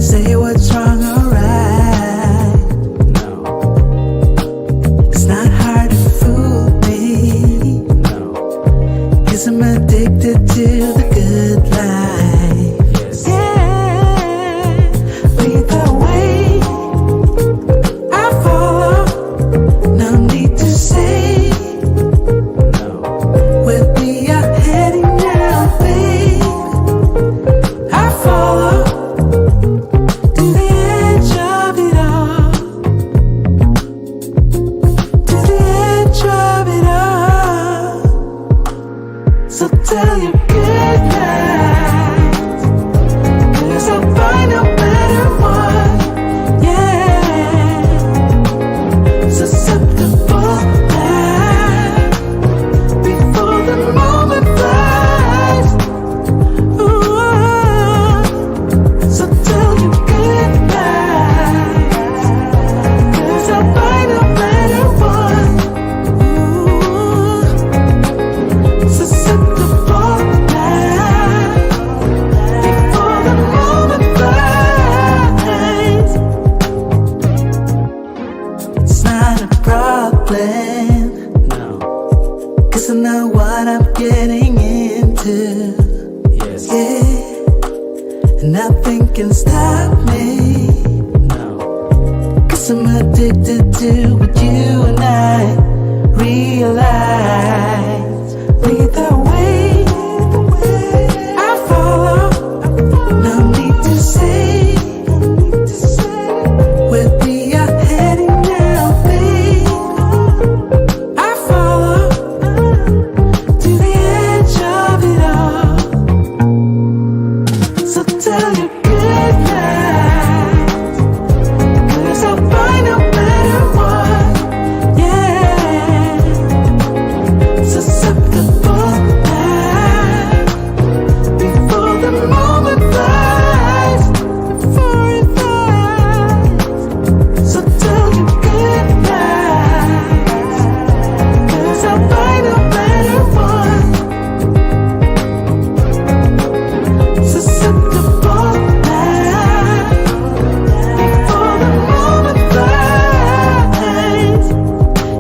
say what's wrong or right. No. It's not hard to fool me. No. 'Cause I'm addicted to the good life. Yes. Yeah. Lead the way. I follow. No need to say. No. Where we are heading now, babe. I follow to the edge of it all. To the edge of it all. So tell your good night. 'Cause I'll find a better one. Yeah. Susceptible now. Before the moment flies. Ooh. So tell you good night. 'Cause I'll find a better one. Ooh. Susceptible now. Before the moment flies. It's not a problem. No. 'Cause I know what I'm getting into. Yes. Yeah, and nothing can stop me. No. 'Cause I'm addicted to what you and I realize. Lead the way. I follow. No need to say. Where we are heading now, babe. I follow to the edge of it all. So tell your good night. 'Cause I'll find a better one. Yeah. Susceptible now. Before the moment flies. Before it flies. So tell your good night. 'Cause I'll find a better one. Susceptible now. Before the moment flies.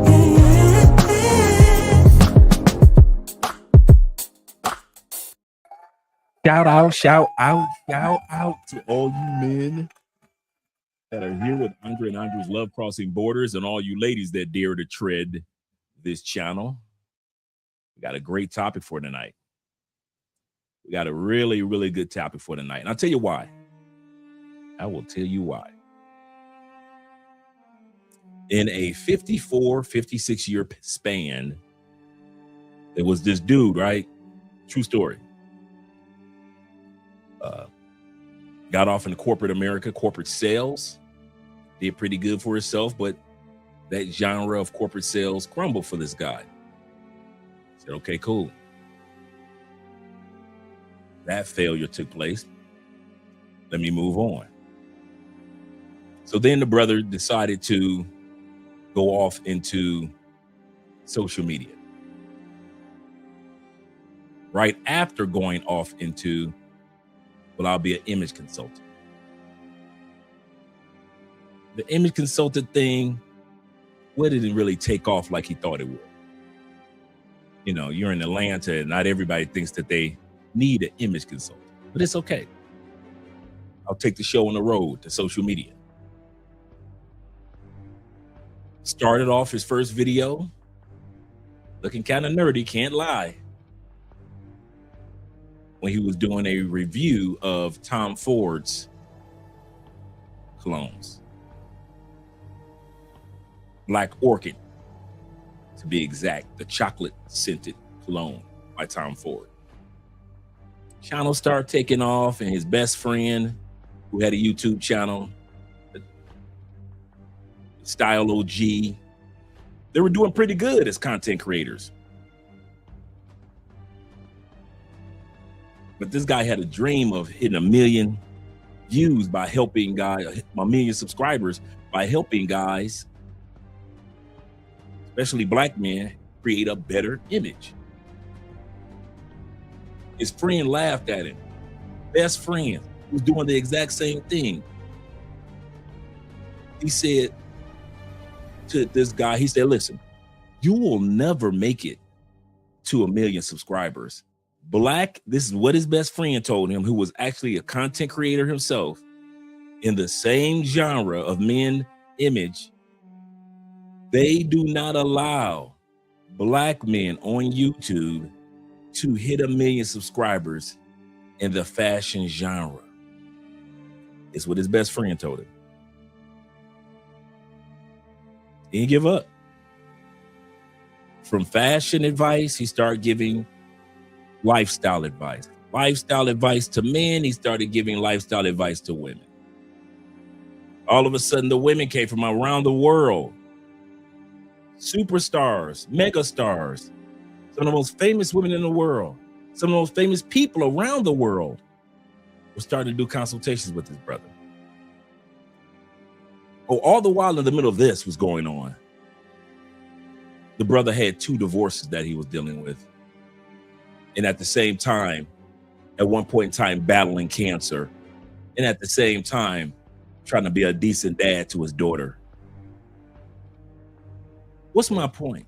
Yeah. Shout out to all you men that are here with Andre and Andre's Love Crossing Borders, and all you ladies that dare to tread this channel. We got a great topic for tonight. We got a really, really good topic for tonight. And I'll tell you why. I will tell you why. In a 54, 56 year span, there was this dude, right? True story. Got off in corporate America, corporate sales, did pretty good for himself, but that genre of corporate sales crumbled for this guy. Said, okay, cool. That failure took place. Let me move on. So then the brother decided to go off into social media. Right after going off into, well, I'll be an image consultant. The image consultant thing, well, didn't really take off like he thought it would. You know, you're in Atlanta and not everybody thinks that they need an image consultant, but it's okay. I'll take the show on the road to social media. Started off his first video looking kind of nerdy, can't lie, when he was doing a review of Tom Ford's colognes. Black Orchid, to be exact, the chocolate scented cologne by Tom Ford. Channel started taking off, and his best friend, who had a YouTube channel, Style OG, they were doing pretty good as content creators. But this guy had a dream of hitting 1 million views by helping guys, 1 million subscribers by helping guys, especially black men, create a better image. His friend laughed at him. Best friend was doing the exact same thing. He said to this guy, he said, listen, you will never make it to 1 million subscribers. This is what his best friend told him, who was actually a content creator himself in the same genre of men image. They do not allow Black men on YouTube to hit 1 million subscribers in the fashion genre. It's what his best friend told him. He didn't give up. From fashion advice, he started giving lifestyle advice. Lifestyle advice to men, he started giving lifestyle advice to women. All of a sudden, the women came from around the world. Superstars, megastars, some of the most famous women in the world, some of the most famous people around the world were starting to do consultations with his brother. Oh, all the while in the middle of this was going on, the brother had 2 divorces that he was dealing with. And at the same time, at one point in time, battling cancer. And at the same time, trying to be a decent dad to his daughter. What's my point?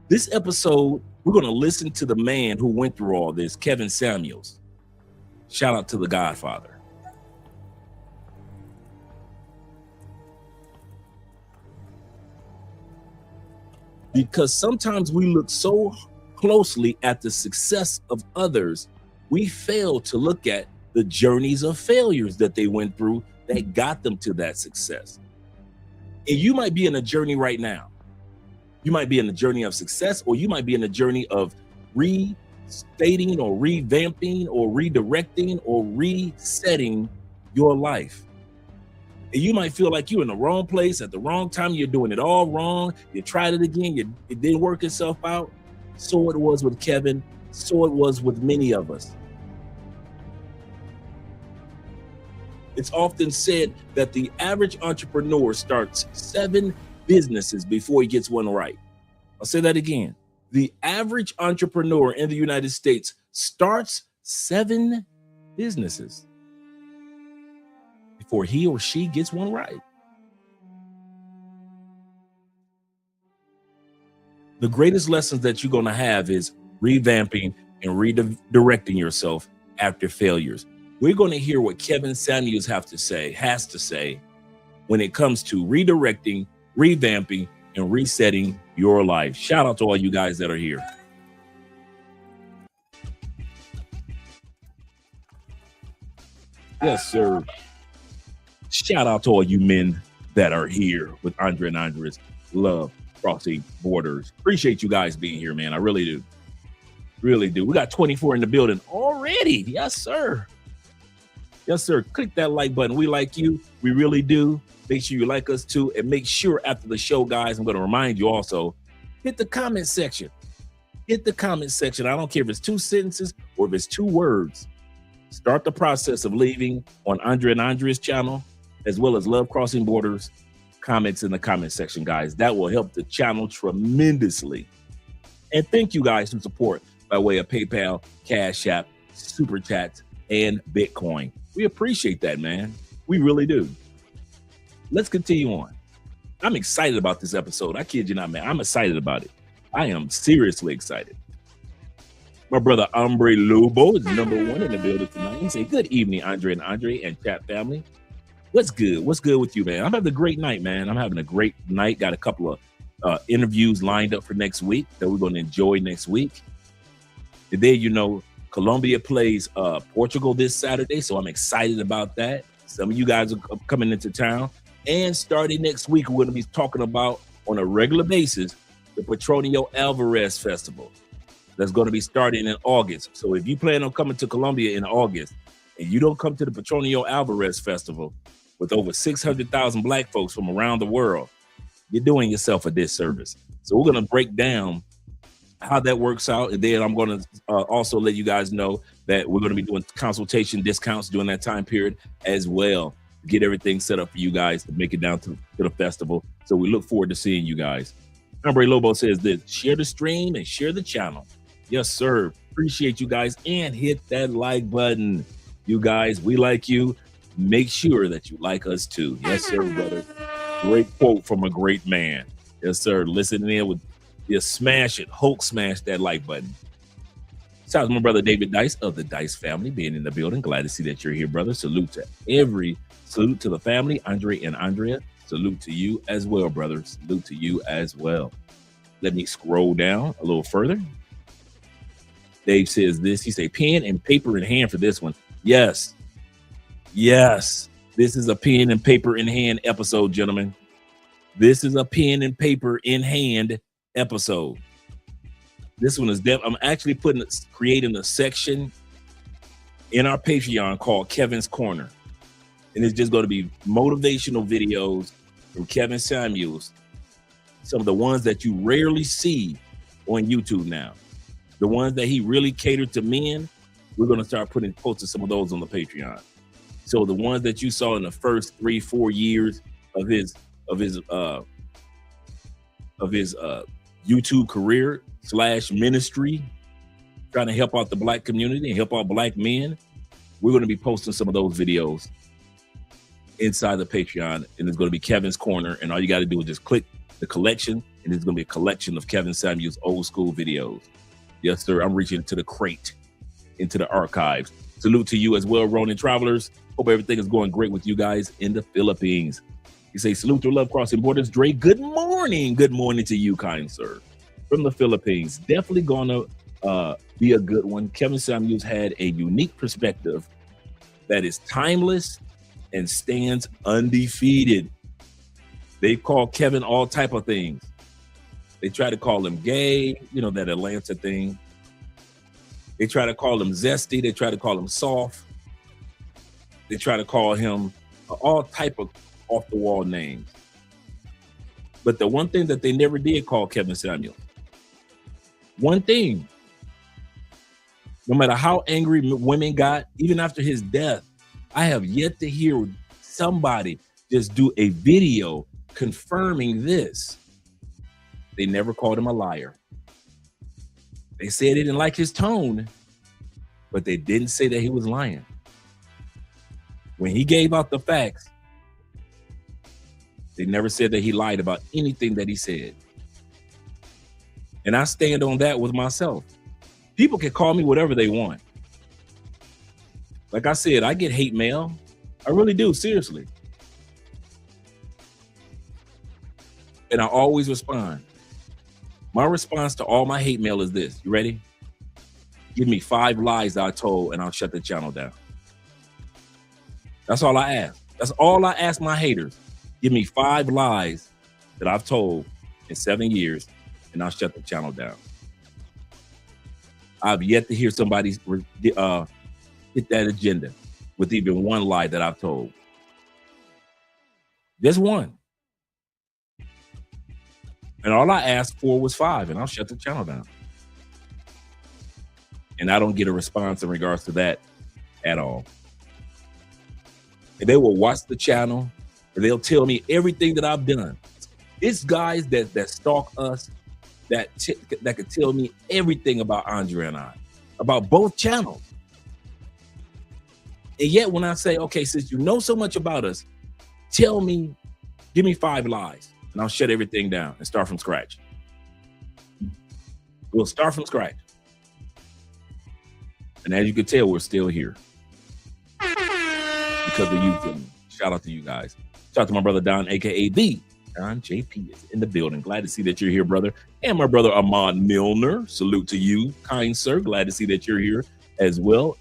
This episode, we're going to listen to the man who went through all this, Kevin Samuels. Shout out to the Godfather. Because sometimes we look so closely at the success of others, we fail to look at the journeys of failures that they went through that got them to that success. And you might be in a journey right now. You might be in a journey of success, or you might be in a journey of restating or revamping or redirecting or resetting your life. And you might feel like you're in the wrong place at the wrong time. You're doing it all wrong. You tried it again. It didn't work itself out. So it was with Kevin. So it was with many of us. It's often said that the average entrepreneur starts 7 businesses before he gets one right. I'll say that again. The average entrepreneur in the United States starts 7 businesses before he or she gets one right. The greatest lessons that you're going to have is revamping and redirecting yourself after failures. We're going to hear what Kevin Samuels has to say when it comes to redirecting, revamping, and resetting your life. Shout out to all you guys that are here. Yes, sir. Shout out to all you men that are here with Andre and Andres Love Crossing Borders. Appreciate you guys being here, man. I really do. Really do. We got 24 in the building already. Yes, sir. Yes, sir. Click that like button. We like you. We really do. Make sure you like us too. And make sure after the show, guys, I'm going to remind you also, hit the comment section. Hit the comment section. I don't care if it's 2 sentences or if it's 2 words. Start the process of leaving on Andre and Andre's channel, as well as Love Crossing Borders comments in the comment section, guys. That will help the channel tremendously. And thank you guys for support by way of PayPal, Cash App, Super Chats, and Bitcoin. We appreciate that, man. We really do. Let's continue on. I'm excited about this episode. I kid you not, man. I'm excited about it. I am seriously excited. My brother Hombre Lobo is #1 in the building tonight. He said, good evening, Andre and Andre and chat family. What's good? What's good with you, man? I'm having a great night, man. I'm having a great night. Got a couple of interviews lined up for next week that we're going to enjoy next week. Today, you know, Colombia plays Portugal this Saturday, so I'm excited about that. Some of you guys are coming into town. And starting next week, we're going to be talking about, on a regular basis, the Petronio Alvarez Festival. That's going to be starting in August. So if you plan on coming to Colombia in August, and you don't come to the Petronio Alvarez Festival with over 600,000 Black folks from around the world, you're doing yourself a disservice. So we're going to break down how that works out. And then I'm going to also let you guys know that we're going to be doing consultation discounts during that time period as well. Get everything set up for you guys to make it down to the festival. So we look forward to seeing you guys. Hombre Lobo says this: share the stream and share the channel. Yes, sir. Appreciate you guys. And hit that like button. You guys, we like you. make sure that you like us too. Yes, sir, brother. Great quote from a great man. Yes, sir. Listening in with just smash it, Hulk smash that like button. Shout out to my brother David Dice of the Dice family being in the building. Glad to see that you're here, brother. Salute to the family, Andre and Andrea. Salute to you as well, brother. Salute to you as well. Let me scroll down a little further. Dave says this. He say pen and paper in hand for this one. Yes. Yes. This is a pen and paper in hand episode, gentlemen. This is a pen and paper in hand episode. This one is I'm actually creating a section in our Patreon called Kevin's Corner. And it's just going to be motivational videos from Kevin Samuels. Some of the ones that you rarely see on YouTube now. The ones that he really catered to men, we're going to start posting some of those on the Patreon. So the ones that you saw in the first 3-4 years of his YouTube career / ministry, trying to help out the Black community and help out Black men, we're going to be posting some of those videos inside the Patreon, and it's going to be Kevin's Corner. And all you got to do is just click the collection, and it's going to be a collection of Kevin Samuels old school videos. Yes, sir. I'm reaching into the crate, into the archives. Salute to you as well, Ronin Travelers. Hope everything is going great with you guys in the Philippines. You say salute to Love Crossing Borders. Dre, good morning. Good morning to you, kind sir. From the Philippines. Definitely going to be a good one. Kevin Samuels had a unique perspective that is timeless and stands undefeated. They call Kevin all type of things. They try to call him gay, that Atlanta thing. They try to call him zesty. They try to call him soft. They try to call him all type of off-the-wall names. But the one thing that they never did call Kevin Samuels, one thing, no matter how angry women got, even after his death, I have yet to hear somebody just do a video confirming this. They never called him a liar. They said they didn't like his tone, but they didn't say that he was lying. When he gave out the facts, they never said that he lied about anything that he said. And I stand on that with myself. People can call me whatever they want. Like I said, I get hate mail. I really do, seriously. And I always respond. My response to all my hate mail is this. You ready? Give me 5 lies I told and I'll shut the channel down. That's all I ask. That's all I ask my haters. Give me 5 lies that I've told in 7 years and I'll shut the channel down. I've yet to hear somebody hit that agenda with even one lie that I've told. Just one. And all I asked for was 5, and I'll shut the channel down. And I don't get a response in regards to that at all. And they will watch the channel, and they'll tell me everything that I've done. It's guys that stalk us that could tell me everything about Andre and I, about both channels. And yet when I say, okay, since you know so much about us, tell me, give me 5 lies. And I'll shut everything down and start from scratch. We'll start from scratch. And as you can tell, we're still here. Because of you. Shout out to you guys. Shout out to my brother Don, aka the Don JP is in the building. Glad to see that you're here, brother. And my brother Ahmad Milner. Salute to you, kind sir. Glad to see that you're here as well.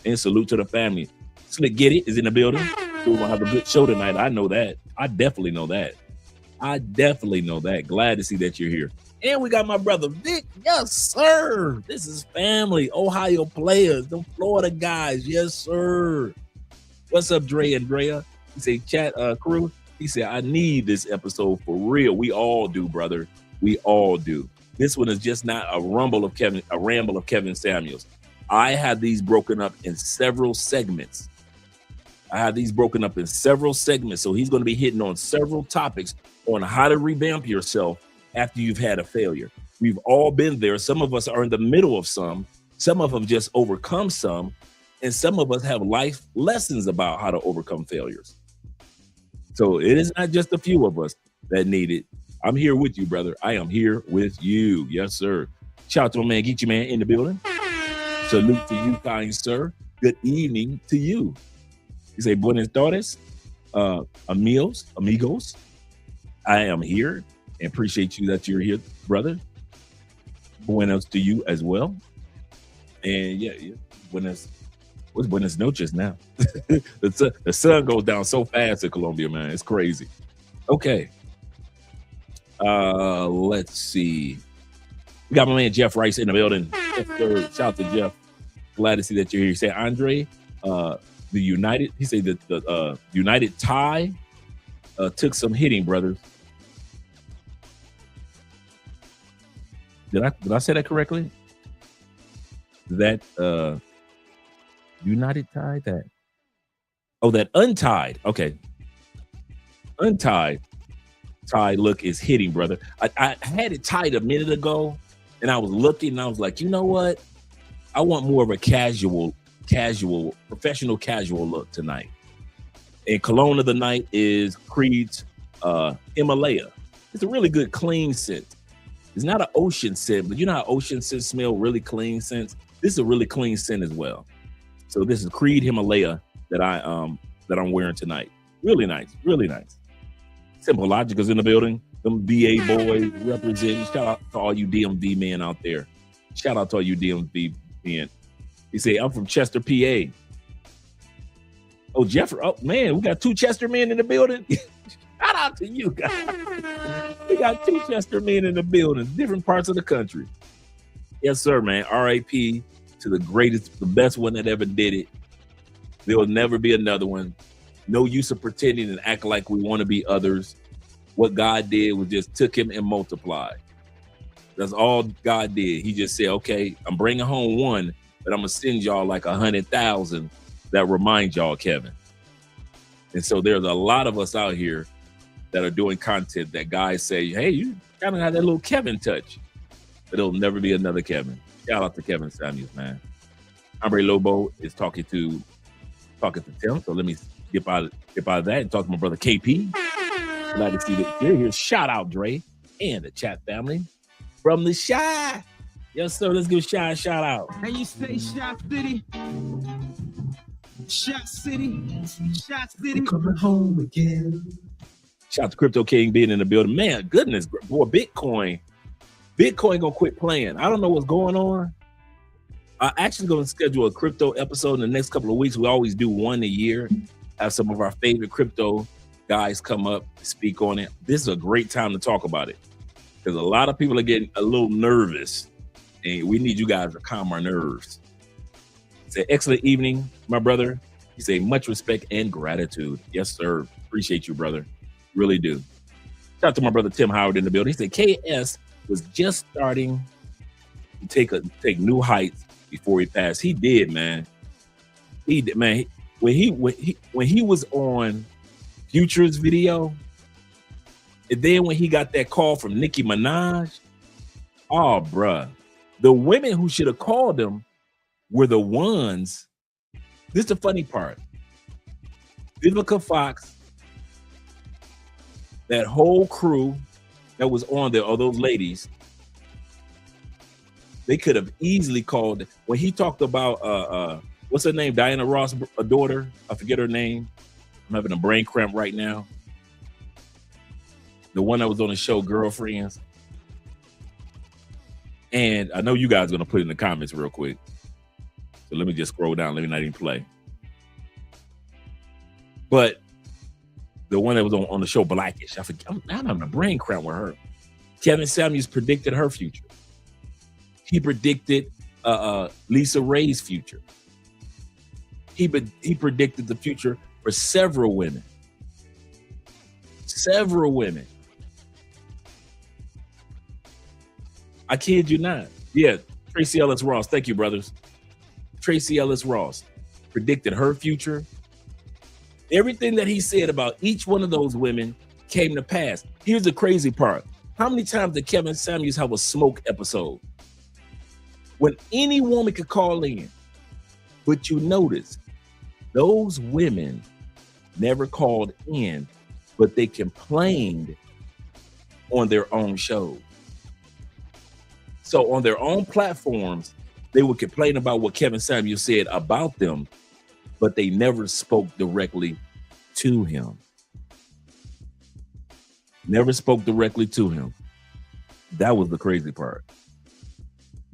And salute to the family. Slick Get It is in the building. We're gonna have a good show tonight. I know that. I definitely know that. Glad to see that you're here. And we got my brother Vic. Yes, sir. This is family. Ohio players, the Florida guys. Yes, sir. What's up, Dre and Drea? He said, chat crew. He said, I need this episode for real. We all do, brother. We all do. This one is just not a ramble of Kevin Samuels. I have these broken up in several segments. So he's going to be hitting on several topics on how to revamp yourself after you've had a failure. We've all been there. Some of us are in the middle of some of them just overcome some, And some of us have life lessons about how to overcome failures. So it is not just a few of us that need it. I'm here with you, brother. I am here with you. Yes, sir. Shout out to my man, Geechee Man in the building. Salute to you, kind sir. Good evening to you. You say buenas tardes, amigos. I am here and appreciate you that you're here, brother. Buenos to you as well. And yeah, buenas. What's buenas noches now? The sun goes down so fast in Colombia, man. It's crazy. Okay. Let's see. We got my man Jeff Rice in the building. Shout out to Jeff. Glad to see that you're here. You say Andre, the United. He said that the United tie took some hitting, brothers. Did I say that correctly? That United tie that. Oh, that untied. Okay. Untied tie look is hitting, brother. I had it tied a minute ago and I was looking and I was like, you know what? I want more of a casual, professional casual look tonight. And cologne of the night is Creed's Himalaya. It's a really good clean scent. It's not an ocean scent, but you know how ocean scents smell really clean scents? This is a really clean scent as well. So this is Creed Himalaya that I'm wearing tonight. Really nice, really nice. Simple Logic is in the building. Them VA boys representing. Shout out to all you DMV men out there. Shout out to all you DMV men. He say, I'm from Chester, PA. Oh, Jeffrey. Oh, man, we got 2 Chester men in the building. Shout out to you guys. We got 2 Chester men in the building, different parts of the country. Yes, sir, man. RIP to the greatest, the best one that ever did it. There will never be another one. No use of pretending and act like we want to be others. What God did was just took him and multiplied. That's all God did. He just said, okay, I'm bringing home 1, but I'm going to send y'all like 100,000 that remind y'all Kevin. And so there's a lot of us out here that are doing content that guys say, hey, you kind of have that little Kevin touch, but it'll never be another Kevin. Shout out to Kevin Samuels, man. Andre Lobo is talking to Tim. So let me get out of that and talk to my brother KP. Glad to see that you're here. Shout out Dre and the chat family from the Shy. Yes, sir. Let's give Shy a shout out. And you say Shot City. Shot City. Shot City. Coming home again. Shout out to Crypto King being in the building. Man, goodness, boy, Bitcoin gonna quit playing. I don't know what's going on. I'm actually going to schedule a crypto episode in the next couple of weeks. We always do one a year. Have some of our favorite crypto guys come up, speak on it. This is a great time to talk about it because a lot of people are getting a little nervous and we need you guys to calm our nerves. It's an excellent evening, my brother. You say much respect and gratitude. Yes, sir. Appreciate you, brother. Really do. Shout out to my brother Tim Howard in the building. He said KS was just starting to take new heights before he passed. He did, man. He did, man. When he was on Future's video, and then when he got that call from Nicki Minaj, oh, bruh. The women who should have called him were the ones. This is the funny part. Vivica Fox, that whole crew that was on there, all those ladies, they could have easily called when he talked about what's her name, Diana Ross' daughter. I forget her name. I'm having a brain cramp right now. The one that was on the show, Girlfriends. And I know you guys are gonna put it in the comments real quick. So let me just scroll down. Let me not even play. But the one that was on the show, Blackish. I forget. I'm having a brain cramp with her. Kevin Samuels predicted her future. He predicted Lisa Ray's future. He predicted the future for several women. Several women. I kid you not. Yeah, Tracy Ellis Ross. Thank you, brothers. Tracy Ellis Ross predicted her future. Everything that he said about each one of those women came to pass. Here's the crazy part. How many times did Kevin Samuels have a smoke episode? When any woman could call in But you notice those women never called in, but they complained on their own shows. So on their own platforms, they would complain about what Kevin Samuels said about them, but they never spoke directly to him. Never spoke directly to him. That was the crazy part.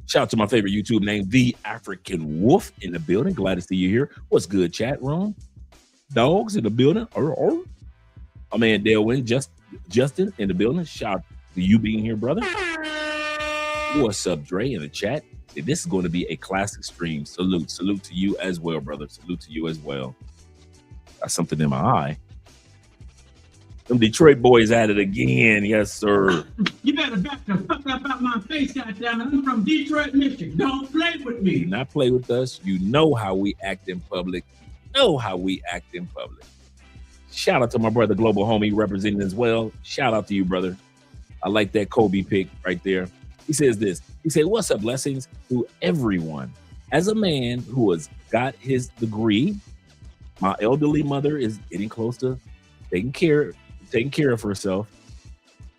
Shout out to my favorite YouTube name, The African Wolf, in the building. Glad to see you here. What's good, chat room? Dogs in the building. My man Delwyn, Justin in the building. Shout out to you being here, brother. What's up, Dre, in the chat? This is going to be a classic stream. Salute to you as well, brother. Salute to you as well. Got something in my eye. Them Detroit boys at it again. Yes, sir. You better back the fuck up out my face, goddammit. I'm from Detroit, Michigan. Don't play with me. Do not play with us. You know how we act in public. Shout out to my brother, Global Homie, representing as well. Shout out to you, brother. I like that Kobe pick right there. He says this. He said, what's up, blessings to everyone. As a man who has got his degree, my elderly mother is getting close to taking care of herself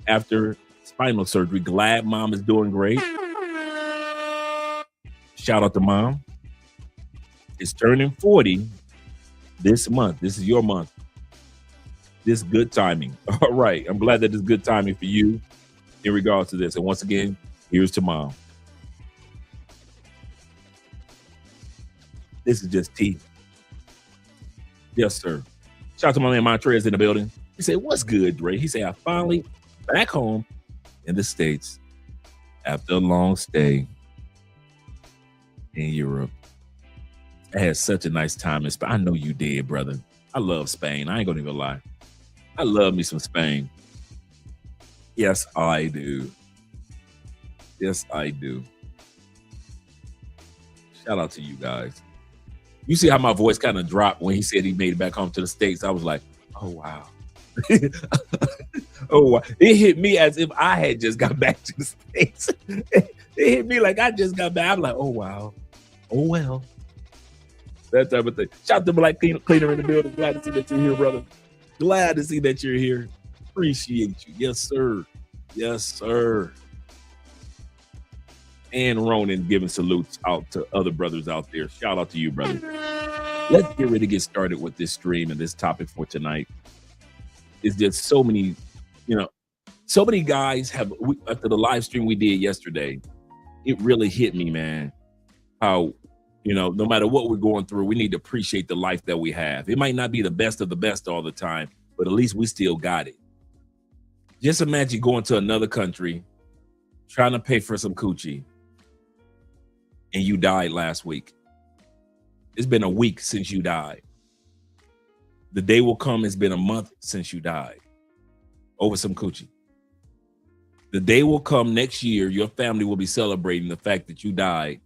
after spinal surgery. Glad mom is doing great. Shout out to mom. It's turning 40 this month. This is your month. This is good timing. All right. I'm glad that it's good timing for you in regards to this. And once again, here's to mom. This is just tea. Yes, sir. Shout out to my man Montrez in the building. He said, what's good, Dre? He said, I finally back home in the States after a long stay in Europe. I had such a nice time in Spain. I know you did, brother. I love Spain. I ain't gonna even lie. I love me some Spain. Yes, I do. Yes, I do. Shout out to you guys. You see how my voice kind of dropped when he said he made it back home to the States. I was like, oh, wow. Oh, wow. It hit me as if I had just got back to the States. It hit me like I just got back. I'm like, oh, wow. Oh, well. That type of thing. Shout out to Black Cleaner in the building. Glad to see that you're here, brother. Glad to see that you're here. Appreciate you. Yes, sir. Yes, sir. And Ronan giving salutes out to other brothers out there. Shout out to you, brother. Let's get ready to get started with this stream and this topic for tonight. It's just so many, so many guys have, after the live stream we did yesterday, it really hit me, man, how, no matter what we're going through, we need to appreciate the life that we have. It might not be the best of the best all the time, but at least we still got it. Just imagine going to another country, trying to pay for some coochie, and you died last week. It's been a week since you died. The day will come, it's been a month since you died over some coochie. The day will come next year, your family will be celebrating the fact that you died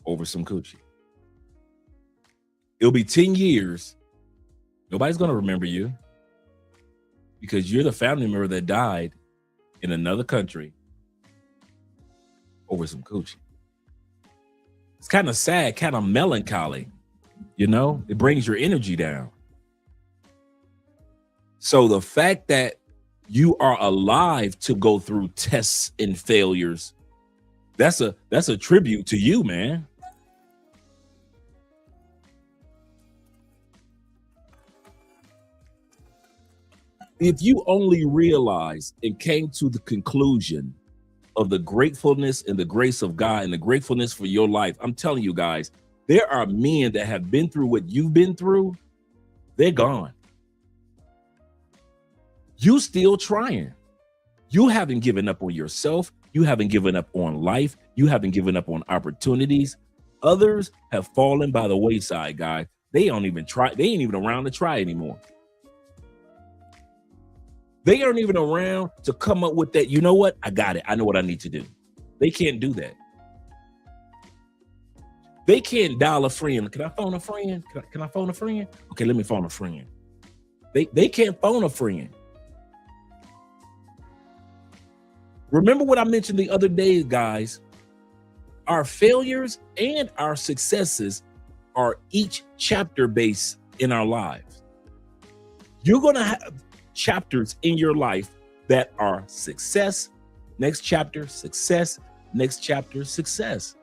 over some coochie. It'll be 10 years. Nobody's going to remember you because you're the family member that died in another country over some coochie. It's kind of sad, kind of melancholy, it brings your energy down. So the fact that you are alive to go through tests and failures, that's a tribute to you, man. If you only realized and came to the conclusion of the gratefulness and the grace of God and the gratefulness for your life, I'm telling you guys, there are men that have been through what you've been through. They're gone. You still trying. You haven't given up on yourself. You haven't given up on life. You haven't given up on opportunities. Others have fallen by the wayside, guys. They don't even try. They ain't even around to try anymore. They aren't even around to come up with that. You know what? I got it. I know what I need to do. They can't do that. They can't dial a friend. Can I phone a friend? Can I phone a friend? Okay, let me phone a friend. They can't phone a friend. Remember what I mentioned the other day, guys. Our failures and our successes are each chapter based in our lives. You're going to have chapters in your life that are success, next chapter, success, next chapter, success.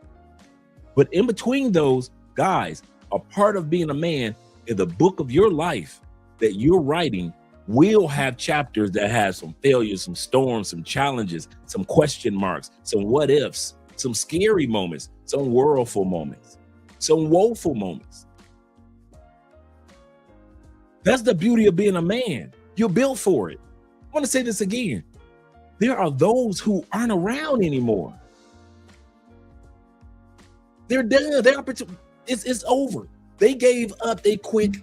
But in between those, guys, a part of being a man in the book of your life that you're writing will have chapters that have some failures, some storms, some challenges, some question marks, some what ifs, some scary moments, some whirlful moments, some woeful moments. That's the beauty of being a man. You're built for it. I want to say this again. There are those who aren't around anymore. They're done. It's over. They gave up. They quit.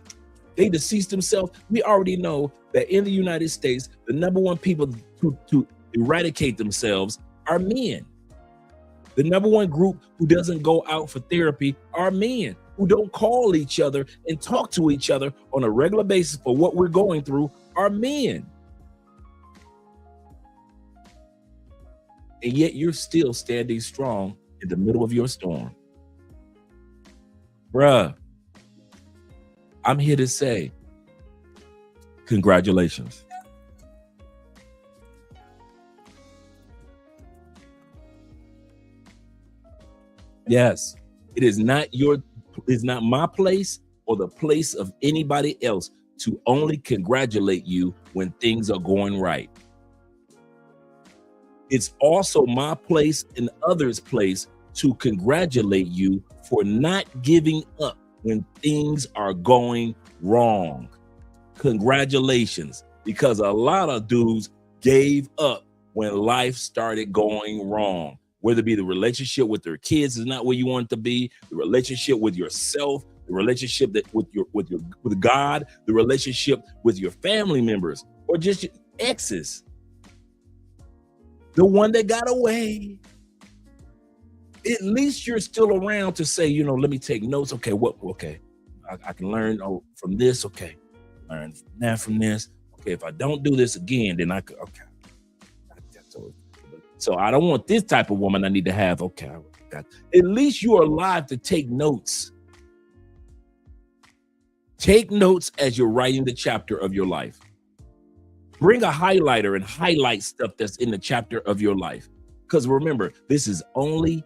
They deceased themselves. We already know that in the United States, the number one people to eradicate themselves are men. The number one group who doesn't go out for therapy are men who don't call each other and talk to each other on a regular basis for what we're going through are men. And yet you're still standing strong in the middle of your storm. Bruh, I'm here to say, congratulations. Yes, it's not my place or the place of anybody else to only congratulate you when things are going right. It's also my place and others' place to congratulate you for not giving up when things are going wrong. Congratulations, because a lot of dudes gave up when life started going wrong. Whether it be the relationship with their kids is not where you want it to be, the relationship with yourself, the relationship that with God, the relationship with your family members, or just your exes. The one that got away. At least you're still around to say, let me take notes. Okay, I can learn from this. Okay, learn that from this. Okay, if I don't do this again, then I could. Okay. So I don't want this type of woman I need to have. Okay, at least you are alive to take notes. Take notes as you're writing the chapter of your life. Bring a highlighter and highlight stuff that's in the chapter of your life. Because remember, this is only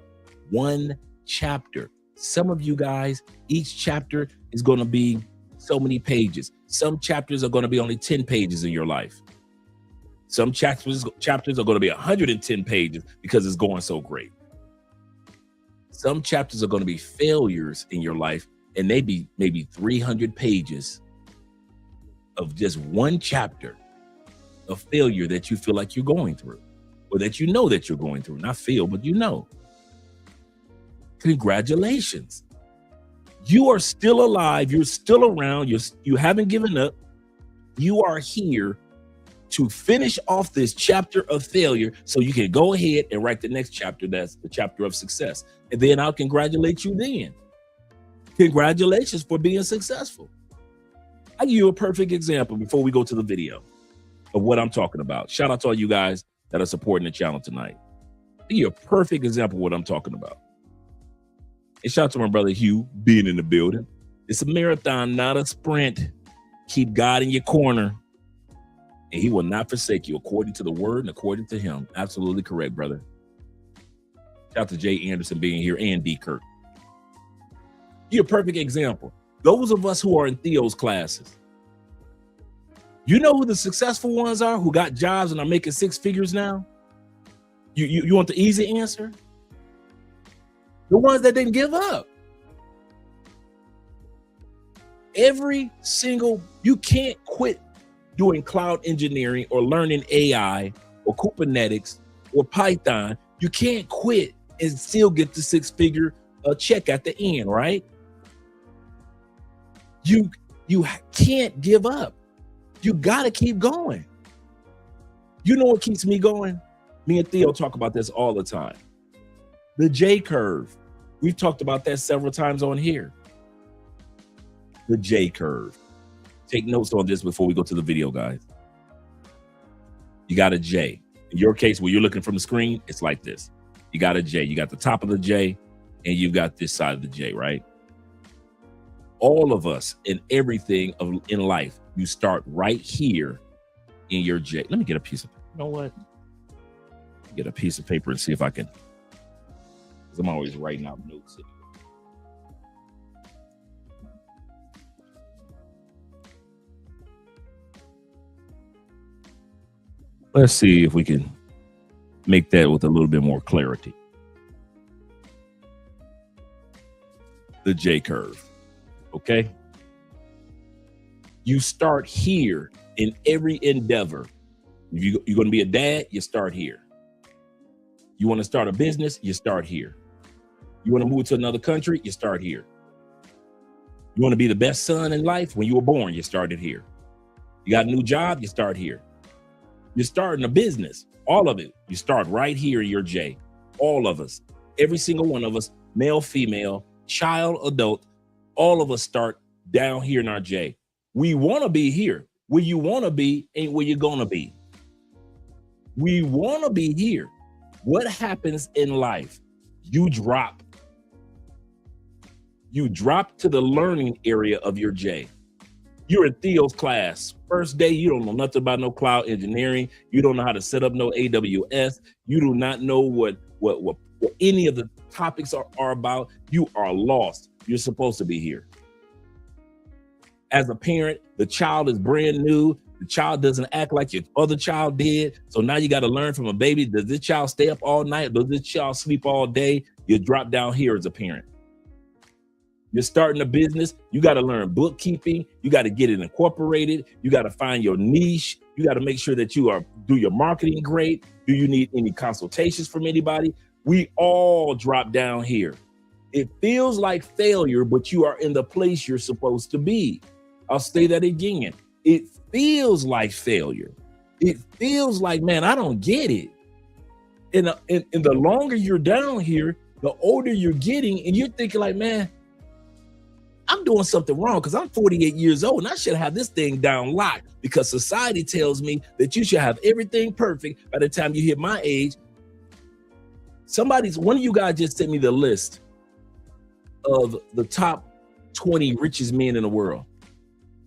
one chapter. Some of you guys, each chapter is going to be so many pages. Some chapters are going to be only 10 pages in your life. Some chapters are going to be 110 pages because it's going so great. Some chapters are going to be failures in your life, and they be maybe 300 pages of just one chapter of failure that you feel like you're going through, or that you know that you're going through. Not feel, but you know. Congratulations. You are still alive. You're still around. You haven't given up. You are here to finish off this chapter of failure so you can go ahead and write the next chapter. That's the chapter of success. And then I'll congratulate you then. Congratulations for being successful. I'll give you a perfect example before we go to the video of what I'm talking about. Shout out to all you guys that are supporting the channel tonight. I'll give you a perfect example of what I'm talking about. And shout out to my brother Hugh being in the building. It's a marathon, not a sprint. Keep God in your corner, and he will not forsake you according to the word and according to him. Absolutely correct, brother. Shout out to Jay Anderson being here and D. Kirk. You're a perfect example. Those of us who are in Theo's classes, you know who the successful ones are who got jobs and are making six figures now? You want the easy answer? The ones that didn't give up. You can't quit doing cloud engineering or learning AI or Kubernetes or Python. You can't quit and still get the six-figure check at the end, right? You can't give up. You gotta keep going. You know what keeps me going? Me and Theo talk about this all the time. The J curve. We've talked about that several times on here. The J curve. Take notes on this before we go to the video, guys. You got a J. In your case, where you're looking from the screen, it's like this. You got a J. You got the top of the J, and you got this side of the J, right? All of us in everything in life, you start right here in your J. Let me get a piece of, you know what? Get a piece of paper and see if I can, because I'm always writing out notes. Let's see if we can make that with a little bit more clarity. The J curve. Okay. You start here in every endeavor. If you're going to be a dad, you start here. You want to start a business, you start here. You want to move to another country, you start here. You want to be the best son in life, when you were born, you started here. You got a new job, you start here. You're starting a business, all of it. You start right here in your J. All of us, every single one of us, male, female, child, adult, all of us start down here in our J. We want to be here. Where you want to be ain't where you're going to be. We want to be here. What happens in life? You drop. You drop to the learning area of your J. You're in Theo's class. First day, you don't know nothing about no cloud engineering. You don't know how to set up no AWS. You do not know what any of the topics are about. You are lost. You're supposed to be here. As a parent, the child is brand new. The child doesn't act like your other child did. So now you got to learn from a baby. Does this child stay up all night? Does this child sleep all day? You drop down here as a parent. You're starting a business. You got to learn bookkeeping. You got to get it incorporated. You got to find your niche. You got to make sure that do your marketing great. Do you need any consultations from anybody? We all drop down here. It feels like failure, but you are in the place you're supposed to be. I'll say that again. It feels like failure. It feels like, man, I don't get it. And the longer you're down here, the older you're getting, and you're thinking like, man, I'm doing something wrong because I'm 48 years old and I should have this thing down locked, because society tells me that you should have everything perfect by the time you hit my age. One of you guys just sent me the list of the top 20 richest men in the world.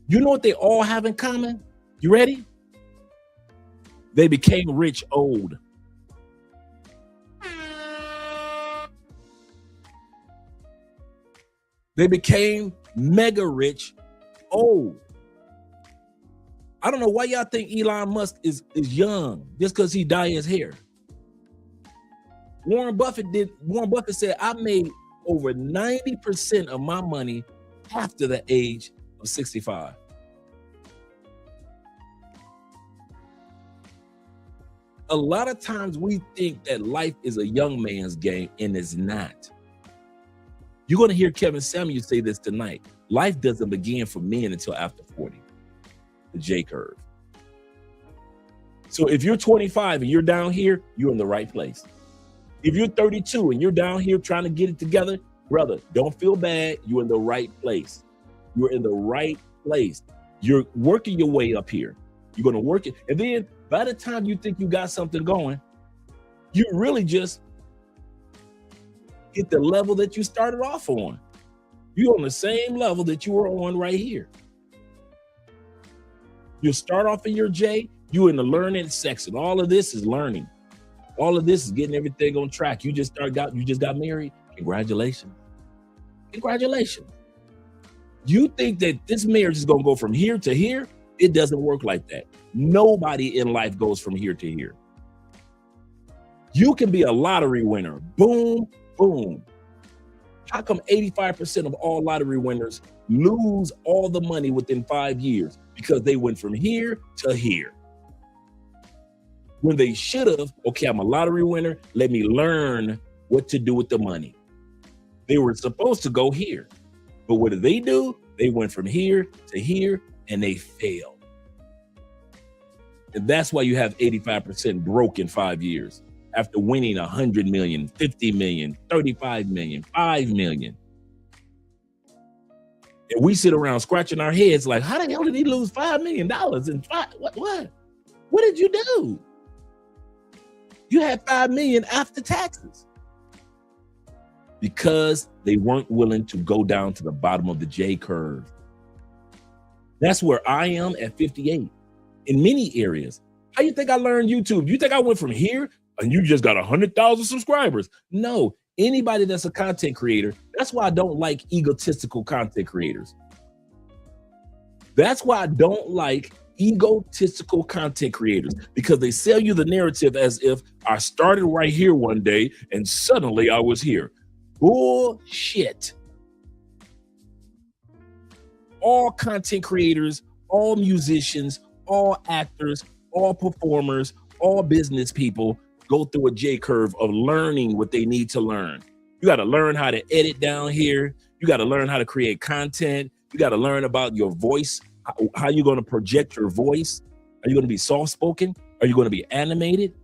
You know what they all have in common? You ready? They became rich old. They became mega rich old. I don't know why y'all think Elon Musk is young just because he dyed his hair. Warren Buffett said, I made over 90% of my money after the age of 65. A lot of times we think that life is a young man's game, and it's not. You're going to hear Kevin Samuels say this tonight. Life doesn't begin for men until after 40, the J curve. So if you're 25 and you're down here, you're in the right place. If you're 32 and you're down here trying to get it together, brother, don't feel bad. You're in the right place. You're in the right place. You're working your way up here. You're going to work it. And then by the time you think you got something going, you really just hit the level that you started off on. You're on the same level that you were on right here. You start off in your J, you're in the learning section. All of this is learning. All of this is getting everything on track. You just got married. Congratulations. Congratulations. You think that this marriage is going to go from here to here? It doesn't work like that. Nobody in life goes from here to here. You can be a lottery winner. Boom, boom. How come 85% of all lottery winners lose all the money within 5 years? Because they went from here to here. When they should have, okay, I'm a lottery winner. Let me learn what to do with the money. They were supposed to go here. But what did they do? They went from here to here and they failed. And that's why you have 85% broke in 5 years. After winning 100 million, 50 million, 35 million, 5 million. And we sit around scratching our heads like, how the hell did he lose $5 million in what did you do? You had 5 million after taxes. Because they weren't willing to go down to the bottom of the J curve. That's where I am at 58 in many areas. How you think I learned YouTube? You think I went from here and you just got 100,000 subscribers? No, anybody that's a content creator, that's why I don't like egotistical content creators. That's why I don't like egotistical content creators, because they sell you the narrative as if I started right here one day and suddenly I was here. Bullshit. All content creators, all musicians, all actors, all performers, all business people go through a J curve of learning what they need to learn. You got to learn how to edit down here. You got to learn how to create content. You got to learn about your voice, how you're going to project your voice. Are you going to be soft-spoken? Are you going to be animated?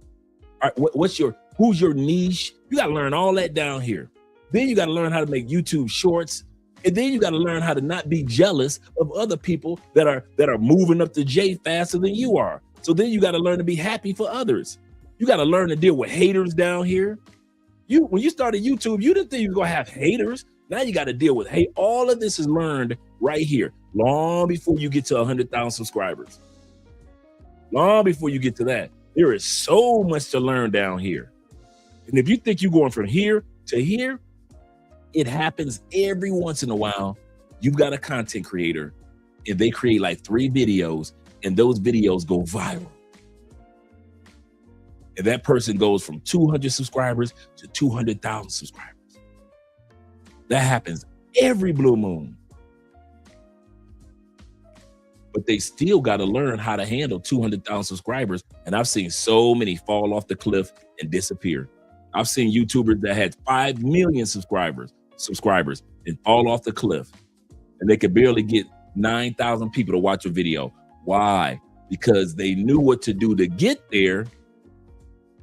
All right, who's your niche? You got to learn all that down here. Then you got to learn how to make YouTube shorts. And then you got to learn how to not be jealous of other people that are moving up the J faster than you are. So then you got to learn to be happy for others. You got to learn to deal with haters down here. When you started YouTube, you didn't think you were going to have haters. Now you got to deal with hate. All of this is learned right here, long before you get to 100,000 subscribers. Long before you get to that, there is so much to learn down here. And if you think you're going from here to here, it happens every once in a while. You've got a content creator and they create like 3 videos and those videos go viral. And that person goes from 200 subscribers to 200,000 subscribers. That happens every blue moon. But they still got to learn how to handle 200,000 subscribers. And I've seen so many fall off the cliff and disappear. I've seen YouTubers that had 5 million subscribers and fall off the cliff. And they could barely get 9,000 people to watch a video. Why? Because they knew what to do to get there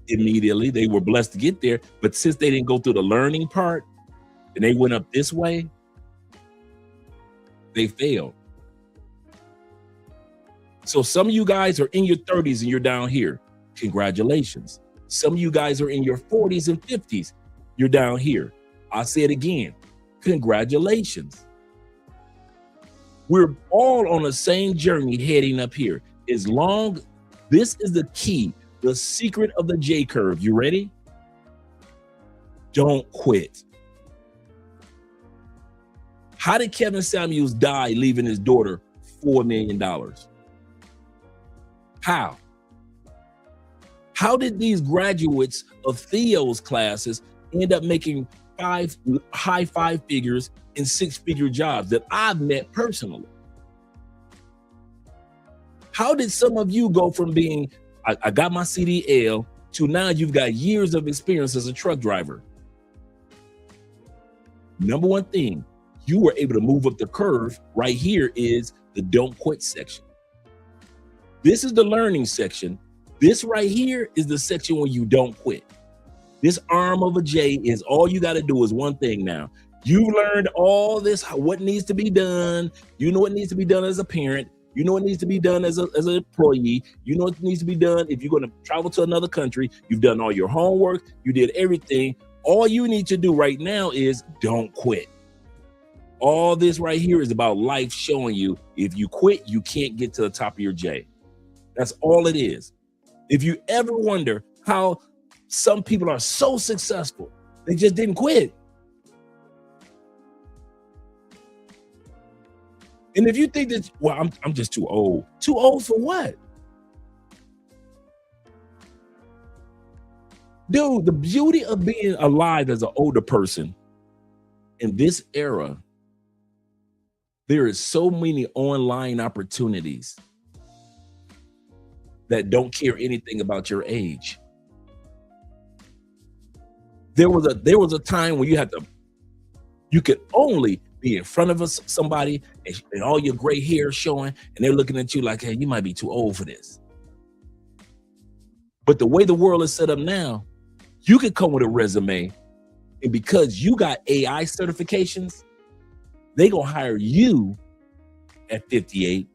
immediately. They were blessed to get there. But since they didn't go through the learning part and they went up this way, they failed. So some of you guys are in your 30s and you're down here. Congratulations. Some of you guys are in your 40s and 50s. You're down here. I'll say it again. Congratulations. We're all on the same journey heading up here. This is the key, the secret of the J curve. You ready? Don't quit. How did Kevin Samuels die leaving his daughter $4 million? How? How did these graduates of Theo's classes end up making high 5 figures and 6-figure jobs that I've met personally? How did some of you go from being, I got my CDL, to now you've got years of experience as a truck driver? Number one thing, you were able to move up the curve. Right here is the don't quit section. This is the learning section. This right here is the section where you don't quit. This arm of a J is all you got to do is one thing now. You learned all this, what needs to be done. You know what needs to be done as a parent. You know what needs to be done as an employee. You know what needs to be done if you're going to travel to another country. You've done all your homework. You did everything. All you need to do right now is don't quit. All this right here is about life showing you if you quit, you can't get to the top of your J. That's all it is. If you ever wonder how some people are so successful, they just didn't quit. And if you think that, well, I'm just too old. Too old for what? Dude, the beauty of being alive as an older person in this era, there is so many online opportunities that don't care anything about your age. There was a time when you could only be in front of somebody and all your gray hair showing, and they're looking at you like, hey, you might be too old for this. But the way the world is set up now, you could come with a resume, and because you got AI certifications, they gonna hire you at 58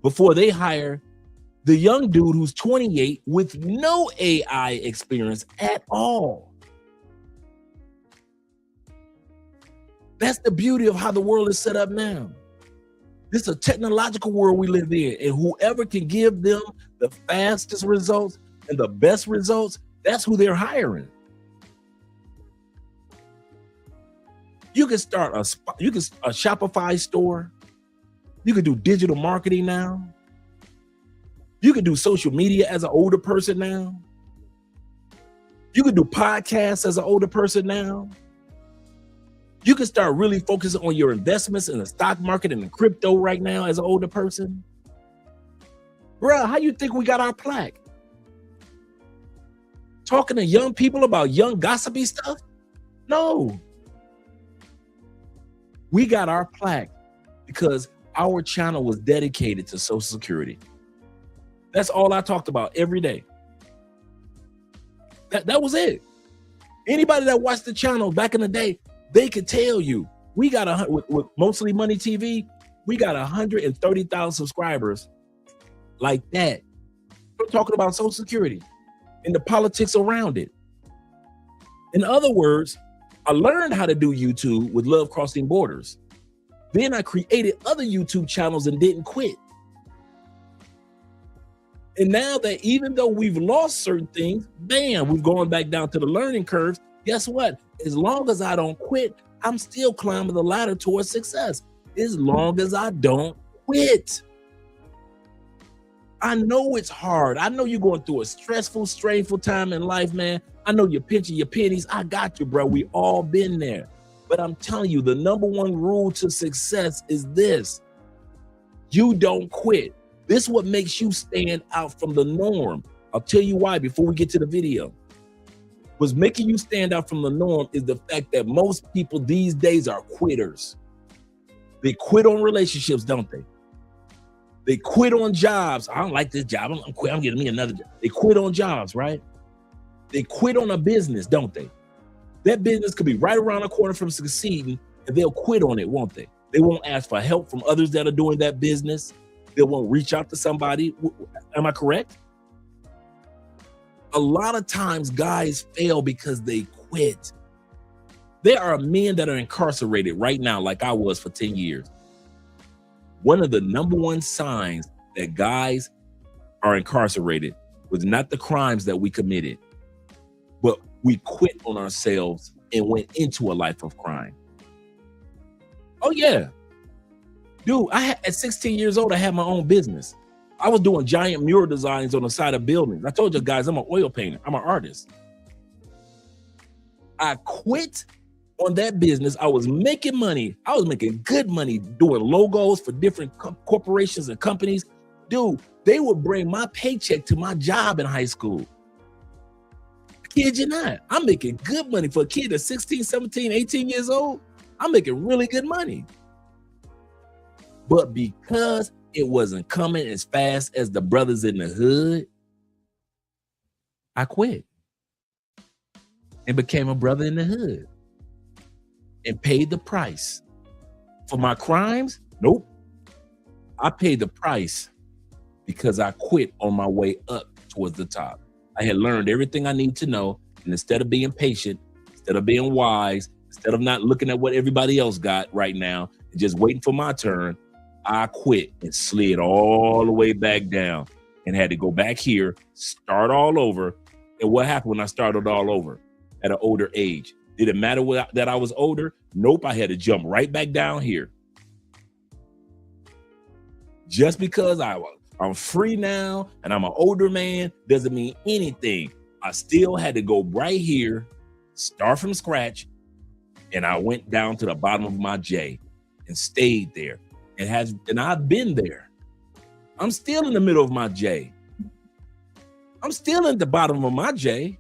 before they hire the young dude who's 28 with no AI experience at all. That's the beauty of how the world is set up now. This is a technological world we live in, and whoever can give them the fastest results and the best results, that's who they're hiring. You can start a Shopify store. You can do digital marketing now. You can do social media as an older person now. You can do podcasts as an older person now. You can start really focusing on your investments in the stock market and the crypto right now as an older person. Bruh, how you think we got our plaque? Talking to young people about young gossipy stuff? No. We got our plaque because our channel was dedicated to Social Security. That's all I talked about every day. That was it. Anybody that watched the channel back in the day, they could tell you we got with Mostly Money TV, we got 130,000 subscribers like that. We're talking about Social Security and the politics around it. In other words, I learned how to do YouTube with Love Crossing Borders. Then I created other YouTube channels and didn't quit. And now that even though we've lost certain things, bam, we've gone back down to the learning curve. Guess what? As long as I don't quit, I'm still climbing the ladder towards success. As long as I don't quit. I know it's hard. I know you're going through a stressful, strainful time in life, man. I know you're pinching your pennies. I got you, bro. We all been there. But I'm telling you, the number one rule to success is this. You don't quit. This is what makes you stand out from the norm. I'll tell you why before we get to the video. What's making you stand out from the norm is the fact that most people these days are quitters. They quit on relationships, don't they? They quit on jobs. I don't like this job. I'm getting me another job. They quit on jobs, right? They quit on a business, don't they? That business could be right around the corner from succeeding, and they'll quit on it, won't they? They won't ask for help from others that are doing that business. They won't reach out to somebody. Am I correct? A lot of times guys fail because they quit. There are men that are incarcerated right now like I was for 10 years. One of the number one signs that guys are incarcerated was not the crimes that we committed, but we quit on ourselves and went into a life of crime. Oh yeah. Dude, at 16 years old, I had my own business. I was doing giant mural designs on the side of buildings. I told you guys, I'm an oil painter. I'm an artist. I quit on that business. I was making money. I was making good money doing logos for different corporations and companies. Dude, they would bring my paycheck to my job in high school. I kid you not. I'm making good money for a kid that's 16, 17, 18 years old. I'm making really good money. But because it wasn't coming as fast as the brothers in the hood, I quit and became a brother in the hood and paid the price. For my crimes? Nope. I paid the price because I quit on my way up towards the top. I had learned everything I need to know, and instead of being patient, instead of being wise, instead of not looking at what everybody else got right now and just waiting for my turn, I quit and slid all the way back down and had to go back here, start all over. And what happened when I started all over at an older age? Did it matter that I was older? Nope, I had to jump right back down here. Just because I'm free now and I'm an older man doesn't mean anything. I still had to go right here, start from scratch, and I went down to the bottom of my J and stayed there. And I've been there. I'm still in the middle of my J. I'm still at the bottom of my J.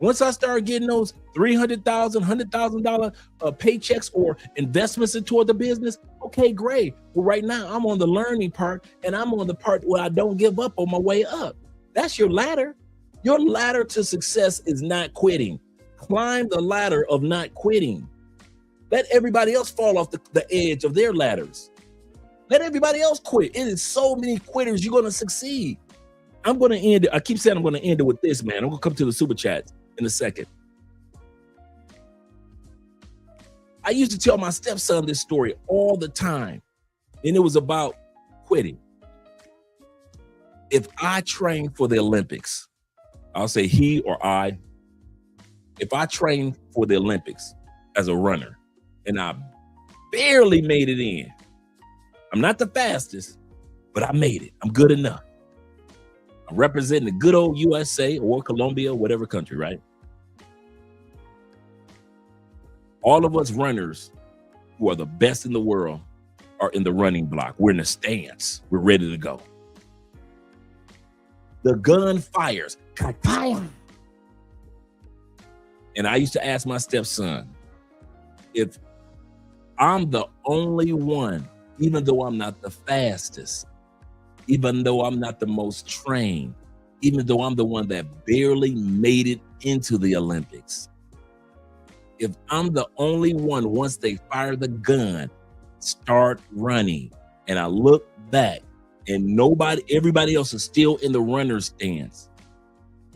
Once I start getting those $300,000, $100,000 paychecks or investments into the business, okay, great. But right now I'm on the learning part, and I'm on the part where I don't give up on my way up. That's your ladder. Your ladder to success is not quitting. Climb the ladder of not quitting. Let everybody else fall off the edge of their ladders. Let everybody else quit. It is so many quitters. You're going to succeed. I'm going to end it. I keep saying I'm going to end it with this, man. I'm going to come to the super chats in a second. I used to tell my stepson this story all the time, and it was about quitting. If I train for the Olympics, I'll say he or I, if I train for the Olympics as a runner and I barely made it in, I'm not the fastest, but I made it. I'm good enough. I'm representing the good old USA or Colombia, whatever country, right? All of us runners who are the best in the world are in the running block. We're in the stance. We're ready to go. The gun fires. And I used to ask my stepson, if I'm the only one, even though I'm not the fastest, even though I'm not the most trained, even though I'm the one that barely made it into the Olympics, if I'm the only one, once they fire the gun, start running, and I look back and everybody else is still in the runner's stance,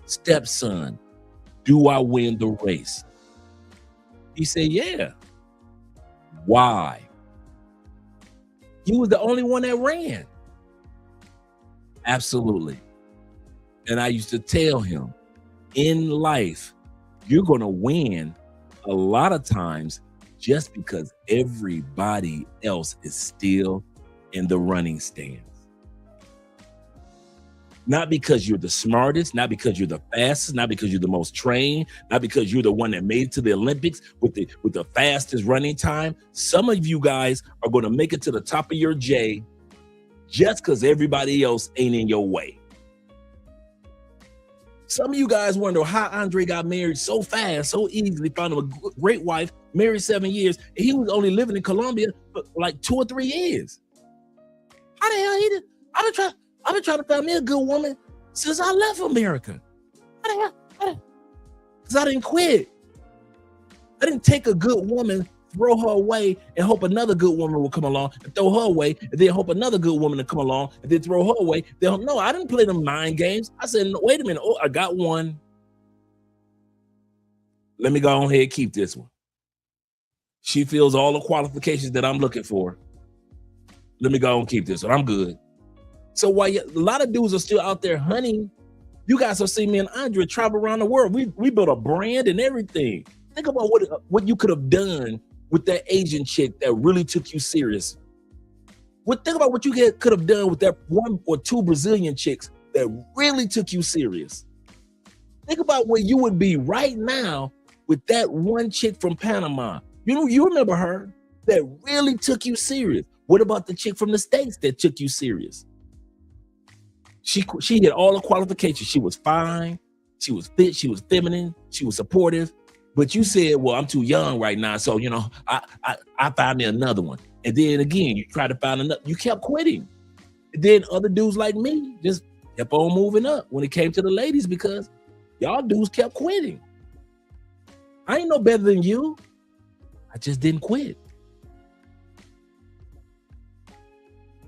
stepson, do I win the race? He said, yeah. Why? He was the only one that ran. Absolutely. And I used to tell him, in life, you're going to win a lot of times just because everybody else is still in the running stance. Not because you're the smartest, not because you're the fastest, not because you're the most trained, not because you're the one that made it to the Olympics with the fastest running time. Some of you guys are going to make it to the top of your J just because everybody else ain't in your way. Some of you guys wonder how Andre got married so fast, so easily, found him a great wife, married 7 years, and he was only living in Colombia for like 2 or 3 years. How the hell he did? I've been trying to find me a good woman since I left America. How the hell? Because I didn't quit. I didn't take a good woman, throw her away, and hope another good woman will come along and throw her away, and then hope another good woman to come along and then throw her away. No, I didn't play them mind games. I said, no, wait a minute. Oh, I got one. Let me go on ahead and keep this one. She fills all the qualifications that I'm looking for. Let me go and keep this one. I'm good. So while a lot of dudes are still out there hunting, you guys will see me and Andre travel around the world. We built a brand and everything. Think about what you could have done with that Asian chick that really took you serious. Think about what you could have done with that 1 or 2 Brazilian chicks that really took you serious. Think about where you would be right now with that one chick from Panama. You remember her that really took you serious. What about the chick from the States that took you serious? She had all the qualifications. She was fine. She was fit. She was feminine. She was supportive. But you said, well, I'm too young right now. So, I find me another one. And then again, you try to find another. You kept quitting. And then other dudes like me just kept on moving up when it came to the ladies because y'all dudes kept quitting. I ain't no better than you. I just didn't quit.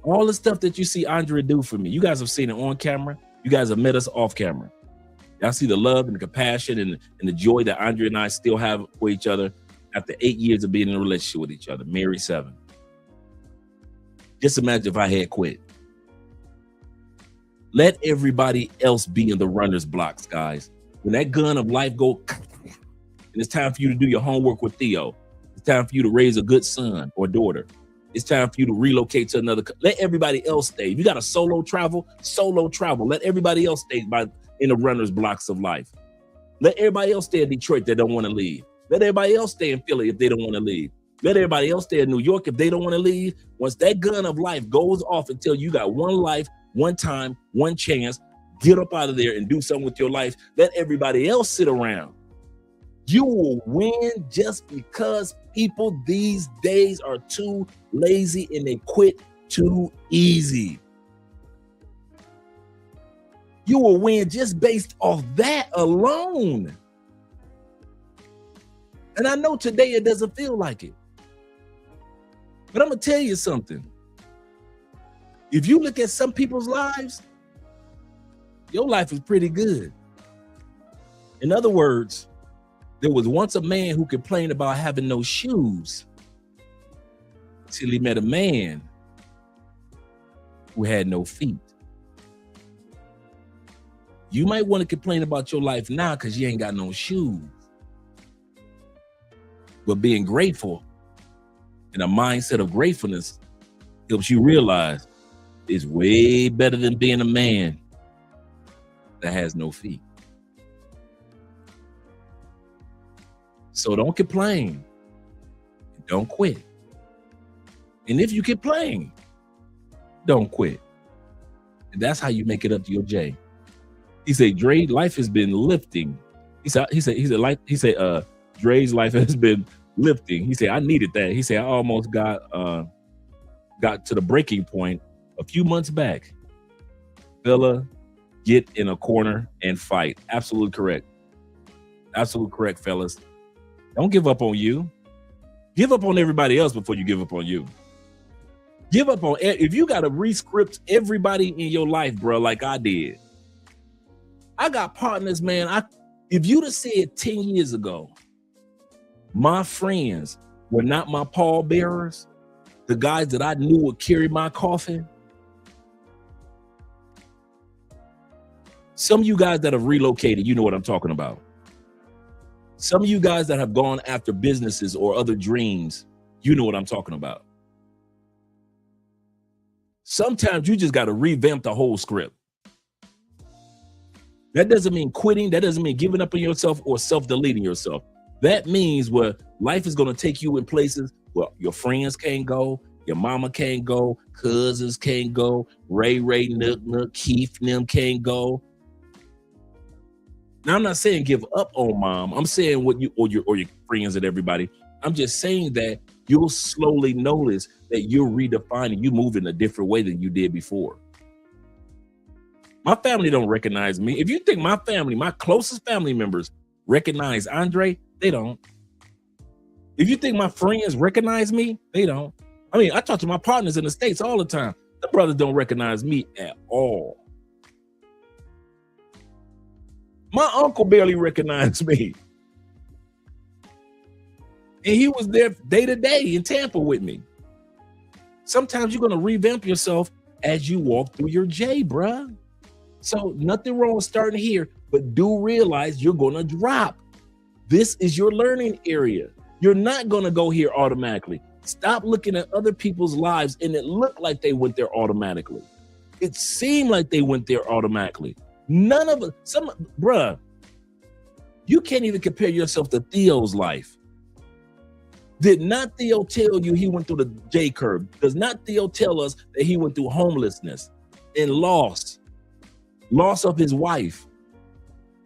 All the stuff that you see Andre do for me, you guys have seen it on camera. You guys have met us off camera. Y'all see the love and the compassion and the joy that Andre and I still have for each other after 8 years of being in a relationship with each other, married 7. Just imagine if I had quit. Let everybody else be in the runner's blocks, guys. When that gun of life go, and it's time for you to do your homework with Theo. It's time for you to raise a good son or daughter. It's time for you to relocate to another. Let everybody else stay. If you got to solo travel. Let everybody else stay in the runner's blocks of life. Let everybody else stay in Detroit that don't want to leave. Let everybody else stay in Philly if they don't want to leave. Let everybody else stay in New York if they don't want to leave. Once that gun of life goes off until you got one life, one time, one chance, get up out of there and do something with your life. Let everybody else sit around. You will win just because people these days are too lazy and they quit too easy. You will win just based off that alone. And I know today it doesn't feel like it. But I'm going to tell you something. If you look at some people's lives, your life is pretty good. In other words, there was once a man who complained about having no shoes. till he met a man who had no feet. You might want to complain about your life now because you ain't got no shoes. But being grateful and a mindset of gratefulness helps you realize it's way better than being a man that has no feet. So don't complain. Don't quit. And if you complain, don't quit. And that's how you make it up to your J. He said, Dre, life has been lifting. He said, Dre's life has been lifting. He said, I needed that. He said, I almost got to the breaking point a few months back. Fella, get in a corner and fight. Absolutely correct. Absolutely correct, fellas. Don't give up on you. Give up on everybody else before you give up on you. Give up on, if you got to re-script everybody in your life, bro, like I did. I got partners, man. If you'd have said 10 years ago, my friends were not my pallbearers, the guys that I knew would carry my coffin. Some of you guys that have relocated, you know what I'm talking about. Some of you guys that have gone after businesses or other dreams, you know what I'm talking about. Sometimes you just got to revamp the whole script. That doesn't mean quitting. That doesn't mean giving up on yourself or self-deleting yourself. That means where life is going to take you in places where your friends can't go, your mama can't go, cousins can't go, Ray, Nook, Keith, them can't go. Now, I'm not saying give up on mom. I'm saying what you or your friends and everybody. I'm just saying that you'll slowly notice that you're redefining, you move in a different way than you did before. My family don't recognize me. If you think my family, my closest family members recognize Andre, they don't. If you think my friends recognize me, they don't. I mean, I talk to my partners in the States all the time. The brothers don't recognize me at all. My uncle barely recognized me. And he was there day to day in Tampa with me. Sometimes you're going to revamp yourself as you walk through your J, bruh. So nothing wrong with starting here, but do realize you're going to drop. This is your learning area. You're not going to go here automatically. Stop looking at other people's lives and it looked like they went there automatically. It seemed like they went there automatically. None of us, bruh, you can't even compare yourself to Theo's life. Did not Theo tell you he went through the J curve? Does not Theo tell us that he went through homelessness and loss of his wife,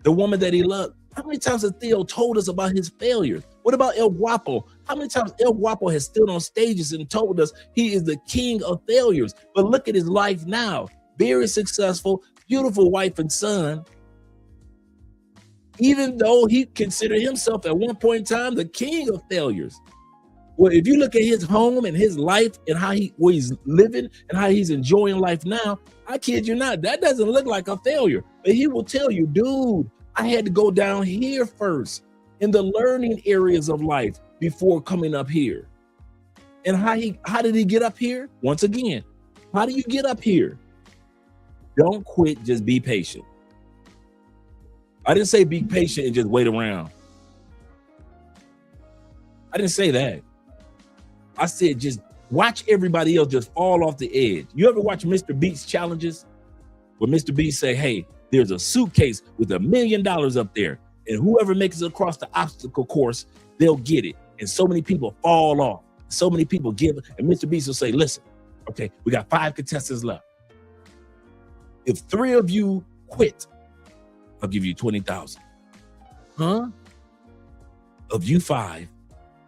the woman that he loved? How many times has Theo told us about his failures? What about El Guapo? How many times El Guapo has stood on stages and told us he is the king of failures? But look at his life now. Very successful, beautiful wife and son. Even though he considered himself at one point in time the king of failures. Well, if you look at his home and his life and where he's living and how he's enjoying life now, I kid you not, that doesn't look like a failure. But he will tell you, dude, I had to go down here first in the learning areas of life before coming up here. And how did he get up here? Once again, how do you get up here? Don't quit, just be patient. I didn't say be patient and just wait around. I didn't say that. I said just watch everybody else just fall off the edge. You ever watch Mr. Beast's challenges? Where Mr. Beast say, hey, there's a suitcase with $1 million up there. And whoever makes it across the obstacle course, they'll get it. And so many people fall off. So many people give. And Mr. Beast will say, listen, okay, we got 5 contestants left. If 3 of you quit, I'll give you 20,000. Huh? Of you 5,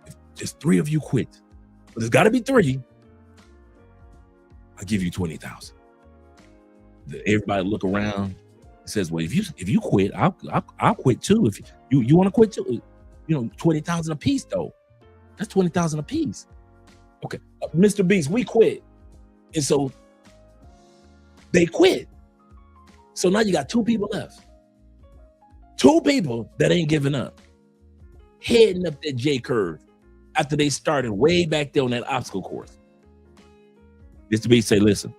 if just 3 of you quit, but there's got to be 3, I'll give you 20,000. Everybody look around and says, well, if you quit, I'll quit too. If you want to quit too, 20,000 a piece though. That's 20,000 a piece. Okay, Mr. Beast, we quit. And so they quit. So now you got 2 people left. 2 people that ain't giving up, heading up that J curve after they started way back there on that obstacle course. Mr. B say, listen,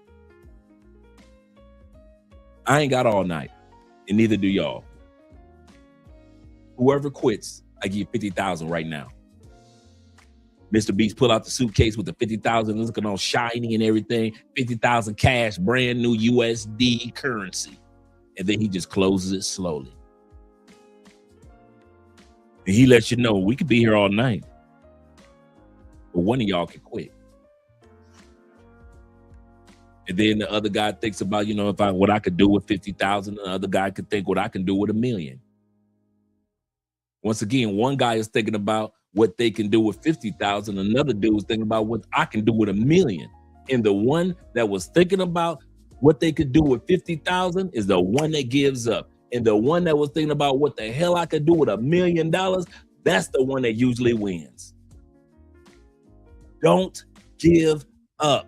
I ain't got all night, and neither do y'all. Whoever quits, I give you 50,000 right now. Mr. Beast pull out the suitcase with the 50,000 looking all shiny and everything, 50,000 cash, brand new USD currency. And then he just closes it slowly. And he lets you know, we could be here all night, but one of y'all can quit. And then the other guy thinks about, what I could do with 50,000. The other guy could think what I can do with $1 million. Once again, one guy is thinking about what they can do with 50,000. Another dude is thinking about what I can do with $1 million. And the one that was thinking about what they could do with 50,000 is the one that gives up. And the one that was thinking about what the hell I could do with $1 million, that's the one that usually wins. Don't give up.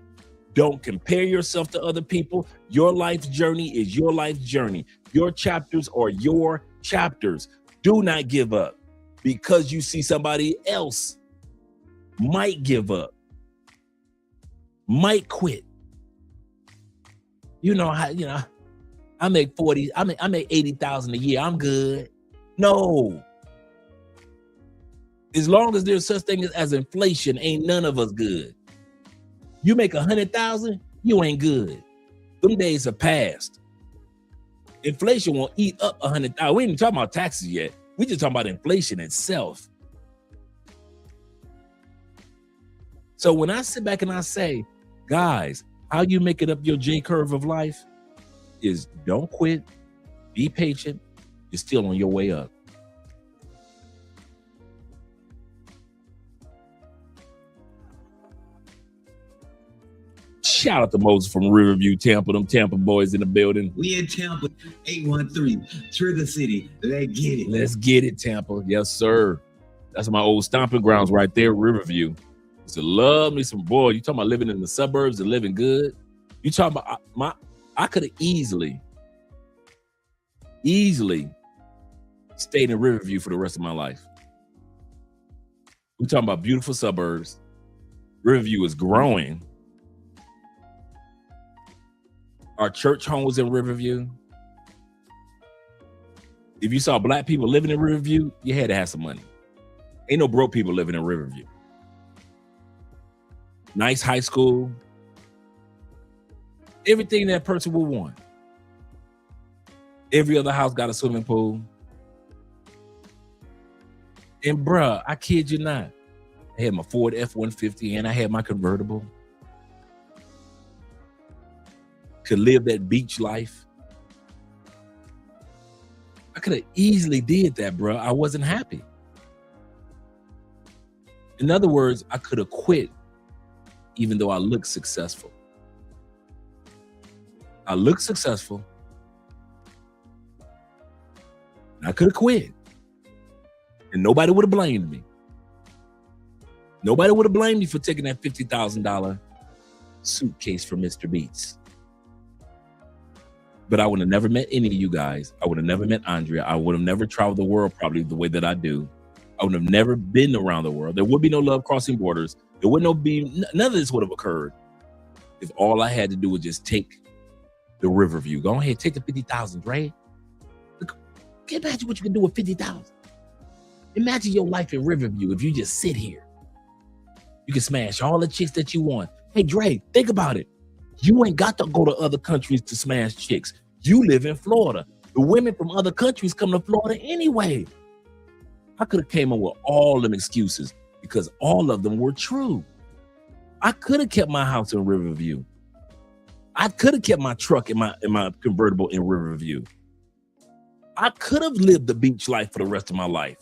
Don't compare yourself to other people. Your life's journey is your life's journey. Your chapters are your chapters. Do not give up because you see somebody else might give up, might quit. I make 40, I make 80,000 a year. I'm good. No. As long as there's such thing as inflation, ain't none of us good. You make 100,000, you ain't good. Them days are past. Inflation won't eat up 100,000. We ain't even talking about taxes yet. We just talking about inflation itself. So when I sit back and I say, guys, how you make it up your J curve of life is don't quit, be patient, you're still on your way up. Shout out to Moses from Riverview, Tampa. Them Tampa boys in the building. We in Tampa, 813, Trigger City. Let's get it. Let's get it, Tampa. Yes, sir. That's my old stomping grounds right there, Riverview. Used to love me some, boy, you talking about living in the suburbs and living good? You talking about, I could have easily stayed in Riverview for the rest of my life. We're talking about beautiful suburbs. Riverview is growing. Our church home was in Riverview. If you saw black people living in Riverview, you had to have some money. Ain't no broke people living in Riverview. Nice high school. Everything that person would want. Every other house got a swimming pool. And bruh, I kid you not, I had my Ford F-150 and I had my convertible. Could live that beach life. I could have easily did that, bro. I wasn't happy. In other words, I could have quit even though I looked successful. I looked successful. I could have quit. And nobody would have blamed me. Nobody would have blamed me for taking that $50,000 suitcase from Mr. Beats. But I would have never met any of you guys. I would have never met Andrea. I would have never traveled the world probably the way that I do. I would have never been around the world. There would be no love crossing borders. There would none of this would have occurred if all I had to do was just take the Riverview. Go ahead, take the 50,000, right? Look, imagine what you can do with 50,000. Imagine your life in Riverview if you just sit here. You can smash all the chicks that you want. Hey, Dre, think about it. You ain't got to go to other countries to smash chicks. You live in Florida. The women from other countries come to Florida anyway. I could have came up with all them excuses because all of them were true. I could have kept my house in Riverview. I could have kept my truck in my convertible in Riverview. I could have lived the beach life for the rest of my life.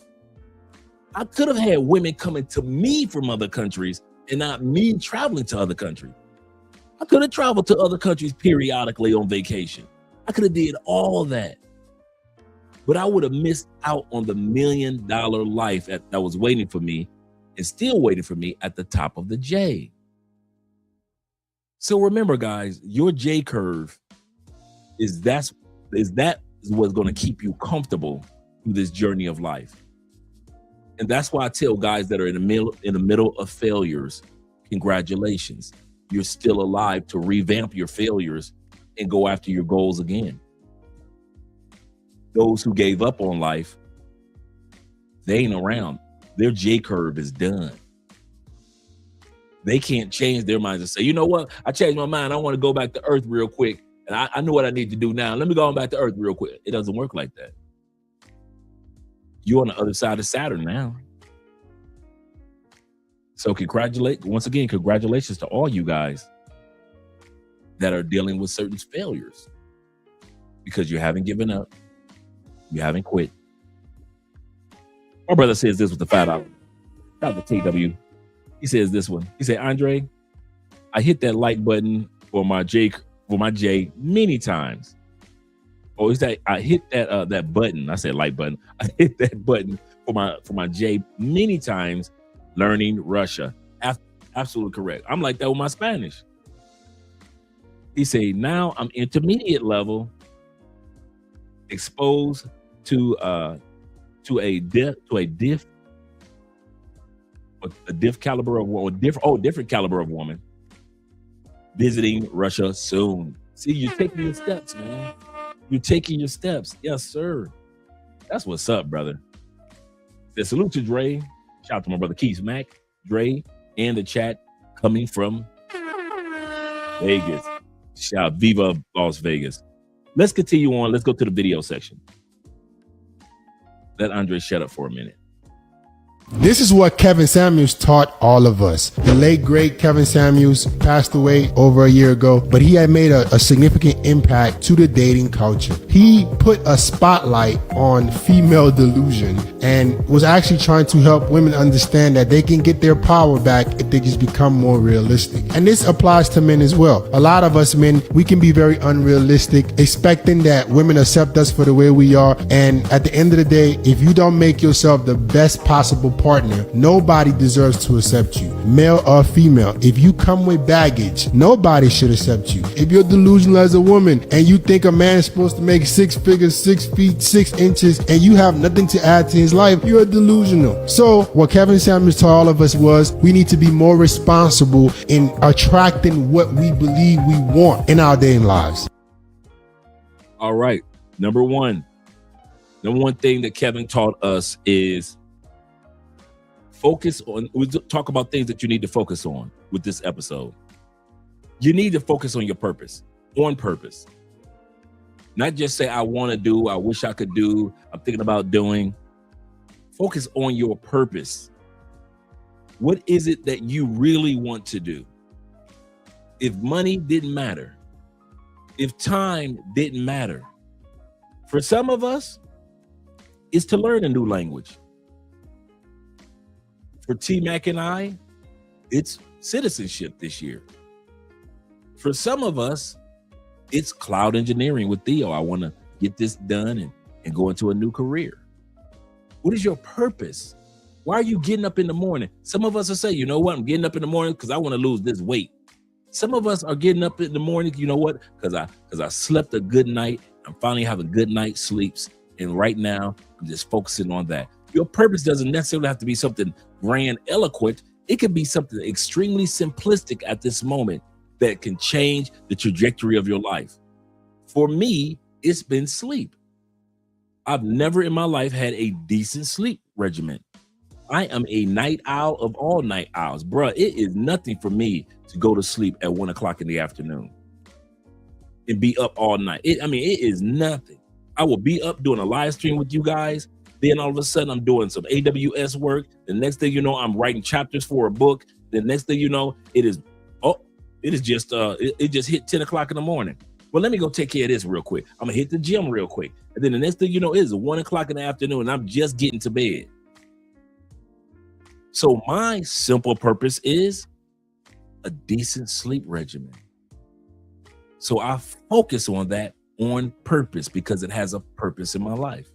I could have had women coming to me from other countries and not me traveling to other countries. I could have traveled to other countries periodically on vacation. I could have did all that. But I would have missed out on the $1 million life that was waiting for me and still waiting for me at the top of the J. So remember, guys, your J curve is what's going to keep you comfortable through this journey of life. And that's why I tell guys that are in the middle of failures, congratulations. you're still alive to revamp your failures and go after your goals again. Those who gave up on life, they ain't around. Their J curve is done. They can't change their minds and say, you know what? I changed my mind. I want to go back to earth real quick. And I know what I need to do now. Let me go on back to earth real quick. It doesn't work like that. You're on the other side of Saturn now. So congratulations to all you guys that are dealing with certain failures, because you haven't given up. You haven't quit. My brother says this with the fat out. Shout out to TW. He says this one. He said, Andre, I hit that like button for my J many times. Oh, is that I hit that button? I said like button. I hit that button for my J many times, learning Russia. Absolutely correct. I'm like that with my Spanish. He said, now I'm intermediate level, exposed to a different caliber of woman, visiting Russia soon. See, you're taking your steps, man. You're taking your steps. Yes, sir. That's what's up, brother. The salute to Dre. Shout out to my brother Keith Mack, Dre, and the chat coming from Vegas. Shout Viva Las Vegas. Let's continue on. Let's go to the video section. Let Andre shut up for a minute. This is what Kevin Samuels taught all of us. The late, great Kevin Samuels passed away over a year ago, but he had made a significant impact to the dating culture. He put a spotlight on female delusion and was actually trying to help women understand that they can get their power back if they just become more realistic. And this applies to men as well. A lot of us men, we can be very unrealistic, expecting that women accept us for the way we are. And at the end of the day, if you don't make yourself the best possible partner, nobody deserves to accept you, male or female. If you come with baggage, nobody should accept you. If you're delusional as a woman and you think a man is supposed to make 6 figures, 6 feet, 6 inches, and you have nothing to add to his life, you're delusional. So what Kevin Samuels told all of us was we need to be more responsible in attracting what we believe we want in our dating lives. All right. Number one thing that Kevin taught us is focus on, we talk about things that you need to focus on with this episode. You need to focus on your purpose, on purpose. Not just say, I want to do, I wish I could do, I'm thinking about doing. Focus on your purpose. What is it that you really want to do? If money didn't matter, if time didn't matter, for some of us, it's to learn a new language. For T-Mac and I, it's citizenship this year. For some of us, it's cloud engineering with Theo. I want to get this done and go into a new career. What is your purpose? Why are you getting up in the morning? Some of us will say, you know what? I'm getting up in the morning because I want to lose this weight. Some of us are getting up in the morning, you know what? Because I slept a good night. I'm finally having good night sleeps. And right now, I'm just focusing on that. Your purpose doesn't necessarily have to be something grand, eloquent. It could be something extremely simplistic at this moment that can change the trajectory of your life. For me, it's been sleep. I've never in my life had a decent sleep regimen. I am a night owl of all night owls. Bruh, it is nothing for me to go to sleep at 1 o'clock in the afternoon and be up all night. It is nothing. I will be up doing a live stream with you guys. Then all of a sudden I'm doing some AWS work. The next thing you know, I'm writing chapters for a book. The next thing you know, it just hit 10 o'clock in the morning. Well, let me go take care of this real quick. I'm gonna hit the gym real quick. And then the next thing you know, it is 1 o'clock in the afternoon and I'm just getting to bed. So my simple purpose is a decent sleep regimen. So I focus on that on purpose because it has a purpose in my life.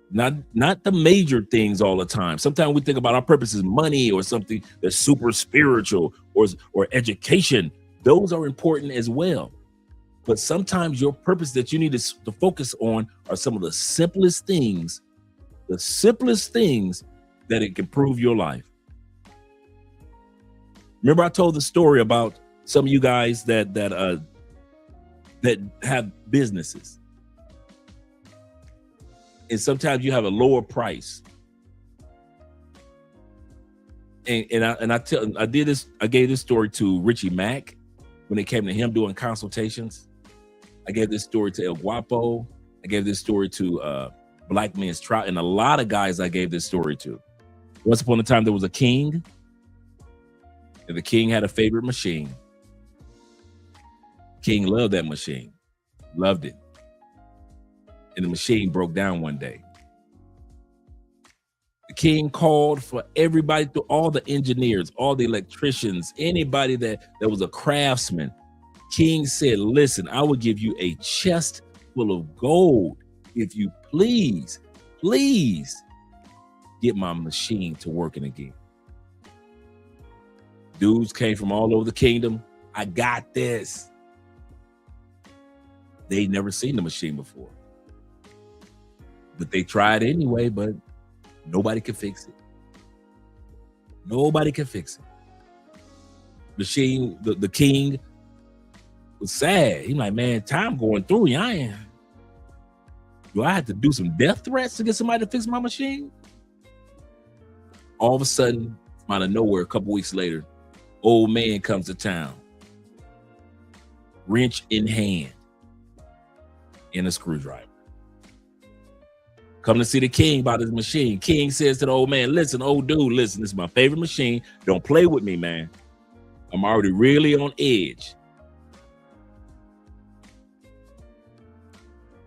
Not the major things all the time. Sometimes we think about our purpose is money or something that's super spiritual or education. Those are important as well. But sometimes your purpose that you need to focus on are some of the simplest things that it can improve your life. Remember I told the story about some of you guys that have businesses. And sometimes you have a lower price. And I gave this story to Richie Mack when it came to him doing consultations. I gave this story to El Guapo. I gave this story to Black Men's Trout, and a lot of guys I gave this story to. Once upon a time, there was a king, and the king had a favorite machine. King loved that machine, loved it. And the machine broke down one day. The king called for everybody, through all the engineers, all the electricians, anybody that was a craftsman. King said, listen, I will give you a chest full of gold if you please get my machine to working again. Dudes came from all over the kingdom. I got this. They'd never seen the machine before. But they tried anyway, but nobody could fix it. Nobody could fix it. Machine, the king was sad. He's like, man, time going through. Do I have to do some death threats to get somebody to fix my machine? All of a sudden, out of nowhere, a couple weeks later, old man comes to town, wrench in hand, and a screwdriver. Come to see the king about his machine. King says to the old man, listen, old dude, listen, this is my favorite machine. Don't play with me, man. I'm already really on edge.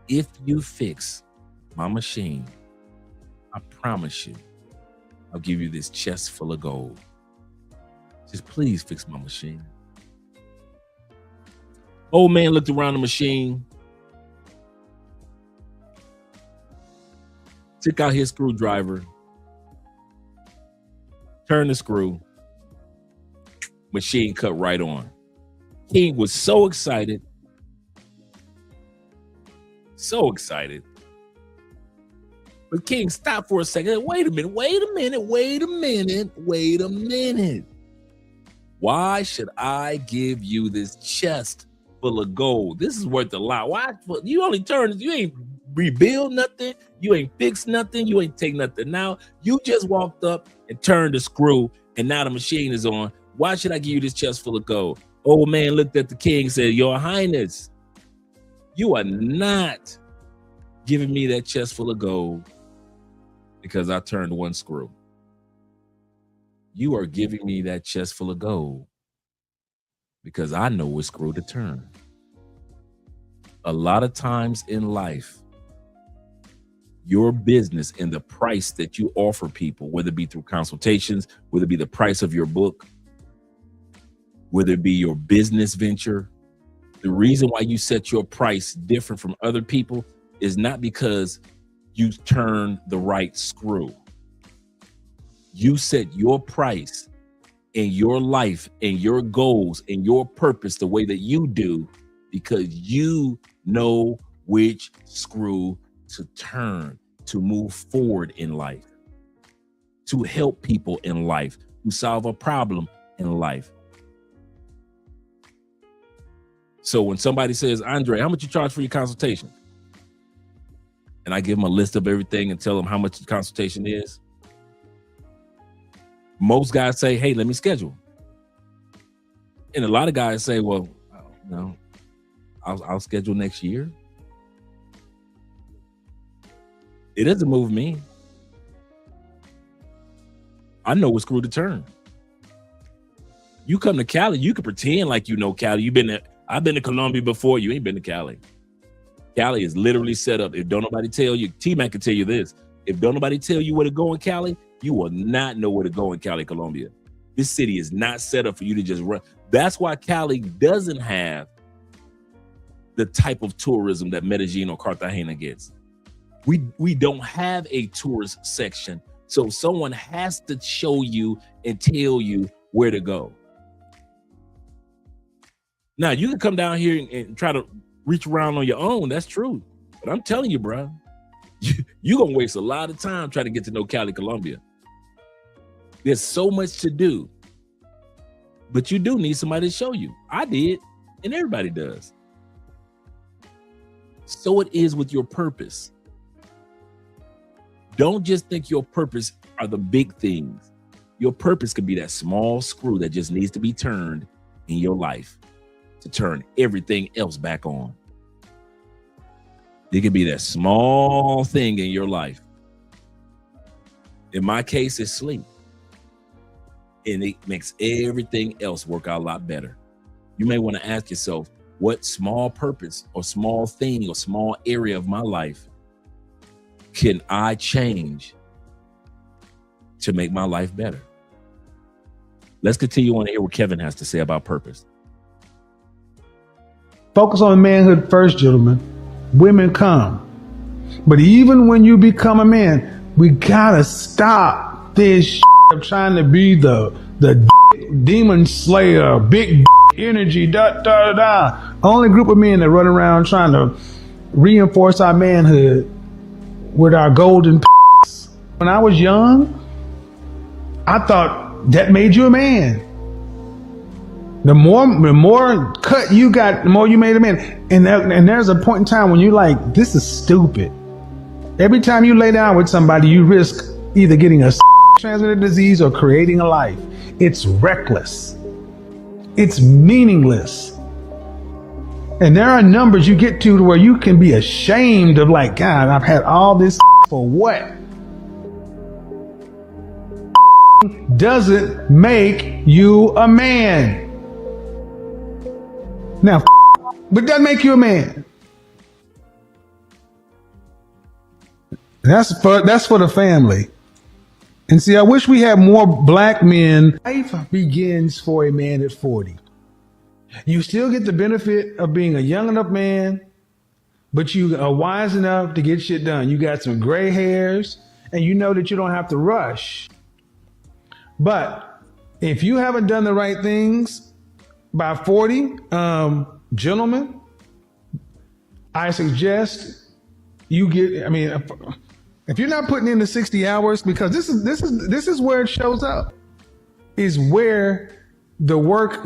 If you fix my machine, I promise you, I'll give you this chest full of gold. Just please fix my machine. Old man looked around the machine, took out his screwdriver, turned the screw, machine cut right on. King was so excited. So excited. But King stopped for a second. Wait a minute. Why should I give you this chest full of gold? This is worth a lot. Why? You only turned, you ain't rebuild nothing. You ain't fix nothing. You ain't take nothing out. You just walked up and turned the screw, and now the machine is on. Why should I give you this chest full of gold? Old man looked at the king and said, Your Highness, you are not giving me that chest full of gold because I turned one screw. You are giving me that chest full of gold because I know which screw to turn. A lot of times in life, your business and the price that you offer people, whether it be through consultations, whether it be the price of your book, whether it be your business venture, the reason why you set your price different from other people is not because you turn the right screw. You set your price and your life and your goals and your purpose the way that you do because you know which screw to turn, to move forward in life, to help people in life, to solve a problem in life. So when somebody says, Andre, how much you charge for your consultation? And I give them a list of everything and tell them how much the consultation is. Most guys say, hey, let me schedule. And a lot of guys say, well, no, I'll schedule next year. It doesn't move me. I know what screw to turn. You come to Cali, you can pretend like you know Cali. I've been to Colombia before. You ain't been to Cali. Cali is literally set up. If don't nobody tell you, T-Mac can tell you this. If don't nobody tell you where to go in Cali, you will not know where to go in Cali, Colombia. This city is not set up for you to just run. That's why Cali doesn't have the type of tourism that Medellin or Cartagena gets. We don't have a tourist section. So someone has to show you and tell you where to go. Now, you can come down here and try to reach around on your own. That's true. But I'm telling you, bro, you're going to waste a lot of time trying to get to know Cali, Colombia. There's so much to do. But you do need somebody to show you. I did, and everybody does. So it is with your purpose. Don't just think your purpose are the big things. Your purpose could be that small screw that just needs to be turned in your life to turn everything else back on. It could be that small thing in your life. In my case, it's sleep. And it makes everything else work out a lot better. You may want to ask yourself, what small purpose or small thing or small area of my life can I change to make my life better? Let's continue on to hear what Kevin has to say about purpose. Focus on manhood first, gentlemen. Women come. But even when you become a man, we gotta stop this of trying to be the demon slayer, big energy, Only group of men that run around trying to reinforce our manhood with our golden. When I was young, I thought that made you a man. The more cut you got, the more you made a man. And there's a point in time when you're like, this is stupid. Every time you lay down with somebody, you risk either getting a transmitted disease or creating a life. It's reckless. It's meaningless. And there are numbers you get to where you can be ashamed of, like, God, I've had all this for what? Doesn't make you a man. Now, but doesn't make you a man. That's for the family. And see, I wish we had more black men. Life begins for a man at 40. You still get the benefit of being a young enough man, but you are wise enough to get shit done. You got some gray hairs, and you know that you don't have to rush. But if you haven't done the right things by 40, gentlemen, I suggest you get, if you're not putting in the 60 hours, because this is where it shows up, is where the work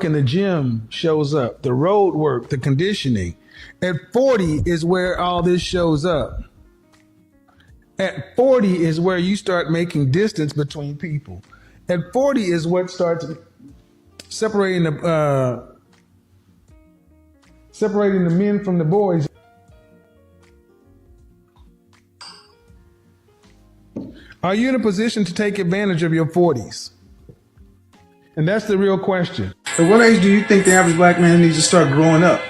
in the gym shows up, the road work, the conditioning. At 40 is where all this shows up. At 40 is where you start making distance between people. At 40 is what starts separating the men from the boys. Are you in a position to take advantage of your 40s? And that's the real question. At what age do you think the average black man needs to start growing up?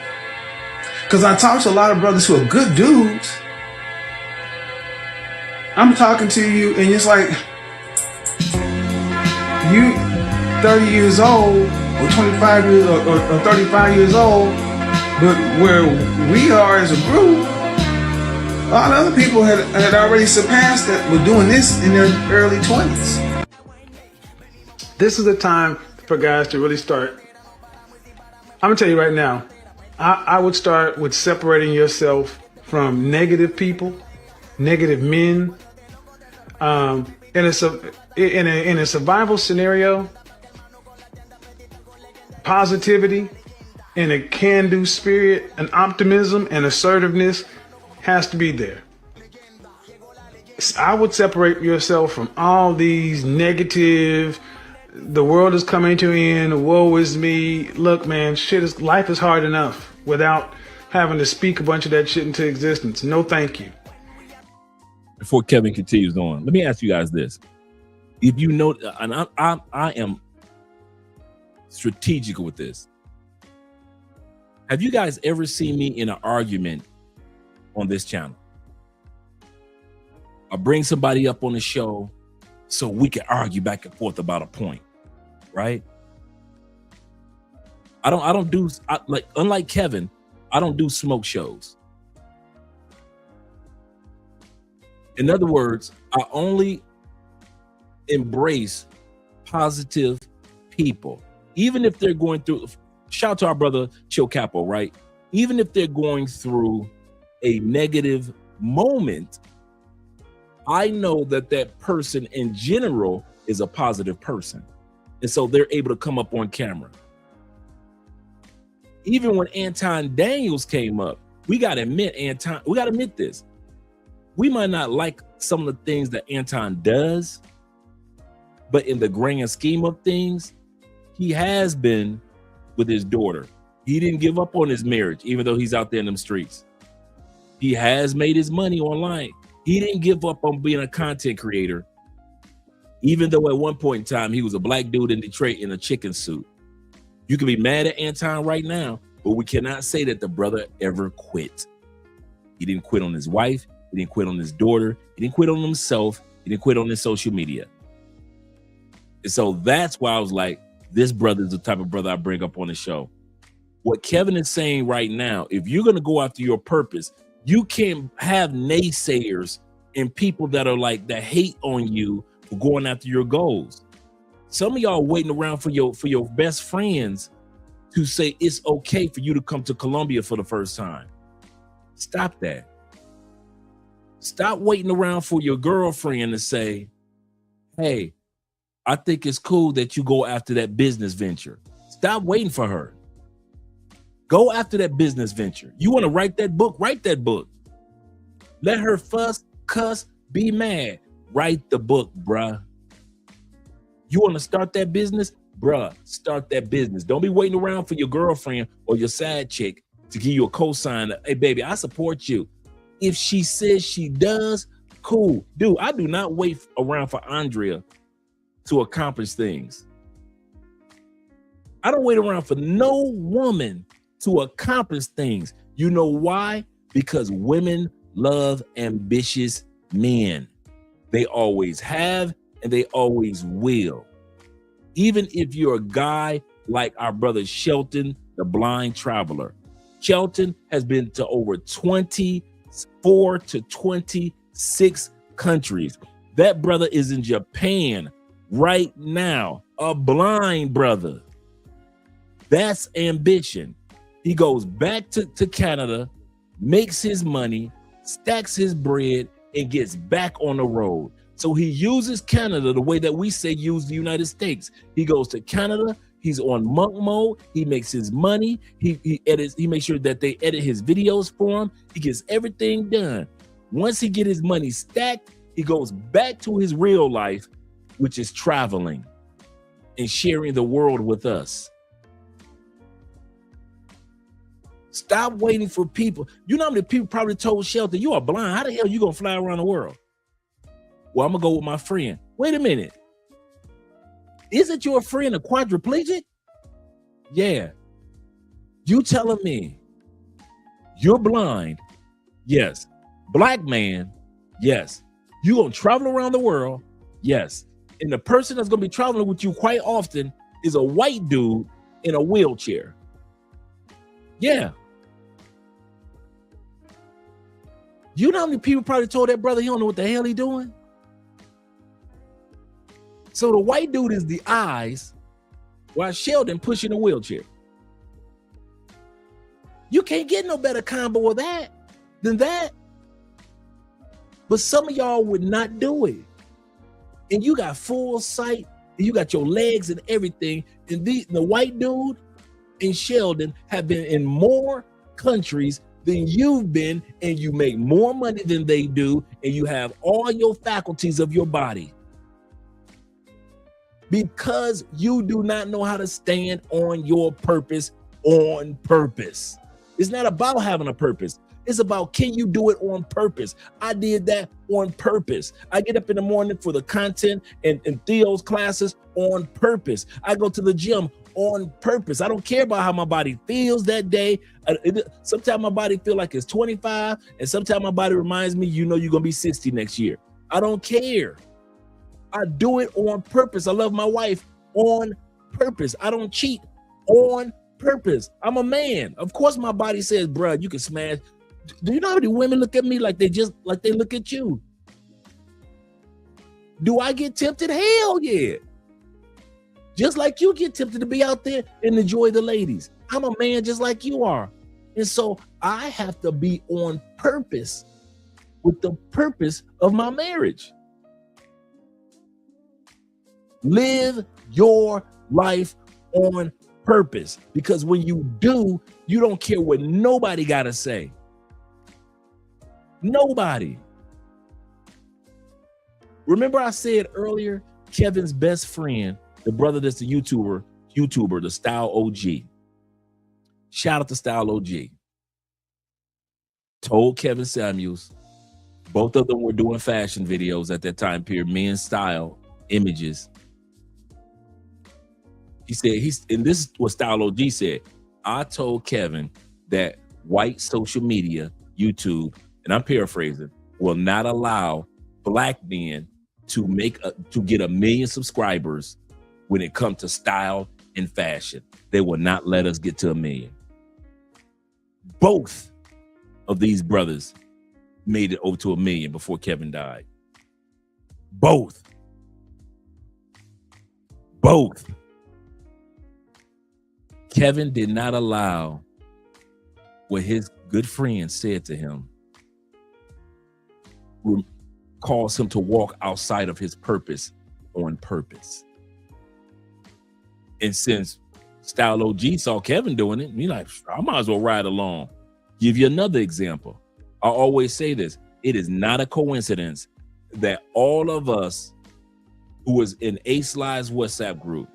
Because I talk to a lot of brothers who are good dudes. I'm talking to you and it's like, you 30 years old or 25 years or 35 years old, but where we are as a group, a lot of other people had already surpassed that, were doing this in their early 20s. This is the time for guys to really start. I'm gonna tell you right now, I would start with separating yourself from negative people, negative men. In a survival scenario, positivity and a can-do spirit, and optimism and assertiveness has to be there. I would separate yourself from all these negative, the world is coming to an end, woe is me. Look, man, life is hard enough without having to speak a bunch of that shit into existence. No, thank you. Before Kevin continues on, let me ask you guys this. If you know, and I am strategic with this. Have you guys ever seen me in an argument on this channel? I bring somebody up on the show so we can argue back and forth about a point, right? Unlike Kevin, I don't do smoke shows. In other words, I only embrace positive people, even if they're going through. Shout out to our brother Chill Capo, right? Even if they're going through a negative moment, I know that person in general is a positive person. And so they're able to come up on camera. Even when Anton Daniels came up, we got to admit this. We might not like some of the things that Anton does, but in the grand scheme of things, he has been with his daughter. He didn't give up on his marriage, even though he's out there in them streets. He has made his money online. He didn't give up on being a content creator, even though at one point in time, he was a black dude in Detroit in a chicken suit. You can be mad at Anton right now, but we cannot say that the brother ever quit. He didn't quit on his wife. He didn't quit on his daughter. He didn't quit on himself. He didn't quit on his social media. And so that's why I was like, this brother is the type of brother I bring up on the show. What Kevin is saying right now, if you're going to go after your purpose, you can't have naysayers and people that are like, that hate on you for going after your goals. Some of y'all waiting around for your best friends to say it's okay for you to come to Colombia for the first time. Stop that. Stop waiting around for your girlfriend to say, hey, I think it's cool that you go after that business venture. Stop waiting for her. Go after that business venture. You want to write that book? Write that book. Let her fuss, cuss, be mad. Write the book, bruh. You want to start that business? Bruh, start that business. Don't be waiting around for your girlfriend or your side chick to give you a cosign. Hey, baby, I support you. If she says she does, cool. Dude, I do not wait around for Andrea to accomplish things. I don't wait around for no woman to accomplish things. You know why? Because women love ambitious men. They always have and they always will. Even if you're a guy like our brother Shelton, the blind traveler. Shelton has been to over 24 to 26 countries. That brother is in Japan right now, a blind brother. That's ambition. He goes back to Canada, makes his money, stacks his bread, and gets back on the road. So he uses Canada the way that we say use the United States. He goes to Canada, he's on monk mode, he makes his money, he edits, he makes sure that they edit his videos for him, he gets everything done. Once he get his money stacked, he goes back to his real life, which is traveling and sharing the world with us. Stop waiting for people. You know how many people probably told Shelton, you are blind. How the hell you gonna fly around the world? Well, I'm gonna go with my friend. Wait a minute. Isn't your friend a quadriplegic? Yeah. You telling me you're blind? Yes. Black man? Yes. You gonna travel around the world? Yes. And the person that's gonna be traveling with you quite often is a white dude in a wheelchair. Yeah. You know how many people probably told that brother he don't know what the hell he doing? So the white dude is the eyes while Sheldon pushing a wheelchair. You can't get no better combo of that than that. But some of y'all would not do it. And you got full sight, and you got your legs and everything. And the white dude and Sheldon have been in more countries than you've been, and you make more money than they do, and you have all your faculties of your body. Because you do not know how to stand on your purpose on purpose. It's not about having a purpose. It's about, can you do it on purpose? I did that on purpose. I get up in the morning for the content and Theo's classes on purpose. I go to the gym on purpose. I don't care about how my body feels that day. Sometimes my body feel like it's 25, and sometimes my body reminds me, you know, you're gonna be 60 next year. I don't care. I do it on purpose. I love my wife on purpose. I don't cheat on purpose. I'm a man. Of course my body says, bruh, you can smash. Do you know how many women look at me like they look at you? Do I get tempted? Hell yeah. Just like you get tempted to be out there and enjoy the ladies. I'm a man just like you are. And so I have to be on purpose with the purpose of my marriage. Live your life on purpose, because when you do, you don't care what nobody got to say. Nobody. Remember I said earlier, Kevin's best friend, the brother that's the YouTuber, the Style OG. Shout out to Style OG. Told Kevin Samuels, both of them were doing fashion videos at that time period, men's style images. He said, and this is what Style OG said, I told Kevin that white social media, YouTube, and I'm paraphrasing, will not allow black men to get 1 million subscribers when it comes to style and fashion. They will not let us get to 1 million. Both of these brothers made it over to 1 million before Kevin died. Both. Kevin did not allow what his good friend said to him cause him to walk outside of his purpose on purpose. And since Style OG saw Kevin doing it, he's like, I might as well ride along. Give you another example. I always say this. It is not a coincidence that all of us who was in Ace Live's WhatsApp group,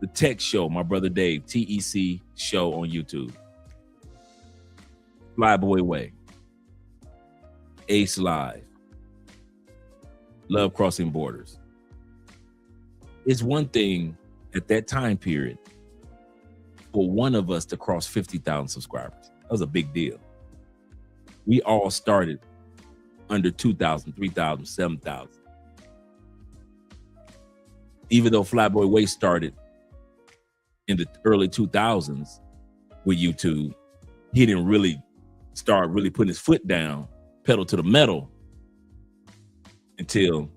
the tech show, my brother Dave, TEC show on YouTube, Flyboy Way, Ace Live, Love Crossing Borders. It's one thing at that time period for one of us to cross 50,000 subscribers. That was a big deal. We all started under 2,000, 3,000, 7,000. Even though Flyboy Way started in the early 2000s with YouTube, he didn't really start putting his foot down, pedal to the metal, until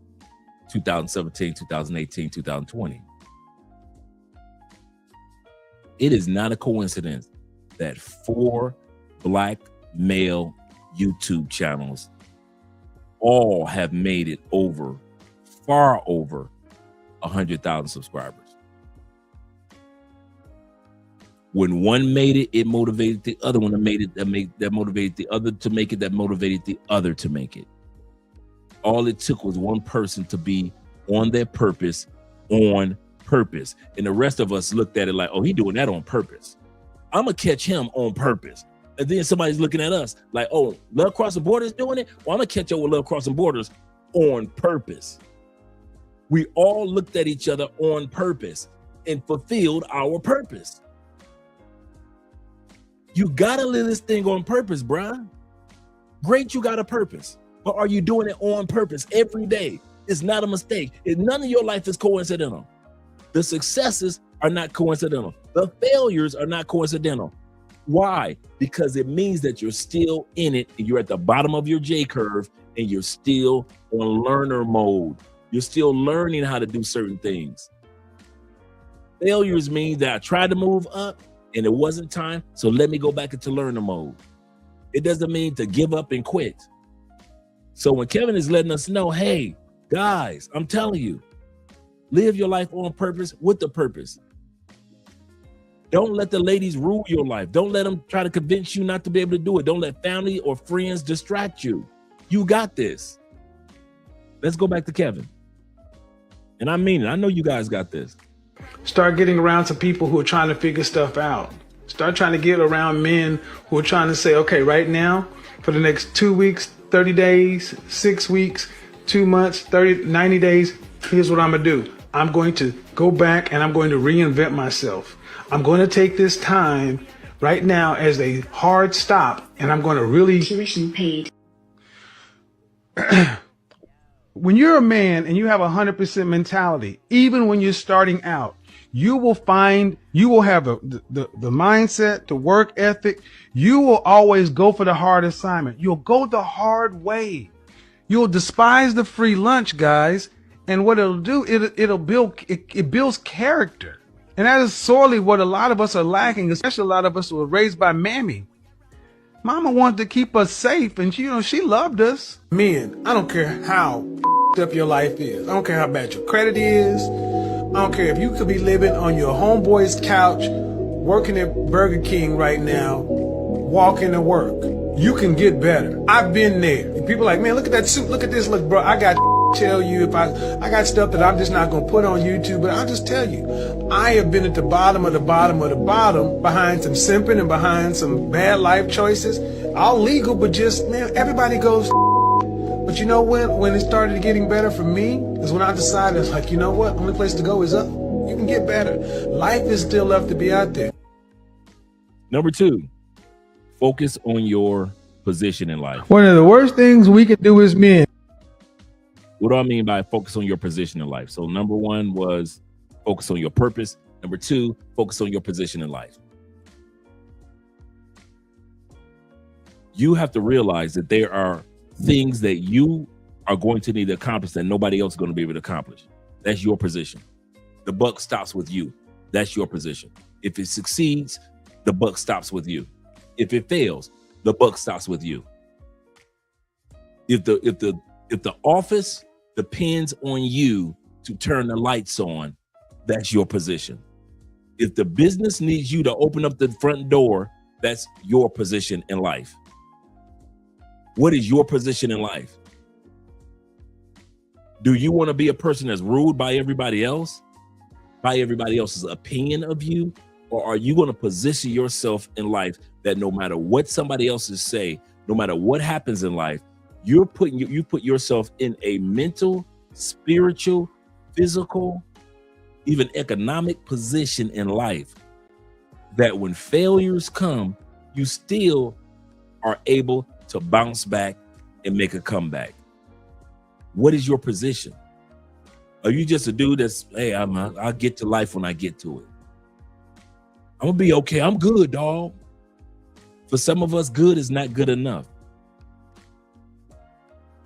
2017, 2018, 2020. It is not a coincidence that 4 black male YouTube channels all have made it far over 100,000 subscribers. When one made it, it motivated the other one to make it, that motivated the other to make it, that motivated the other to make it. All it took was one person to be on their purpose, on purpose. And the rest of us looked at it like, oh, he doing that on purpose. I'm gonna catch him on purpose. And then somebody's looking at us like, oh, Love Crossing Borders doing it? Well, I'm gonna catch up with Love Crossing Borders on purpose. We all looked at each other on purpose and fulfilled our purpose. You gotta live this thing on purpose, bruh. Great, you got a purpose, but are you doing it on purpose every day? It's not a mistake. None of your life is coincidental. The successes are not coincidental. The failures are not coincidental. Why? Because it means that you're still in it and you're at the bottom of your J curve and you're still on learner mode. You're still learning how to do certain things. Failures mean that I tried to move up and it wasn't time, so let me go back into learner mode. It doesn't mean to give up and quit. So when Kevin is letting us know, hey, guys, I'm telling you, live your life on purpose with the purpose. Don't let the ladies rule your life. Don't let them try to convince you not to be able to do it. Don't let family or friends distract you. You got this. Let's go back to Kevin. And I mean it. I know you guys got this. Start getting around to people who are trying to figure stuff out. Start trying to get around men who are trying to say, okay, right now, for the next 2 weeks, 30 days, 6 weeks, 2 months, 30, 90 days, here's what I'm going to do. I'm going to go back and I'm going to reinvent myself. I'm going to take this time right now as a hard stop, and I'm going to really... Tuition paid. When you're a man and you have 100% mentality, even when you're starting out, you will have the mindset, the work ethic. You will always go for the hard assignment. You'll go the hard way. You'll despise the free lunch, guys. And what it'll do, it builds character. And that is sorely what a lot of us are lacking, especially a lot of us who were raised by Mammy. Mama wanted to keep us safe, and she loved us. Men, I don't care how up your life is. I don't care how bad your credit is. I don't care if you could be living on your homeboy's couch, working at Burger King right now, walking to work. You can get better. I've been there. And people are like, man, look at that suit. Look at this. Look, bro, I got to tell you, if I got stuff that I'm just not going to put on YouTube, but I'll just tell you, I have been at the bottom of the bottom of the bottom, behind some simping and behind some bad life choices. All legal, but just, man, everybody goes. But you know when it started getting better for me is when I decided, like, you know what? Only place to go is up. You can get better. Life is still left to be out there. Number 2, focus on your position in life. One of the worst things we can do as men. What do I mean by focus on your position in life? So number 1 was focus on your purpose. Number 2, focus on your position in life. You have to realize that there are things that you are going to need to accomplish that nobody else is going to be able to accomplish. That's your position. The buck stops with you. That's your position. If it succeeds, the buck stops with you. If it fails, the buck stops with you. If the office depends on you to turn the lights on, that's your position. If the business needs you to open up the front door, that's your position in life. What is your position in life? Do you want to be a person that's ruled by everybody else, by everybody else's opinion of you? Or are you going to position yourself in life that no matter what somebody else is say, no matter what happens in life, you put yourself in a mental, spiritual, physical, even economic position in life that when failures come, you still are able to bounce back and make a comeback. What is your position? Are you just a dude that's, hey, I'll get to life when I get to it. I'm gonna be okay. I'm good, dog. For some of us, good is not good enough.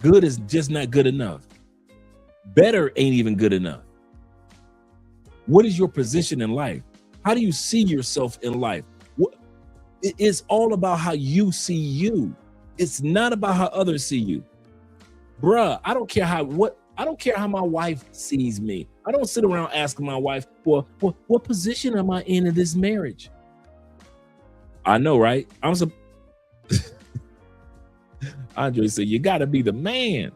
Good is just not good enough. Better ain't even good enough. What is your position in life? How do you see yourself in life? It's all about how you see you. It's not about how others see you. Bruh, I don't care how my wife sees me. I don't sit around asking my wife, well, what position am I in this marriage? I know, right? Andre said, you gotta be the man.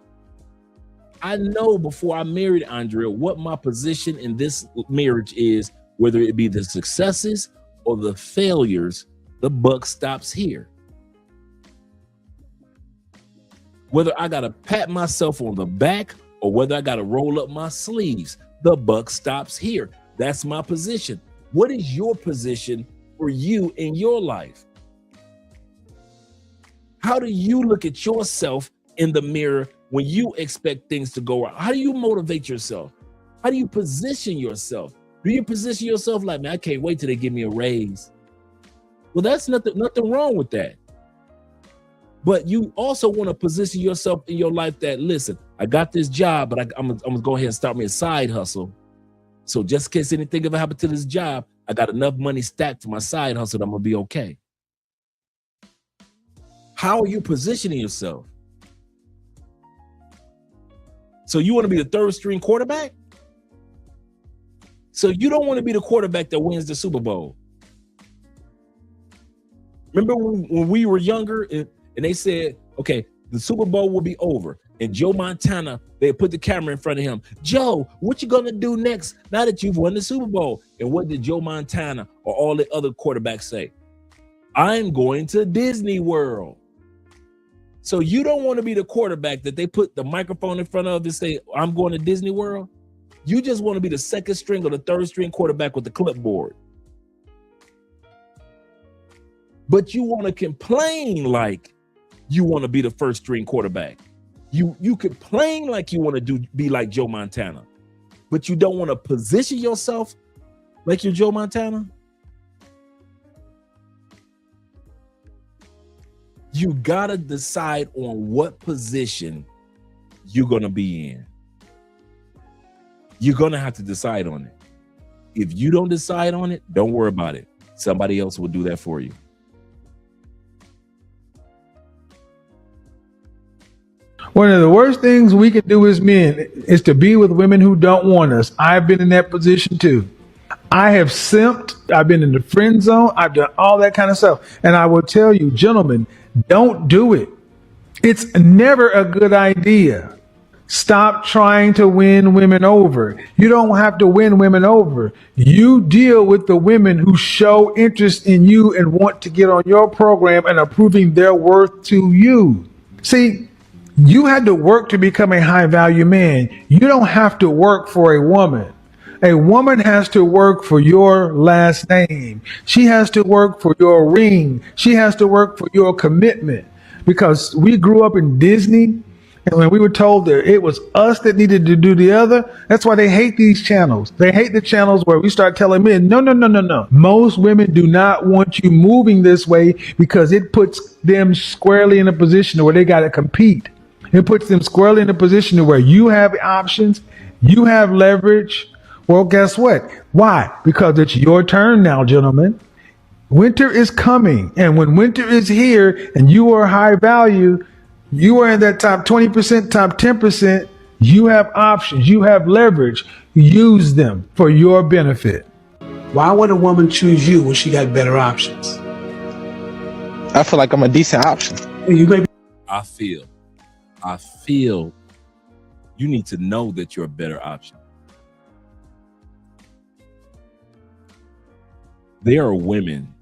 I know before I married Andrea what my position in this marriage is, whether it be the successes or the failures, the buck stops here. Whether I gotta pat myself on the back or whether I gotta roll up my sleeves, the buck stops here. That's my position. What is your position for you in your life? How do you look at yourself in the mirror when you expect things to go right? How do you motivate yourself? How do you position yourself? Do you position yourself like, man, I can't wait till they give me a raise? Well, that's nothing wrong with that. But you also want to position yourself in your life that, listen, I got this job, but I'm gonna go ahead and start me a side hustle. So just in case anything ever happened to this job, I got enough money stacked for my side hustle that I'm gonna be okay. How are you positioning yourself? So you want to be the third string quarterback? So you don't want to be the quarterback that wins the Super Bowl. Remember when we were younger and they said, okay, the Super Bowl will be over. And Joe Montana, they put the camera in front of him. Joe, what you gonna do next now that you've won the Super Bowl? And what did Joe Montana or all the other quarterbacks say? I'm going to Disney World. So you don't want to be the quarterback that they put the microphone in front of and say, I'm going to Disney World. You just want to be the second string or the third string quarterback with the clipboard. But you want to complain like you want to be the first string quarterback. You complain like you want to be like Joe Montana, but you don't want to position yourself like you're Joe Montana. You gotta decide on what position you're gonna be in. You're gonna have to decide on it. If you don't decide on it, don't worry about it. Somebody else will do that for you. One of the worst things we can do as men is to be with women who don't want us. I've been in that position too. I have simped. I've been in the friend zone. I've done all that kind of stuff. And I will tell you, gentlemen, don't do it. It's never a good idea. Stop trying to win women over. You don't have to win women over. You deal with the women who show interest in you and want to get on your program and are proving their worth to you. See, you had to work to become a high value man. You don't have to work for a woman. A woman has to work for your last name. She has to work for your ring. She has to work for your commitment. Because we grew up in Disney, and when we were told that it was us that needed to do the other, that's why they hate these channels. They hate the channels where we start telling men, no, no, no, no, no. Most women do not want you moving this way because it puts them squarely in a position where they got to compete. It puts them squarely in a position where you have options, you have leverage. Well, guess what? Why? Because it's your turn now, gentlemen. Winter is coming. And when winter is here and you are high value, you are in that top 20%, top 10%. You have options. You have leverage. Use them for your benefit. Why would a woman choose you when she got better options? I feel like I'm a decent option. You may be I feel you need to know that you're a better option. There are women.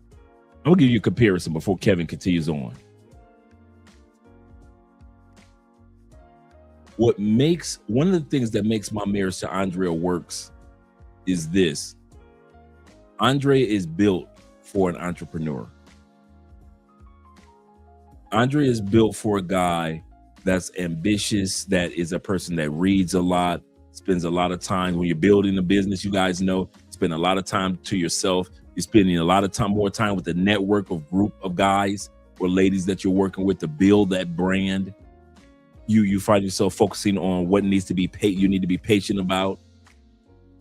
I'm gonna give you a comparison before Kevin continues on. One of the things that makes my marriage to Andrea works is this. Andrea is built for an entrepreneur. Andrea is built for a guy that's ambitious, that is a person that reads a lot, spends a lot of time when you're building a business. You guys know, spend a lot of time to yourself. You're spending a lot of time, more time with the network of group of guys or ladies that you're working with to build that brand. You find yourself focusing on what needs to be paid. You need to be patient about.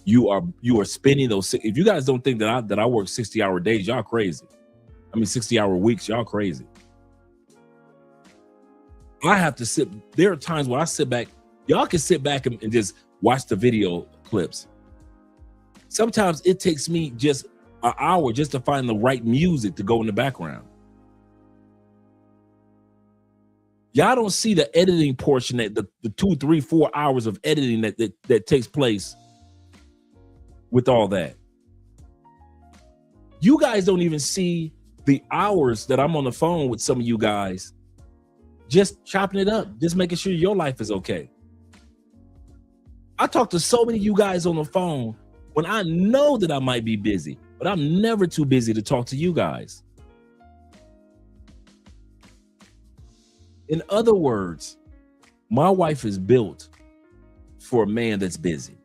You are spending those. If you guys don't think that I work 60-hour days, y'all crazy. 60-hour weeks, y'all crazy. I have to sit. There are times when I sit back. Y'all can sit back and just watch the video clips. Sometimes it takes me just an hour just to find the right music to go in the background. Y'all don't see the editing portion, that the 2, 3, 4 hours of editing that takes place with all that. You guys don't even see the hours that I'm on the phone with some of you guys, just chopping it up, just making sure your life is okay. I talk to so many of you guys on the phone when I know that I might be busy, but I'm never too busy to talk to you guys. In other words, my wife is built for a man that's busy.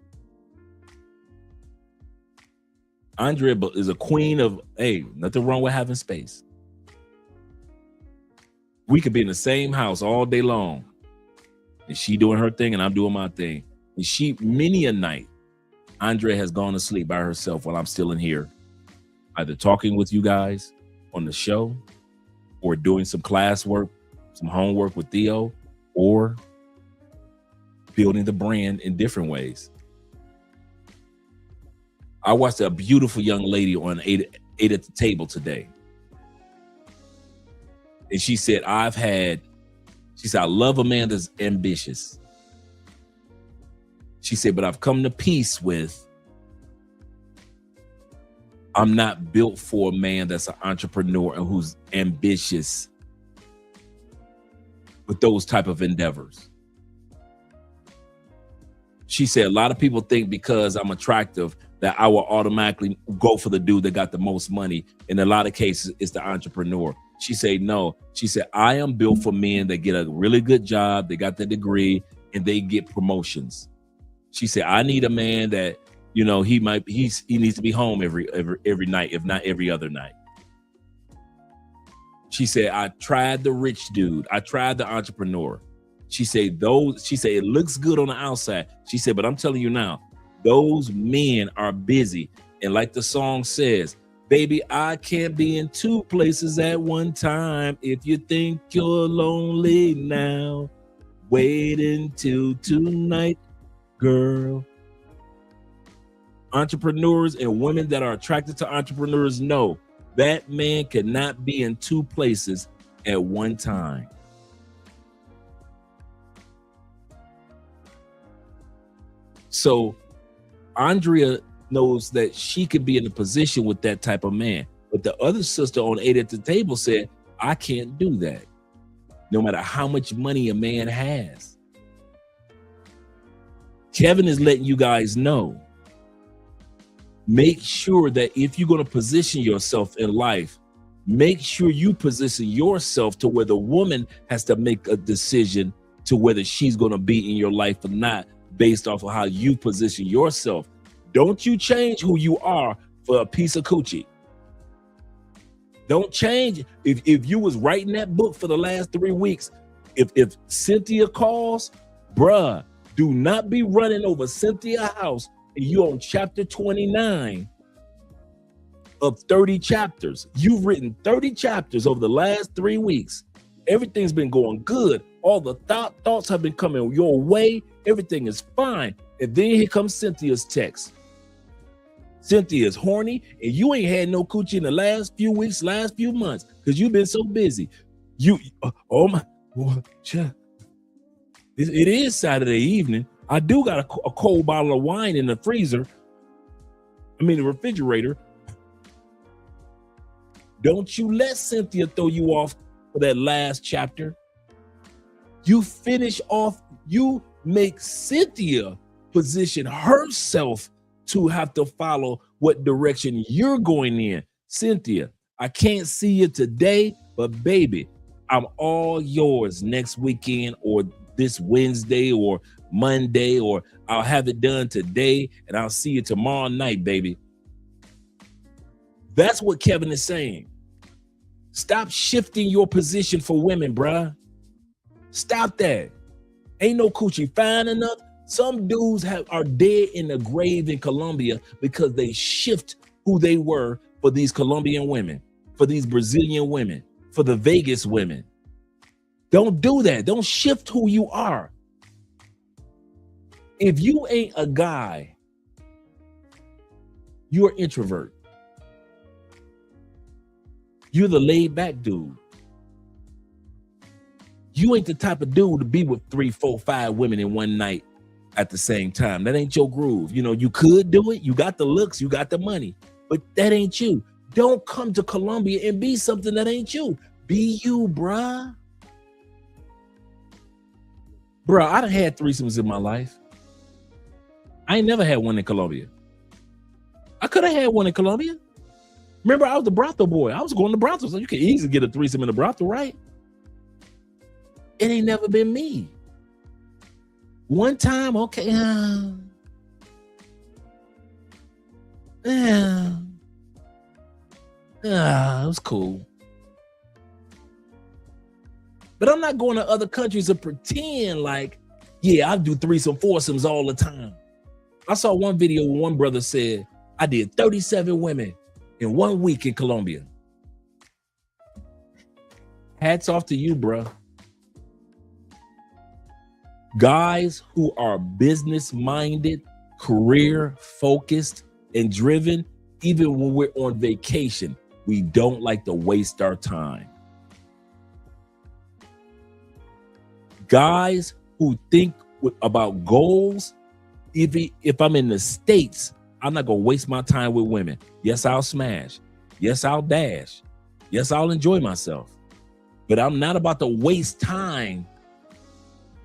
Andrea is a queen of, hey, nothing wrong with having space. We could be in the same house all day long, and she doing her thing and I'm doing my thing. And many a night, Andrea has gone to sleep by herself while I'm still in here, either talking with you guys on the show or doing some class work, some homework with Theo, or building the brand in different ways. I watched a beautiful young lady on eight at the table today. And she said, I love a man that's ambitious. She said, but I've come to peace with, I'm not built for a man that's an entrepreneur and who's ambitious with those type of endeavors. She said, a lot of people think because I'm attractive that I will automatically go for the dude that got the most money. In a lot of cases, it's the entrepreneur. She said, no. She said, I am built for men that get a really good job, they got the degree, and they get promotions. She said, I need a man that, he needs to be home every night, if not every other night. She said, I tried the rich dude. I tried the entrepreneur. She said, it looks good on the outside. She said, but I'm telling you now, those men are busy. And like the song says, baby, I can't be in two places at one time. If you think you're lonely now, Wait until tonight, girl. Entrepreneurs and women that are attracted to entrepreneurs know that man cannot be in two places at one time. So Andrea knows that she could be in a position with that type of man. But the other sister on 8 at the table said, I can't do that, no matter how much money a man has. Kevin is letting you guys know, make sure that if you're going to position yourself in life, make sure you position yourself to where the woman has to make a decision to whether she's going to be in your life or not, based off of how you position yourself. Don't you change who you are for a piece of coochie. Don't change. If you was writing that book for the last 3 weeks, if Cynthia calls, bruh, do not be running over Cynthia's house and you on chapter 29 of 30 chapters. You've written 30 chapters over the last 3 weeks. Everything's been going good. All the thoughts have been coming your way. Everything is fine. And then here comes Cynthia's text. Cynthia's horny, and you ain't had no coochie in the last few weeks, last few months, because you've been so busy. Oh my, it is Saturday evening. I do got a cold bottle of wine in the freezer. The refrigerator. Don't you let Cynthia throw you off for that last chapter. You finish off, you make Cynthia position herself to have to follow what direction you're going in. Cynthia, I can't see you today, but baby, I'm all yours next weekend or this Wednesday or Monday, or I'll have it done today and I'll see you tomorrow night, baby. That's what Kevin is saying. Stop shifting your position for women, bruh. Stop that. Ain't no coochie fine enough. Some dudes are dead in the grave in Colombia because they shift who they were for these Colombian women, for these Brazilian women, for the Vegas women. Don't do that. Don't shift who you are. If you ain't a guy, you're an introvert. You're the laid back dude. You ain't the type of dude to be with 3, 4, 5 women in one night at the same time. That ain't your groove. You could do it. You got the looks, you got the money, but that ain't you. Don't come to Colombia and be something that ain't you. Be you, bruh. Bruh, I done had threesomes in my life. I ain't never had one in Colombia. I could have had one in Colombia. Remember, I was the brothel boy. I was going to brothels, so you can easily get a threesome in a brothel, right? It ain't never been me. One time, okay. It was cool. But I'm not going to other countries to pretend like, yeah, I do threesome, foursomes all the time. I saw one video where one brother said, I did 37 women in 1 week in Colombia. Hats off to you, bro. Guys who are business-minded, career-focused, and driven, even when we're on vacation, we don't like to waste our time. Guys who think about goals, if I'm in the States, I'm not going to waste my time with women. Yes, I'll smash. Yes, I'll dash. Yes, I'll enjoy myself. But I'm not about to waste time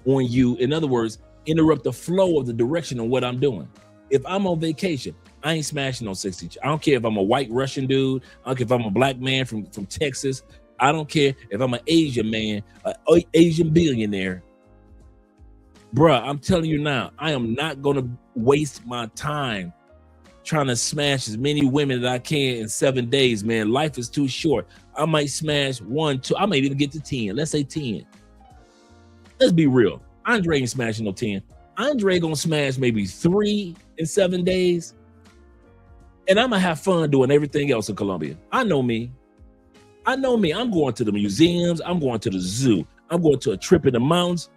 on you. In other words, interrupt the flow of the direction of what I'm doing. If I'm on vacation, I ain't smashing no 60. I don't care if I'm a white Russian dude. I don't care if I'm a black man from Texas. I don't care if I'm an Asian man, an Asian billionaire. Bruh, I'm telling you now, I am not going to waste my time trying to smash as many women that I can in 7 days, man. Life is too short. I might smash 1, 2. I might even get to 10. Let's say 10. Let's be real. Andre ain't smashing no 10. Andre gonna smash maybe 3 in 7 days. And I'm gonna have fun doing everything else in Colombia. I know me. I'm going to the museums. I'm going to the zoo. I'm going to a trip in the mountains.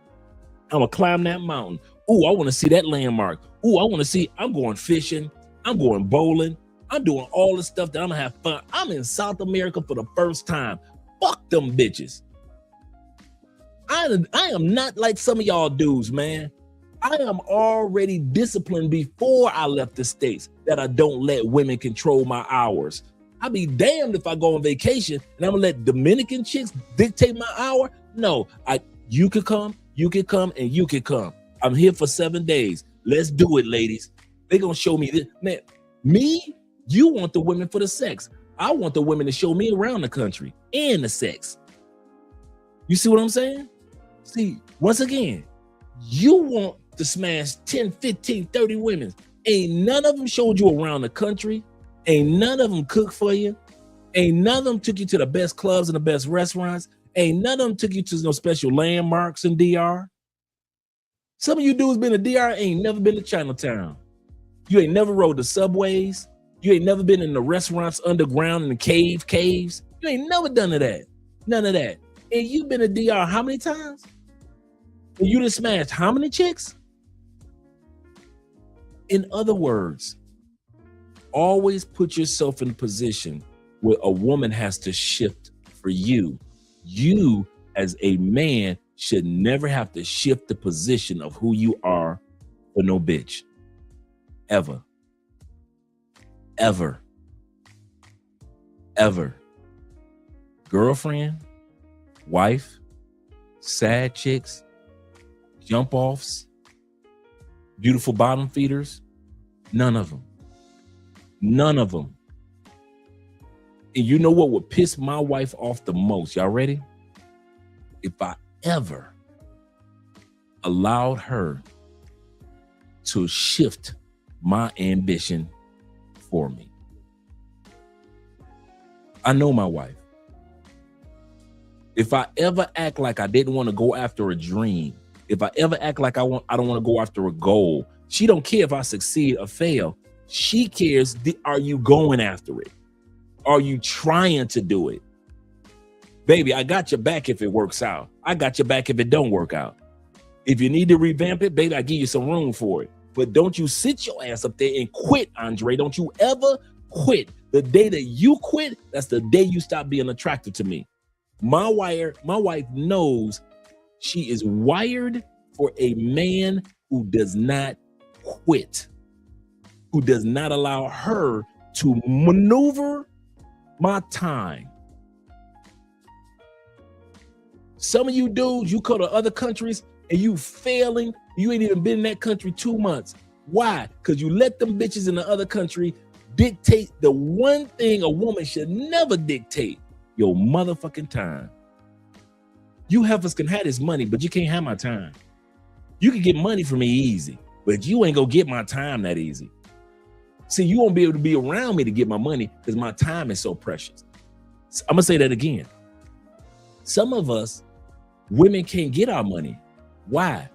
I'm gonna climb that mountain. Ooh, I want to see that landmark. Ooh, I want to see, I'm going fishing. I'm going bowling. I'm doing all the stuff that I'm gonna have fun. I'm in South America for the first time. Fuck them bitches. I am not like some of y'all dudes, man. I am already disciplined before I left the States that I don't let women control my hours. I'll be damned if I go on vacation and I'm gonna let Dominican chicks dictate my hour. No, you could come, and you could come. I'm here for 7 days. Let's do it, ladies. They're gonna show me this. Man, me, you want the women for the sex. I want the women to show me around the country and the sex. You see what I'm saying? See, once again, you want to smash 10, 15, 30 women. Ain't none of them showed you around the country. Ain't none of them cooked for you. Ain't none of them took you to the best clubs and the best restaurants. Ain't none of them took you to no special landmarks in DR. Some of you dudes been to DR, ain't never been to Chinatown. You ain't never rode the subways. You ain't never been in the restaurants underground in the caves. You ain't never done that. None of that. And you been to DR how many times? And you done smashed how many chicks? In other words, always put yourself in a position where a woman has to shift for you. You, as a man, should never have to shift the position of who you are for no bitch. Ever. Ever. Ever. Girlfriend, wife, sad chicks, jump offs, beautiful bottom feeders, none of them. None of them. And you know what would piss my wife off the most? Y'all ready? If I ever allowed her to shift my ambition for me. I know my wife. If I ever act like I didn't want to go after a dream, if I ever act like I don't want to go after a goal, she don't care if I succeed or fail. She cares, are you going after it? Are you trying to do it? Baby, I got your back if it works out. I got your back if it don't work out. If you need to revamp it, baby, I give you some room for it. But don't you sit your ass up there and quit, Andre. Don't you ever quit. The day that you quit, that's the day you stop being attracted to me. My wife knows she is wired for a man who does not quit, who does not allow her to maneuver my time. Some of you dudes, you go to other countries and you failing. You ain't even been in that country 2 months. Why? Because you let them bitches in the other country dictate the one thing a woman should never dictate: your motherfucking time. You heifers can have this money, but you can't have my time. You can get money from me easy, but you ain't gonna get my time that easy. See, you won't be able to be around me to get my money because my time is so precious. So I'm gonna say that again. Some of us, women can't get our money. Why?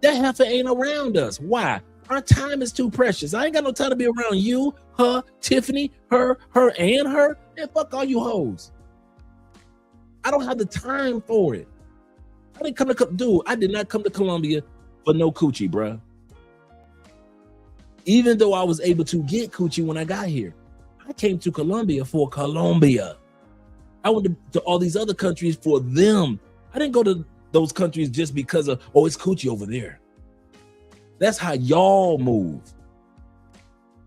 That heifer ain't around us. Why? Our time is too precious. I ain't got no time to be around you, her, Tiffany, her, and her. Man, fuck all you hoes. I don't have the time for it. I didn't come to, dude, I did not come to Colombia for no coochie, bruh. Even though I was able to get coochie when I got here, I came to Colombia for Colombia. I went to all these other countries for them. I didn't go to those countries just because of, oh, it's coochie over there. That's how y'all move.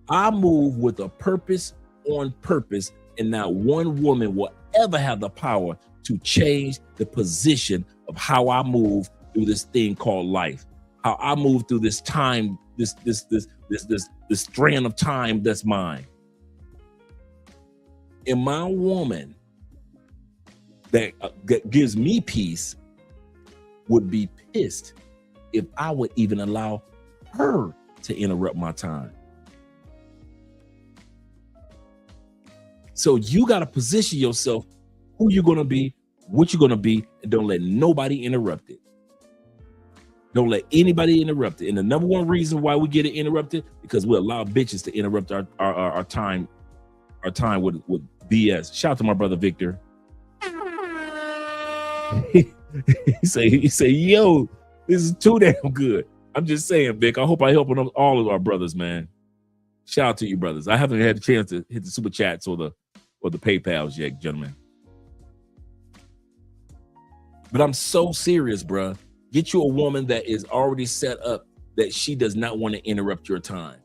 I move with a purpose on purpose, and not one woman will ever have the power to change the position of how I move through this thing called life. How I move through this time, this strand of time that's mine. And my woman that gives me peace would be pissed if I would even allow her to interrupt my time. So you got to position yourself, who you're going to be, what you're going to be, and don't let nobody interrupt it. Don't let anybody interrupt it. And the number one reason why we get it interrupted, because we allow bitches to interrupt our time with BS. Shout out to my brother Victor. he say, yo, This is too damn good. I'm just saying, Vic. I hope I helping all of our brothers, man. Shout out to you, brothers. I haven't had a chance to hit the super chats or the PayPals yet, gentlemen. But I'm so serious, bro. Get you a woman that is already set up that she does not want to interrupt your time.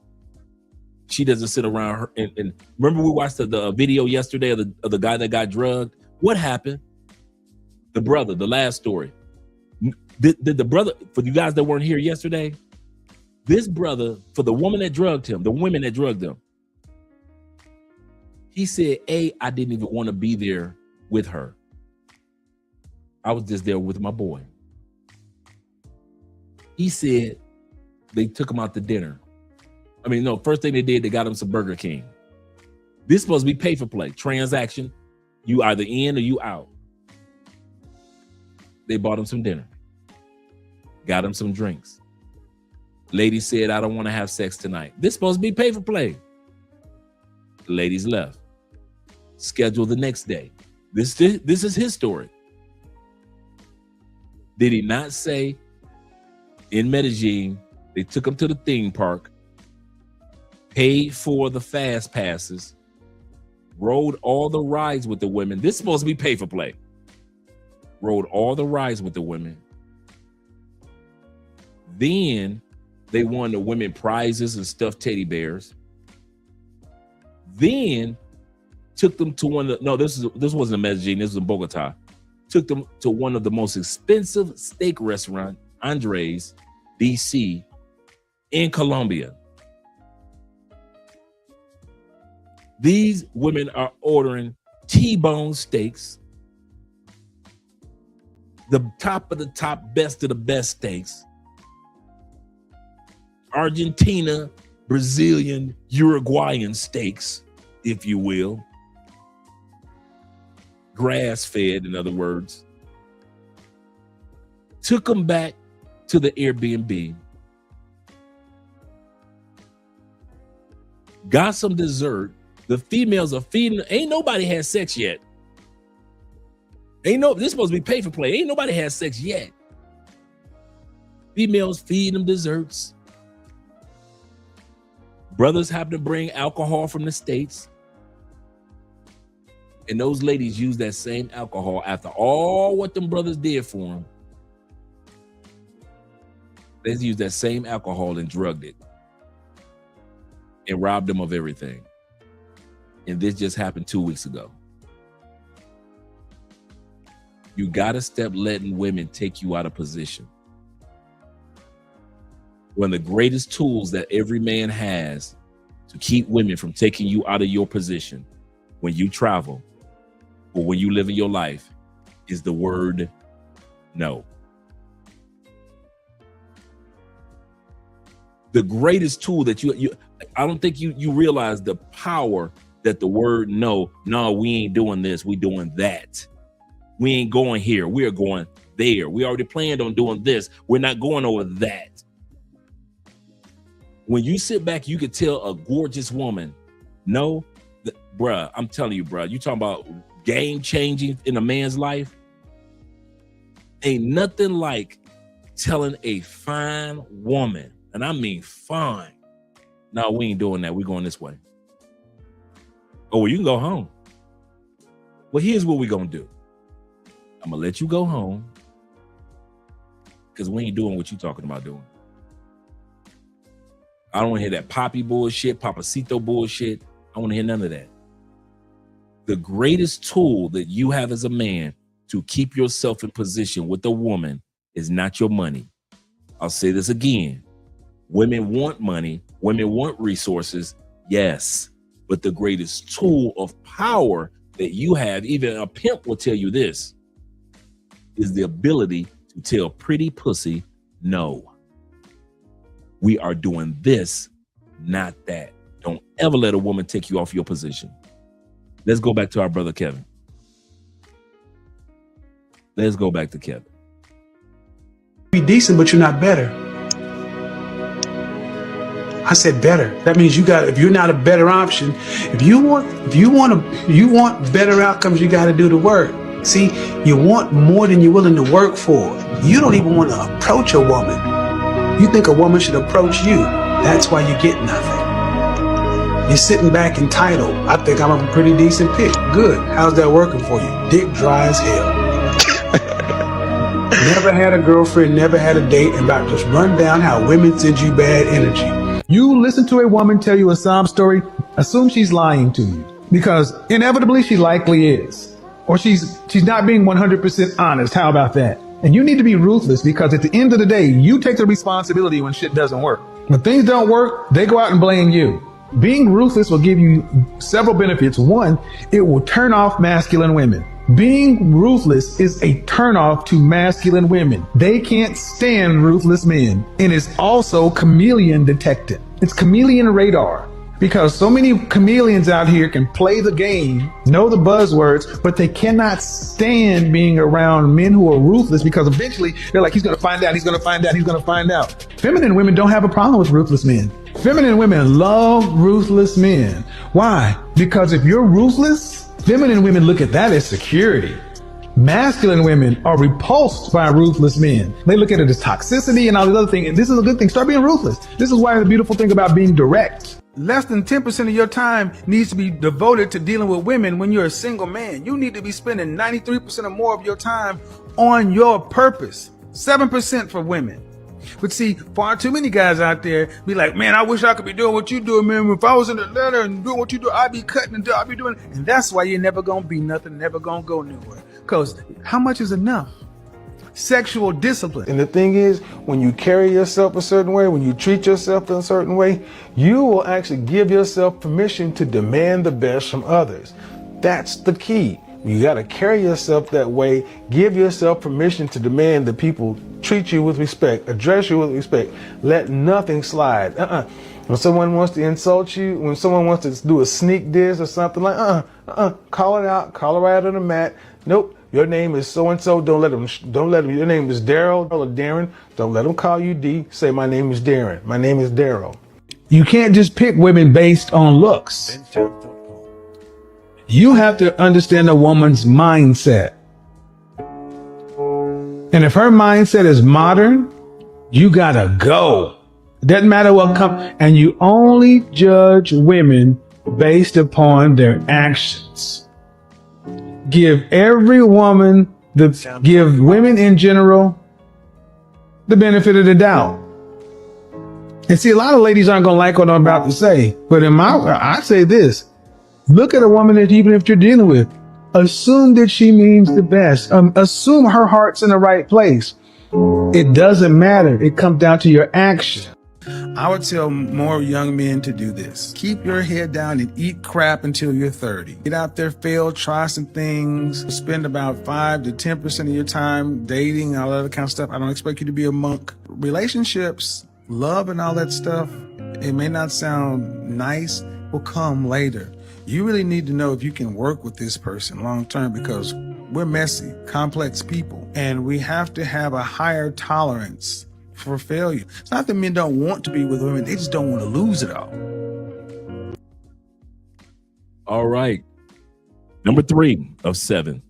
She doesn't sit around her. And remember, we watched the video yesterday of the guy that got drugged. What happened? The brother, the last story. Did the brother, for you guys that weren't here yesterday, this brother, for the woman that drugged him, the women that drugged him, he said, I didn't even want to be there with her. I was just there with my boy. He said they took him out to dinner. I mean, no, first thing they did, they got him some Burger King. This is supposed to be pay for play, transaction. You either in or you out. They bought him some dinner. Got him some drinks. Lady said, I don't want to have sex tonight. This is supposed to be pay for play. The ladies left. Scheduled the next day. This is his story. Did he not say in Medellin, they took him to the theme park, paid for the fast passes, rode all the rides with the women. This is supposed to be pay for play. Rode all the rides with the women. Then they won the women prizes and stuffed teddy bears. Then took them to this wasn't in Medellin, this was in Bogota. Took them to one of the most expensive steak restaurant, Andres, DC, in Colombia. These women are ordering T-bone steaks, the top of the top, best of the best steaks, Argentina, Brazilian, Uruguayan steaks, if you will. Grass-fed, in other words. Took them back to the Airbnb. Got some dessert. The females are feeding. Ain't nobody had sex yet. This is supposed to be pay for play. Ain't nobody had sex yet. Females feeding them desserts. Brothers happen to bring alcohol from the States. And those ladies use that same alcohol after all what them brothers did for them. They used that same alcohol and drugged it and robbed them of everything. And this just happened 2 weeks ago. You got to stop letting women take you out of position. One of the greatest tools that every man has to keep women from taking you out of your position when you travel or when you live in your life is the word no. The greatest tool that I don't think you realize the power that the word no, we ain't doing this, we doing that. We ain't going here, we're going there. We already planned on doing this. We're not going over that. When you sit back, you could tell a gorgeous woman, no, bruh, I'm telling you, bruh, you talking about game changing in a man's life. Ain't nothing like telling a fine woman, and I mean fine, no, we ain't doing that. We're going this way. Oh, well, you can go home. Well, here's what we're going to do. I'm going to let you go home because we ain't doing what you talking about doing. I don't want to hear that poppy bullshit, papacito bullshit. I want to hear none of that. The greatest tool that you have as a man to keep yourself in position with a woman is not your money. I'll say this again. Women want money. Women want resources. Yes. But the greatest tool of power that you have, even a pimp will tell you this, is the ability to tell pretty pussy no. We are doing this, not that. Don't ever let a woman take you off your position. Let's go back to our brother Kevin. Let's go back to Kevin. Be decent, but you're not better. I said better. That means if you're not a better option, if you want better outcomes, you got to do the work. See, you want more than you're willing to work for. You don't even want to approach a woman. You think a woman should approach you. That's why you get nothing. You're sitting back entitled. I think I'm a pretty decent pick. Good. How's that working for you? Dick dry as hell. Never had a girlfriend, never had a date, and about just run down how women send you bad energy. You listen to a woman tell you a sob story, assume she's lying to you, because inevitably she likely is. Or she's not being 100% honest. How about that? And you need to be ruthless, because at the end of the day, you take the responsibility when shit doesn't work. When things don't work, they go out and blame you. Being ruthless will give you several benefits. One, it will turn off masculine women. Being ruthless is a turnoff to masculine women. They can't stand ruthless men. And it's also chameleon detected. It's chameleon radar. Because so many chameleons out here can play the game, know the buzzwords, but they cannot stand being around men who are ruthless, because eventually they're like, he's going to find out, he's going to find out, he's going to find out. Feminine women don't have a problem with ruthless men. Feminine women love ruthless men. Why? Because if you're ruthless, feminine women look at that as security. Masculine women are repulsed by ruthless men. They look at it as toxicity and all these other things. And this is a good thing. Start being ruthless. This is why the beautiful thing about being direct. Less than 10% of your time needs to be devoted to dealing with women when you're a single man. You need to be spending 93% or more of your time on your purpose. 7% for women. But see, far too many guys out there be like, man, I wish I could be doing what you doing, man. If I was in Atlanta and doing what you do, I'd be cutting and I'd be doing. And that's why you're never going to be nothing, never going to go nowhere. Because how much is enough? Sexual discipline. And the thing is, when you carry yourself a certain way, when you treat yourself in a certain way, you will actually give yourself permission to demand the best from others. That's the key. You got to carry yourself that way, give yourself permission to demand that people treat you with respect, address you with respect, let nothing slide. When someone wants to insult you, when someone wants to do a sneak diss or something like, call it out, call it right out on the mat. Nope. Your name is so-and-so. Don't let them, your name is Daryl or Darren. Don't let them call you D. Say, my name is Darren. My name is Daryl. You can't just pick women based on looks. You have to understand a woman's mindset. And if her mindset is modern, you gotta go. It doesn't matter what comes. And you only judge women based upon their actions. Give women in general the benefit of the doubt. And see, a lot of ladies aren't going to like what I'm about to say, but I say this: look at a woman that even if you're dealing with, assume that she means the best. Assume her heart's in the right place. It doesn't matter. It comes down to your action. I would tell more young men to do this. Keep your head down and eat crap until you're 30. Get out there, fail, try some things. Spend about 5 to 10% of your time dating, all that other kind of stuff. I don't expect you to be a monk. Relationships, love and all that stuff, it may not sound nice, will come later. You really need to know if you can work with this person long term, because we're messy, complex people, and we have to have a higher tolerance for failure. It's not that men don't want to be with women, they just don't want to lose it all. All right. Number 3 of 7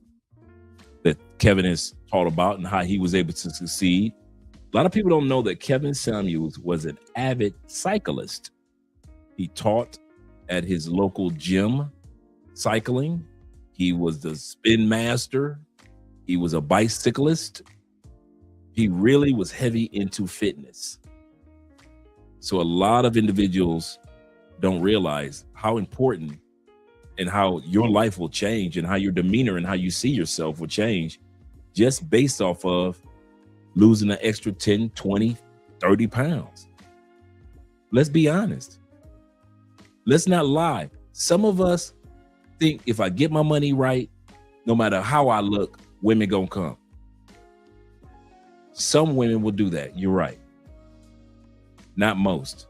that Kevin has taught about and how he was able to succeed. A lot of people don't know that Kevin Samuels was an avid cyclist. He taught at his local gym cycling. He was the spin master. He was a bicyclist. He really was heavy into fitness. So a lot of individuals don't realize how important and how your life will change and how your demeanor and how you see yourself will change just based off of losing an extra 10, 20, 30 pounds. Let's be honest. Let's not lie. Some of us think if I get my money right, no matter how I look, women gonna come. Some women will do that. You're right. Not most.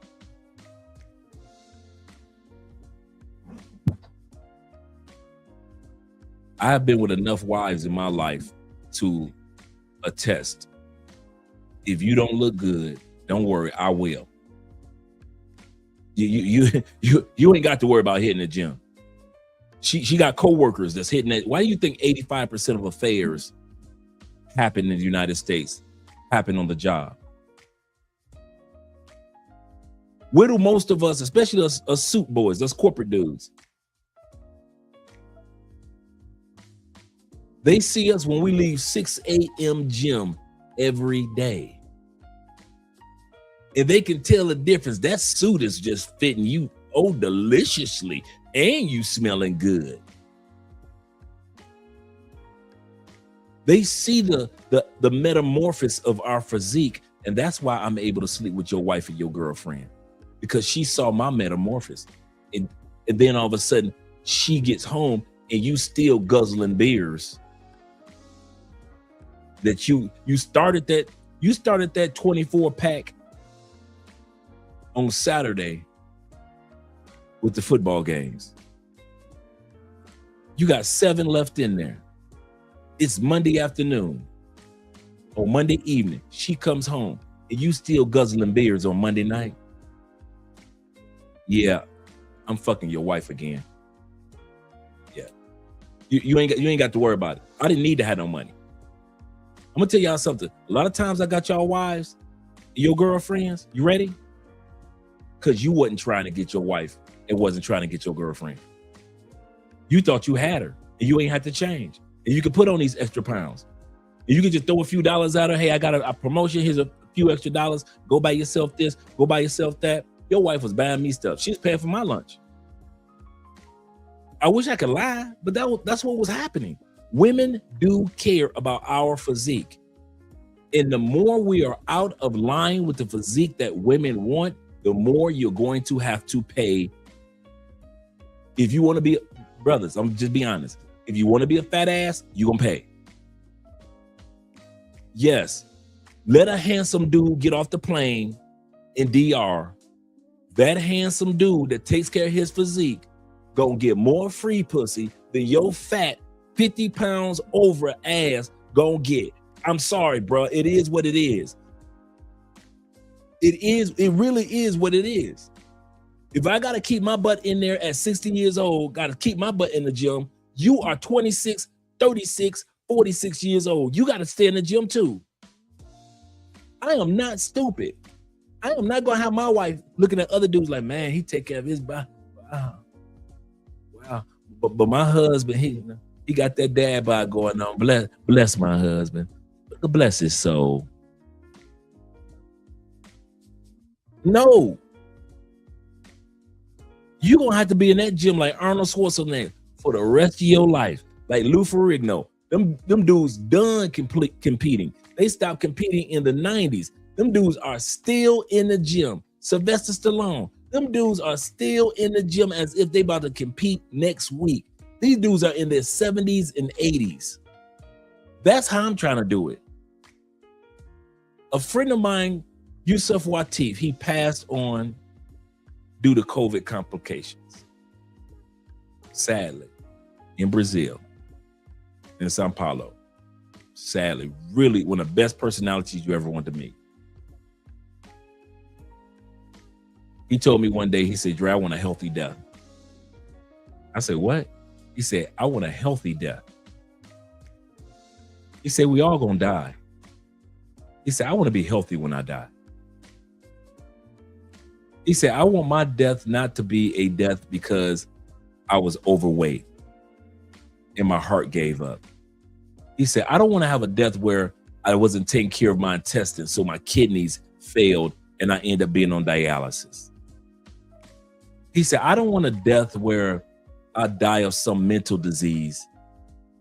I have been with enough wives in my life to attest. If you don't look good, don't worry, I will. You ain't got to worry about hitting the gym. She got coworkers that's hitting it. Why do you think 85% of affairs happen in the United States happen on the job? Where do most of us, especially us suit boys, us corporate dudes, they see us when we leave 6 a.m. gym every day. And they can tell the difference. That suit is just fitting you deliciously, and you smelling good. They see the metamorphosis of our physique, and that's why I'm able to sleep with your wife and your girlfriend, because she saw my metamorphosis. And then all of a sudden she gets home and you still guzzling beers that you started that 24 pack on Saturday with the football games. You got 7 left in there. It's Monday afternoon or Monday evening. She comes home and you still guzzling beers on Monday night. Yeah, I'm fucking your wife again. Yeah, you ain't got to worry about it. I didn't need to have no money. I'm gonna tell y'all something. A lot of times I got y'all wives, your girlfriends. You ready? Because you wasn't trying to get your wife and wasn't trying to get your girlfriend. You thought you had her and you ain't had to change. And you could put on these extra pounds. And you could just throw a few dollars at her. Hey, I got a promotion. Here's a few extra dollars. Go buy yourself this. Go buy yourself that. Your wife was buying me stuff. She was paying for my lunch. I wish I could lie, but that's what was happening. Women do care about our physique. And the more we are out of line with the physique that women want, the more you're going to have to pay. If you want to be, brothers, I'm just be honest. If you want to be a fat ass, you're going to pay. Yes. Let a handsome dude get off the plane in DR. That handsome dude that takes care of his physique gonna get more free pussy than your fat 50 pounds over ass gonna get. I'm sorry, bro. It is what it is. It really is what it is. If I gotta keep my butt in there at 60 years old, gotta keep my butt in the gym, you are 26, 36, 46 years old. You gotta stay in the gym too. I am not stupid. I am not gonna have my wife looking at other dudes like, man, he take care of his body. Wow. But my husband, he got that dad bod going on. Bless my husband. Bless his soul. No. You're gonna have to be in that gym like Arnold Schwarzenegger for the rest of your life. Like Lou Ferrigno. Them dudes done competing. They stopped competing in the 90s. Them dudes are still in the gym. Sylvester Stallone. Them dudes are still in the gym as if they about to compete next week. These dudes are in their 70s and 80s. That's how I'm trying to do it. A friend of mine, Yusuf Watif, he passed on due to COVID complications. Sadly, in Brazil, in Sao Paulo. Sadly, really one of the best personalities you ever want to meet. He told me one day, he said, Dre, I want a healthy death. I said, what? He said, I want a healthy death. He said, we all gonna die. He said, I want to be healthy when I die. He said, I want my death not to be a death because I was overweight and my heart gave up. He said, I don't want to have a death where I wasn't taking care of my intestines, so my kidneys failed and I end up being on dialysis. He said, I don't want a death where I die of some mental disease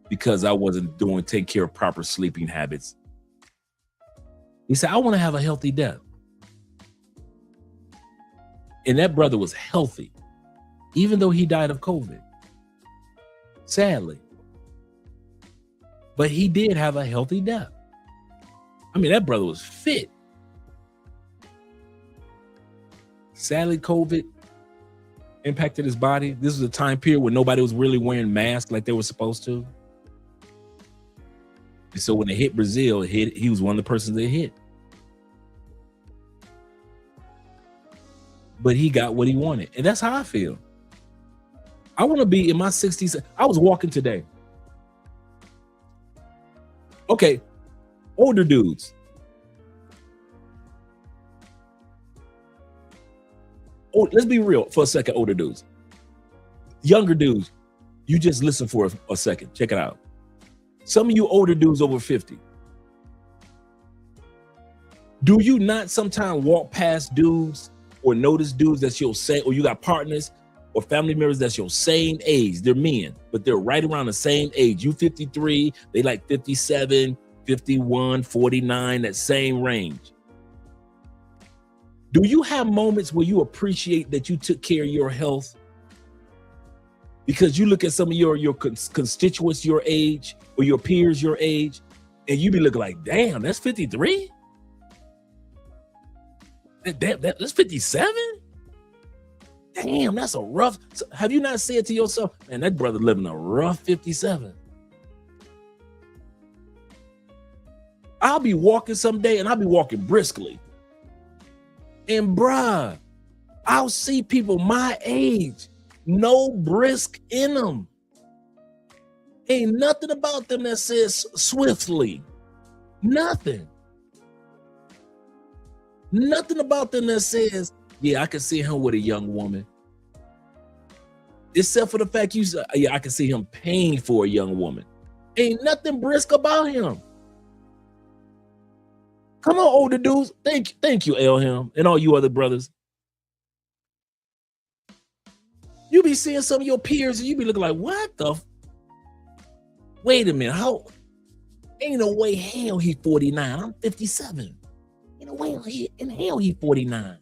because I wasn't taking care of proper sleeping habits. He said, I want to have a healthy death. And that brother was healthy, even though he died of COVID. Sadly. But he did have a healthy death. I mean, that brother was fit. Sadly, COVID impacted his body. This was a time period where nobody was really wearing masks like they were supposed to. And so when it hit Brazil, he was one of the persons that hit. But he got what he wanted. And that's how I feel. I want to be in my 60s. I was walking today. Okay, older dudes. Oh, let's be real for a second, older dudes. Younger dudes, you just listen for a second. Check it out. Some of you older dudes over 50. Do you not sometimes walk past dudes or notice dudes that's your same, or you got partners or family members that's your same age? They're men, but they're right around the same age. You 53, they like 57, 51, 49, that same range. Do you have moments where you appreciate that you took care of your health? Because you look at some of your constituents your age or your peers your age, and you be looking like, damn, that's 53? That's 57? Damn, that's a rough. So have you not said to yourself, man, that brother living a rough 57? I'll be walking someday and I'll be walking briskly. And bruh, I'll see people my age, no brisk in them. Ain't nothing about them that says swiftly. Nothing. Nothing about them that says, yeah, I can see him with a young woman. Except for the fact you say, yeah, I can see him paying for a young woman. Ain't nothing brisk about him. Come on, older dudes. Thank you, Elham, and all you other brothers. You be seeing some of your peers and you be looking like, what the? Wait a minute, how? Ain't no way hell he 49. I'm 57. Ain't no way in hell he 49.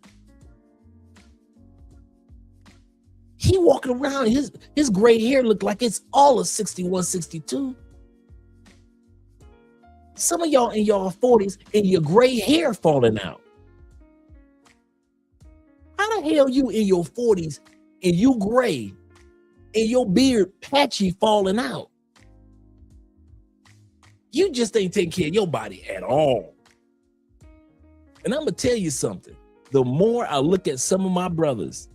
He walking around, his gray hair look like it's all of 61, 62. Some of y'all in y'all 40s and your gray hair falling out. How the hell you in your 40s and you gray and your beard patchy falling out? You just ain't taking care of your body at all. And I'm gonna tell you something. The more I look at some of my brothers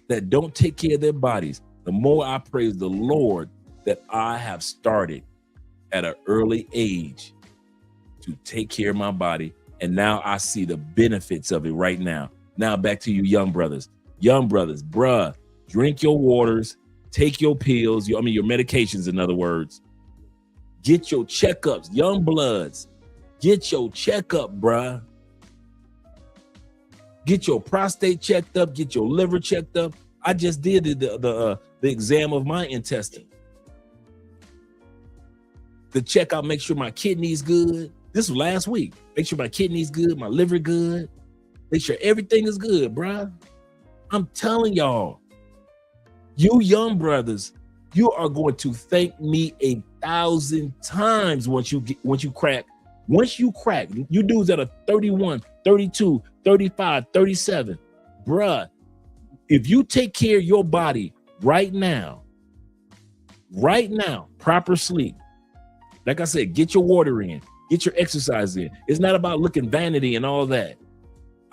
that don't take care of their bodies, the more I praise the Lord that I have started at an early age to take care of my body. And now I see the benefits of it right now. Now back to you young brothers. Young brothers, bruh, drink your waters, take your pills, your medications, in other words. Get your checkups, young bloods. Get your checkup, bruh. Get your prostate checked up, get your liver checked up. I just did the exam of my intestine. To check out, make sure my kidney's good. This was last week. Make sure my kidney's good, my liver good. Make sure everything is good, bruh. I'm telling y'all, you young brothers, you are going to thank me 1,000 times once you crack. Once you crack, you dudes that are 31, 32, 35, 37, bruh, if you take care of your body right now, proper sleep, like I said, get your water in, get your exercise in. It's not about looking vanity and all that.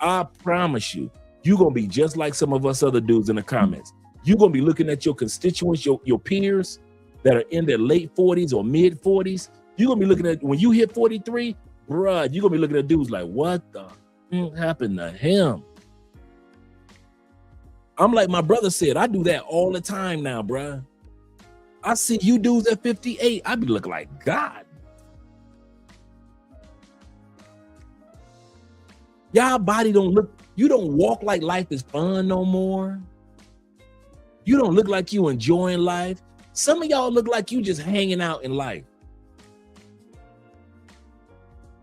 I promise you, you're going to be just like some of us other dudes in the comments. You're going to be looking at your constituents, your peers that are in their late 40s or mid 40s. You're going to be looking at, when you hit 43, bruh, you're going to be looking at dudes like, what the happened to him? I'm like my brother said, I do that all the time now, bruh. I see you dudes at 58, I be looking like God. Y'all body don't look, you don't walk like life is fun no more. You don't look like you enjoying life. Some of y'all look like you just hanging out in life.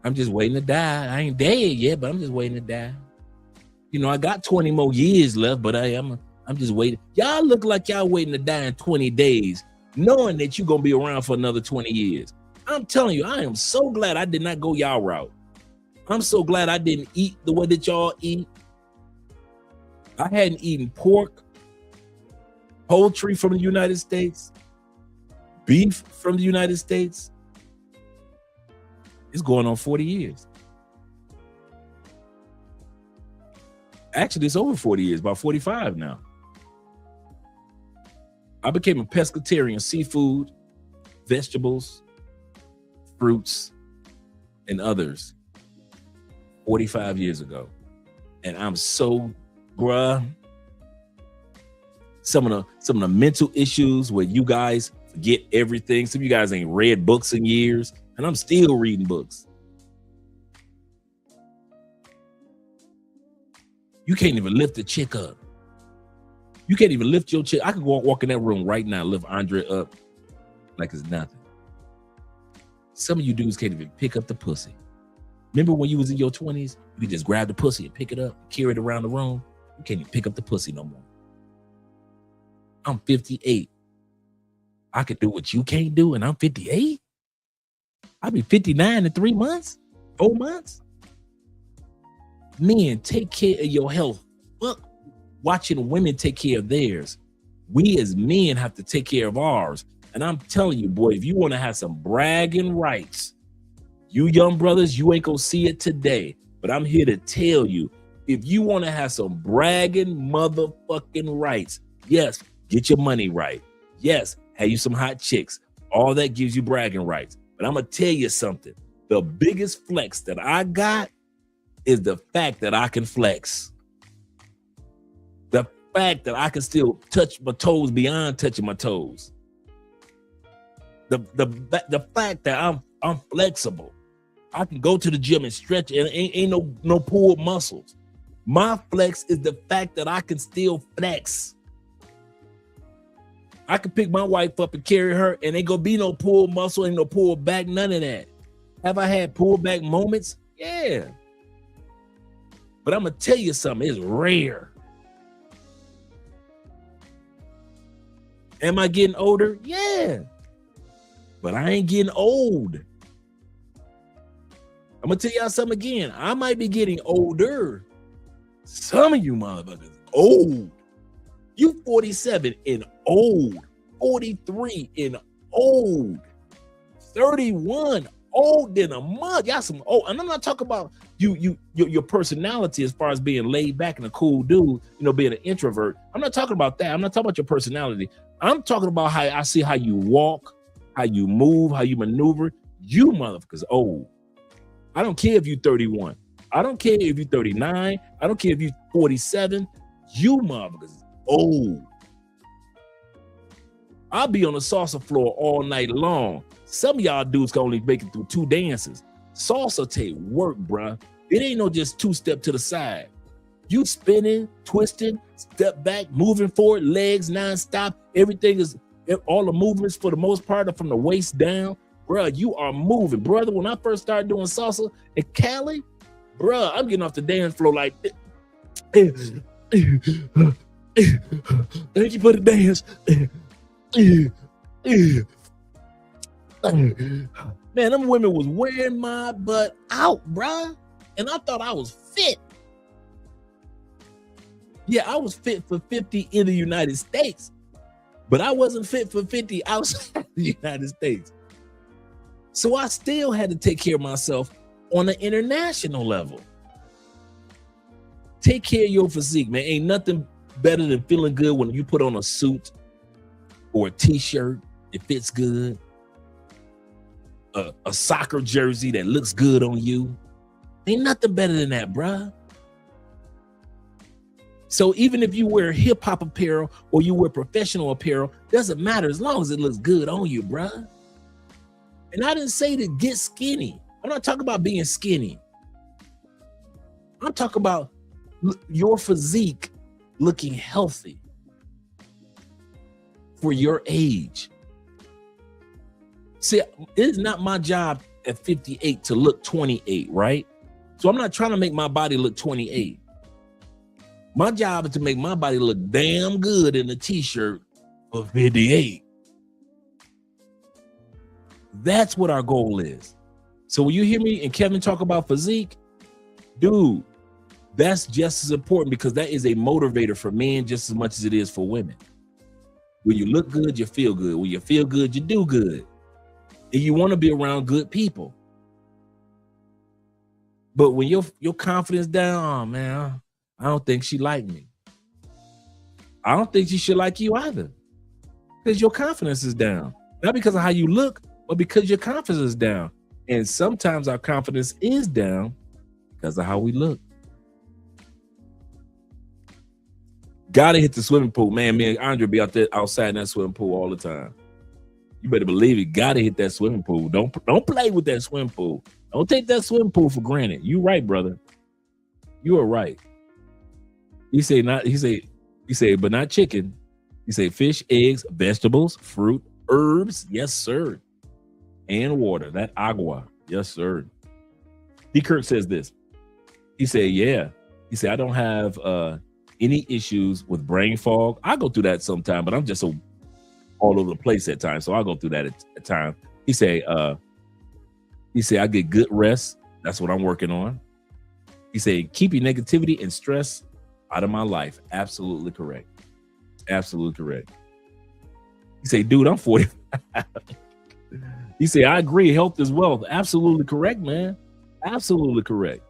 I'm just waiting to die. I ain't dead yet, but I'm just waiting to die. You know, I got 20 more years left, but I'm just waiting. Y'all look like y'all waiting to die in 20 days, knowing that you're gonna be around for another 20 years. I'm telling you, I am so glad I did not go y'all route. I'm so glad I didn't eat the way that y'all eat. I hadn't eaten pork, poultry from the United States, beef from the United States. It's going on 40 years. Actually, it's over 40 years, about 45 now. I became a pescatarian, seafood, vegetables, fruits, and others 45 years ago. And I'm so, bruh, some of the mental issues where you guys forget everything. Some of you guys ain't read books in years, and I'm still reading books. You can't even lift a chick up. You can't even lift your chick. I could walk in that room right now, lift Andre up like it's nothing. Some of you dudes can't even pick up the pussy. Remember when you was in your 20s, you could just grab the pussy and pick it up, carry it around the room. You can't even pick up the pussy no more. I'm 58. I could do what you can't do, and I'm 58. I'll be 59 in 3 months, 4 months. Men, take care of your health. Look, watching women take care of theirs. We as men have to take care of ours. And I'm telling you, boy, if you want to have some bragging rights, you young brothers, you ain't gonna see it today. But I'm here to tell you, if you want to have some bragging motherfucking rights, yes, get your money right. Yes, have you some hot chicks. All that gives you bragging rights. But I'm gonna tell you something. The biggest flex that I got is the fact that I can flex. The fact that I can still touch my toes beyond touching my toes. The fact that I'm flexible. I can go to the gym and stretch and ain't no pulled muscles. My flex is the fact that I can still flex. I can pick my wife up and carry her and ain't gonna be no pulled muscle, ain't no pulled back, none of that. Have I had pulled back moments? Yeah. But I'm gonna tell you something, it's rare. Am I getting older? Yeah. But I ain't getting old. I'm gonna tell y'all something again. I might be getting older. Some of you motherfuckers old. You 47 and old. 43 and old. 31 old in a month. Y'all some old. And I'm not talking about your personality as far as being laid back and a cool dude, being an introvert. I'm not talking about that. I'm not talking about your personality. I'm talking about how I see how you walk, how you move, how you maneuver. You motherfuckers old. I don't care if you're 31. I don't care if you're 39. I don't care if you're 47. You motherfuckers old. I'll be on the salsa floor all night long. Some of y'all dudes can only make it through 2 dances. Salsa take work, bruh. It ain't no just 2-step to the side. You spinning, twisting, step back, moving forward, legs non-stop. Everything is, all the movements for the most part are from the waist down. Bruh, you are moving. Brother, when I first started doing salsa in Cali, bruh, I'm getting off the dance floor like, thank you for the dance. Man, them women was wearing my butt out, bruh. And I thought I was fit. Yeah, I was fit for 50 in the United States, but I wasn't fit for 50 outside the United States. So I still had to take care of myself on an international level. Take care of your physique, man. Ain't nothing better than feeling good when you put on a suit or a t-shirt, it fits good. A soccer jersey that looks good on you. Ain't nothing better than that, bruh. So even if you wear hip hop apparel or you wear professional apparel, doesn't matter as long as it looks good on you, bruh. And I didn't say to get skinny. I'm not talking about being skinny. I'm talking about your physique looking healthy for your age. See, it's not my job at 58 to look 28, right? So I'm not trying to make my body look 28. My job is to make my body look damn good in a t-shirt for 58. That's what our goal is. So when you hear me and Kevin talk about physique, dude, that's just as important because that is a motivator for men just as much as it is for women. When you look good, you feel good. When you feel good, you do good. And you want to be around good people. But when your confidence down, oh man, I don't think she like me. I don't think she should like you either. Because your confidence is down. Not because of how you look, but because your confidence is down. And sometimes our confidence is down because of how we look. Gotta hit the swimming pool. Man, me and Andre be out there outside in that swimming pool all the time. You better believe it. Gotta hit that swimming pool. Don't play with that swimming pool. Don't take that swimming pool for granted. You right, brother. You are right. He say, but not chicken. He say fish, eggs, vegetables, fruit, herbs. Yes, sir. And water. That agua. Yes, sir. D. Kirk says this. He said, yeah. He said, I don't have any issues with brain fog. I go through that sometime, but I'm just so all over the place at times. So I'll go through that at times. He say, I get good rest. That's what I'm working on. He said, keep your negativity and stress out of my life. Absolutely correct. Absolutely correct. He say, dude, I'm 40. He say, I agree. Health is wealth. Absolutely correct, man. Absolutely correct.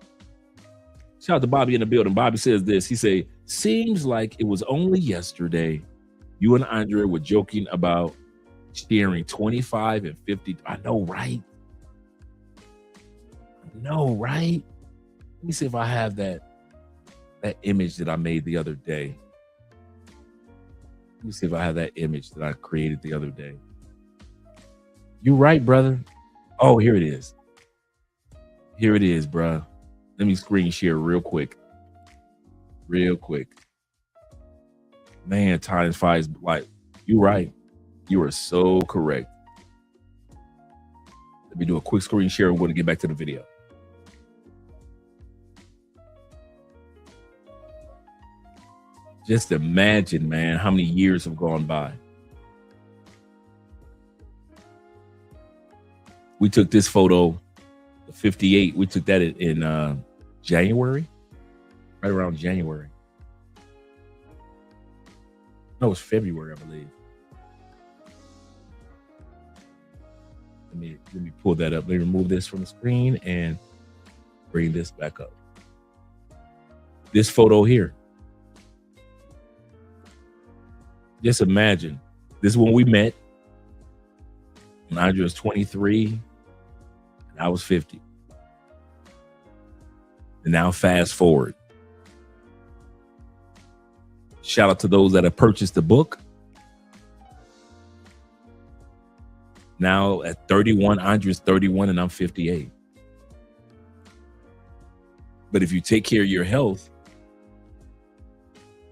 Shout out to Bobby in the building. Bobby says this. He say, seems like it was only yesterday you and Andre were joking about sharing 25 and 50. I know, right? Let me see if I have that image that I made the other day. Let me see if I have that image that I created the other day. You right, brother. Oh, here it is. Here it is, bro. Let me screen share real quick. Man, time flies. Like, you right. You are so correct. Let me do a quick screen share. We're going to get back to the video. Just imagine, man, how many years have gone by. We took this photo, the 58. We took that in January, right around January. No, it was February, I believe. Let me pull that up. Let me remove this from the screen and bring this back up. This photo here. Just imagine. This is when we met. When Andre was 23 and I was 50. And now fast forward. Shout out to those that have purchased the book. Now at 31, Andre's 31 and I'm 58. But if you take care of your health,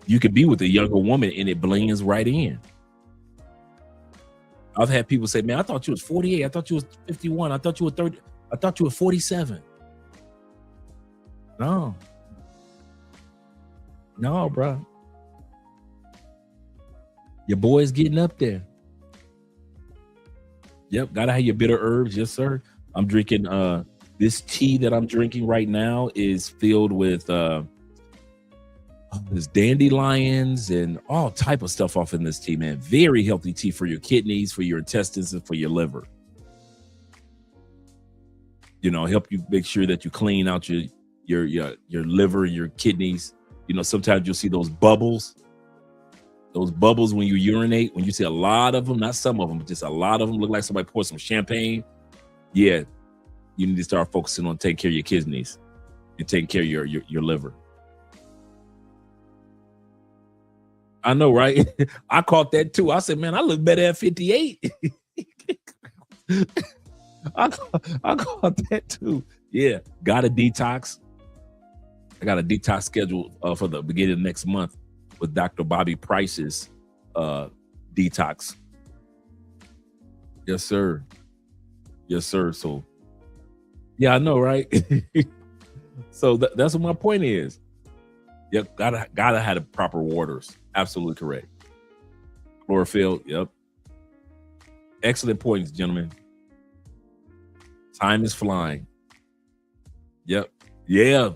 you could be with a younger woman and it blends right in. I've had people say, man, I thought you was 48. I thought you was 51. I thought you were 30. I thought you were 47. No, bro. Your boy's getting up there. Yep, gotta have your bitter herbs. Yes, sir. I'm drinking this tea that I'm drinking right now is filled with there's dandelions and all type of stuff off in this tea, man. Very healthy tea for your kidneys, for your intestines, and for your liver. You know, help you make sure that you clean out your liver and your kidneys. You know, sometimes you'll see those bubbles. Those bubbles when you urinate, when you see a lot of them, not some of them, but just a lot of them look like somebody poured some champagne. Yeah, you need to start focusing on taking care of your kidneys and taking care of your liver. I know, right? I caught that too. I said, man, I look better at 58. I caught that too. Yeah, got a detox. I got a detox scheduled for the beginning of next month with Dr. Bobby Price's detox. Yes, sir. Yes, sir. So, yeah, I know, right? So that's what my point is. Yep, gotta have the proper waters. Absolutely correct. Chlorophyll, yep. Excellent points, gentlemen. Time is flying. Yep. Yeah.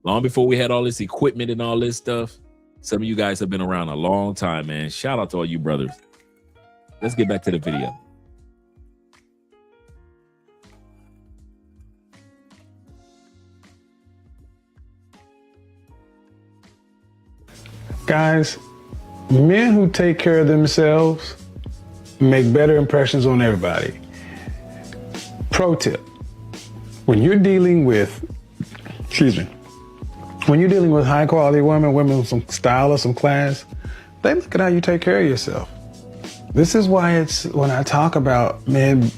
Long before we had all this equipment and all this stuff, some of you guys have been around a long time, man. Shout out to all you brothers. Let's get back to the video. Guys, men who take care of themselves make better impressions on everybody. Pro tip, when you're dealing with, when you're dealing with high quality women with some style or some class, they look at how you take care of yourself. This is why it's, when I talk about men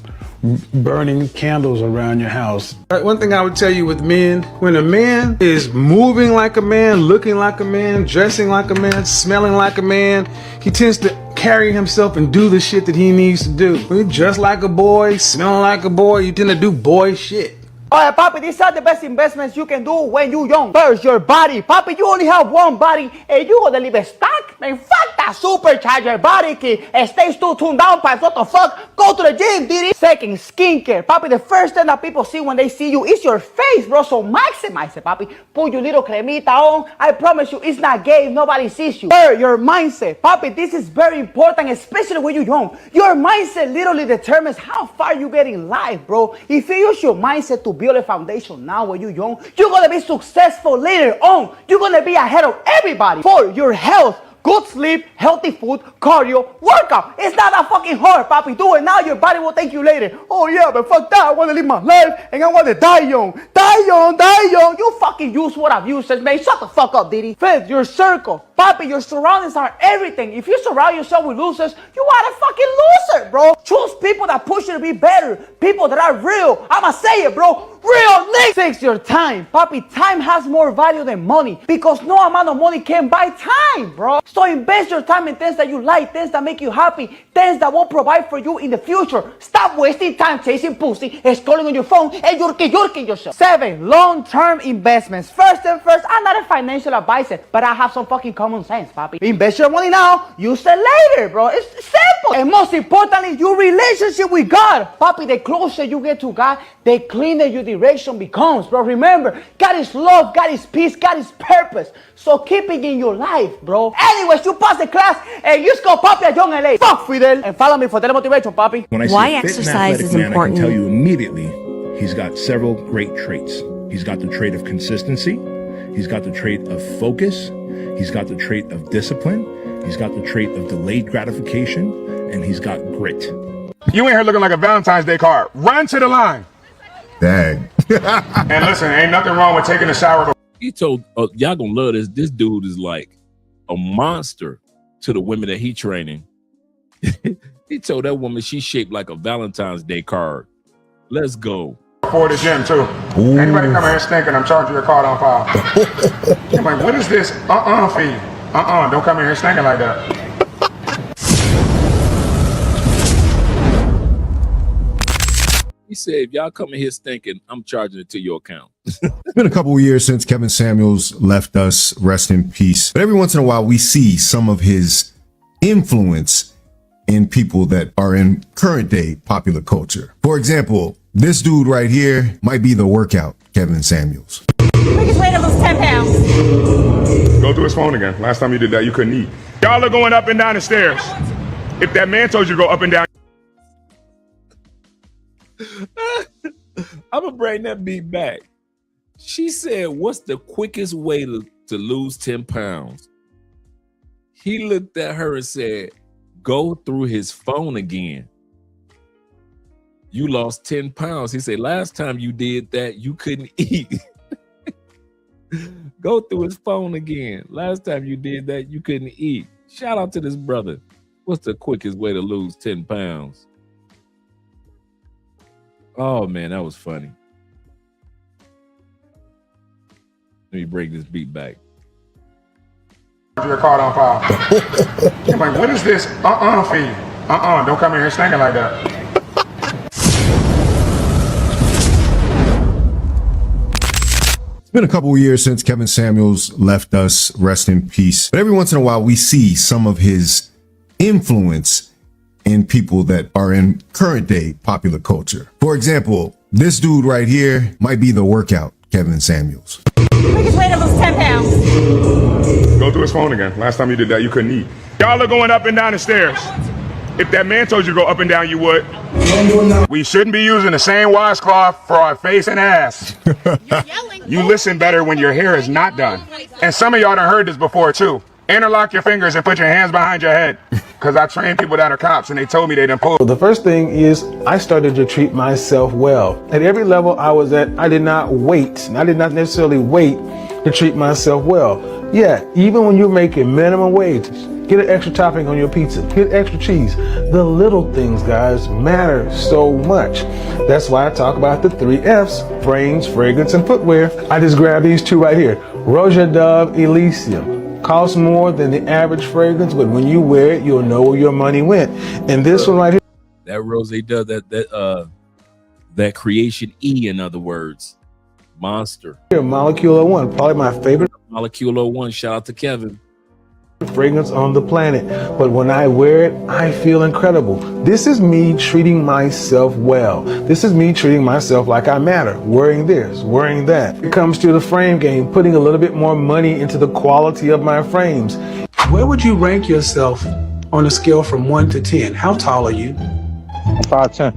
burning candles around your house. One thing I would tell you with men, when a man is moving like a man, looking like a man, dressing like a man, smelling like a man, he tends to carry himself and do the shit that he needs to do. When you dress like a boy, smelling like a boy, you tend to do boy shit. Alright, Papi, these are the best investments you can do when you're young. First, your body. Papi, you only have one body and you gonna leave it stuck? Man, fuck that supercharger body kid. And stay still tuned down, pipes. What the fuck? Go to the gym, Diddy. Second, skincare. Papi, the first thing that people see when they see you is your face, bro. So maximize it, Papi. Put your little cremita on. I promise you, it's not gay if nobody sees you. Third, your mindset. Papi, this is very important, especially when you're young. Your mindset literally determines how far you get in life, bro. If you use your mindset to build a foundation now when you're young, you're gonna be successful later on. You're gonna be ahead of everybody. For your health, good sleep, healthy food, cardio, workout. It's not that fucking hard, Papi. Do it now, your body will thank you later. Oh yeah, but fuck that. I want to live my life and I want to die young. Die young, die young. You fucking use what I've used, man. Shut the fuck up, Diddy. Fifth, your circle. Papi, your surroundings are everything. If you surround yourself with losers, you are a fucking loser, bro. Choose people that push you to be better. People that are real. I'ma say it, bro. Real niggas. Six, your time. Papi, time has more value than money because no amount of money can buy time, bro. So invest your time in things that you like, things that make you happy, things that will provide for you in the future. Stop wasting time chasing pussy, scrolling on your phone, and yorking yourself. Seven, long-term investments. First and first, I'm not a financial advisor, but I have some fucking common sense, Papi. Invest your money now, use it later, bro. It's simple. And most importantly, your relationship with God. Papi, the closer you get to God, the cleaner your direction becomes, bro. Remember, God is love, God is peace, God is purpose. So keep it in your life, bro. Anyways, you pass the class and you go Papi a John LA. Fuck Fidel. And follow me for telemotivation, Papi. When I Why say fit and exercise athletic is man, important. I can tell you immediately he's got several great traits. He's got the trait of consistency. He's got the trait of focus. He's got the trait of discipline. He's got the trait of delayed gratification. And he's got grit. You ain't here looking like a Valentine's Day card. Run to the line. Dang. And listen, ain't nothing wrong with taking a shower. He told y'all gonna love this. This dude is like a monster to the women that he training. He told that woman she's shaped like a Valentine's Day card. Let's go. For the gym too. Ooh. Anybody come here stinking, I'm charging your card on file. I'm like, what is this? Fee. Don't come in here stinking like that. He said, if y'all come in here stinking, I'm charging it to your account. It's been a couple of years since Kevin Samuels left us, rest in peace. But every once in a while, we see some of his influence in people that are in current day popular culture. For example, this dude right here might be the workout Kevin Samuels. Biggest way to lose 10 pounds. Go through his phone again. Last time you did that, you couldn't eat. Y'all are going up and down the stairs. If that man told you to go up and down. I'm gonna bring that beat back. She said, what's the quickest way to lose 10 pounds? He looked at her and said, go through his phone again. You lost 10 pounds. He said, last time you did that, you couldn't eat. Go through his phone again. Last time you did that, you couldn't eat. Shout out to this brother. What's the quickest way to lose 10 pounds? Oh, man, that was funny. Let me break this beat back. Your card on file. I'm like, what is this? Fee. Don't come in here stinking like that. It's been a couple of years since Kevin Samuels left us, rest in peace. But every once in a while, we see some of his influence in people that are in current day popular culture. For example, this dude right here might be the workout Kevin Samuels. Biggest way to lose 10 pounds. Go through his phone again. Last time you did that, you couldn't eat. Y'all are going up and down the stairs. If that man told you to go up and down, you would. We shouldn't be using the same washcloth for our face and ass. You listen better when your hair is not done. And some of y'all done heard this before too. Interlock your fingers and put your hands behind your head. Because I train people that are cops and they told me they didn't pull. The first thing is I started to treat myself well. At every level I was at, I did not wait. And I did not necessarily wait to treat myself well. Yeah, even when you're making minimum wage, get an extra topping on your pizza, get extra cheese. The little things, guys, matter so much. That's why I talk about the 3 F's, frames, fragrance, and footwear. I just grabbed these 2 right here. Roja Dove Elysium. Costs more than the average fragrance, but when you wear it, you'll know where your money went. And this one right here. That Rose does that creation E, in other words. Monster. Molecule 01, probably my favorite. Molecule 01, shout out to Kevin. Fragrance on the planet, but when I wear it, I feel incredible. This is me treating myself well. This is me treating myself like I matter, wearing this, wearing that. It comes to the frame game, putting a little bit more money into the quality of my frames. Where would you rank yourself on a scale from 1 to 10? How tall are you? 5'10".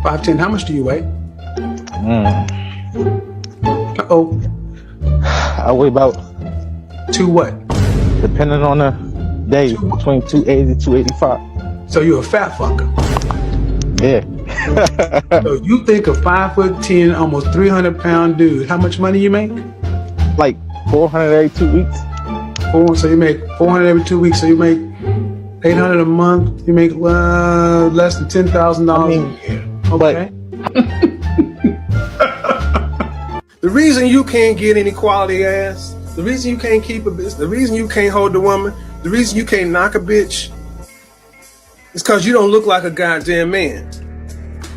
5'10". How much do you weigh? Uh-oh. I weigh about 2 what? Depending on the day, between 280 to 285. So you're a fat fucker. Yeah. So you think a 5'10", almost 300-pound dude, how much money you make? Like 400 every 2 weeks. So you make 400 every 2 weeks. So you make 800 a month. You make less than $10,000 a year. Okay. The reason you can't get any quality ass, the reason you can't keep a bitch, the reason you can't hold the woman, the reason you can't knock a bitch is because you don't look like a goddamn man.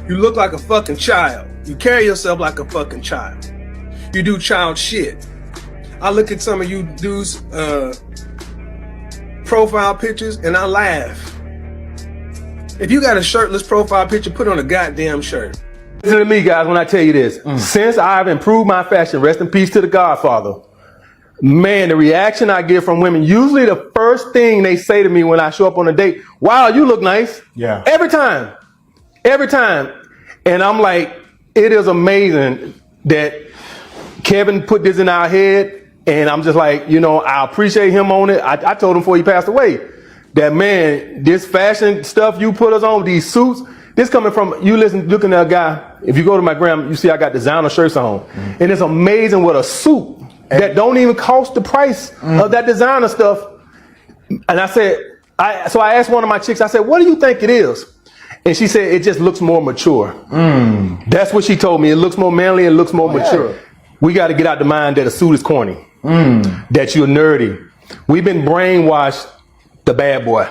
You look like a fucking child. You carry yourself like a fucking child. You do child shit. I look at some of you dudes' profile pictures and I laugh. If you got a shirtless profile picture, put on a goddamn shirt. Listen to me, guys, when I tell you this. Since I've improved my fashion, rest in peace to the Godfather, man, the reaction I get from women, usually the first thing they say to me when I show up on a date, wow, you look nice. Yeah. Every time. And I'm like, it is amazing that Kevin put this in our head. And I'm just like, I appreciate him on it. I told him before he passed away that, man, this fashion stuff you put us on, these suits, this coming from, looking at a guy, if you go to my gram, you see I got designer shirts on. And it's amazing what a suit that don't even cost the price of that designer stuff. And I said, so I asked one of my chicks, I said, what do you think it is? And she said, it just looks more mature. That's what she told me. It looks more manly, it looks more mature. We got to get out the mind that a suit is corny, that you're nerdy. We've been brainwashed the bad boy.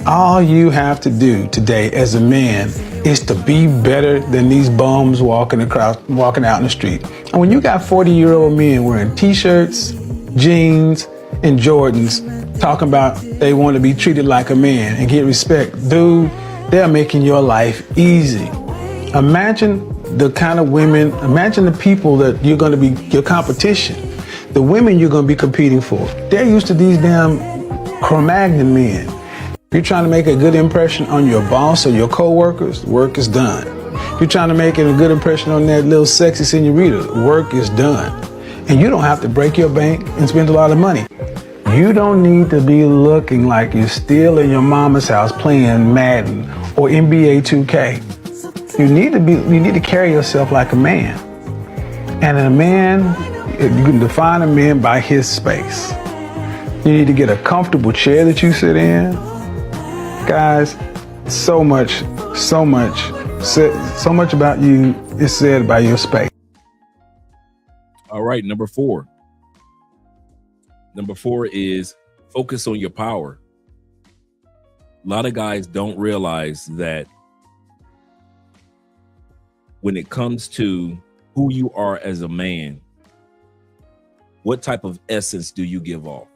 All you have to do today as a man is to be better than these bums walking out in the street. And when you got 40-year-old men wearing t-shirts, jeans, and Jordans, talking about they want to be treated like a man and get respect, dude, they're making your life easy. Imagine the kind of women, imagine the people that you're going to be your competition, the women you're going to be competing for. They're used to these damn Cro-Magnon men. If you're trying to make a good impression on your boss or your co-workers, work is done. If you're trying to make a good impression on that little sexy senorita, work is done. And you don't have to break your bank and spend a lot of money. You don't need to be looking like you're still in your mama's house playing Madden or NBA 2K. You need to carry yourself like a man. And a man, you can define a man by his space. You need to get a comfortable chair that you sit in. Guys, so much about you is said by your space. All right, number 4. Number 4 is focus on your power. A lot of guys don't realize that when it comes to who you are as a man, what type of essence do you give off?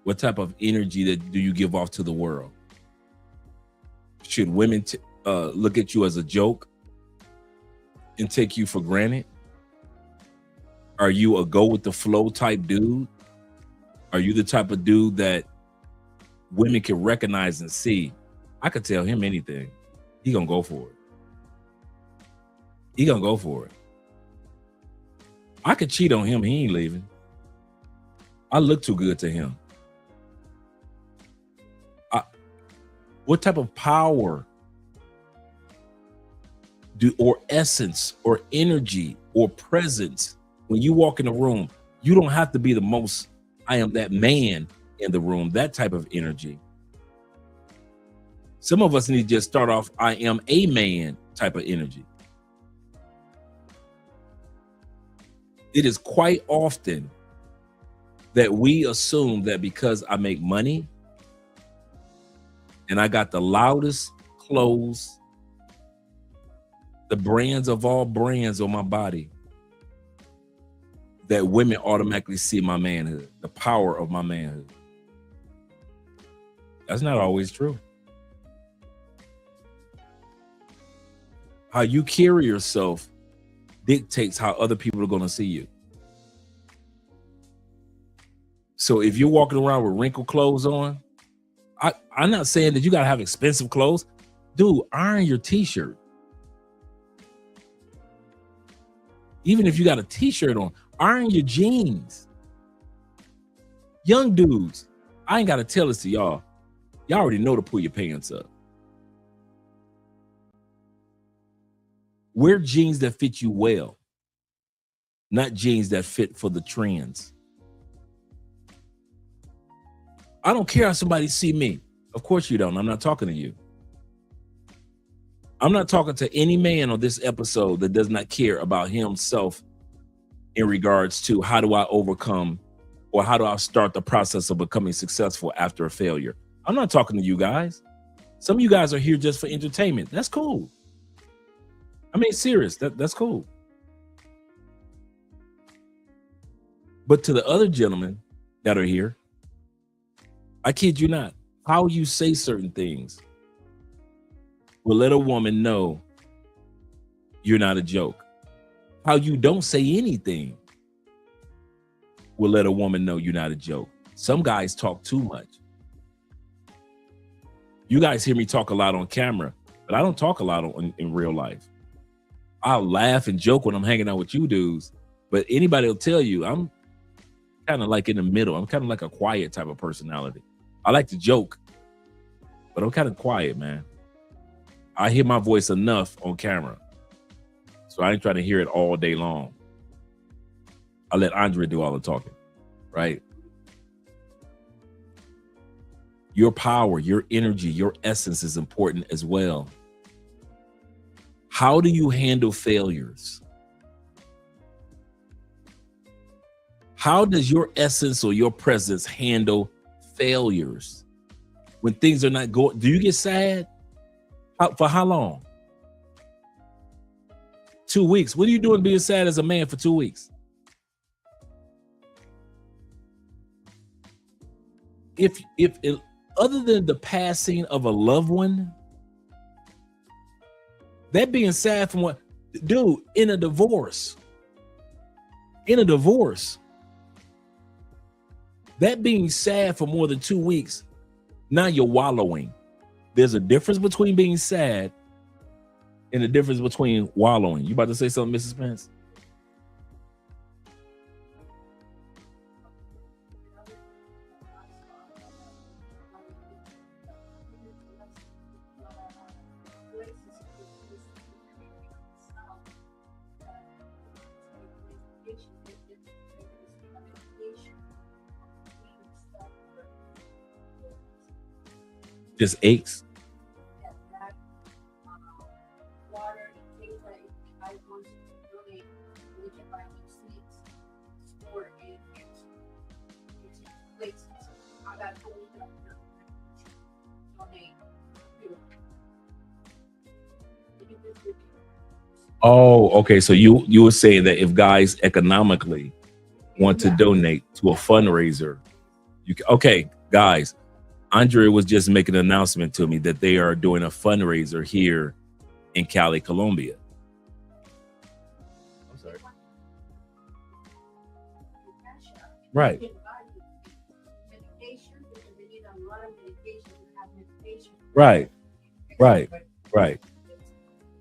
What type of energy do you give off to the world? Should women look at you as a joke and take you for granted? Are you a go with the flow type dude? Are you the type of dude that women can recognize and see? I could tell him anything. He gonna go for it. He gonna go for it. I could cheat on him. He ain't leaving. I look too good to him. What type of power or essence or energy or presence when you walk in the room? You don't have to be the most, I am that man in the room, that type of energy. Some of us need to just start off, I am a man type of energy. It is quite often that we assume that because I make money and I got the loudest clothes, the brands of all brands on my body, that women automatically see my manhood, the power of my manhood. That's not always true. How you carry yourself dictates how other people are going to see you. So if you're walking around with wrinkled clothes on, I'm not saying that you got to have expensive clothes. Dude, iron your t-shirt. Even if you got a t-shirt on, iron your jeans. Young dudes, I ain't got to tell this to y'all. Y'all already know to pull your pants up. Wear jeans that fit you well, not jeans that fit for the trends. I don't care how somebody see me. Of course you don't. I'm not talking to you. I'm not talking to any man on this episode that does not care about himself in regards to how do I overcome or how do I start the process of becoming successful after a failure. I'm not talking to you guys. Some of you guys are here just for entertainment. That's cool. I mean, serious, that's cool. But to the other gentlemen that are here, I kid you not, how you say certain things will let a woman know you're not a joke. How you don't say anything will let a woman know you're not a joke. Some guys talk too much. You guys hear me talk a lot on camera, but I don't talk a lot in real life. I'll laugh and joke when I'm hanging out with you dudes, but anybody will tell you I'm kind of like in the middle. I'm kind of like a quiet type of personality. I like to joke, but I'm kind of quiet, man. I hear my voice enough on camera, so I ain't trying to hear it all day long. I let Andre do all the talking, right? Your power, your energy, your essence is important as well. How do you handle failures? How does your essence or your presence handle failures? When things are not going, do you get sad? For how long? 2 weeks. What are you doing being sad as a man for 2 weeks? If other than the passing of a loved one, that being sad from what, dude, in a divorce, that being sad for more than 2 weeks, now you're wallowing. There's a difference between being sad and the difference between wallowing. You about to say something, Mrs. Pence? Just aches. Oh, okay. So you were saying that if guys economically want to donate to a fundraiser, you can, okay, guys. Andre was just making an announcement to me that they are doing a fundraiser here in Cali, Colombia. I'm sorry. Right. Right.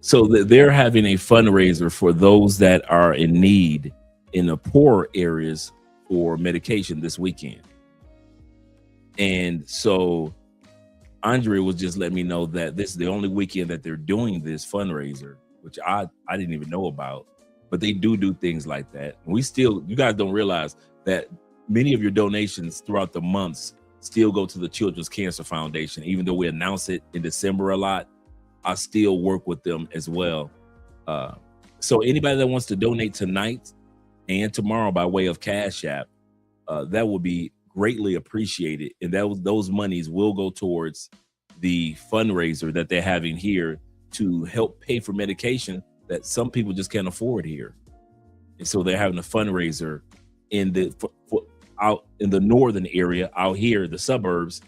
So they're having a fundraiser for those that are in need in the poor areas for medication this weekend. And so Andrea was just letting me know that this is the only weekend that they're doing this fundraiser, which I didn't even know about. But they do things like that. You guys don't realize that many of your donations throughout the months still go to the Children's Cancer Foundation. Even though we announce it in December a lot, I still work with them as well. So anybody that wants to donate tonight and tomorrow by way of Cash App, that will be greatly appreciated. And those monies will go towards the fundraiser that they're having here to help pay for medication that some people just can't afford here. And so they're having a fundraiser out in the northern area, out here, the suburbs,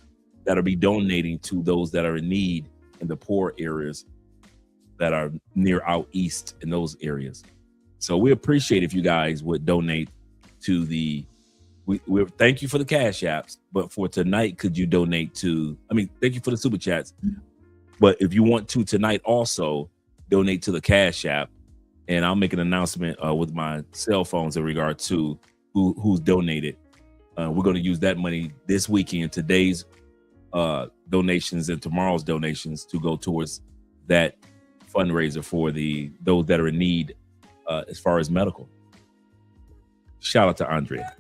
that'll be donating to those that are in need in the poor areas that are near out east in those areas. So we appreciate if you guys would donate to we thank you for the Cash Apps, but for tonight, could you donate thank you for the Super Chats. But if you want to tonight also donate to the Cash App, and I'll make an announcement with my cell phones in regard to who's donated. We're going to use that money this weekend, today's donations and tomorrow's donations, to go towards that fundraiser for those that are in need as far as medical. Shout out to Andrea.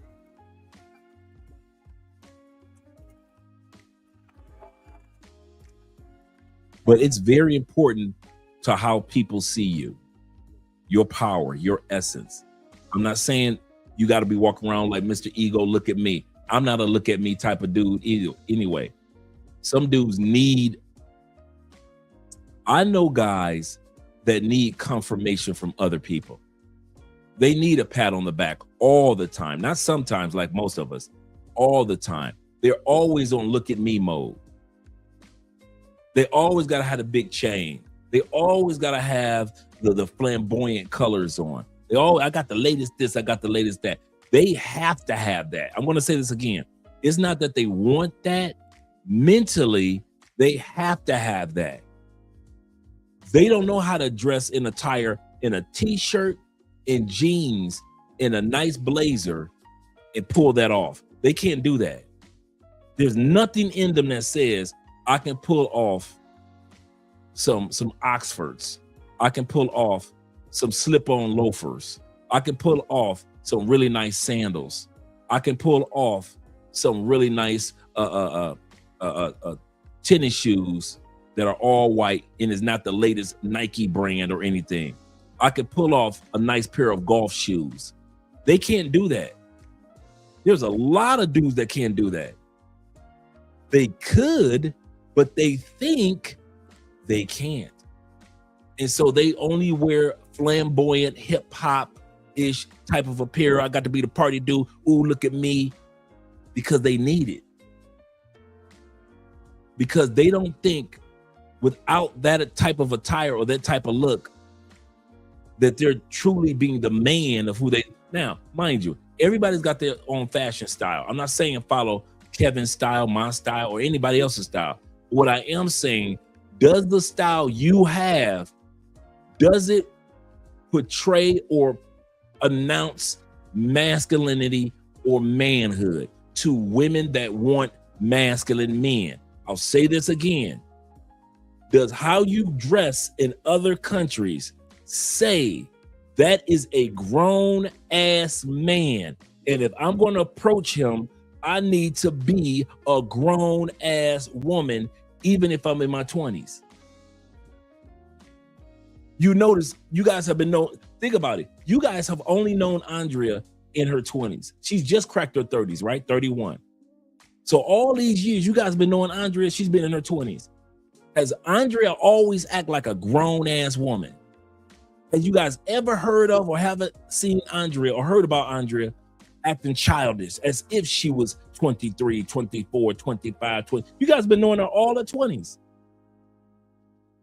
But it's very important to how people see you, your power, your essence. I'm not saying you got to be walking around like Mr. Ego, look at me. I'm not a look at me type of dude either. Anyway, some dudes I know guys that need confirmation from other people. They need a pat on the back all the time. Not sometimes, like most of us, all the time. They're always on look at me mode. They always got to have a big chain. They always got to have the flamboyant colors on. I got the latest this, I got the latest that. They have to have that. I'm going to say this again. It's not that they want that. Mentally, they have to have that. They don't know how to dress in attire in a t-shirt, in jeans, in a nice blazer, and pull that off. They can't do that. There's nothing in them that says, I can pull off some Oxfords. I can pull off some slip-on loafers. I can pull off some really nice sandals. I can pull off some really nice tennis shoes that are all white and is not the latest Nike brand or anything. I can pull off a nice pair of golf shoes. They can't do that. There's a lot of dudes that can't do that. They could, but they think they can't. And so they only wear flamboyant hip hop-ish type of apparel. I got to be the party dude. Ooh, look at me. Because they need it. Because they don't think without that type of attire or that type of look that they're truly being the man of who they. Now, mind you, everybody's got their own fashion style. I'm not saying follow Kevin's style, my style, or anybody else's style. What I am saying, does the style you have, does it portray or announce masculinity or manhood to women that want masculine men? I'll say this again. Does how you dress in other countries say that is a grown ass man? And if I'm going to approach him, I need to be a grown ass woman, even if I'm in my 20s. You notice you guys have been known, think about it. You guys have only known Andrea in her 20s. She's just cracked her 30s, right? 31. So all these years, you guys have been knowing Andrea, she's been in her 20s. Has Andrea always act like a grown ass woman? Have you guys ever heard of or haven't seen Andrea or heard about Andrea acting childish as if she was 23, 24, 25, 20? You guys been knowing her all her 20s.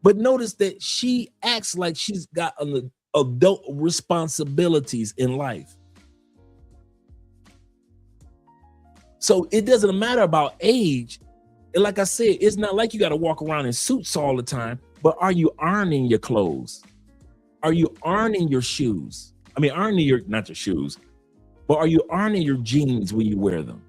But notice that she acts like she's got adult responsibilities in life. So it doesn't matter about age. And like I said, it's not like you got to walk around in suits all the time, but are you ironing your clothes? Are you ironing your shoes? I mean, not your shoes, but are you ironing your jeans when you wear them?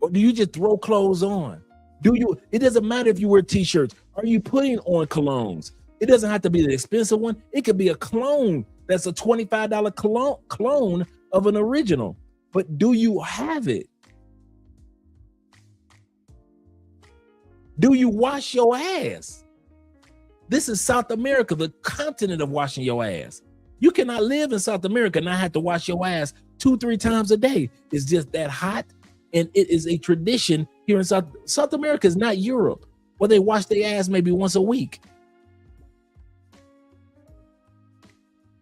Or do you just throw clothes on? It doesn't matter if you wear t-shirts. Are you putting on colognes? It doesn't have to be the expensive one. It could be a clone that's a $25 clone of an original. But do you have it? Do you wash your ass? This is South America, the continent of washing your ass. You cannot live in South America and not have to wash your ass 2-3 times a day. It's just that hot, and it is a tradition here in South America. Is not Europe, where they wash their ass maybe once a week.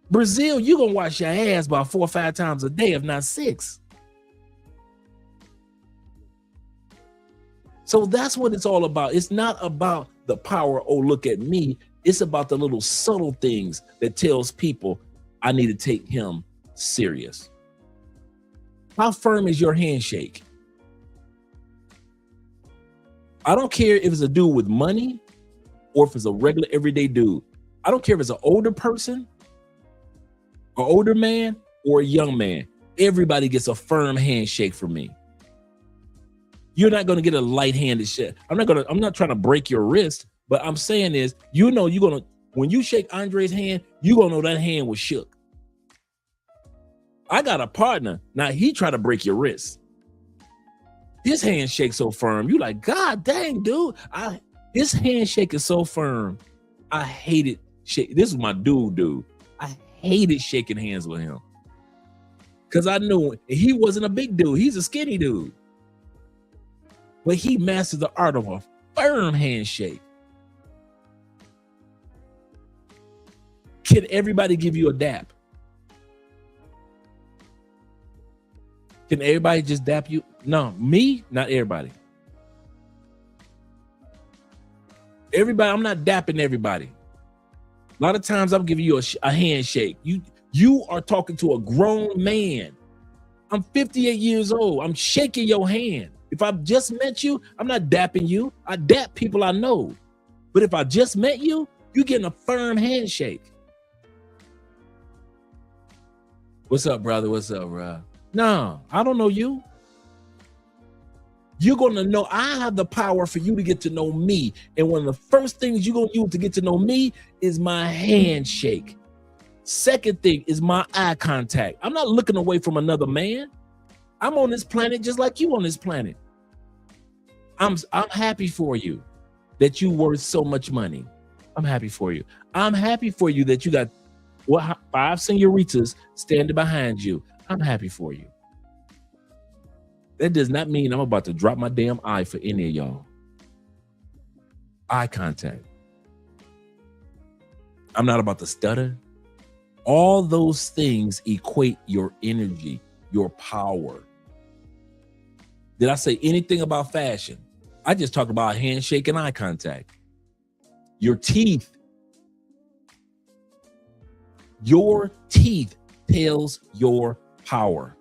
Brazil, you're gonna wash your ass about 4 or 5 times a day, if not 6. So that's what it's all about. It's not about the power, oh, look at me. It's about the little subtle things that tells people I need to take him serious. How firm is your handshake? I don't care if it's a dude with money or if it's a regular everyday dude. I don't care if it's an older person, an older man, or a young man. Everybody gets a firm handshake from me. You're not going to get a light-handed shit. I'm not trying to break your wrist, but I'm saying is, when you shake Andre's hand, you're going to know that hand was shook. I got a partner. Now he tried to break your wrist. His handshake so firm. You like, God dang, dude. His handshake is so firm. I hate it. This is my dude. I hated shaking hands with him. Because I knew he wasn't a big dude. He's a skinny dude. But he mastered the art of a firm handshake. Can everybody give you a dap? Can everybody just dap you? No, me, not everybody. Everybody, I'm not dapping everybody. A lot of times I'm giving you a handshake. You are talking to a grown man. I'm 58 years old. I'm shaking your hand. If I've just met you, I'm not dapping you. I dap people I know. But if I just met you, you're getting a firm handshake. What's up, brother? What's up, bro? No, I don't know you. You're going to know I have the power for you to get to know me. And one of the first things you're going to use to get to know me is my handshake. Second thing is my eye contact. I'm not looking away from another man. I'm on this planet just like you on this planet. I'm happy for you that you worth so much money. I'm happy for you. I'm happy for you that you got 5 senoritas standing behind you. I'm happy for you. That does not mean I'm about to drop my damn eye for any of y'all. Eye contact. I'm not about to stutter. All those things equate your energy, your power. Did I say anything about fashion? I just talked about handshake and eye contact. Your teeth. Your teeth tells your power.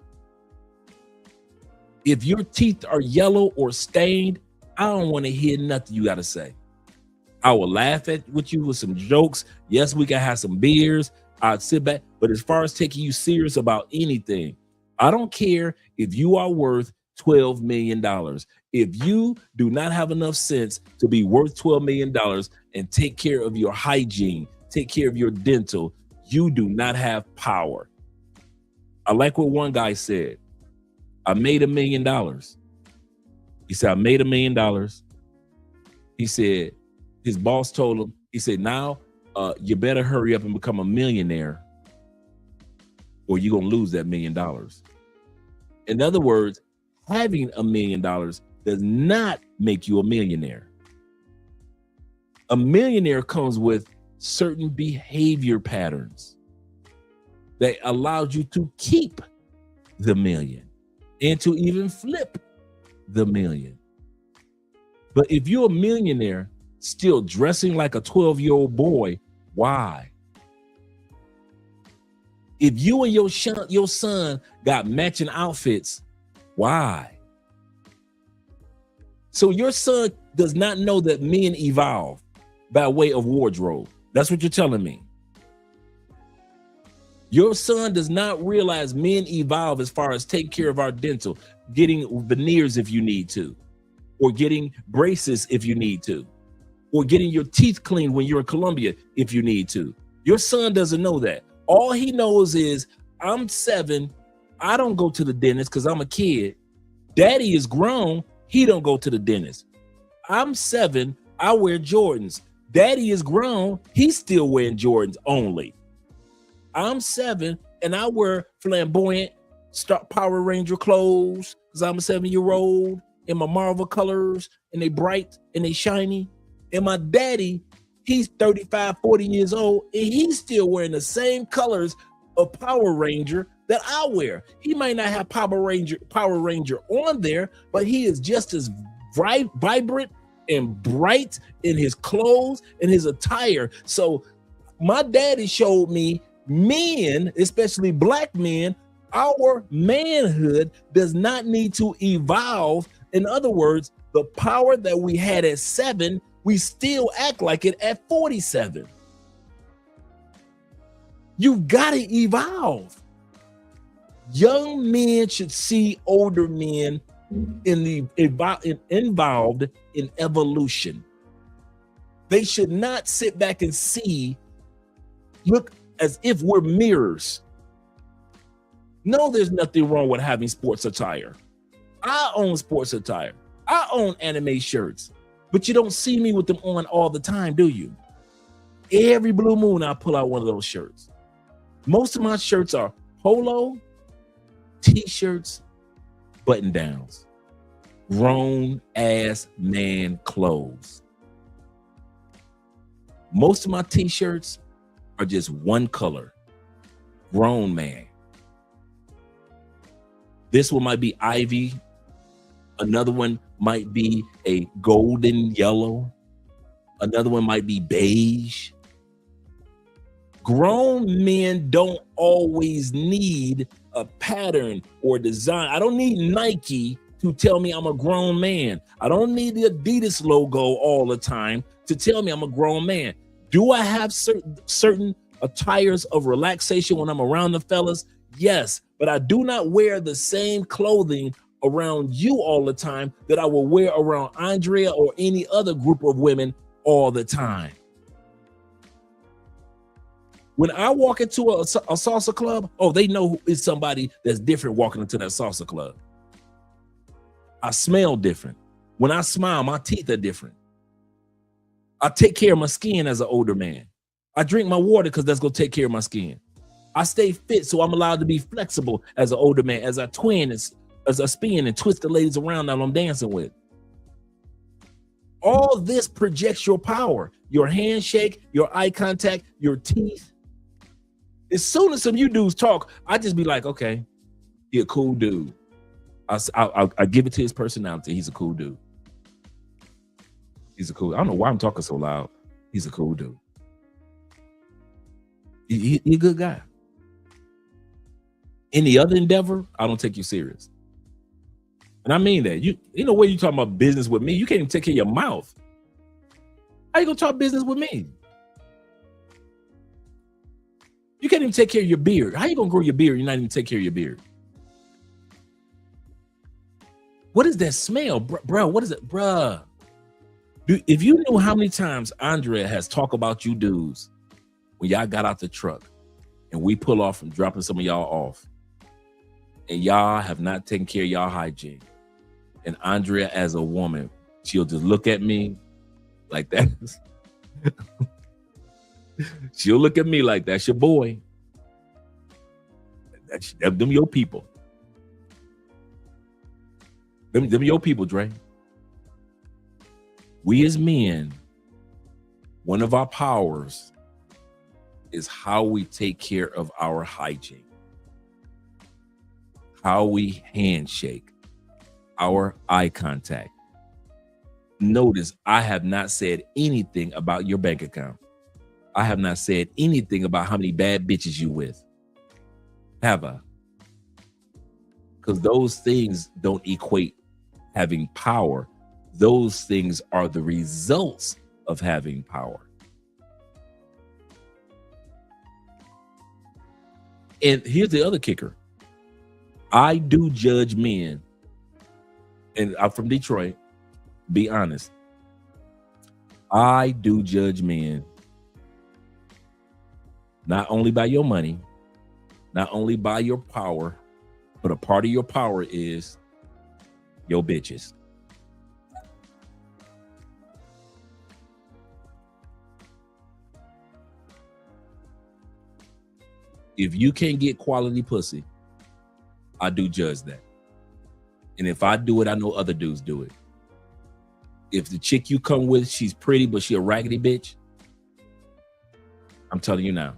If your teeth are yellow or stained, I don't want to hear nothing you got to say. I will laugh with you with some jokes. Yes, we can have some beers. I'd sit back. But as far as taking you serious about anything, I don't care if you are worth $12 million. If you do not have enough sense to be worth $12 million and take care of your hygiene, take care of your dental, you do not have power. I like what one guy said. I made $1 million. He said, I made $1 million. He said, his boss told him, he said, now you better hurry up and become a millionaire or you're going to lose that $1 million. In other words, having $1 million does not make you a millionaire. A millionaire comes with certain behavior patterns that allows you to keep the million and to even flip the million. But if you're a millionaire still dressing like a 12-year-old boy, why? If you and your son got matching outfits, why? So your son does not know that men evolve by way of wardrobe. That's what you're telling me. Your son does not realize men evolve as far as take care of our dental, getting veneers if you need to, or getting braces if you need to, or getting your teeth cleaned when you're in Colombia if you need to. Your son doesn't know that. All he knows is, I'm 7, I don't go to the dentist because I'm a kid. Daddy is grown, he don't go to the dentist. I'm 7, I wear Jordans. Daddy is grown, he's still wearing Jordans only. I'm 7 and I wear flamboyant Power Ranger clothes because I'm a 7-year-old in my Marvel colors, and they bright and they shiny. And my daddy, he's 35, 40 years old, and he's still wearing the same colors of Power Ranger that I wear. He might not have Power Ranger on there, but he is just as vibrant and bright in his clothes and his attire. So my daddy showed me men, especially black men, our manhood does not need to evolve. In other words, the power that we had at 7, we still act like it at 47. You've got to evolve. Young men should see older men involved in evolution. They should not sit back and look as if we're mirrors. No, there's nothing wrong with having sports attire. I own sports attire. I own anime shirts, but you don't see me with them on all the time, do you? Every blue moon, I pull out one of those shirts. Most of my shirts are polo, t-shirts, button downs, grown ass man clothes. Most of my t-shirts are just one color, grown man. This one might be ivy. Another one might be a golden yellow. Another one might be beige. Grown men don't always need a pattern or design. I don't need Nike to tell me I'm a grown man. I don't need the Adidas logo all the time to tell me I'm a grown man. Do I have certain attires of relaxation when I'm around the fellas? Yes, but I do not wear the same clothing around you all the time that I will wear around Andrea or any other group of women all the time. When I walk into a salsa club, they know it's somebody that's different walking into that salsa club. I smell different. When I smile, my teeth are different. I take care of my skin as an older man. I drink my water because that's going to take care of my skin. I stay fit, so I'm allowed to be flexible as an older man, as I twin, as I spin and twist the ladies around that I'm dancing with. All this projects your power, your handshake, your eye contact, your teeth. As soon as some of you dudes talk, I just be like, okay, he a cool dude. I give it to his personality. He's a cool dude. I don't know why I'm talking so loud. He's a cool dude. He a good guy. Any other endeavor, I don't take you serious. And I mean that. You know when you talking about business with me, you can't even take care of your mouth. How you gonna talk business with me? You can't even take care of your beard. How you gonna grow your beard? You're not even take care of your beard. What is that smell, bro? What is it, bruh? If you knew how many times Andrea has talked about you dudes when y'all got out the truck and we pull off from dropping some of y'all off, and y'all have not taken care of y'all hygiene. And Andrea, as a woman, she'll just look at me like that. She'll look at me like that's your boy. Them your people. Them your people, Dre. We as men, one of our powers is how we take care of our hygiene. How we handshake, our eye contact. Notice I have not said anything about your bank account. I have not said anything about how many bad bitches you with. Have I? Because those things don't equate having power. Those things are the results of having power. And here's the other kicker. I do judge men, and I'm from Detroit. Be honest. I do judge men not only by your money, not only by your power, but a part of your power is your bitches. If you can't get quality pussy, I do judge that. And if I do it, I know other dudes do it. If the chick you come with, she's pretty, but she a raggedy bitch, I'm telling you now.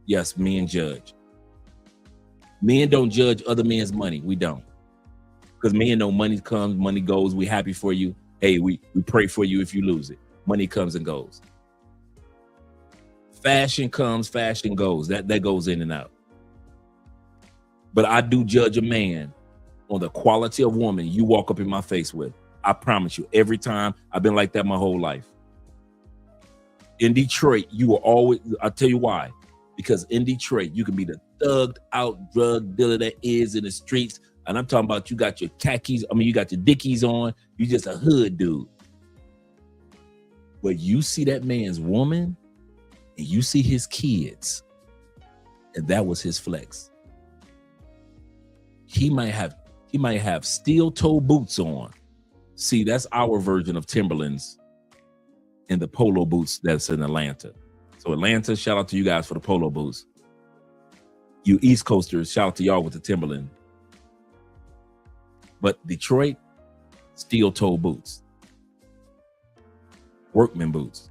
Yes, men judge. Men don't judge other men's money. We don't. Because men know money comes, money goes. We happy for you. Hey, we pray for you if you lose it. Money comes and goes. Fashion comes, fashion goes. That goes in and out. But I do judge a man on the quality of woman you walk up in my face with. I promise you, every time. I've been like that my whole life. In Detroit, you will always, I'll tell you why. Because in Detroit, you can be the thugged out drug dealer that is in the streets. And I'm talking about you got your khakis, you got your dickies on. You just a hood dude. But you see that man's woman and you see his kids. And that was his flex. He might have steel toe boots on. See, that's our version of Timberlands and the polo boots that's in Atlanta. So Atlanta, shout out to you guys for the polo boots. You East Coasters, shout out to y'all with the Timberland. But Detroit, steel toe boots. Workman boots.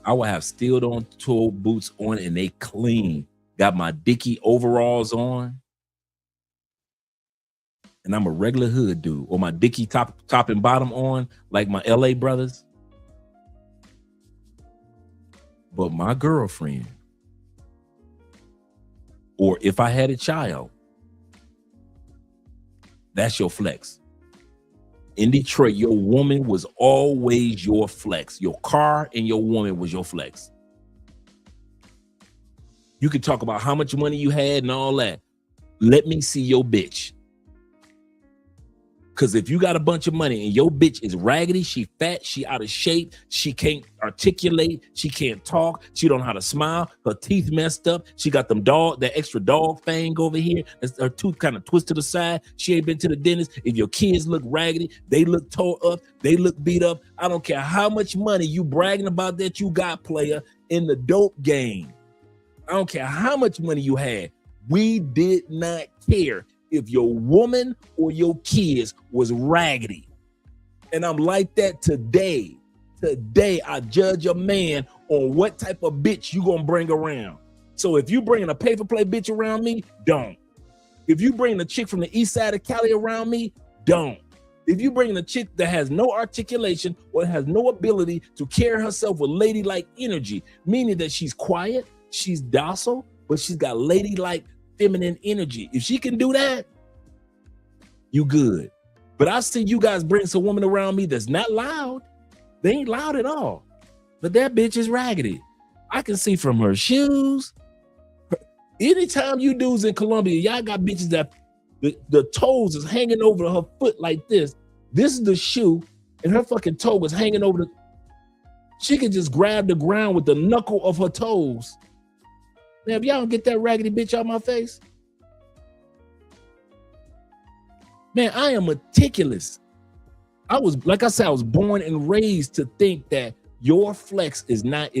I will have steel toe boots on and they clean. Got my Dickie overalls on. And I'm a regular hood dude, or my Dickie top and bottom on, like my LA brothers. But my girlfriend, or if I had a child, that's your flex. In Detroit, your woman was always your flex. Your car and your woman was your flex. You could talk about how much money you had and all that. Let me see your bitch. Because if you got a bunch of money and your bitch is raggedy, she fat, she out of shape, she can't articulate, she can't talk, she don't know how to smile, her teeth messed up, she got that extra dog fang over here, her tooth kind of twisted to the side, she ain't been to the dentist. If your kids look raggedy, they look tore up, they look beat up, I don't care how much money you bragging about that you got, player, in the dope game. I don't care how much money you had. We did not care if your woman or your kids was raggedy. And I'm like that today. Today, I judge a man on what type of bitch you gonna bring around. So if you bringing a paper plate bitch around me, don't. If you bring a chick from the east side of Cali around me, don't. If you bring a chick that has no articulation or has no ability to carry herself with ladylike energy, meaning that she's quiet, she's docile, but she's got ladylike feminine energy. If she can do that, you good. But I see you guys bring some woman around me that's not loud. They ain't loud at all. But that bitch is raggedy. I can see from her shoes. Anytime you dudes in Colombia, y'all got bitches that the toes is hanging over her foot like this. This is the shoe, and her fucking toe is hanging over the. She can just grab the ground with the knuckle of her toes. Now, if y'all don't get that raggedy bitch out my face, man, I am meticulous. I was born and raised to think that your flex is not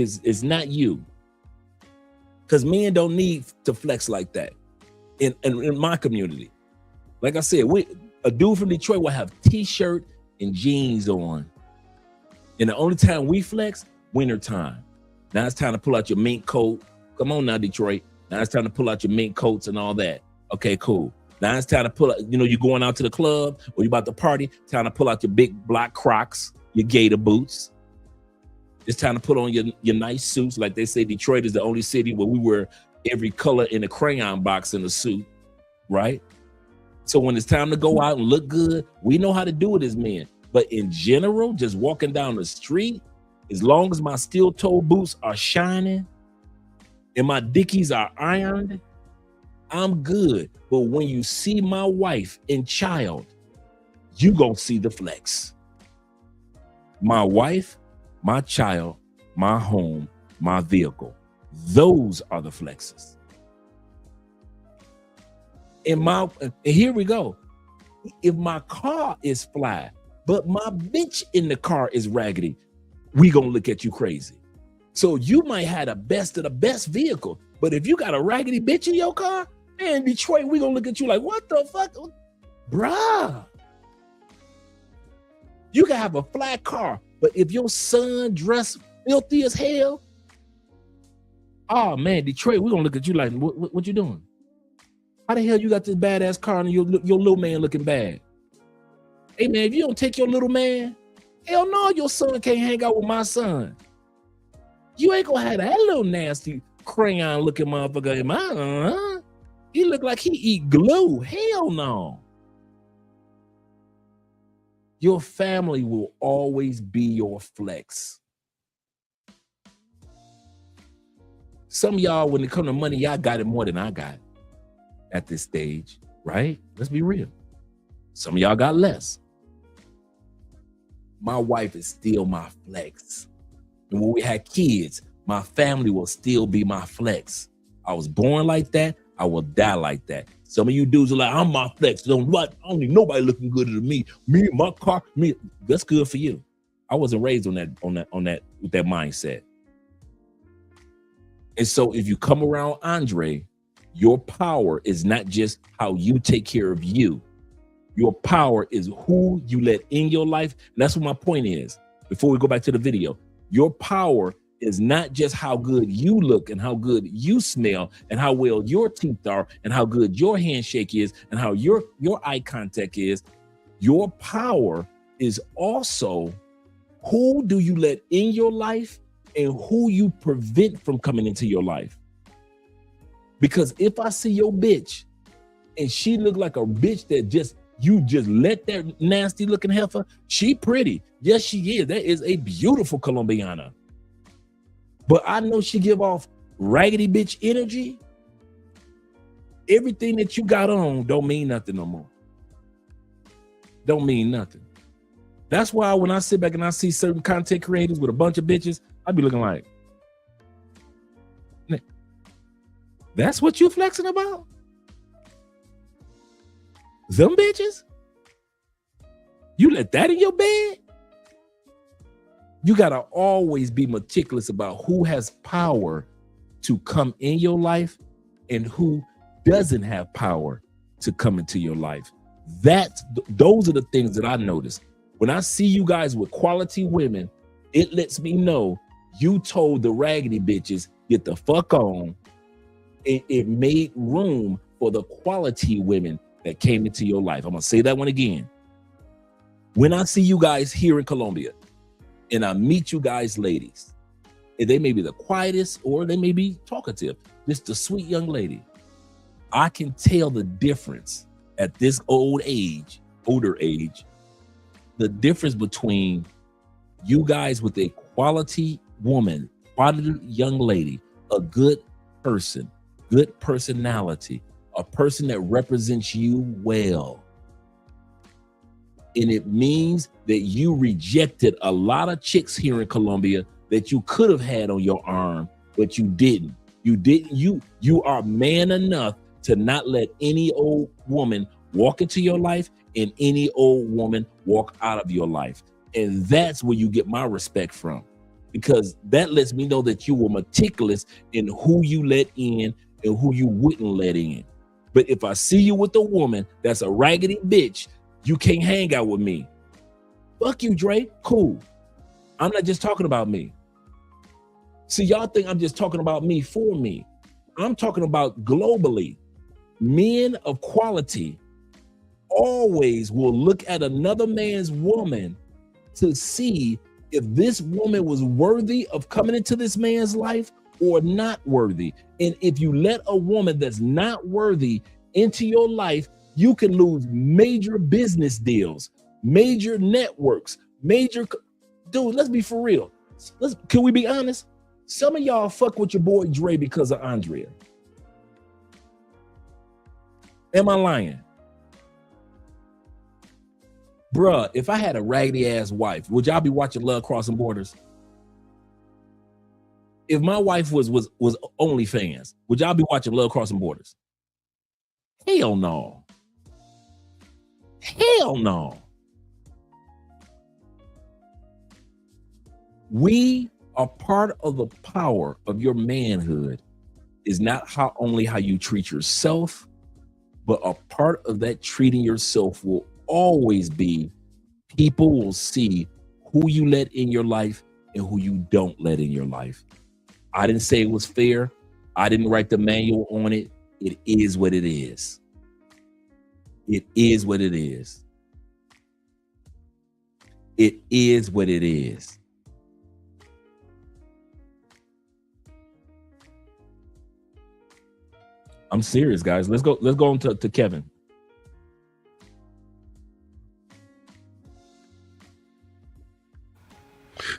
you. Because men don't need to flex like that in my community. Like I said, a dude from Detroit will have t-shirt and jeans on. And the only time we flex, wintertime. Now it's time to pull out your mink coat. Come on now, Detroit. Now it's time to pull out your mink coats and all that. Okay, cool. Now it's time to pull out, you're going out to the club or you about to party, time to pull out your big black Crocs, your gator boots. It's time to put on your nice suits. Like they say, Detroit is the only city where we wear every color in the crayon box in the suit, right? So when it's time to go out and look good, we know how to do it as men. But in general, just walking down the street, as long as my steel toe boots are shining and my Dickies are ironed, I'm good. But when you see my wife and child, you gonna see the flex. My wife, my child, my home, my vehicle. Those are the flexes. And here we go. If my car is fly, but my bitch in the car is raggedy, we gonna look at you crazy. So you might have the best of the best vehicle, but if you got a raggedy bitch in your car, man, Detroit, we gonna look at you like, what the fuck? Bruh. You can have a flat car, but if your son dressed filthy as hell, oh man, Detroit, we gonna look at you like, what you doing? How the hell you got this badass car and your little man looking bad? Hey man, if you don't take your little man, hell no, your son can't hang out with my son. You ain't gonna have that little nasty crayon looking motherfucker in my He look like he eat glue. Hell no. Your family will always be your flex. Some of y'all, when it come to money, y'all got it more than I got at this stage, right? Let's be real. Some of y'all got less. My wife is still my flex. And when we had kids, my family will still be my flex. I was born like that. I will die like that. Some of you dudes are like, I'm my flex. I don't need nobody looking good at me. Me, my car, me. That's good for you. I wasn't raised with that mindset. And so if you come around Andre, your power is not just how you take care of you. Your power is who you let in your life. And that's what my point is. Before we go back to the video, your power is not just how good you look and how good you smell and how well your teeth are and how good your handshake is and how your eye contact is. Your power is also who do you let in your life and who you prevent from coming into your life. Because if I see your bitch and she look like a bitch that you just let that nasty looking heifer, she pretty. Yes, she is. That is a beautiful Colombiana. But I know she give off raggedy bitch energy. Everything that you got on don't mean nothing no more. Don't mean nothing. That's why when I sit back and I see certain content creators with a bunch of bitches, I be looking like, that's what you flexing about? Them bitches? You let that in your bed? You gotta always be meticulous about who has power to come in your life and who doesn't have power to come into your life. Those are the things that I notice. When I see you guys with quality women, it lets me know you told the raggedy bitches, get the fuck on. It made room for the quality women that came into your life. I'm gonna say that one again. When I see you guys here in Colombia and I meet you guys ladies, and they may be the quietest or they may be talkative, just a sweet young lady, I can tell the difference at this older age, the difference between you guys with a quality woman, quality young lady, a good person, good personality, a person that represents you well. And it means that you rejected a lot of chicks here in Colombia that you could have had on your arm, but you didn't. You are man enough to not let any old woman walk into your life and any old woman walk out of your life. And that's where you get my respect from, because that lets me know that you were meticulous in who you let in and who you wouldn't let in. But if I see you with a woman that's a raggedy bitch, you can't hang out with me. Fuck you, Dre. Cool. I'm not just talking about me. See, y'all think I'm just talking about me for me. I'm talking about globally. Men of quality always will look at another man's woman to see if this woman was worthy of coming into this man's life or not worthy. And if you let a woman that's not worthy into your life, you can lose major business deals, major networks, dude, let's be for real. Can we be honest? Some of y'all fuck with your boy Dre because of Andrea. Am I lying? Bruh, if I had a raggedy ass wife, would y'all be watching Love Crossing Borders? If my wife was OnlyFans, would y'all be watching Love Crossing Borders? Hell no. Hell no. We are part of the power of your manhood is not only how you treat yourself, but a part of that treating yourself will always be people will see who you let in your life and who you don't let in your life. I didn't say it was fair. I didn't write the manual on it. It is what it is. It is what it is. It is what it is. I'm serious, guys. Let's go on to Kevin.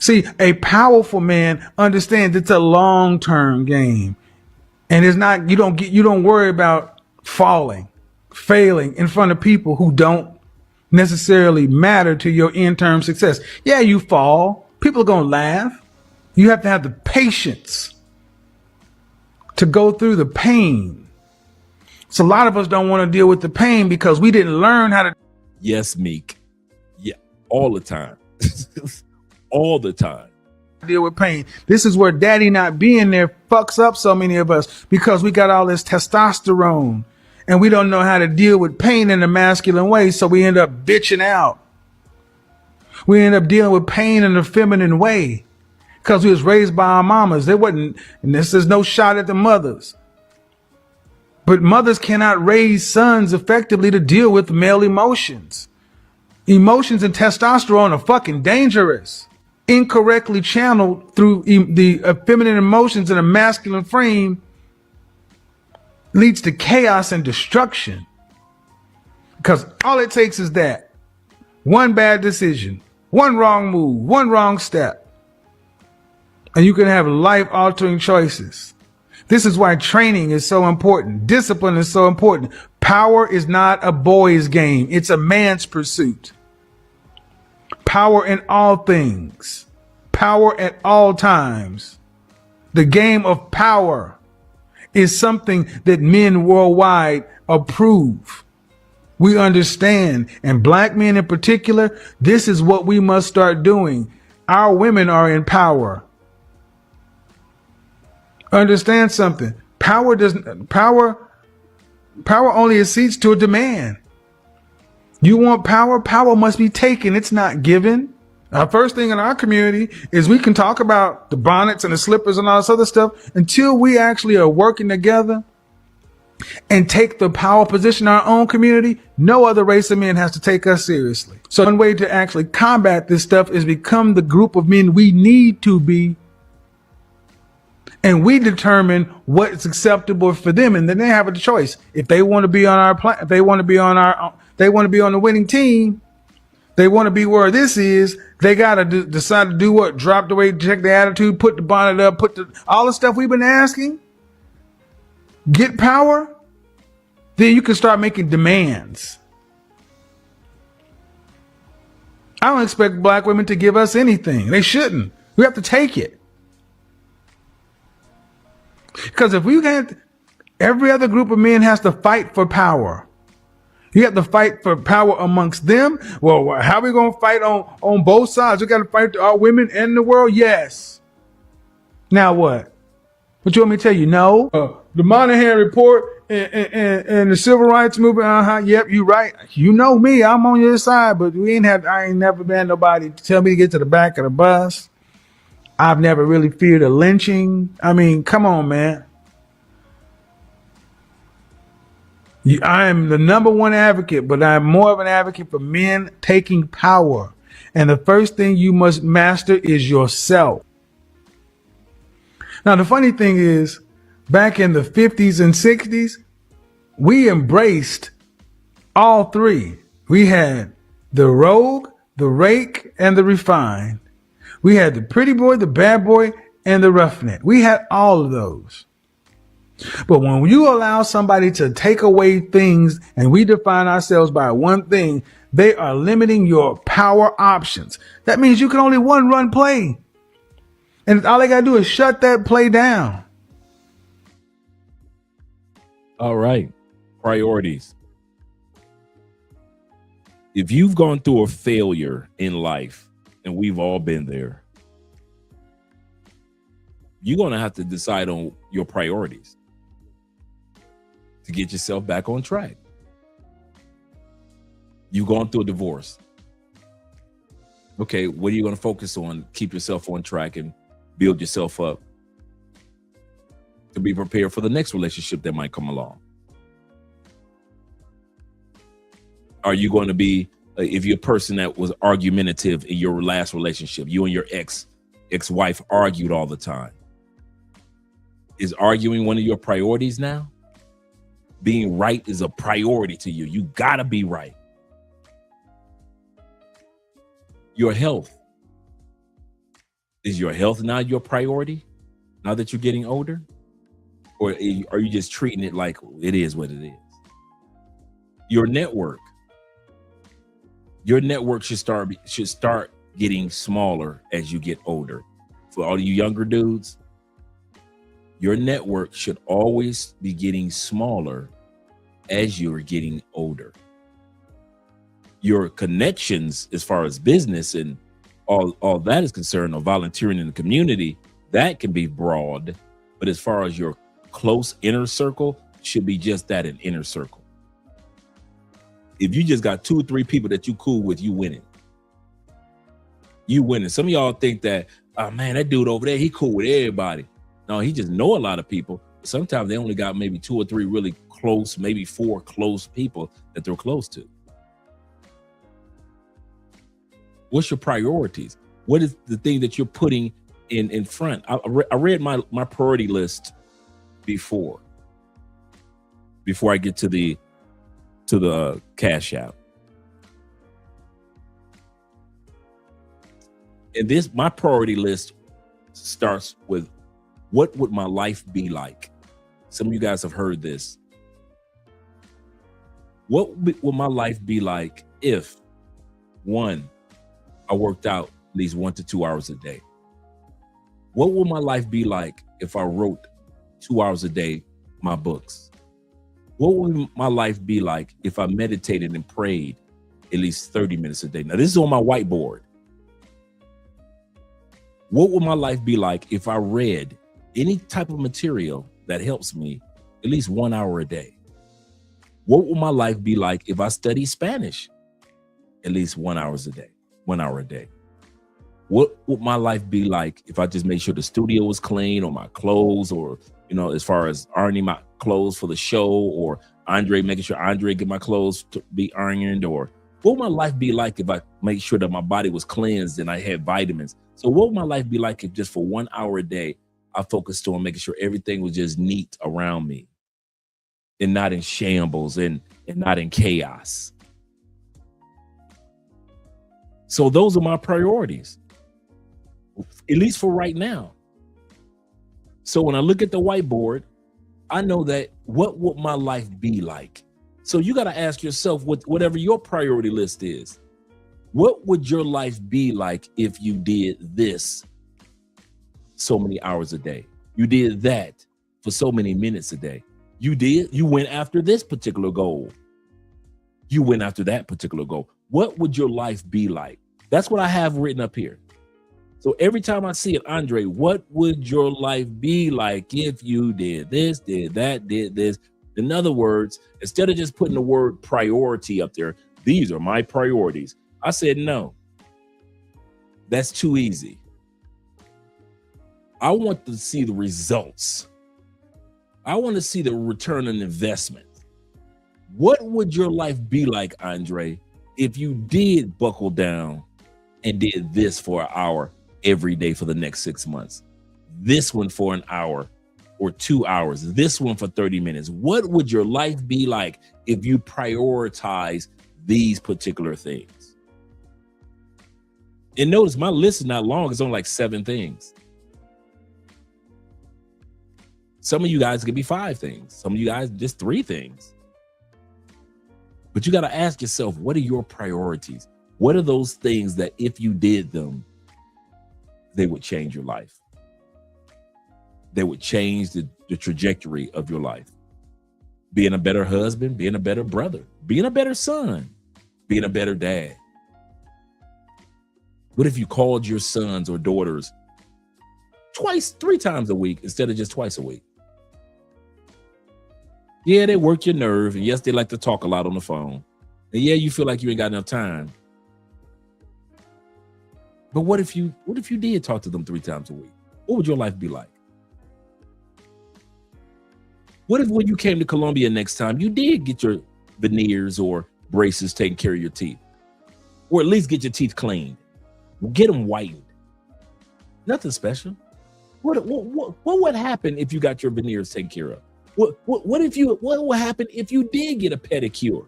See, a powerful man understands it's a long-term game. And it's not, you don't worry about failing in front of people who don't necessarily matter to your end-term success. Yeah, you fall. People are going to laugh. You have to have the patience to go through the pain. So a lot of us don't want to deal with the pain because we didn't learn how to. Yes, Meek. Yeah, all the time. All the time. Deal with pain. This is where daddy not being there fucks up so many of us because we got all this testosterone and we don't know how to deal with pain in a masculine way. So we end up bitching out. We end up dealing with pain in a feminine way because we was raised by our mamas. There wasn't, and this is no shot at the mothers. But mothers cannot raise sons effectively to deal with male emotions. Emotions and testosterone are fucking dangerous. Incorrectly channeled through the feminine emotions in a masculine frame leads to chaos and destruction. Because all it takes is that one bad decision, one wrong move, one wrong step, and you can have life-altering choices. This is why training is so important. Discipline is so important. Power is not a boy's game. It's a man's pursuit. Power in all things. Power at all times. The game of power is something that men worldwide approve. We understand, and black men in particular, this is what we must start doing. Our women are in power. Understand something. Power only accedes to a demand. You want power? Power must be taken. It's not given. Our first thing in our community is we can talk about the bonnets and the slippers and all this other stuff until we actually are working together and take the power position in our own community. No other race of men has to take us seriously. So one way to actually combat this stuff is become the group of men we need to be. And we determine what's acceptable for them. And then they have a choice. If they want to be on our plan, if they want to be on the winning team, they want to be where this is, they got to decide to do what? Drop the weight, check the attitude, put the bonnet up, all the stuff we've been asking. Get power. Then you can start making demands. I don't expect black women to give us anything. They shouldn't. We have to take it. Because if we can't, every other group of men has to fight for power. You have to fight for power amongst them. Well, how are we going to fight on both sides? We got to fight our women and the world? Yes. Now what? What you want me to tell you? No. The Monahan Report and the Civil Rights Movement. Yep, you right. You know me. I'm on your side, but I ain't never been nobody to tell me to get to the back of the bus. I've never really feared a lynching. I mean, come on, man. I am the number one advocate, but I'm more of an advocate for men taking power. And the first thing you must master is yourself. Now, the funny thing is, back in the 50s and 60s, we embraced all three. We had the rogue, the rake, and the refined. We had the pretty boy, the bad boy, and the roughneck. We had all of those. But when you allow somebody to take away things and we define ourselves by one thing, They are limiting your power options. That means you can only one run play. And all they got to do is shut that play down. All right. Priorities. If you've gone through a failure in life, and we've all been there, you're going to have to decide on your priorities to get yourself back on track. You've gone through a divorce. Okay, what are you going to focus on? Keep yourself on track and build yourself up to be prepared for the next relationship that might come along. Are you going to be, if you're a person that was argumentative in your last relationship, you and your ex-wife argued all the time. Is arguing one of your priorities now? Being right is a priority to you. You gotta be right. Your health. Is your health now your priority now that you're getting older? Or are you just treating it like it is what it is? Your network. Your network should start getting smaller as you get older. For all you younger dudes, your network should always be getting smaller as you're getting older. Your connections as far as business and all that is concerned, or volunteering in the community, that can be broad. But as far as your close inner circle, should be just that, an inner circle. If you just got 2 or 3 people that you cool with, you winning. You winning. Some of y'all think that, oh man, that dude over there, he cool with everybody. No, he just know a lot of people. Sometimes they only got maybe 2 or 3 really close, maybe 4 close people that they're close to. What's your priorities? What is the thing that you're putting in front? I read my priority list before I get to the cash out. And my priority list starts with, what would my life be like? Some of you guys have heard this. What would my life be like if, 1, I worked out at least 1 to 2 hours a day? What would my life be like if I wrote 2 hours a day my books? What would my life be like if I meditated and prayed at least 30 minutes a day? Now, this is on my whiteboard. What would my life be like if I read any type of material that helps me at least 1 hour a day? What would my life be like if I study Spanish at least 1 hour a day? 1 hour a day. What would my life be like if I just made sure the studio was clean, or my clothes, or, as far as ironing my clothes for the show, or making sure Andre get my clothes to be ironed? Or what would my life be like if I made sure that my body was cleansed and I had vitamins? So what would my life be like if just for 1 hour a day, I focused on making sure everything was just neat around me and not in shambles and not in chaos? So those are my priorities, at least for right now. So when I look at the whiteboard, I know that what would my life be like? So you got to ask yourself, whatever your priority list is, what would your life be like if you did this so many hours a day? You did that for so many minutes a day. You went after this particular goal. You went after that particular goal. What would your life be like? That's what I have written up here. So every time I see it, Andre, what would your life be like if you did this, did that, did this? In other words, instead of just putting the word priority up there, these are my priorities. I said, no, that's too easy. I want to see the results. I want to see the return on investment. What would your life be like, Andre, if you did buckle down and did this for an hour every day for the next 6 months? This one for an hour or 2 hours, this one for 30 minutes. What would your life be like if you prioritize these particular things? And notice my list is not long. It's only like 7 things. Some of you guys could be 5 things. Some of you guys just 3 things. But you got to ask yourself, what are your priorities? What are those things that if you did them, they would change your life? They would change the trajectory of your life. Being a better husband, being a better brother, being a better son, being a better dad. What if you called your sons or daughters 3 times a week instead of just twice a week? Yeah, they work your nerve. And yes, they like to talk a lot on the phone. And yeah, you feel like you ain't got enough time. But what if you did talk to them 3 times a week? What would your life be like? What if when you came to Colombia next time, you did get your veneers or braces taking care of your teeth? Or at least get your teeth cleaned. Get them whitened. Nothing special. What would happen if you got your veneers taken care of? What would happen if you did get a pedicure?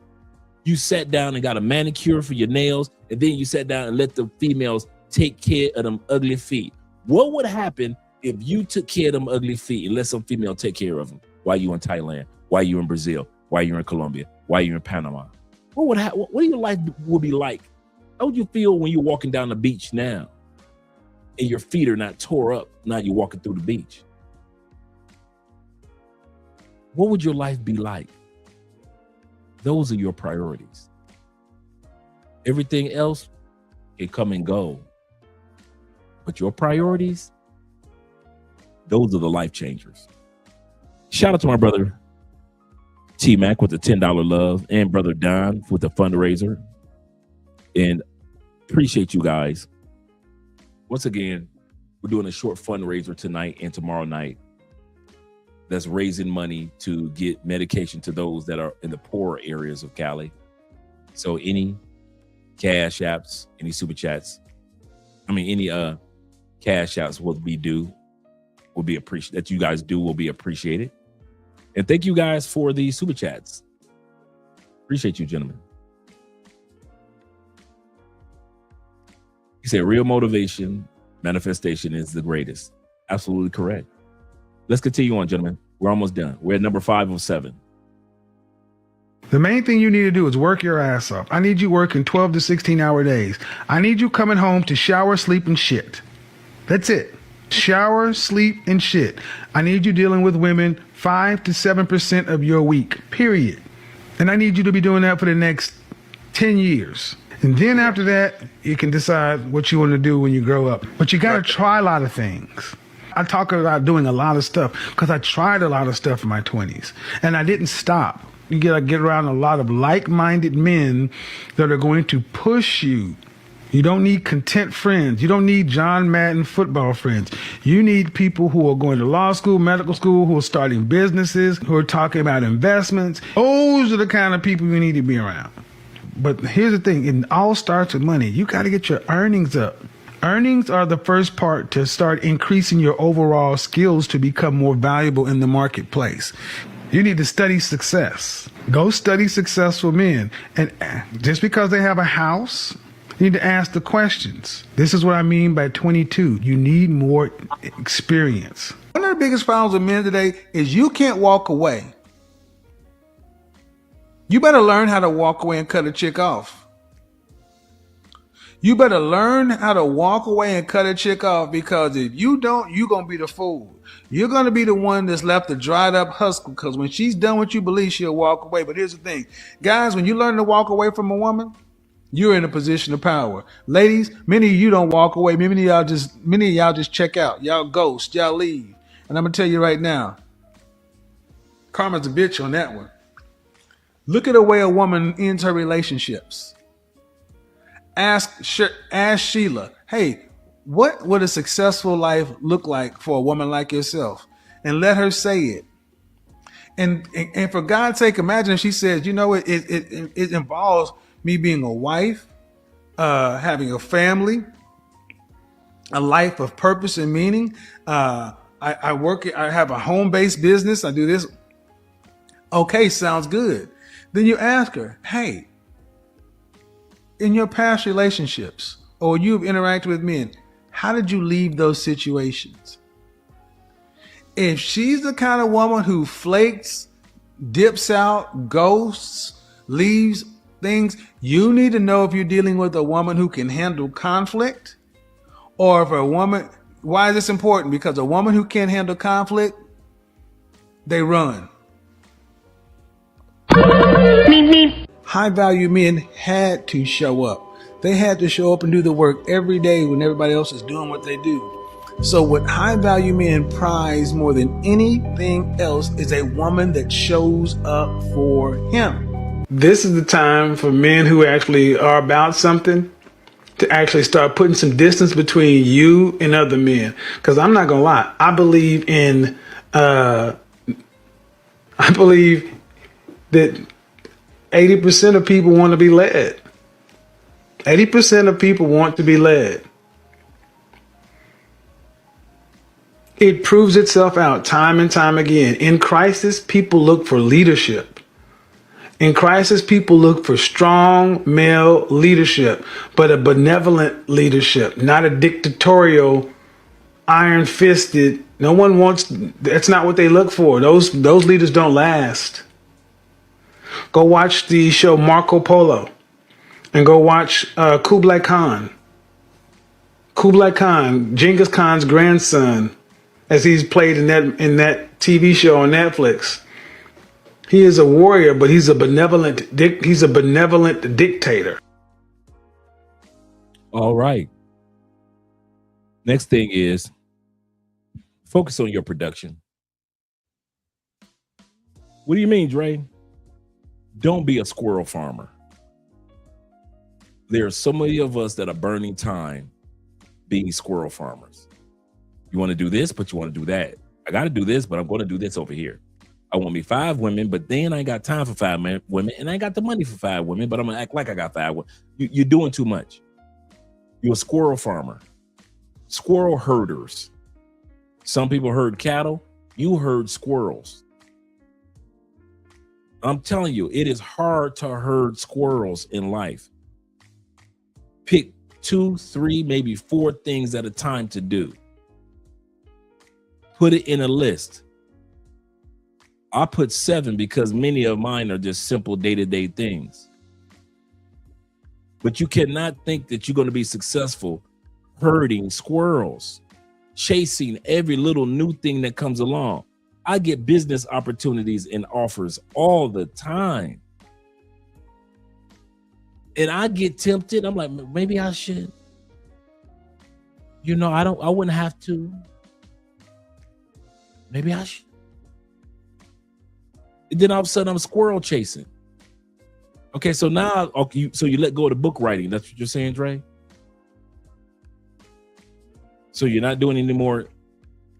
You sat down and got a manicure for your nails, and then you sat down and let the females take care of them ugly feet. What would happen if you took care of them ugly feet and let some female take care of them while you in Thailand, while you in Brazil, while you're in Colombia, while you're in Panama? What your life would be like? How would you feel when you're walking down the beach now and your feet are not tore up now you're walking through the beach? What would your life be like? Those are your priorities. Everything else can come and go. But your priorities, those are the life changers. Shout out to my brother T-Mac with the $10 love and brother Don with the fundraiser. And appreciate you guys. Once again, we're doing a short fundraiser tonight and tomorrow night that's raising money to get medication to those that are in the poorer areas of Cali. So any cash apps, any super chats, any cash apps will be appreciated. That you guys do will be appreciated. And thank you guys for the super chats. Appreciate you, gentlemen. He said, real motivation, manifestation is the greatest. Absolutely correct. Let's continue on, gentlemen. We're almost done. We're at number 5 of 7. The main thing you need to do is work your ass off. I need you working 12 to 16 hour days. I need you coming home to shower, sleep, and shit. That's it. Shower, sleep, and shit. I need you dealing with women 5 to 7% of your week, period. And I need you to be doing that for the next 10 years. And then after that, you can decide what you want to do when you grow up. But you got to try a lot of things. I talk about doing a lot of stuff because I tried a lot of stuff in my 20s and I didn't stop. You got to get around a lot of like-minded men that are going to push you. You don't need content friends. You don't need John Madden football friends. You need people who are going to law school, medical school, who are starting businesses, who are talking about investments. Those are the kind of people you need to be around. But here's the thing, it all starts with money. You got to get your earnings up. Earnings are the first part to start increasing your overall skills to become more valuable in the marketplace. You need to study success. Go study successful men. And just because they have a house, you need to ask the questions. This is what I mean by 22. You need more experience. One of the biggest problems with men today is you can't walk away. You better learn how to walk away and cut a chick off. You better learn how to walk away and cut a chick off, because if you don't, you're going to be the fool. You're going to be the one that's left a dried up husk, because when she's done what you believe, she'll walk away. But here's the thing, guys, when you learn to walk away from a woman, you're in a position of power. Ladies, many of you don't walk away. Many of y'all just check out. Y'all ghost, y'all leave. And I'm going to tell you right now, karma's a bitch on that one. Look at the way a woman ends her relationships. Ask Sheila, hey, what would a successful life look like for a woman like yourself? And let her say it. And for God's sake, imagine if she says, you know, it involves me being a wife, having a family, a life of purpose and meaning. I have a home-based business. I do this. Okay, sounds good. Then you ask her, hey, in your past relationships, or you've interacted with men, how did you leave those situations? If she's the kind of woman who flakes, dips out, ghosts, leaves things you need to know if you're dealing with a woman who can handle conflict, or if a woman, why is this important? Because a woman who can't handle conflict, they run. High value men had to show up. They had to show up and do the work every day when everybody else is doing what they do. So what high value men prize more than anything else is a woman that shows up for him. This is the time for men who actually are about something to actually start putting some distance between you and other men. Because I'm not gonna lie, I believe that 80% of people want to be led. 80% of people want to be led. It proves itself out time and time again. In crisis, people look for leadership. In crisis, people look for strong male leadership, but a benevolent leadership, not a dictatorial, iron-fisted. No one wants, that's not what they look for. Those leaders don't last. Go watch the show Marco Polo and go watch Kublai Khan. Kublai Khan, Genghis Khan's grandson, as he's played in that TV show on Netflix. He is a warrior, but he's a benevolent dictator. All right. Next thing is focus on your production. What do you mean, Dre? Don't be a squirrel farmer. There are so many of us that are burning time being squirrel farmers. You want to do this, but you want to do that. I got to do this, but I'm going to do this over here. I want me 5 women, but then I ain't got time for 5 women, and I ain't got the money for 5 women, but I'm going to act like I got 5 women. You're doing too much. You're a squirrel farmer. Squirrel herders. Some people herd cattle. You herd squirrels. I'm telling you, it is hard to herd squirrels in life. Pick 2, 3, maybe 4 things at a time to do. Put it in a list. I put 7 because many of mine are just simple day-to-day things. But you cannot think that you're going to be successful herding squirrels, chasing every little new thing that comes along. I get business opportunities and offers all the time. And I get tempted. I'm like, maybe I should. I wouldn't have to. Maybe I should. And then all of a sudden I'm squirrel chasing. Okay, so now, so you let go of the book writing. That's what you're saying, Dre? So you're not doing any more.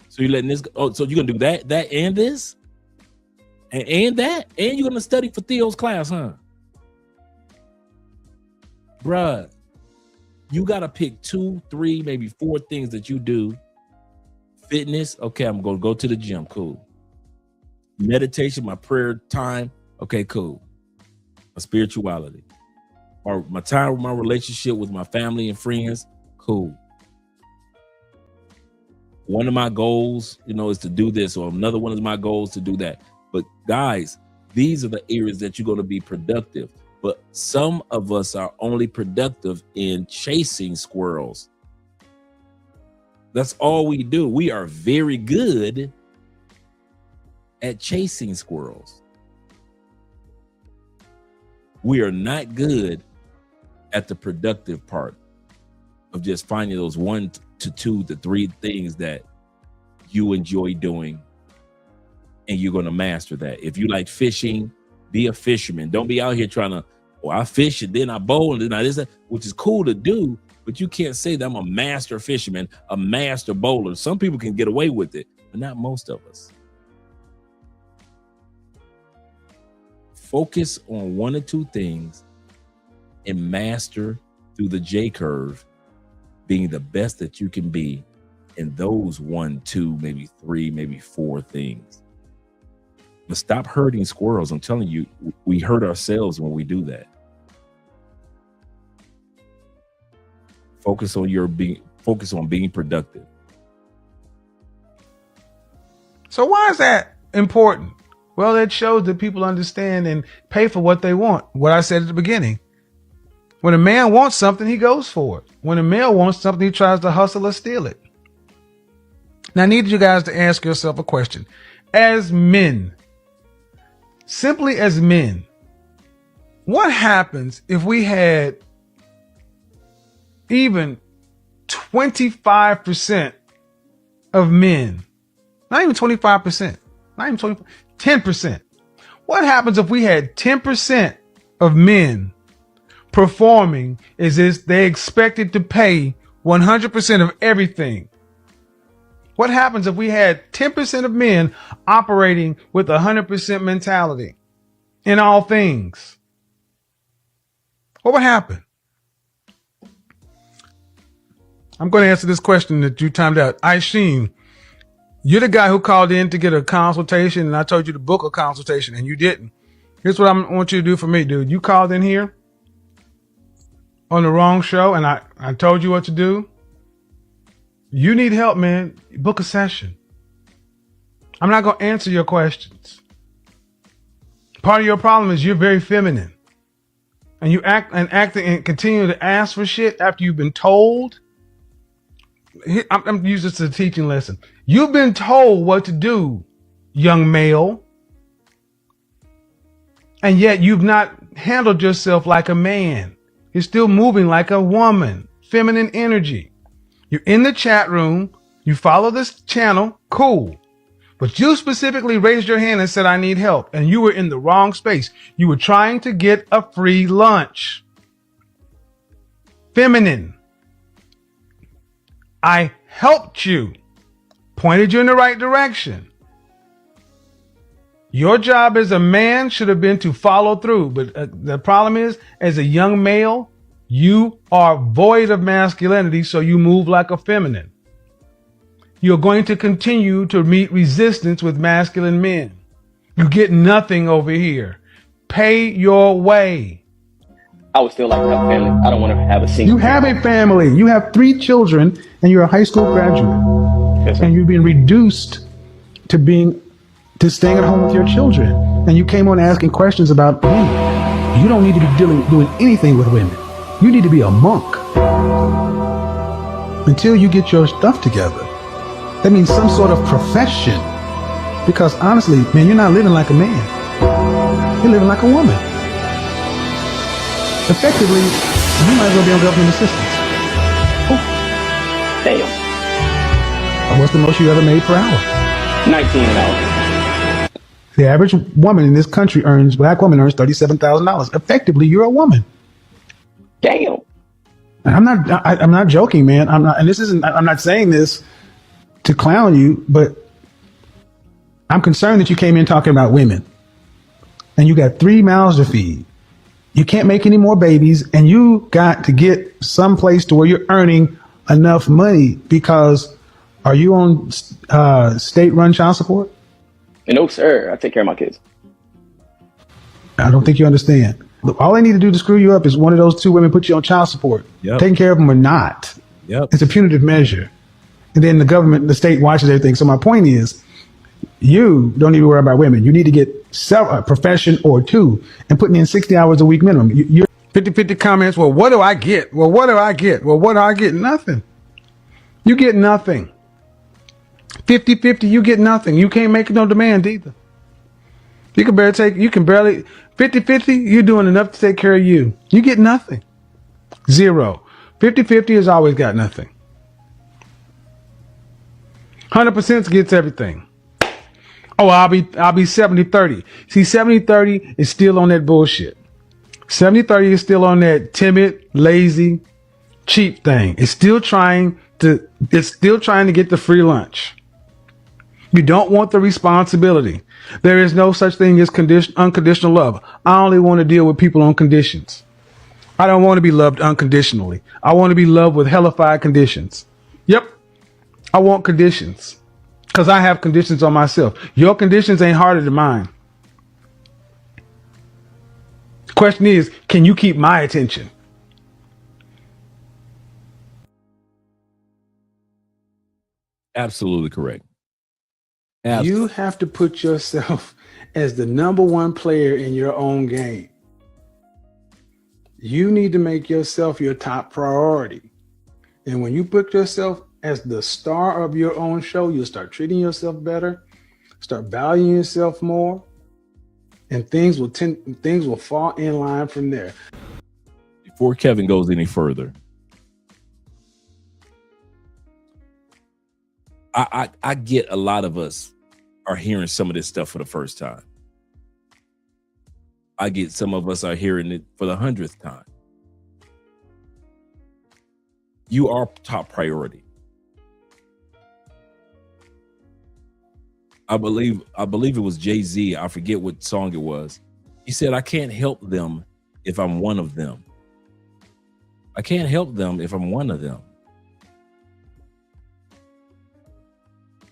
So you're letting this go. Oh, so you're gonna do that and this? And that? And you're gonna study for Theo's class, huh? Bruh, you gotta pick 2, 3, maybe 4 things that you do. Fitness, okay, I'm gonna go to the gym, cool. Meditation, my prayer time, okay, cool. My spirituality, or my time with my relationship with my family and friends, cool. One of my goals, is to do this, or another one of my goals to do that. But guys, these are the areas that you're going to be productive. But some of us are only productive in chasing squirrels. That's all we do. We are very good at chasing squirrels. We are not good at the productive part of just finding those 1 to 2 to 3 things that you enjoy doing, and you're going to master that. If you like fishing, be a fisherman. Don't be out here trying to, I fish and then I bowl and then I this, which is cool to do, but you can't say that I'm a master fisherman, a master bowler. Some people can get away with it, but not most of us. Focus on 1 or 2 things and master through the J curve, being the best that you can be in those 1, 2, maybe 3, maybe 4 things. But stop herding squirrels. I'm telling you, we hurt ourselves when we do that. Focus on being productive. So why is that important? Well, it shows that people understand and pay for what they want. What I said at the beginning. When a man wants something, he goes for it. When a male wants something, he tries to hustle or steal it. Now, I need you guys to ask yourself a question. As men, simply as men, what happens if we had even 25% of men, not even 25%, not even 20, 10%. What happens if we had 10% of men performing as if they expected to pay 100% of everything? What happens if we had 10% of men operating with 100% mentality in all things? What would happen? I'm going to answer this question that you timed out. Aishin, you're the guy who called in to get a consultation, and I told you to book a consultation, and you didn't. Here's what I want you to do for me, dude. You called in here on the wrong show, and I told you what to do. You need help, man. Book a session. I'm not going to answer your questions. Part of your problem is you're very feminine. And you act and continue to ask for shit after you've been told. I'm using this as a teaching lesson. You've been told what to do, young male. And yet you've not handled yourself like a man. You're still moving like a woman. Feminine energy. You're in the chat room. You follow this channel. Cool. But you specifically raised your hand and said, I need help. And you were in the wrong space. You were trying to get a free lunch. Feminine. I helped you. Pointed you in the right direction. Your job as a man should have been to follow through. But the problem is, as a young male, you are void of masculinity, so you move like a feminine. You're going to continue to meet resistance with masculine men. You get nothing over here. Pay your way. I would still like to have a family. I don't want to have a single. You have a family. You have 3 children, and you're a high school graduate. Yes, sir. And you've been reduced to staying at home with your children. And you came on asking questions about women. You don't need to be doing anything with women. You need to be a monk until you get your stuff together. That means some sort of profession. Because honestly, man, you're not living like a man. You're living like a woman. Effectively, you might as well be on government assistance. Oh. Damn. What's the most you ever made per hour? 19 an hour. The average woman in this country black woman earns $37,000. Effectively, you're a woman. Damn. I'm not joking, man. I'm not saying this to clown you, but I'm concerned that you came in talking about women and you got 3 mouths to feed. You can't make any more babies, and you got to get someplace to where you're earning enough money because are you on state-run child support? No, sir. I take care of my kids. I don't think you understand. Look, all they need to do to screw you up is one of those 2 women put you on child support. Yep. Taking care of them or not. Yep. It's a punitive measure. And then the state watches everything. So my point is, you don't need to worry about women. You need to get a profession or 2 and putting in 60 hours a week minimum. You're 50-50 comments. Well, what do I get? Well, what do I get? Well, what do I get? Nothing. You get nothing. 50-50, you get nothing. You can't make no demand either. You can barely 50-50, you're doing enough to take care of you. You get nothing. 0. 50-50 has always got nothing. 100% gets everything. Oh, I'll be 70-30. See, 70-30 is still on that bullshit. 70-30 is still on that timid, lazy, cheap thing. It's still trying to get the free lunch. You don't want the responsibility. There is no such thing as unconditional love. I only want to deal with people on conditions. I don't want to be loved unconditionally. I want to be loved with hellified conditions. Yep. I want conditions. Because I have conditions on myself. Your conditions ain't harder than mine. The question is, can you keep my attention? Absolutely correct. You have to put yourself as the number one player in your own game. You need to make yourself your top priority. And when you put yourself as the star of your own show, you'll start treating yourself better, start valuing yourself more, and things will fall in line from there. Before Kevin goes any further, I get a lot of us are hearing some of this stuff for the first time. I get some of us are hearing it for the 100th time. You are top priority. I believe it was Jay-Z. I forget what song it was. He said, I can't help them if I'm one of them. I can't help them if I'm one of them.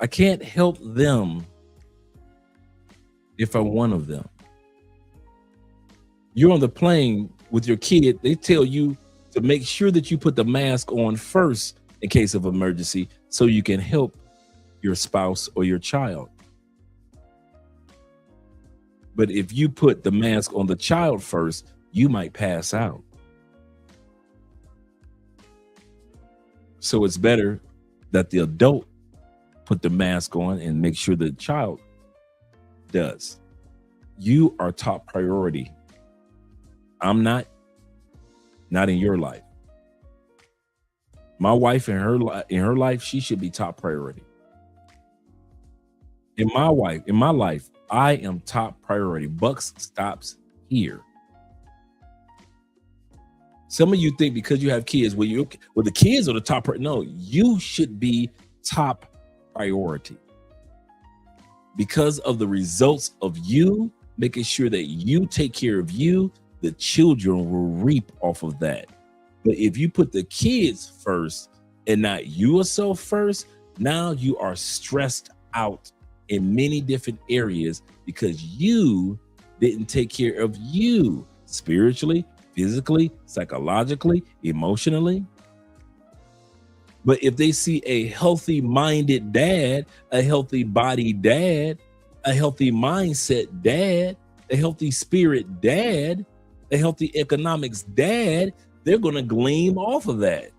I can't help them if I'm one of them. You're on the plane with your kid. They tell you to make sure that you put the mask on first in case of emergency so you can help your spouse or your child. But if you put the mask on the child first, you might pass out. So it's better that the adult put the mask on and make sure the child does. You are top priority. I'm not in your life. My wife in her life, she should be top priority. In my life, I am top priority. Buck stops here. Some of you think because you have kids, well, the kids are the top priority. No, you should be top priority. Because of the results of you making sure that you take care of you, the children will reap off of that. But if you put the kids first and not yourself first, now you are stressed out in many different areas because you didn't take care of you spiritually, physically, psychologically, emotionally. But if they see a healthy minded dad, a healthy body dad, a healthy mindset dad, a healthy spirit dad, a healthy economics dad, they're going to gleam off of that.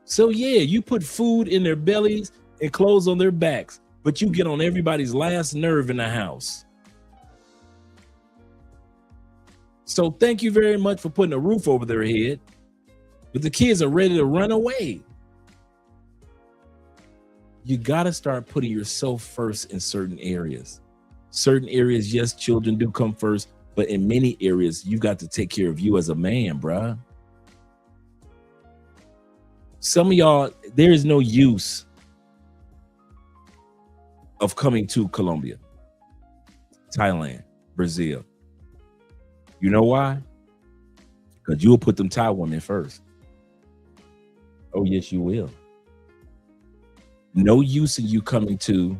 So yeah, you put food in their bellies and clothes on their backs, but you get on everybody's last nerve in the house. So thank you very much for putting a roof over their head, but the kids are ready to run away. You got to start putting yourself first in certain areas. Certain areas, yes, children do come first, but in many areas, you got to take care of you as a man, bruh. Some of y'all, there is no use of coming to Colombia, Thailand, Brazil. You know why? Because you will put them Thai women first. Oh, yes, you will. No use in you coming to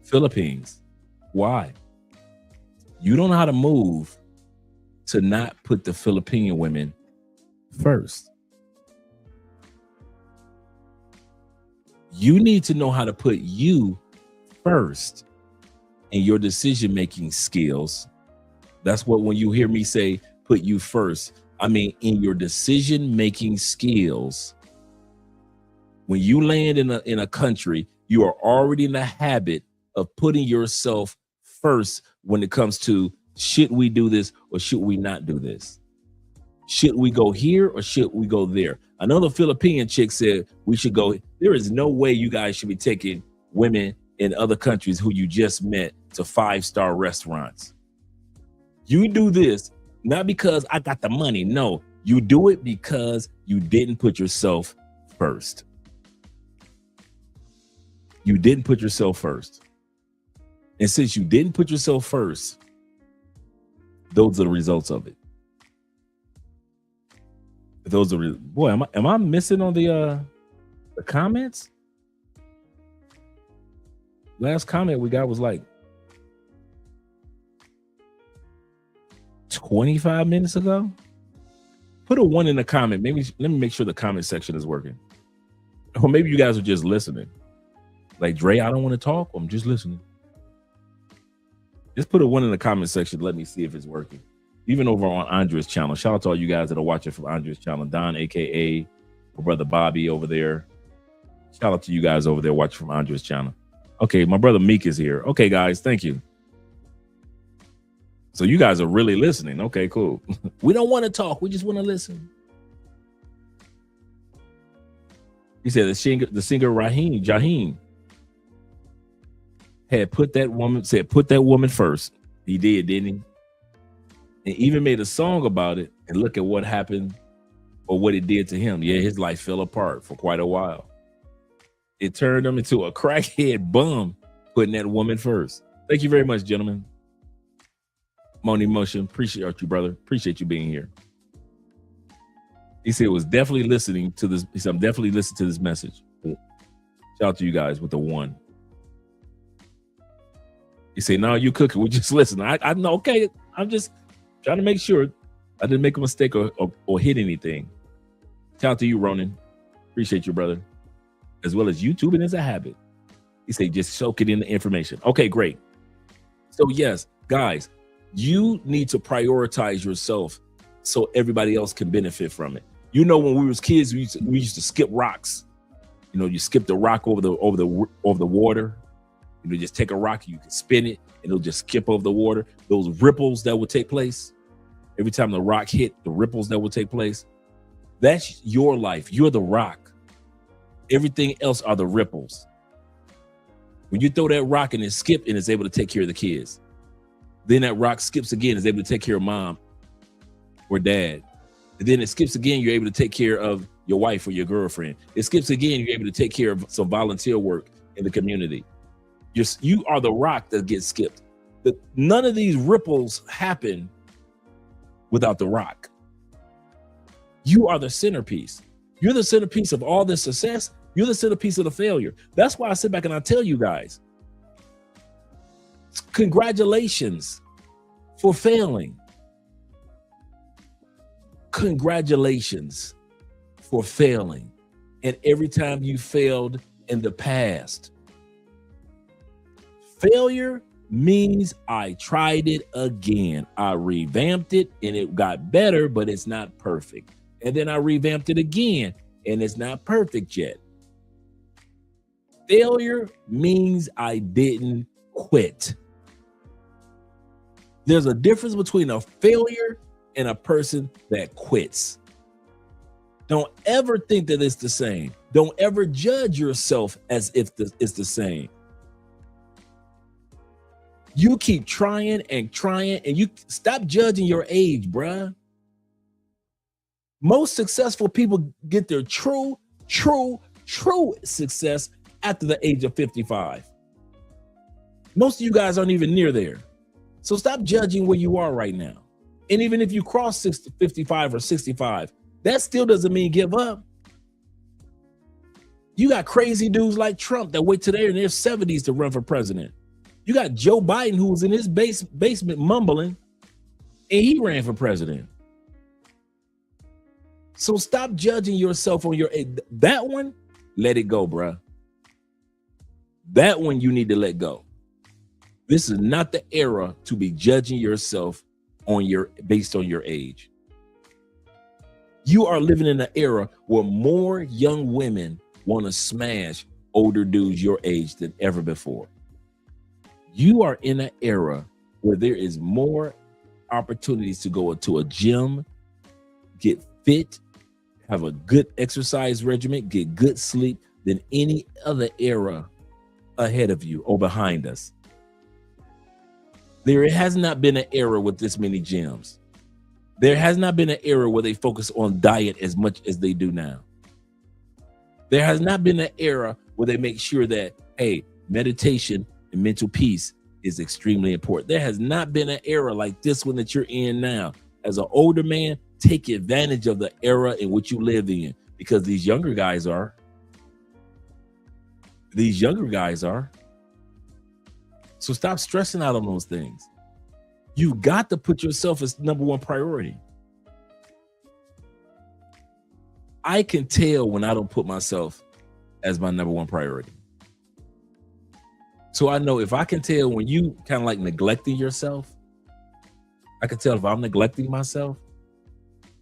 Philippines. Why? You don't know how to move to not put the Filipino women first. You need to know how to put you first in your decision-making skills. That's what when you hear me say put you first, I mean in your decision-making skills. When you land in a country, you are already in the habit of putting yourself first when it comes to should we do this or should we not do this? Should we go here or should we go there? I know the Philippine chick said we should go. There is no way you guys should be taking women in other countries who you just met to 5-star restaurants. You do this not because I got the money. No, you do it because you didn't put yourself first. You didn't put yourself first. And since you didn't put yourself first, those are the results of it. Those are boy, am I missing on the comments? Last comment we got was like 25 minutes ago. Put a 1 in the comment. Maybe let me make sure the comment section is working. Or maybe you guys are just listening. Like, Dre, I don't want to talk. I'm just listening. Just put a 1 in the comment section. Let me see if it's working. Even over on Andre's channel. Shout out to all you guys that are watching from Andre's channel. Don, a.k.a. my brother Bobby over there. Shout out to you guys over there watching from Andre's channel. Okay, my brother Meek is here. Okay, guys, thank you. So you guys are really listening. Okay, cool. We don't want to talk. We just want to listen. He said the singer Jaheim had put that woman first. He did, didn't he? And even made a song about it. And look at what happened or what it did to him. Yeah, his life fell apart for quite a while. It turned him into a crackhead bum, putting that woman first. Thank you very much, gentlemen. Moni Motion, appreciate you, brother. Appreciate you being here. He said was definitely listening to this. He said, I'm definitely listening to this message. Shout out to you guys with the 1. He said, no, you cooking. We just listen. I know. Okay. I'm just trying to make sure I didn't make a mistake or hit anything. Shout out to you, Ronan. Appreciate you, brother. As well as YouTubing is a habit. He said, just soak it in the information. Okay, great. So yes, guys, you need to prioritize yourself so everybody else can benefit from it. You know, when we was kids, we used to skip rocks. You know, you skip the rock over the water. You know, just take a rock, you can spin it, and it'll just skip over the water. Those ripples that would take place every time the rock hit, the ripples that would take place. That's your life. You're the rock. Everything else are the ripples. When you throw that rock and it skips and it's able to take care of the kids, then that rock skips again, is able to take care of mom or dad. And then it skips again, you're able to take care of your wife or your girlfriend. It skips again, you're able to take care of some volunteer work in the community. You are the rock that gets skipped. None of these ripples happen without the rock. You are the centerpiece. You're the centerpiece of all the success. You're the centerpiece of the failure. That's why I sit back and I tell you guys, congratulations for failing. Congratulations for failing. And every time you failed in the past. Failure means I tried it again. I revamped it and it got better, but it's not perfect. And then I revamped it again and it's not perfect yet. Failure means I didn't quit. There's a difference between a failure and a person that quits. Don't ever think that it's the same. Don't ever judge yourself as if it's the same. You keep trying and you stop judging your age, bruh. Most successful people get their true success after the age of 55. Most of you guys aren't even near there. So stop judging where you are right now. And even if you cross 55 or 65, that still doesn't mean give up. You got crazy dudes like Trump that wait till they're in their 70s to run for president. You got Joe Biden who was in his basement mumbling, and he ran for president. So stop judging yourself on your age. That one, let it go, bruh. That one you need to let go. This is not the era to be judging yourself based on your age. You are living in an era where more young women want to smash older dudes your age than ever before. You are in an era where there is more opportunities to go into a gym, get fit, have a good exercise regimen, get good sleep than any other era ahead of you or behind us. There has not been an era with this many gyms. There has not been an era where they focus on diet as much as they do now. There has not been an era where they make sure that, hey, meditation and mental peace is extremely important. There has not been an era like this one that you're in now. As an older man, take advantage of the era in which you live in, because these younger guys are. So stop stressing out on those things. You got to put yourself as number one priority. I can tell when I don't put myself as my number one priority. So I know if I can tell when you kind of like neglecting yourself, I can tell if I'm neglecting myself,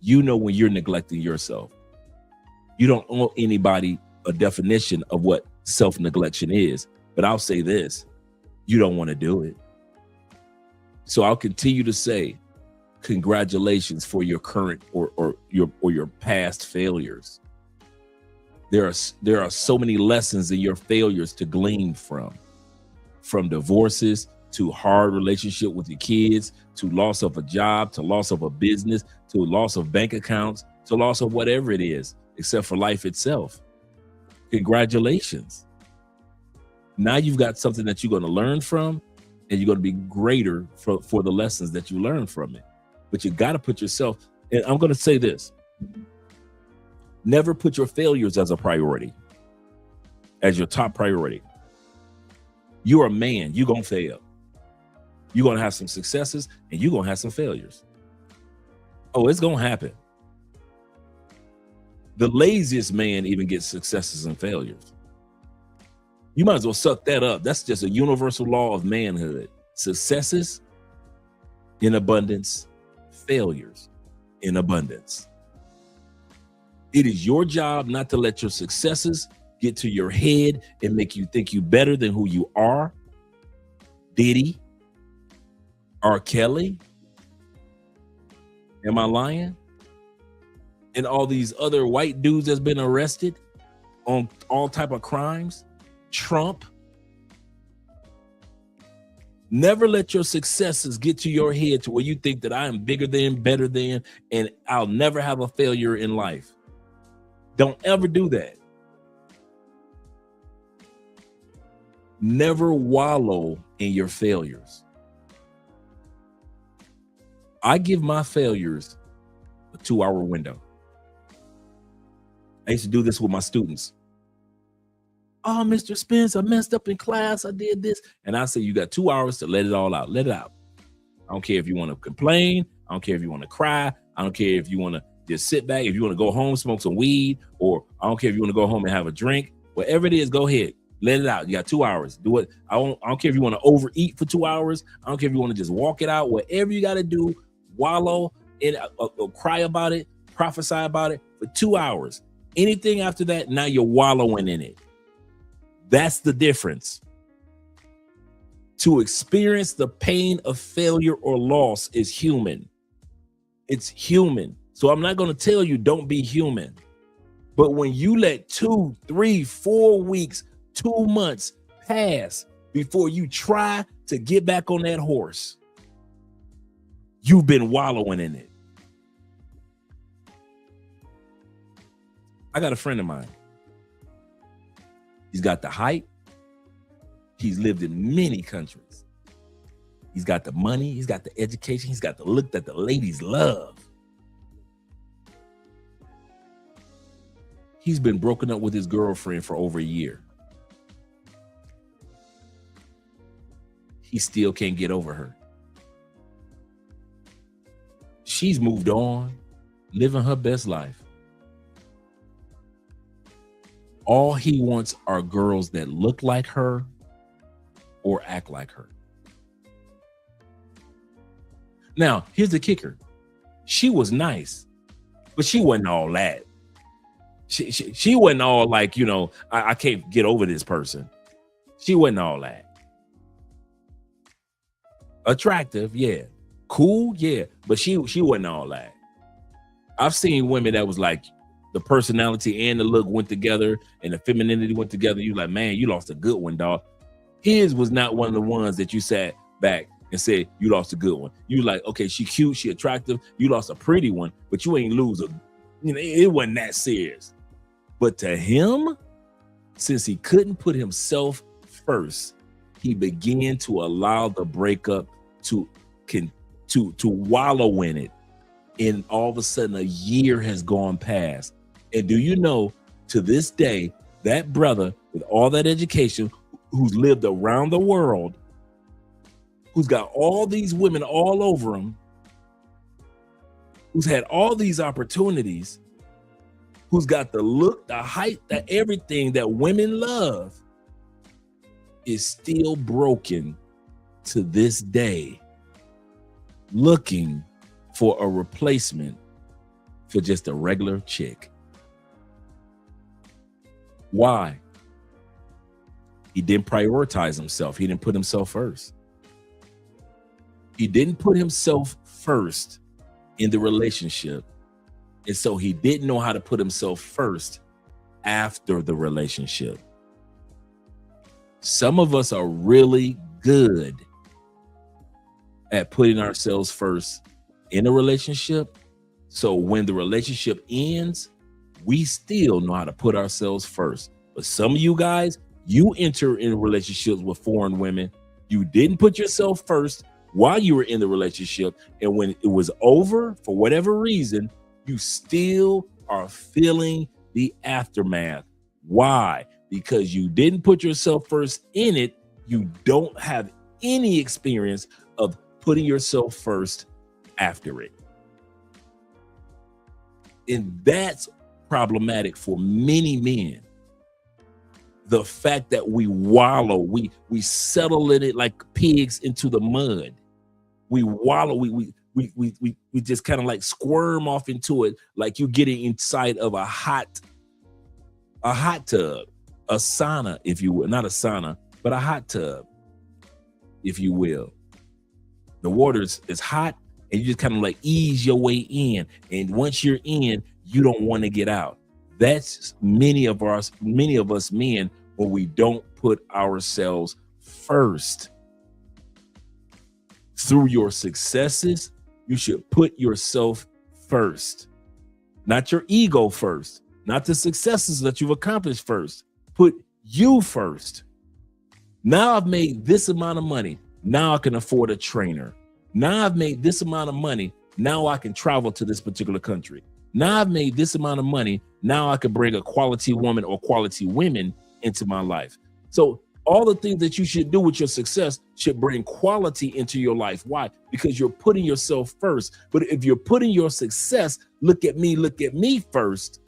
you know when you're neglecting yourself. You don't owe anybody a definition of what self-neglection is, but I'll say this, you don't want to do it. So I'll continue to say, congratulations for your current or your past failures. There are so many lessons in your failures to glean from divorces to hard relationship with your kids, to loss of a job, to loss of a business, to loss of bank accounts, to loss of whatever it is, except for life itself. Congratulations. Now you've got something that you're going to learn from, and you're going to be greater for the lessons that you learn from it. But you got to put yourself, and I'm going to say this, never put your failures as a priority, as your top priority. You're a man, you're going to fail. You're going to have some successes and you're going to have some failures. Oh, it's going to happen. The laziest man even gets successes and failures. You might as well suck that up. That's just a universal law of manhood. Successes in abundance, failures in abundance. It is your job not to let your successes get to your head and make you think you better than who you are. Diddy, R. Kelly, am I lying? And all these other white dudes that's been arrested on all type of crimes. Trump. Never let your successes get to your head to where you think that I am bigger than, better than, and I'll never have a failure in life. Don't ever do that. Never wallow in your failures. I give my failures a 2-hour window. I used to do this with my students. Oh, Mr. Spence, I messed up in class. I did this. And I say, you got 2 hours to let it all out. Let it out. I don't care if you want to complain. I don't care if you want to cry. I don't care if you want to just sit back. If you want to go home, smoke some weed, or I don't care if you want to go home and have a drink. Whatever it is, go ahead. Let it out. You got 2 hours. Do it. I don't care if you want to overeat for 2 hours. I don't care if you want to just walk it out. Whatever you got to do, wallow in it, cry about it, prophesy about it for 2 hours. Anything after that, now you're wallowing in it. That's the difference. To experience the pain of failure or loss is human. It's human. So I'm not going to tell you don't be human. But when you let 2, 3, 4 weeks, 2 months pass before you try to get back on that horse, you've been wallowing in it. I got a friend of mine. He's got the height. He's lived in many countries. He's got the money. He's got the education. He's got the look that the ladies love. He's been broken up with his girlfriend for over a year. He still can't get over her. She's moved on, living her best life. All he wants are girls that look like her or act like her. Now, here's the kicker. She was nice, but she wasn't all that. She wasn't all like, you know, I can't get over this person. She wasn't all that. Attractive, yeah. Cool, yeah. But she wasn't all that. I've seen women that was like, the personality and the look went together and the femininity went together. You like, man, you lost a good one, dog. His was not one of the ones that you sat back and said, you lost a good one. You like, okay, she cute, she attractive. You lost a pretty one, but you ain't lose a, you know, it wasn't that serious. But to him, since he couldn't put himself first, he began to allow the breakup to wallow in it. And all of a sudden, a year has gone past. And do you know, to this day, that brother with all that education, who's lived around the world, who's got all these women all over him, who's had all these opportunities, who's got the look, the height, the everything that women love, is still broken to this day, looking for a replacement for just a regular chick. Why? He didn't prioritize himself. He didn't put himself first. He didn't put himself first in the relationship. And so he didn't know how to put himself first after the relationship. Some of us are really good at putting ourselves first in a relationship. So when the relationship ends, we still know how to put ourselves first. But some of you guys, you enter in relationships with foreign women. You didn't put yourself first while you were in the relationship. And when it was over, for whatever reason, you still are feeling the aftermath. Why? Because you didn't put yourself first in it. You don't have any experience of putting yourself first after it. And that's problematic for many men. The fact that we wallow, we settle in it like pigs into the mud. We wallow, we just kind of like squirm off into it, like you're getting inside of a hot tub, a sauna, if you will, not a sauna, but a hot tub, if you will. The water is hot, and you just kind of like ease your way in. And once you're in, you don't want to get out. That's many of us men, when we don't put ourselves first. Through your successes, you should put yourself first, not your ego first, not the successes that you've accomplished first. Put you first. Now I've made this amount of money. Now I can afford a trainer. Now I've made this amount of money. Now I can travel to this particular country. Now I've made this amount of money. Now I can bring a quality woman or quality women into my life. So all the things that you should do with your success should bring quality into your life. Why? Because you're putting yourself first. But if you're putting your success, look at me first.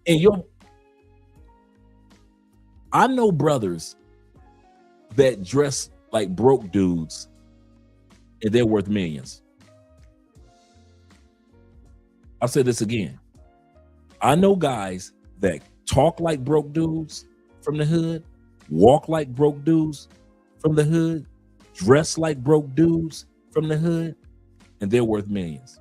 And I know brothers that dress like broke dudes and they're worth millions. I'll say this again. I know guys that talk like broke dudes from the hood, walk like broke dudes from the hood, dress like broke dudes from the hood, and they're worth millions.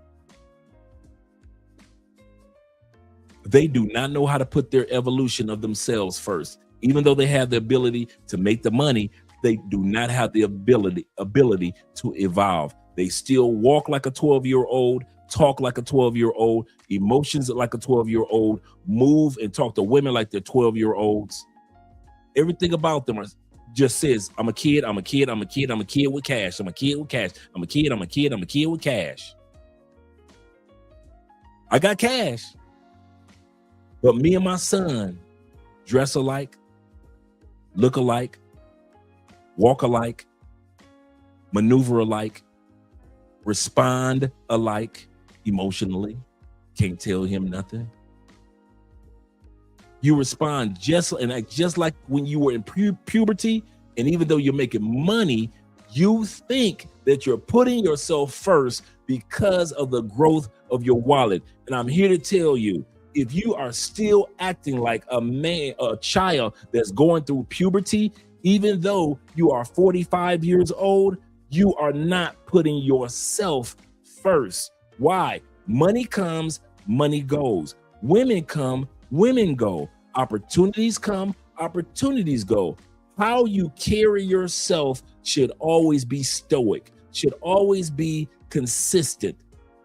They do not know how to put their evolution of themselves first. Even though they have the ability to make the money, they do not have the ability to evolve. They still walk like a 12-year-old, talk like a 12-year-old, emotions like a 12-year-old, move and talk to women like they're 12-year-olds. Everything about them just says, I'm a kid with cash. I'm a kid with cash. I'm a kid with cash. I got cash. But me and my son dress alike, look alike, walk alike, maneuver alike, respond alike emotionally. Can't tell him nothing. You respond just like when you were in puberty, and even though you're making money, you think that you're putting yourself first because of the growth of your wallet. And I'm here to tell you, if you are still acting like a child that's going through puberty, even though you are 45 years old, you are not putting yourself first. Why? Money comes, money goes. Women come, women go. Opportunities come, opportunities go. How you carry yourself should always be stoic, should always be consistent.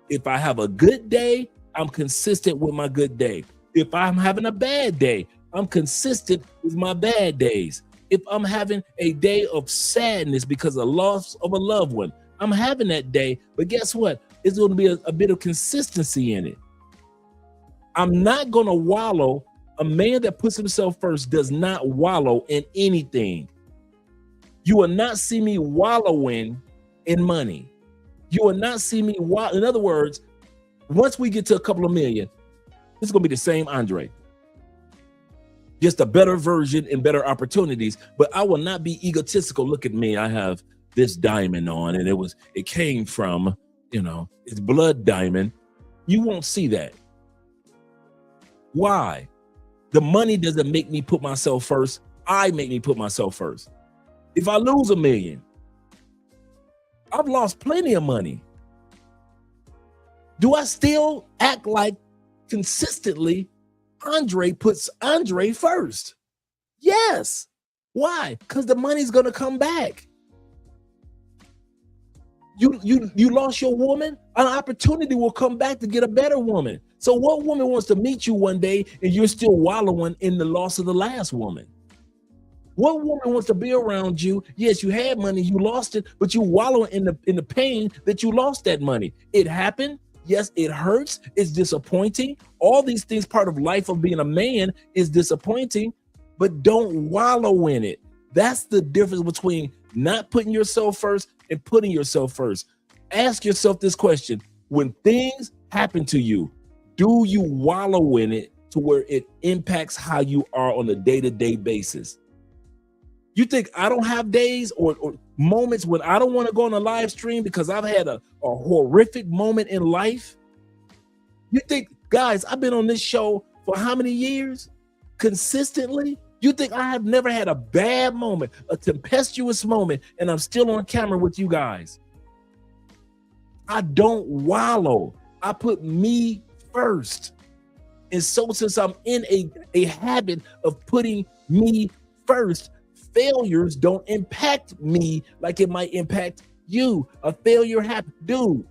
If I have a good day, I'm consistent with my good day. If I'm having a bad day, I'm consistent with my bad days. If I'm having a day of sadness because of loss of a loved one, I'm having that day. But guess what? It's going to be a bit of consistency in it. I'm not going to wallow. A man that puts himself first does not wallow in anything. You will not see me wallowing in money. You will not see me wallow. In other words, once we get to a couple of million, it's going to be the same Andre. just a better version and better opportunities. But I will not be egotistical. Look at me, I have this diamond on, and it came from, it's blood diamond. You won't see that. Why? The money doesn't make me put myself first. I make me put myself first. If I lose $1 million, I've lost plenty of money. Do I still act like consistently Andre puts Andre first? Yes. Why? Because the money's gonna come back. You lost your woman, an opportunity will come back to get a better woman. So what woman wants to meet you one day and you're still wallowing in the loss of the last woman? What woman wants to be around you? Yes, you had money, you lost it, but you wallow in the pain that you lost that money. It happened. Yes, it hurts. It's disappointing. All these things, part of life of being a man, is disappointing, but don't wallow in it. That's the difference between not putting yourself first and putting yourself first. Ask yourself this question. When things happen to you, do you wallow in it to where it impacts how you are on a day-to-day basis? You think I don't have days or moments when I don't want to go on a live stream because I've had a horrific moment in life? You think, guys, I've been on this show for how many years? Consistently? You think I have never had a bad moment, a tempestuous moment, and I'm still on camera with you guys? I don't wallow. I put me first. And so since I'm in a habit of putting me first, failures don't impact me like it might impact you. A failure happened. Dude,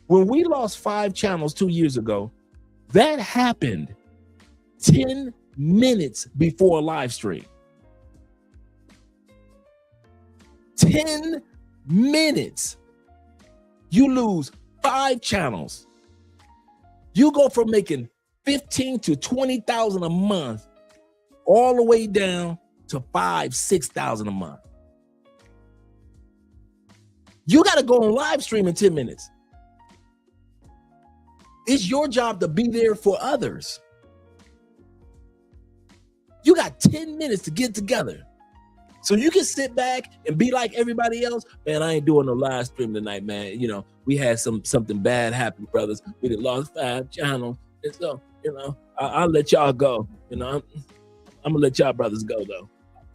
when we lost 5 channels 2 years ago, that happened 10 minutes before a live stream. 10 minutes. You lose 5 channels. You go from making 15 to 20,000 a month all the way down to 5,000-6,000 a month. You got to go on live stream in 10 minutes. It's your job to be there for others. You got 10 minutes to get together. So you can sit back and be like everybody else. Man, I ain't doing no live stream tonight, man. We had something bad happen, brothers. We done lost 5 channels. And so, I'll let y'all go. I'm gonna let y'all brothers go though.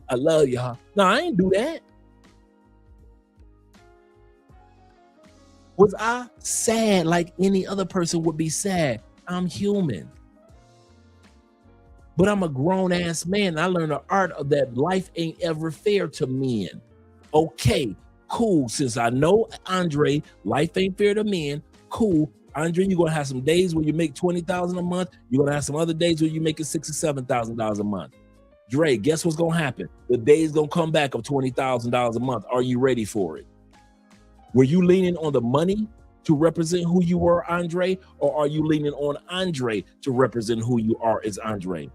I love y'all. No, I ain't do that. Was I sad like any other person would be sad? I'm human. But I'm a grown ass man. I learned the art of that life ain't ever fair to men. Okay, cool. Since I know Andre, life ain't fair to men. Cool. Andre, you're gonna have some days where you make 20,000 a month. You're gonna have some other days where you making $6,000 or $7,000 a month. Dre, guess what's gonna happen? The day's gonna come back of $20,000 a month. Are you ready for it? Were you leaning on the money to represent who you were, Andre? Or are you leaning on Andre to represent who you are as Andre?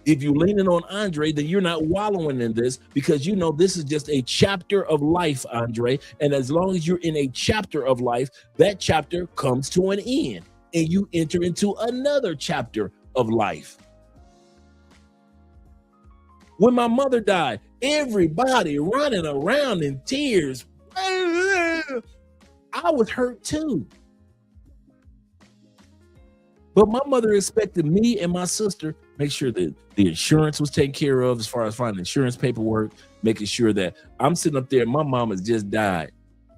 If you're leaning on Andre, then you're not wallowing in this because you know this is just a chapter of life, Andre. And as long as you're in a chapter of life, that chapter comes to an end and you enter into another chapter of life. When my mother died, everybody running around in tears. I was hurt too. But my mother expected me and my sister make sure that the insurance was taken care of as far as finding insurance paperwork, making sure that I'm sitting up there and my mom has just died.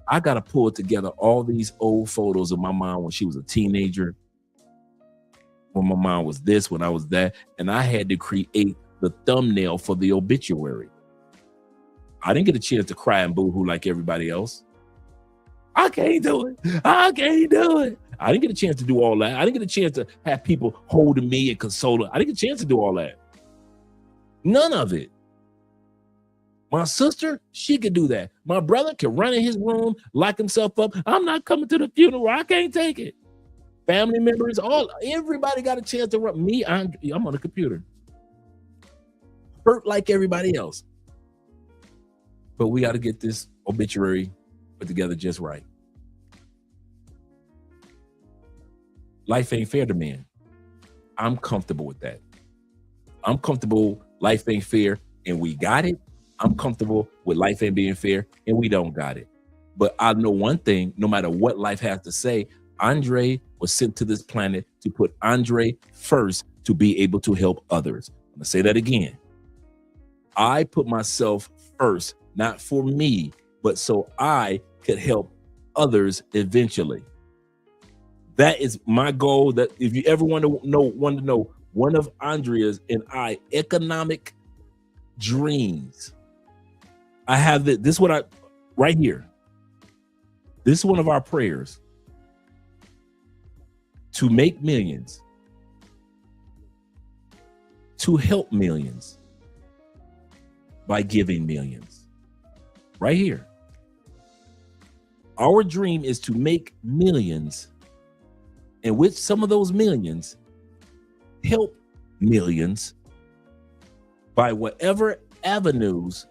I got to pull together all these old photos of my mom when she was a teenager, when my mom was this, when I was that, and I had to create the thumbnail for the obituary. I didn't get a chance to cry and boo-hoo like everybody else. I can't do it. I can't do it. I didn't get a chance to do all that. I didn't get a chance to have people holding me and consoling. I didn't get a chance to do all that. None of it. My sister, she could do that. My brother can run in his room, lock himself up. I'm not coming to the funeral. I can't take it. Family members, everybody got a chance to run. Me, I'm on the computer. Hurt like everybody else. But we got to get this obituary put together just right. Life ain't fair to men. I'm comfortable with that. I'm comfortable life ain't fair and we got it. I'm comfortable with life ain't being fair and we don't got it. But I know one thing, no matter what life has to say, Andre was sent to this planet to put Andre first to be able to help others. I'm gonna say that again. I put myself first, not for me, but so I could help others eventually. That is my goal. That if you ever want to know one of Andrea's and I economic dreams, I have this is what I right here. This is one of our prayers. To make millions, to help millions by giving millions. Right here. Our dream is to make millions, and with some of those millions, help millions by whatever avenues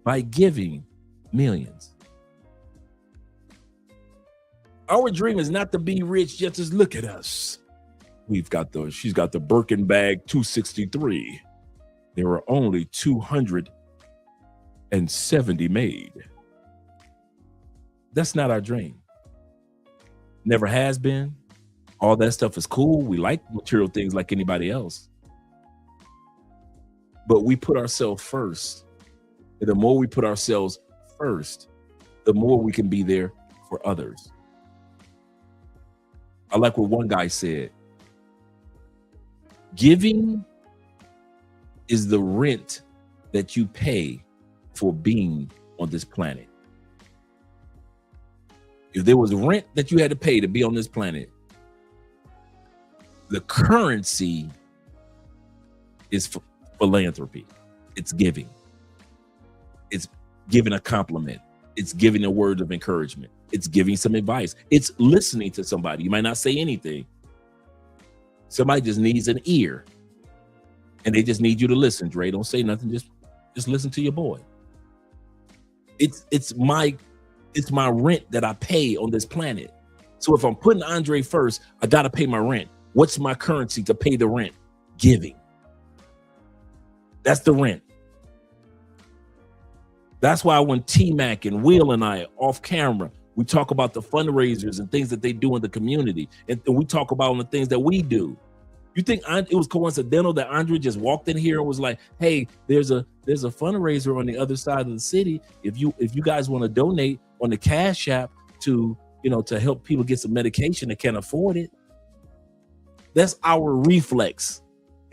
by giving millions. Our dream is not to be rich, just as look at us. She's got the Birkin bag 263. There are only 270 made. That's not our dream. Never has been. All that stuff is cool. We like material things like anybody else. But we put ourselves first. And the more we put ourselves first, the more we can be there for others. I like what one guy said. Giving is the rent that you pay for being on this planet. If there was rent that you had to pay to be on this planet, the currency is philanthropy. It's giving. It's giving a compliment. It's giving a word of encouragement. It's giving some advice. It's listening to somebody. You might not say anything. Somebody just needs an ear. And they just need you to listen, Dre. Don't say nothing. Just listen to your boy. It's my rent that I pay on this planet. So if I'm putting Andre first, I gotta pay my rent. What's my currency to pay the rent? Giving. That's the rent. That's why when T-Mac and Will and I off camera, we talk about the fundraisers and things that they do in the community. And we talk about the things that we do. You think it was coincidental that Andre just walked in here and was like, hey, there's a fundraiser on the other side of the city. If you guys want to donate on the Cash App to help people get some medication that can't afford it. That's our reflex.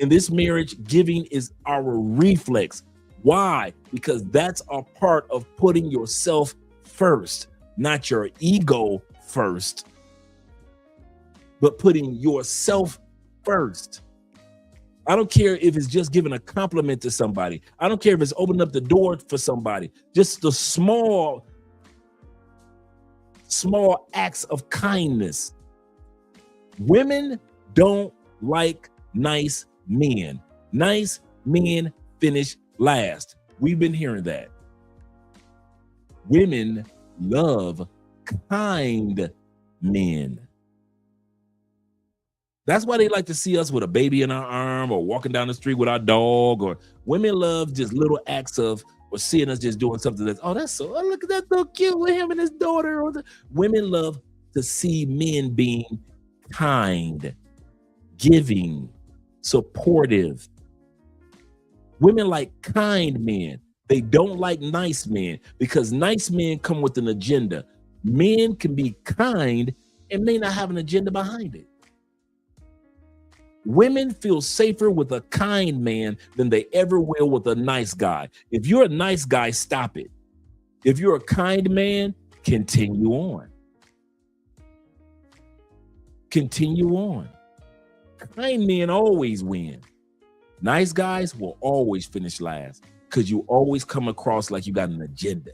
In this marriage, giving is our reflex. Why? Because that's a part of putting yourself first, not your ego first, but putting yourself first. I don't care if it's just giving a compliment to somebody. I don't care if it's opening up the door for somebody. Just the small acts of kindness. Women don't like nice men. Nice men finish last. We've been hearing that. Women love kind men. That's why they like to see us with a baby in our arm or walking down the street with our dog. Or women love just little acts of or seeing us just doing something that's, look at that, so cute with him and his daughter. Women love to see men being kind, giving, supportive. Women like kind men. They don't like nice men because nice men come with an agenda. Men can be kind and may not have an agenda behind it. Women feel safer with a kind man than they ever will with a nice guy. If you're a nice guy, stop it. If you're a kind man, continue on. Continue on. Kind men always win. Nice guys will always finish last because you always come across like you got an agenda.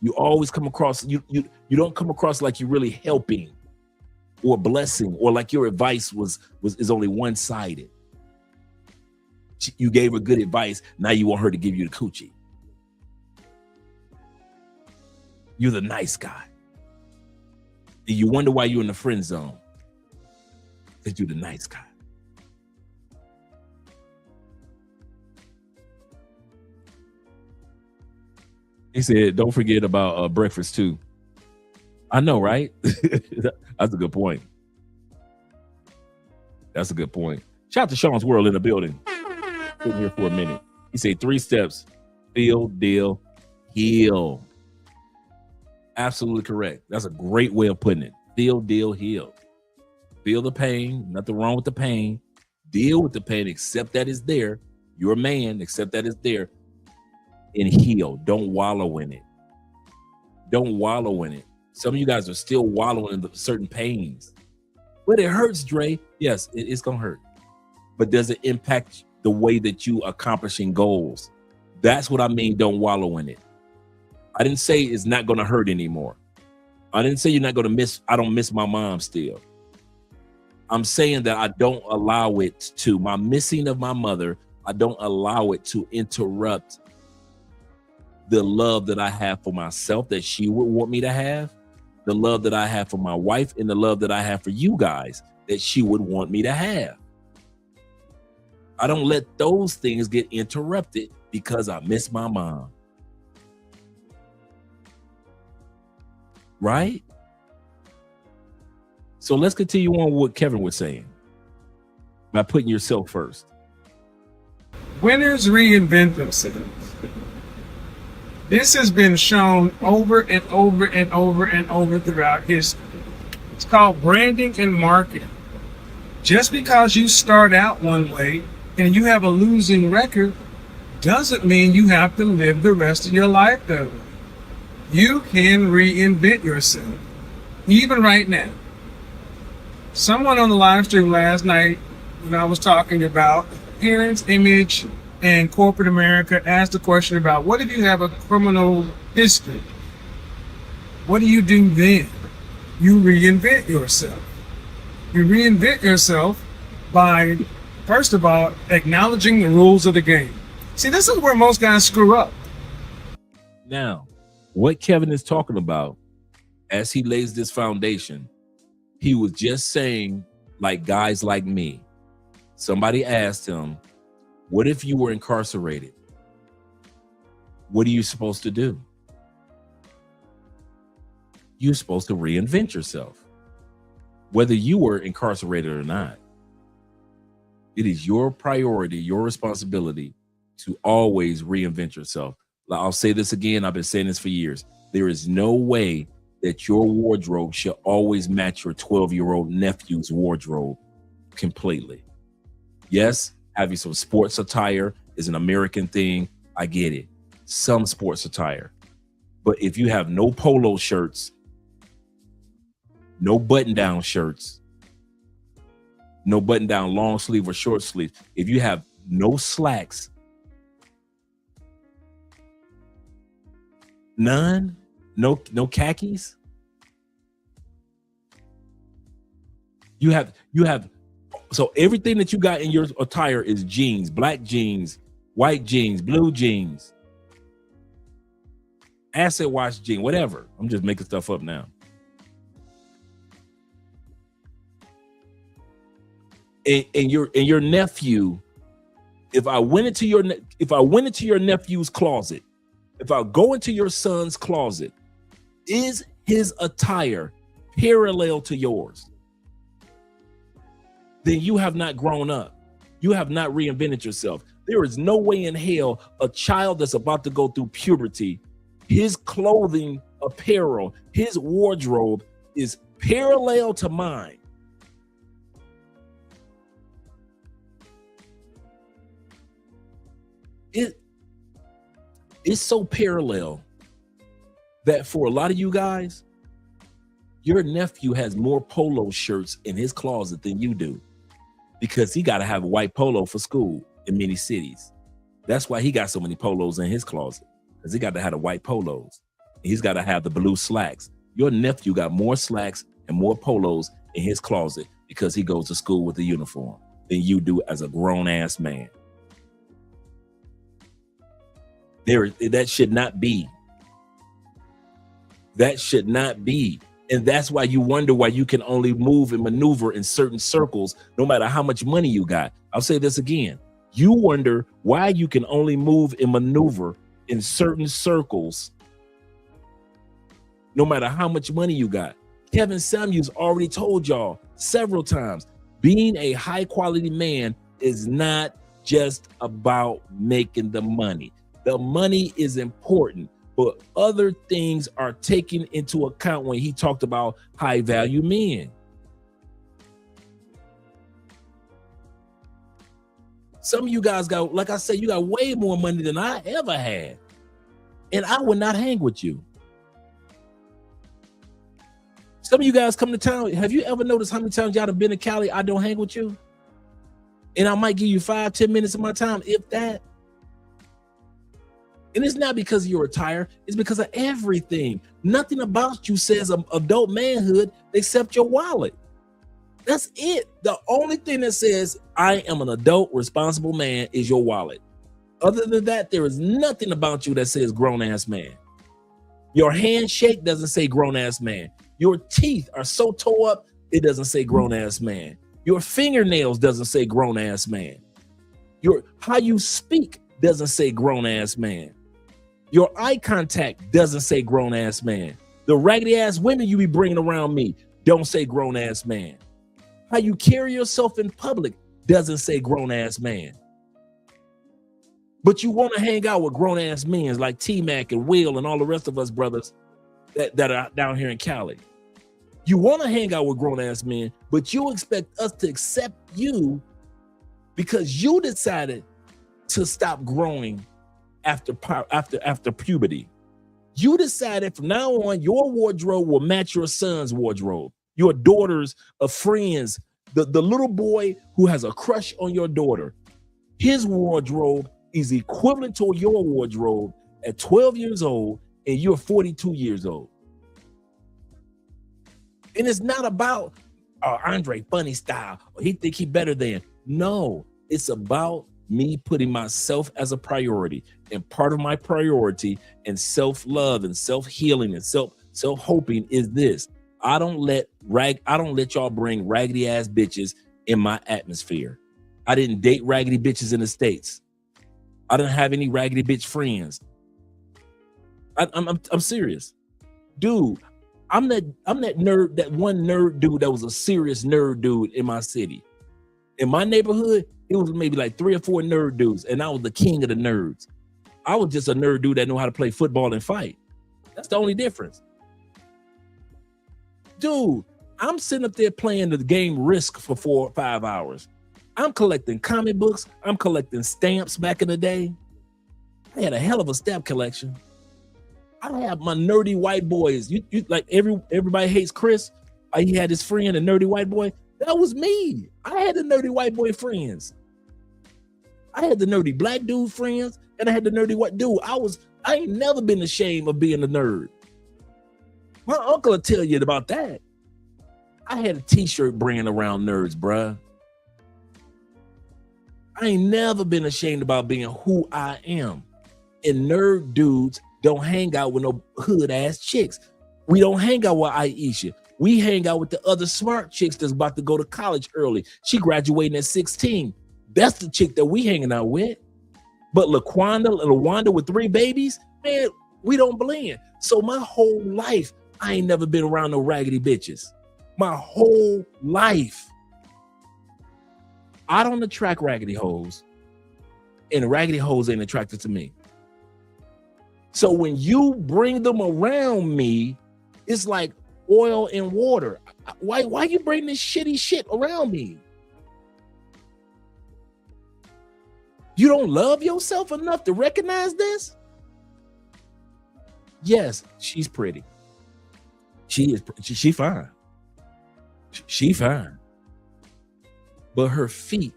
You always come across, you don't come across like you're really helping or blessing, or like your advice is only one-sided. You gave her good advice, now you want her to give you the coochie. You're the nice guy. And you wonder why you're in the friend zone. Because you're the nice guy. He said, don't forget about breakfast too. I know, right? That's a good point. That's a good point. Shout out to Sean's World in the building. Sitting here for a minute. He said 3 steps: feel, deal, heal. Absolutely correct. That's a great way of putting it. Feel, deal, heal. Feel the pain. Nothing wrong with the pain. Deal with the pain. Accept that it's there. You're a man. Accept that it's there. And heal. Don't wallow in it. Don't wallow in it. Some of you guys are still wallowing in certain pains. But it hurts, Dre. Yes, it's going to hurt. But does it impact the way that you accomplishing goals? That's what I mean. Don't wallow in it. I didn't say it's not going to hurt anymore. I didn't say you're not going to miss. I don't miss my mom still. I'm saying that I don't allow it to. My missing of my mother, I don't allow it to interrupt the love that I have for myself that she would want me to have, the love that I have for my wife, and the love that I have for you guys that she would want me to have. I don't let those things get interrupted because I miss my mom. Right? So let's continue on what Kevin was saying by putting yourself first. Winners reinvent themselves. This has been shown over and over and over and over throughout history. It's called branding and marketing. Just because you start out one way and you have a losing record doesn't mean you have to live the rest of your life that way. You can reinvent yourself, even right now. Someone on the live stream last night, when I was talking about appearance, image, and corporate America, asked a question about, what if you have a criminal history? What do you do then? You reinvent yourself. You reinvent yourself by, first of all, acknowledging the rules of the game. See, this is where most guys screw up. Now, what Kevin is talking about as he lays this foundation, he was just saying, like guys like me, somebody asked him, what if you were incarcerated? What are you supposed to do? You're supposed to reinvent yourself, whether you were incarcerated or not. It is your priority, your responsibility to always reinvent yourself. I'll say this again. I've been saying this for years. There is no way that your wardrobe should always match your 12-year-old nephew's wardrobe completely. Yes, having some sports attire is an American thing. I get it. Some sports attire. But if you have no polo shirts, no button-down shirts, no button-down long sleeve or short sleeve, if you have no slacks, none, no khakis, you have so everything that you got in your attire is jeans, black jeans, white jeans, blue jeans, acid wash jeans, whatever. I'm just making stuff up now. And your nephew, if I went into your nephew's closet, if I go into your son's closet, is his attire parallel to yours? Then you have not grown up. You have not reinvented yourself. There is no way in hell a child that's about to go through puberty, his clothing, apparel, his wardrobe is parallel to mine. It's so parallel that for a lot of you guys, your nephew has more polo shirts in his closet than you do, because he got to have a white polo for school in many cities. That's why he got so many polos in his closet, because he got to have the white polos. And he's got to have the blue slacks. Your nephew got more slacks and more polos in his closet because he goes to school with a uniform than you do as a grown-ass man. That should not be. That should not be. And that's why you wonder why you can only move and maneuver in certain circles, no matter how much money you got. I'll say this again. You wonder why you can only move and maneuver in certain circles, no matter how much money you got. Kevin Samuels already told y'all several times, being a high quality man is not just about making the money. The money is important, but other things are taken into account when he talked about high value men. Some of you guys got, like I said, you got way more money than I ever had. And I would not hang with you. Some of you guys come to town. Have you ever noticed how many times y'all have been to Cali? I don't hang with you. And I might give you 5-10 minutes of my time, if that. And it's not because you're retired. It's because of everything. Nothing about you says adult manhood except your wallet. That's it. The only thing that says I am an adult responsible man is your wallet. Other than that, there is nothing about you that says grown-ass man. Your handshake doesn't say grown-ass man. Your teeth are so tore up, it doesn't say grown-ass man. Your fingernails doesn't say grown-ass man. How you speak doesn't say grown-ass man. Your eye contact doesn't say grown-ass man. The raggedy-ass women you be bringing around me don't say grown-ass man. How you carry yourself in public doesn't say grown-ass man. But you want to hang out with grown-ass men like T-Mac and Will and all the rest of us brothers that are down here in Cali. You want to hang out with grown-ass men, but you expect us to accept you because you decided to stop growing after puberty. You decided from now on your wardrobe will match your son's wardrobe, your daughter's friends, the little boy who has a crush on your daughter. His wardrobe is equivalent to your wardrobe at 12 years old and you're 42 years old. And it's not about Andre funny style or he think he better than. No, it's about me putting myself as a priority. And part of my priority and self-love and self-healing and self-hoping is this. I don't let y'all bring raggedy ass bitches in my atmosphere. I didn't date raggedy bitches in the States. I didn't have any raggedy bitch friends. I'm serious. Dude, I'm that nerd, that one nerd dude that was a serious nerd dude in my city. In my neighborhood, it was maybe like 3 or 4 nerd dudes, and I was the king of the nerds. I was just a nerd dude that knew how to play football and fight. That's the only difference. Dude, I'm sitting up there playing the game Risk for 4 or 5 hours. I'm collecting comic books. I'm collecting stamps back in the day. I had a hell of a stamp collection. I have my nerdy white boys. You like everybody hates Chris. He had his friend, a nerdy white boy. That was me. I had the nerdy white boy friends. I had the nerdy black dude friends, and I had the nerdy white dude. I ain't never been ashamed of being a nerd. My uncle will tell you about that. I had a t-shirt brand around nerds, bruh. I ain't never been ashamed about being who I am. And nerd dudes don't hang out with no hood ass chicks. We don't hang out with Aisha. We hang out with the other smart chicks that's about to go to college early. She graduating at 16. That's the chick that we hanging out with. But LaWanda with 3 babies, man, we don't blend. So my whole life, I ain't never been around no raggedy bitches. My whole life. I don't attract raggedy hoes, and raggedy hoes ain't attracted to me. So when you bring them around me, it's like oil and water. Why you bring this shitty shit around me? You don't love yourself enough to recognize this? Yes, she's pretty. She fine. She fine. But her feet,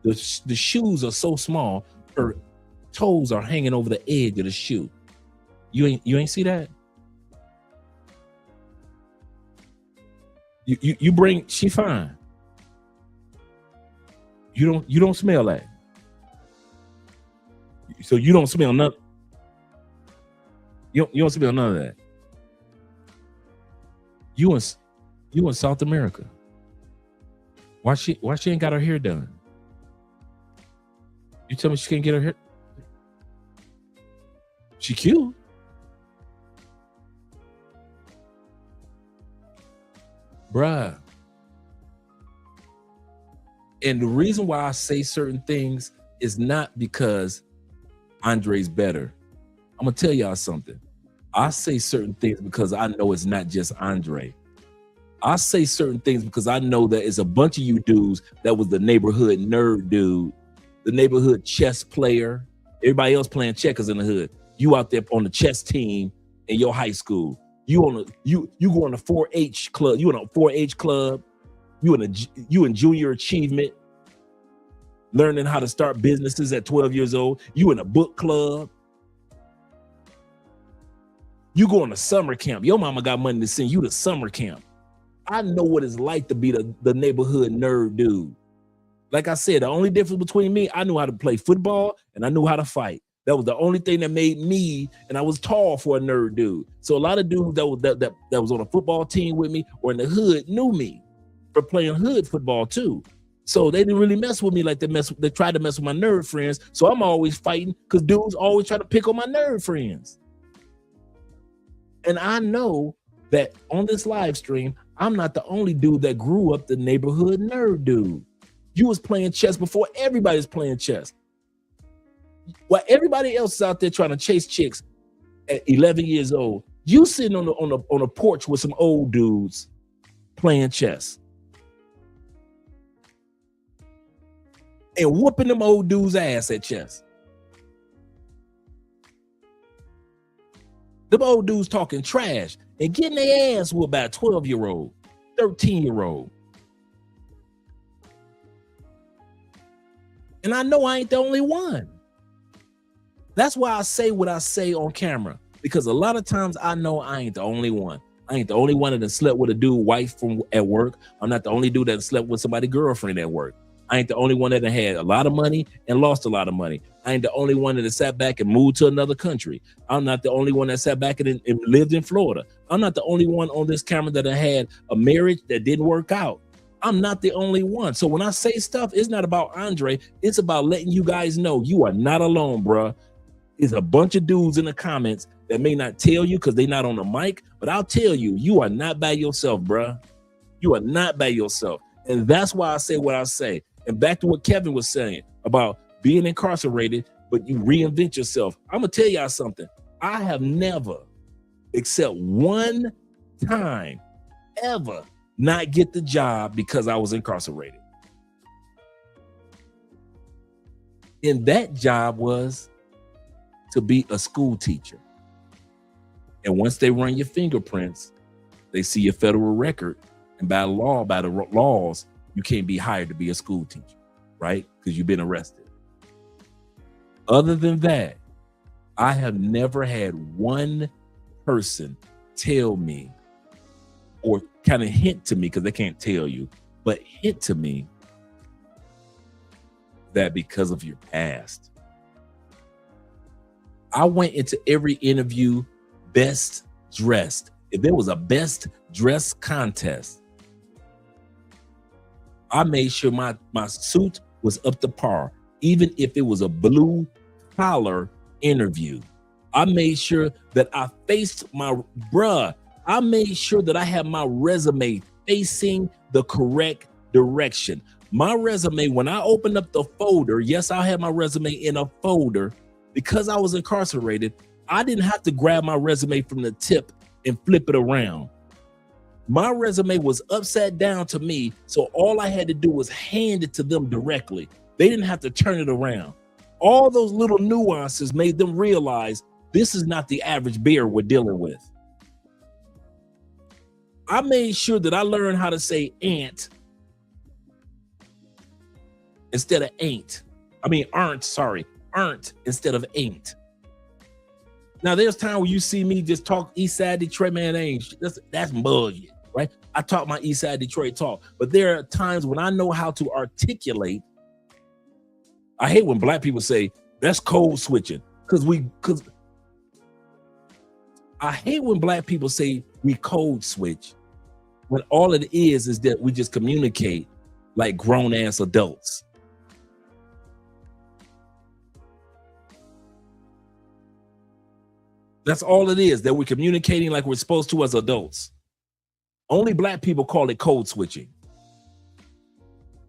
the shoes are so small, her toes are hanging over the edge of the shoe. You ain't see that? You bring, she fine. You don't smell that. So you don't smell nothing. You don't smell none of that. You in South America. Why she ain't got her hair done? You tell me she can't get her hair? She cute. Bruh. And the reason why I say certain things is not because Andre's better. I'm gonna tell y'all something. I say certain things because I know it's not just Andre. I say certain things because I know that it's a bunch of you dudes that was the neighborhood nerd dude, the neighborhood chess player. Everybody else playing checkers in the hood. You out there on the chess team in your high school. You go on a 4-H club. You in a 4-H club. You in junior achievement, learning how to start businesses at 12 years old. You in a book club. You go on a summer camp. Your mama got money to send you to summer camp. I know what it's like to be the neighborhood nerd dude. Like I said, the only difference between me, I knew how to play football and I knew how to fight. That was the only thing that made me, and I was tall for a nerd dude. So a lot of dudes that was on a football team with me or in the hood knew me for playing hood football too. So they didn't really mess with me like they tried to mess with my nerd friends. So I'm always fighting because dudes always try to pick on my nerd friends. And I know that on this live stream, I'm not the only dude that grew up the neighborhood nerd dude. You was playing chess before everybody's playing chess. While everybody else is out there trying to chase chicks at 11 years old, you sitting on a porch with some old dudes playing chess and whooping them old dudes' ass at chess. Them old dudes talking trash and getting their ass whooped by a 12-year-old, 13-year-old. And I know I ain't the only one. That's why I say what I say on camera, because a lot of times I know I ain't the only one. I ain't the only one that slept with a dude wife from at work. I'm not the only dude that slept with somebody's girlfriend at work. I ain't the only one that had a lot of money and lost a lot of money. I ain't the only one that sat back and moved to another country. I'm not the only one that sat back and lived in Florida. I'm not the only one on this camera that had a marriage that didn't work out. I'm not the only one. So when I say stuff, it's not about Andre. It's about letting you guys know you are not alone, bruh. It's a bunch of dudes in the comments that may not tell you because they're not on the mic, but I'll tell you, you are not by yourself, bruh. You are not by yourself. And that's why I say what I say. And back to what Kevin was saying about being incarcerated, but you reinvent yourself. I'm going to tell y'all something. I have never, except one time, ever not get the job because I was incarcerated. And that job was to be a school teacher. And once they run your fingerprints, they see your federal record. And by law, by the laws, you can't be hired to be a school teacher, right? Because you've been arrested. Other than that, I have never had one person tell me or kind of hint to me, because they can't tell you, but hint to me that because of your past. I went into every interview best dressed. If there was a best dressed contest, I made sure my suit was up to par, even if it was a blue collar interview. I made sure that I faced I made sure that I had my resume facing the correct direction. My resume, when I opened up the folder, yes, I had my resume in a folder. Because I was incarcerated, I didn't have to grab my resume from the tip and flip it around. My resume was upside down to me, so all I had to do was hand it to them directly. They didn't have to turn it around. All those little nuances made them realize this is not the average bear we're dealing with. I made sure that I learned how to say ant instead of ain't. Aren't instead of ain't. Now there's time where you see me just talk East Side Detroit, man, that's bullshit, right? I talk my East Side Detroit talk, but there are times when I know how to articulate. I hate when black people say that's code switching, because I hate when black people say we code switch, When all it is that we just communicate like grown ass adults. That's all it is, that we're communicating like we're supposed to as adults. Only black people call it code switching.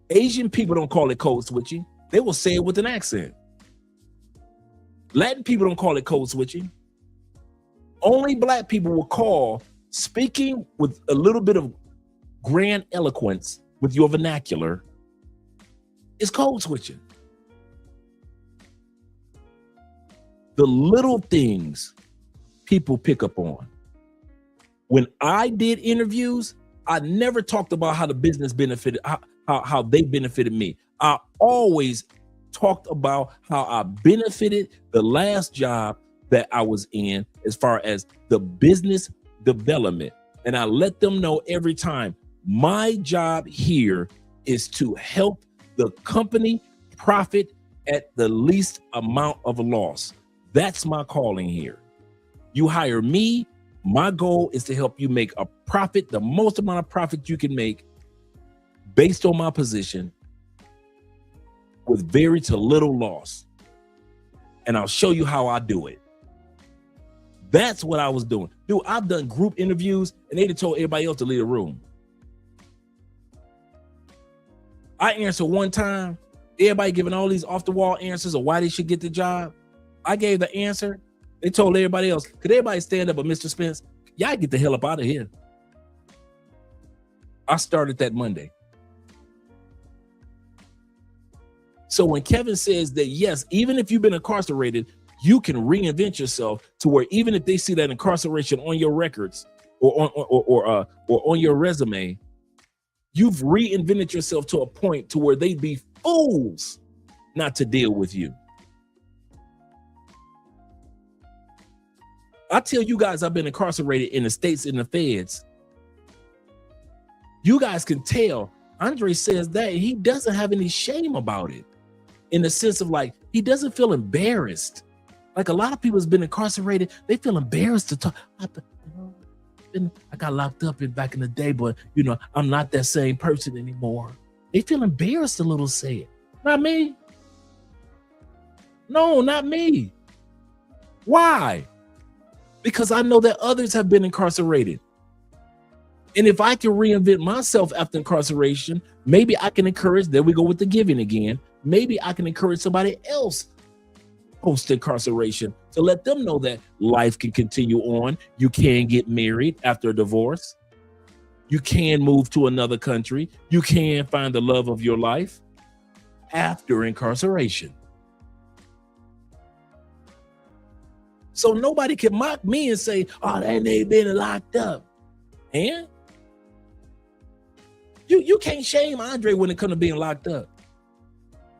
Asian people don't call it code switching. They will say it with an accent. Latin people don't call it code switching. Only black people will call speaking with a little bit of grand eloquence with your vernacular is code switching. The little things people pick up on. When I did interviews, I never talked about how the business benefited, how they benefited me. I always talked about how I benefited the last job that I was in as far as the business development. And I let them know every time, my job here is to help the company profit at the least amount of loss. That's my calling here. You hire me, my goal is to help you make a profit, the most amount of profit you can make based on my position with very to little loss. And I'll show you how I do it. That's what I was doing. Dude, I've done group interviews and they'd have told everybody else to leave the room. I answered one time, everybody giving all these off the wall answers of why they should get the job. I gave the answer. They told everybody else, could everybody stand up but Mr. Spence? Y'all get the hell up out of here. I started that Monday. So when Kevin says that, yes, even if you've been incarcerated, you can reinvent yourself to where even if they see that incarceration on your records or on your resume, you've reinvented yourself to a point to where they'd be fools not to deal with you. I tell you guys, I've been incarcerated in the states and the feds. You guys can tell Andre says that he doesn't have any shame about it, in the sense of like, he doesn't feel embarrassed. Like a lot of people has been incarcerated, they feel embarrassed to talk. I got locked up back in the day, but I'm not that same person anymore. They feel embarrassed a little, say it. Not me. No, not me. Why? Because I know that others have been incarcerated. And if I can reinvent myself after incarceration, maybe I can encourage, there we go with the giving again. Maybe I can encourage somebody else post-incarceration to let them know that life can continue on. You can get married after a divorce. You can move to another country. You can find the love of your life after incarceration. So nobody can mock me and say, oh, they ain't been locked up. And you can't shame Andre when it comes to being locked up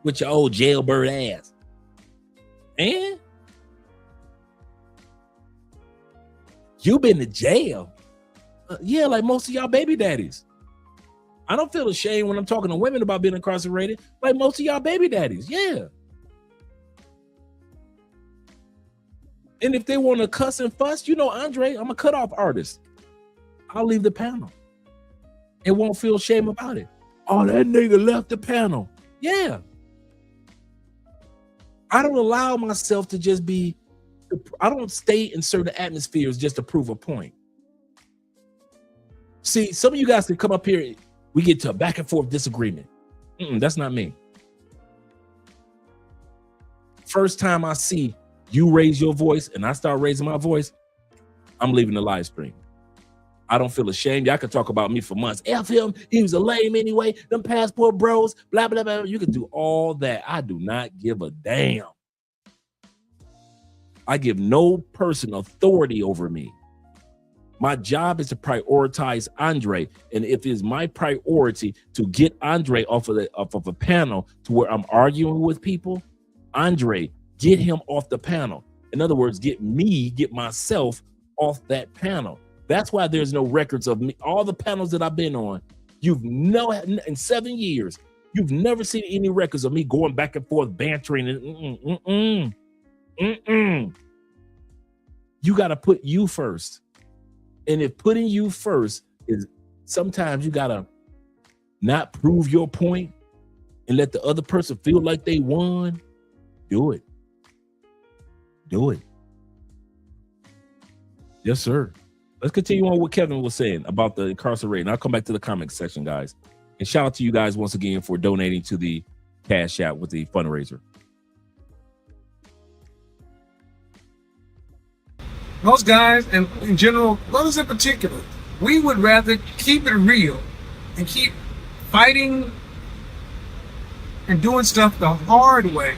with your old jailbird ass. And you been to jail. Yeah, like most of y'all baby daddies. I don't feel ashamed when I'm talking to women about being incarcerated, like most of y'all baby daddies. Yeah. And if they want to cuss and fuss, Andre, I'm a cutoff artist. I'll leave the panel. It won't feel shame about it. Oh, that nigga left the panel. Yeah. I don't allow myself to just be, I don't stay in certain atmospheres just to prove a point. See, some of you guys can come up here, we get to a back and forth disagreement. That's not me. First time I see you raise your voice and I start raising my voice, I'm leaving the live stream. I don't feel ashamed. Y'all can talk about me for months. F him, he was a lame anyway. Them passport bros, blah, blah, blah. You can do all that. I do not give a damn. I give no person authority over me. My job is to prioritize Andre. And if it's my priority to get Andre off of a panel to where I'm arguing with people, Andre, get him off the panel. In other words, get myself off that panel. That's why there's no records of me. All the panels that I've been on, in 7 years, you've never seen any records of me going back and forth, bantering. You got to put you first. And if putting you first is sometimes you gotta not prove your point and let the other person feel like they won. Do it. Do it. Yes, sir. Let's continue on what Kevin was saying about the incarcerated. I'll come back to the comment section, guys. And shout out to you guys once again for donating to the Cash App with the fundraiser. Most guys, and in general, brothers in particular, we would rather keep it real and keep fighting and doing stuff the hard way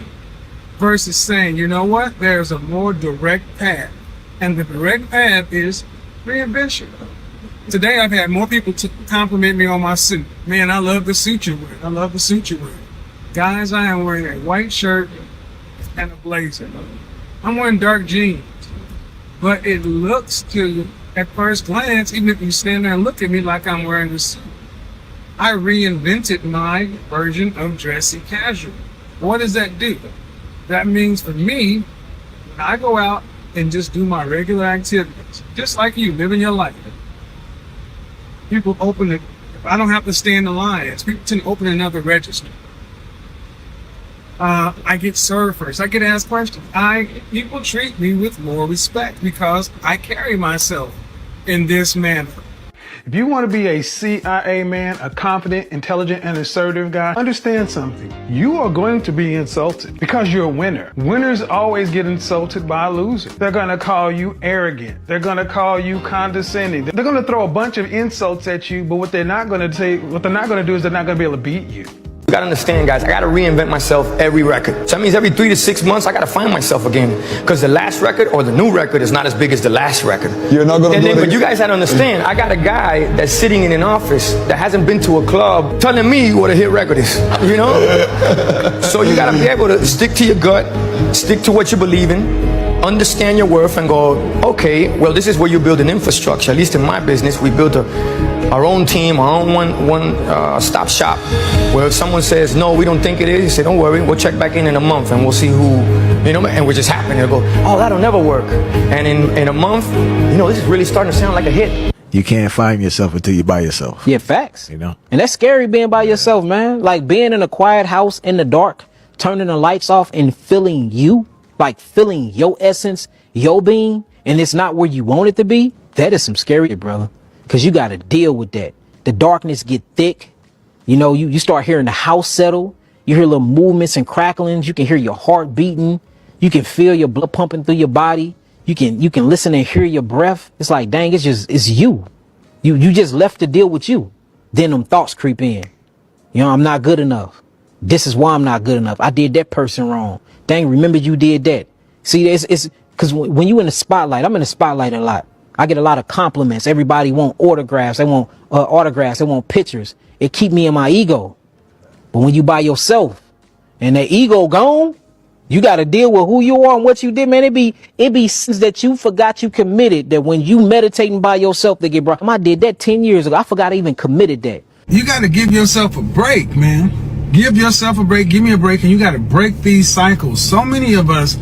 versus saying, you know what, there's a more direct path. And the direct path is reinvention. Today I've had more people to compliment me on my suit. Man, I love the suit you wear. I love the suit you wear. Guys, I am wearing a white shirt and a blazer. I'm wearing dark jeans. But it looks to you, at first glance, even if you stand there and look at me like I'm wearing a suit. I reinvented my version of dressy casual. What does that do? That means for me, when I go out and just do my regular activities, just like you, living your life. People open it, I don't have to stand in lines. People tend to open another register. I get served first. I get asked questions. People treat me with more respect because I carry myself in this manner. If you want to be a CIA man, a confident, intelligent, and assertive guy, understand something. You are going to be insulted because you're a winner. Winners always get insulted by a loser. They're going to call you arrogant. They're going to call you condescending. They're going to throw a bunch of insults at you, but what they're not going to do is they're not going to be able to beat you. You gotta understand, guys, I gotta reinvent myself every record. So that means every 3 to 6 months, I gotta find myself again. Because the last record or the new record is not as big as the last record. You're not gonna but you guys gotta understand, I got a guy that's sitting in an office that hasn't been to a club telling me what a hit record is, you know? So you gotta be able to stick to your gut, stick to what you believe in, understand your worth and go, okay, well, this is where you build an infrastructure. At least in my business, we built our own team, our own one-stop shop. Where if someone says, no, we don't think it is, you say, don't worry, we'll check back in a month and we'll see who, you know, and we're just happy to go, oh, that'll never work. And in a month, you know, this is really starting to sound like a hit. You can't find yourself until you're by yourself. Yeah, facts. You know? And that's scary being by yourself, man. Like being in a quiet house in the dark, turning the lights off and feeling you. Like feeling your essence, your being, and it's not where you want it to be. That is some scary, brother, because you got to deal with that. The darkness get thick. You know, you start hearing the house settle. You hear little movements and cracklings. You can hear your heart beating. You can feel your blood pumping through your body. You can listen and hear your breath. It's like, dang, it's you. You just left to deal with you. Then them thoughts creep in. You know, I'm not good enough. This is why I'm not good enough. I did that person wrong. Dang, remember you did that. See, it's because when you in the spotlight, I'm in the spotlight a lot. I get a lot of compliments. Everybody want autographs. They want autographs. They want pictures. It keep me in my ego. But when you by yourself and that ego gone, you got to deal with who you are and what you did, man. It be sins that you forgot you committed, that when you meditating by yourself, they get brought. I did that 10 years ago. I forgot I even committed that. You got to give yourself a break, man. Give yourself a break. Give me a break. And you got to break these cycles. So many of us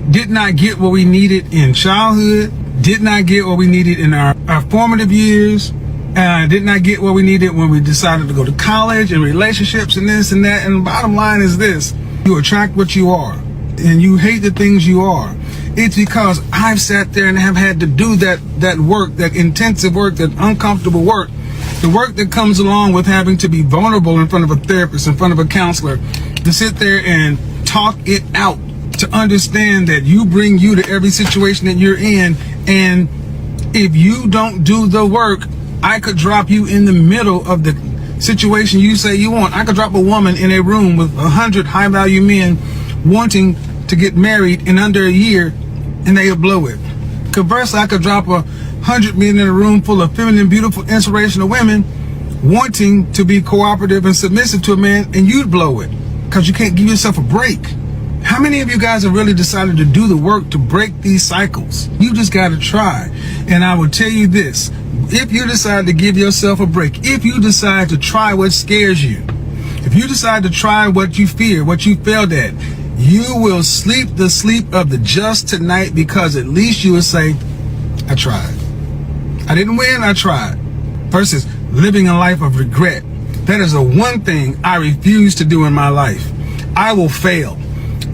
did not get what we needed in childhood, did not get what we needed in our formative years, did not get what we needed when we decided to go to college and relationships and this and that. And the bottom line is this: you attract what you are and you hate the things you are. It's because I've sat there and have had to do that work, that intensive work, that uncomfortable work. The work that comes along with having to be vulnerable in front of a therapist, in front of a counselor, to sit there and talk it out, to understand that you bring you to every situation that you're in. And if you don't do the work, I could drop you in the middle of the situation you say you want. I could drop a woman in a room with 100 high-value men wanting to get married in under a year, and they'll blow it. Conversely, I could drop 100 men in a room full of feminine, beautiful, inspirational women wanting to be cooperative and submissive to a man, and you'd blow it because you can't give yourself a break. How many of you guys have really decided to do the work to break these cycles? You just got to try. And I will tell you this: if you decide to give yourself a break, if you decide to try what scares you, if you decide to try what you fear, what you failed at, you will sleep the sleep of the just tonight, because at least you will say, I tried. I didn't win, I tried. Versus living a life of regret. That is the one thing I refuse to do in my life. I will fail.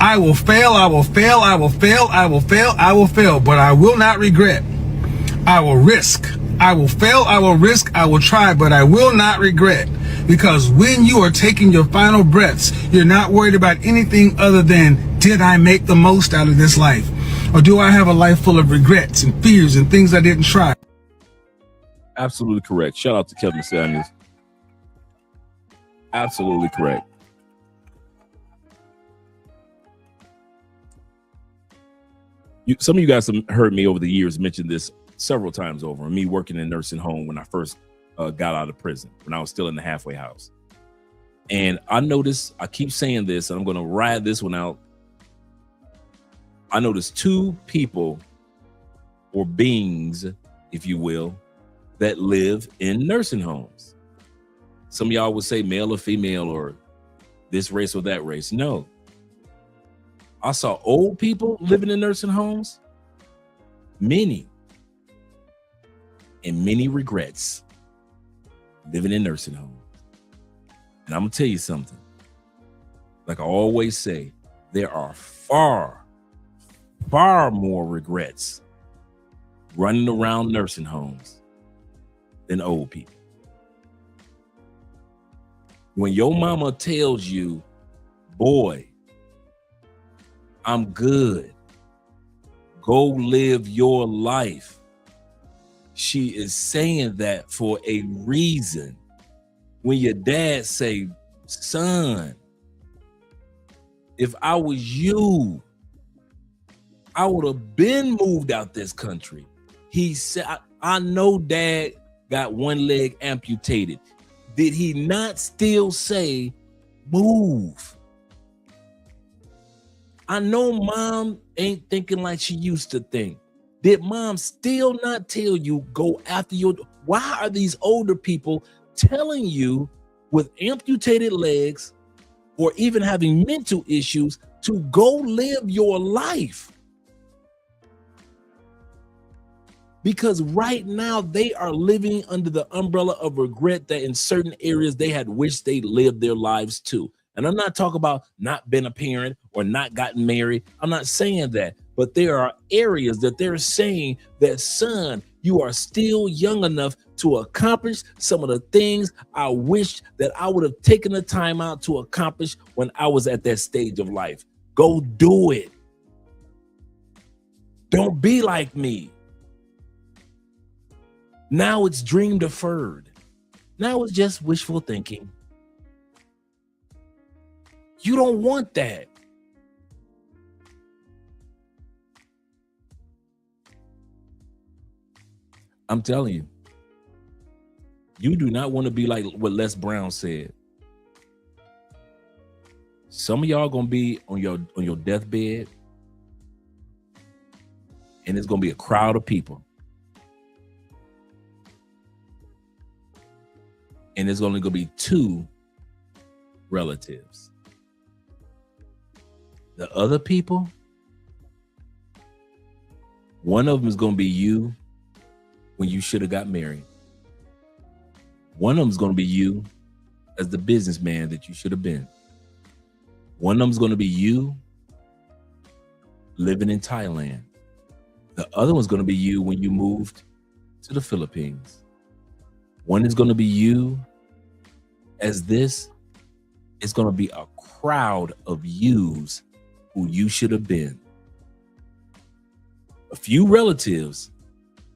I will fail, I will fail, I will fail, I will fail, I will fail, but I will not regret. I will risk. I will fail, I will risk, I will try, but I will not regret. Because when you are taking your final breaths, you're not worried about anything other than, did I make the most out of this life? Or do I have a life full of regrets and fears and things I didn't try? Absolutely correct. Shout out to Kevin Samuels. Absolutely correct. Some of you guys have heard me over the years mention this several times over. Me working in a nursing home when I first got out of prison, when I was still in the halfway house. And I noticed, I keep saying this, and I'm going to ride this one out. I noticed two people or beings, if you will, that live in nursing homes. Some of y'all would say male or female or this race or that race. No. I saw old people living in nursing homes, many, and many regrets living in nursing homes. And I'm gonna tell you something. Like I always say, there are far, far more regrets running around nursing homes than old people. When your mama tells you, boy, I'm good, go live your life, she is saying that for a reason. When your dad say, son, if I was you, I would have been moved out this country. He said, I know dad got one leg amputated. Did he not still say, move? I know mom ain't thinking like she used to think. Did mom still not tell you, go after your, why are these older people telling you with amputated legs or even having mental issues to go live your life? Because right now they are living under the umbrella of regret that in certain areas they had wished they lived their lives too. And I'm not talking about not been a parent or not gotten married. I'm not saying that, but there are areas that they're saying that, son, you are still young enough to accomplish some of the things I wish that I would have taken the time out to accomplish when I was at that stage of life. Go do it. Don't be like me. Now it's dream deferred. Now it's just wishful thinking. You don't want that. I'm telling you, you do not want to be like what Les Brown said. Some of y'all gonna be on your deathbed, and it's gonna be a crowd of people. And there's only gonna be two relatives. The other people, one of them is gonna be you when you should have got married. One of them is gonna be you as the businessman that you should have been. One of them is gonna be you living in Thailand. The other one's gonna be you when you moved to the Philippines. One is gonna be you as this. It's gonna be a crowd of yous who you should have been. A few relatives,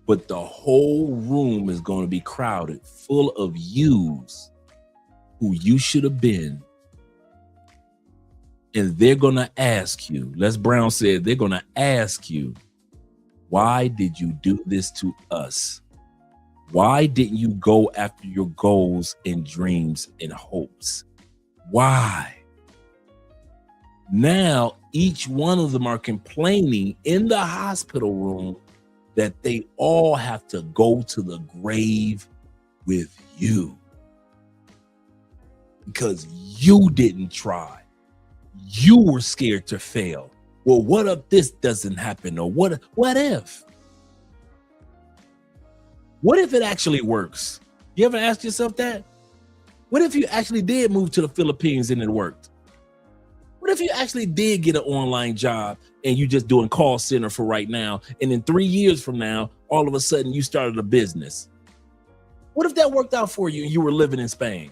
but the whole room is going to be crowded full of yous who you should have been. And they're going to ask you, Les Brown said, they're going to ask you, why did you do this to us? Why didn't you go after your goals and dreams and hopes? Why? Now, each one of them are complaining in the hospital room that they all have to go to the grave with you because you didn't try. You were scared to fail. Well, what if this doesn't happen? Or what if? What if it actually works? You ever ask yourself that? What if you actually did move to the Philippines and it worked? What if you actually did get an online job and you just doing call center for right now, and in 3 years from now, all of a sudden you started a business? What if that worked out for you and you were living in Spain?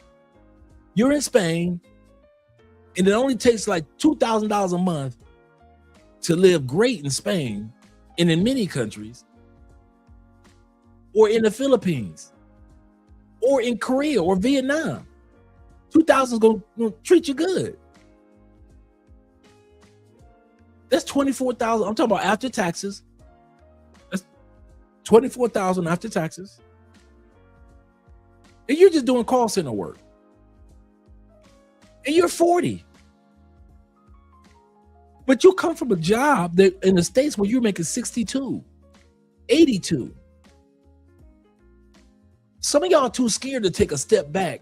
You're in Spain, and it only takes like $2,000 a month to live great in Spain and in many countries, or in the Philippines, or in Korea or Vietnam. 2,000 is gonna treat you good. That's 24,000. I'm talking about after taxes. That's 24,000 after taxes. And you're just doing call center work. And you're 40. But you come from a job that in the States where you're making 62, 82. Some of y'all are too scared to take a step back.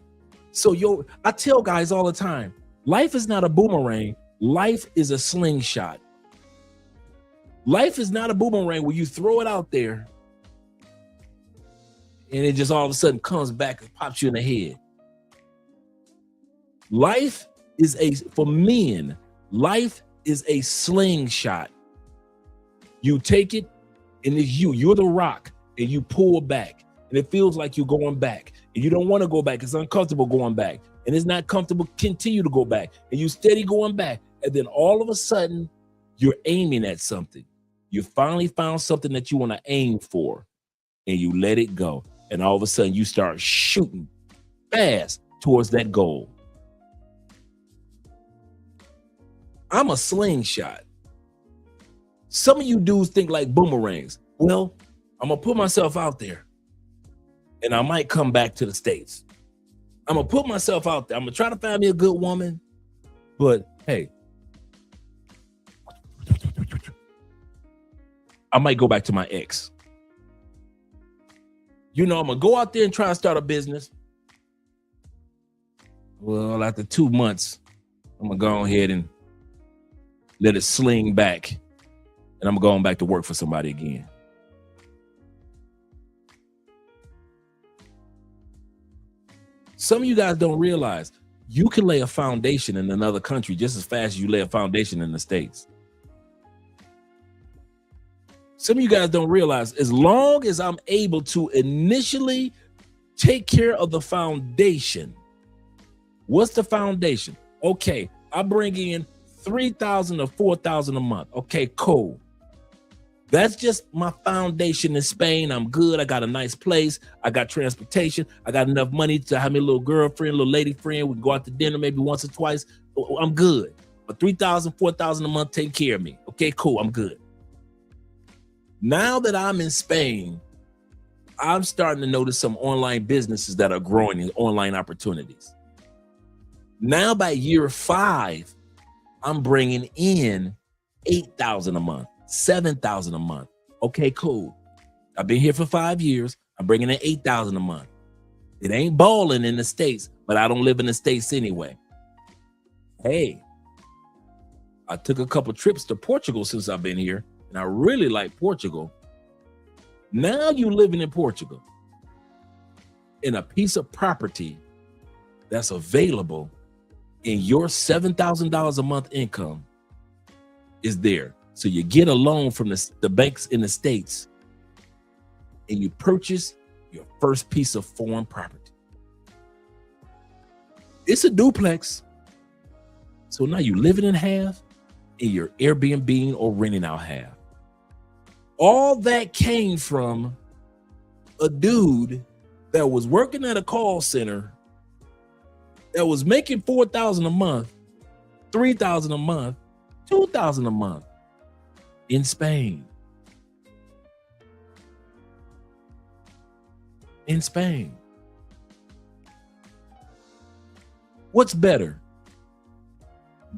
So I tell guys all the time, life is not a boomerang. Life is a slingshot. Life is not a boomerang where you throw it out there and it just all of a sudden comes back and pops you in the head. Life is for men, life is a slingshot. You take it and it's you're the rock, and you pull back and it feels like you're going back and you don't want to go back. It's uncomfortable going back, and it's not comfortable continue to go back, and you steady going back. And then all of a sudden you're aiming at something. You finally found something that you want to aim for, and you let it go. And all of a sudden you start shooting fast towards that goal. I'm a slingshot. Some of you dudes think like boomerangs. Well, I'm gonna put myself out there and I might come back to the States. I'm gonna put myself out there. I'm gonna try to find me a good woman, but hey, I might go back to my ex. I'm gonna go out there and try to start a business. Well, after 2 months, I'm gonna go ahead and let it sling back, and I'm going back to work for somebody again. Some of you guys don't realize you can lay a foundation in another country just as fast as you lay a foundation in the States. Some of you guys don't realize, as long as I'm able to initially take care of the foundation. What's the foundation? Okay, I bring in $3,000 or $4,000 a month. Okay, cool. That's just my foundation in Spain. I'm good. I got a nice place. I got transportation. I got enough money to have me a little girlfriend, little lady friend. We can go out to dinner maybe once or twice. I'm good. But $3,000, $4,000 a month take care of me. Okay, cool. I'm good. Now that I'm in Spain, I'm starting to notice some online businesses that are growing in online opportunities. Now by year 5, I'm bringing in $8,000 a month, $7,000 a month. Okay, cool. I've been here for 5 years. I'm bringing in $8,000 a month. It ain't balling in the States, but I don't live in the States anyway. Hey, I took a couple trips to Portugal since I've been here, and I really like Portugal. Now you living in Portugal in a piece of property that's available, and your $7,000 a month income is there. So you get a loan from the banks in the States, and you purchase your first piece of foreign property. It's a duplex. So now you living in half, and you're Airbnb or renting out half. All that came from a dude that was working at a call center that was making $4,000 a month, $3,000 a month, $2,000 a month in Spain. In Spain. What's better?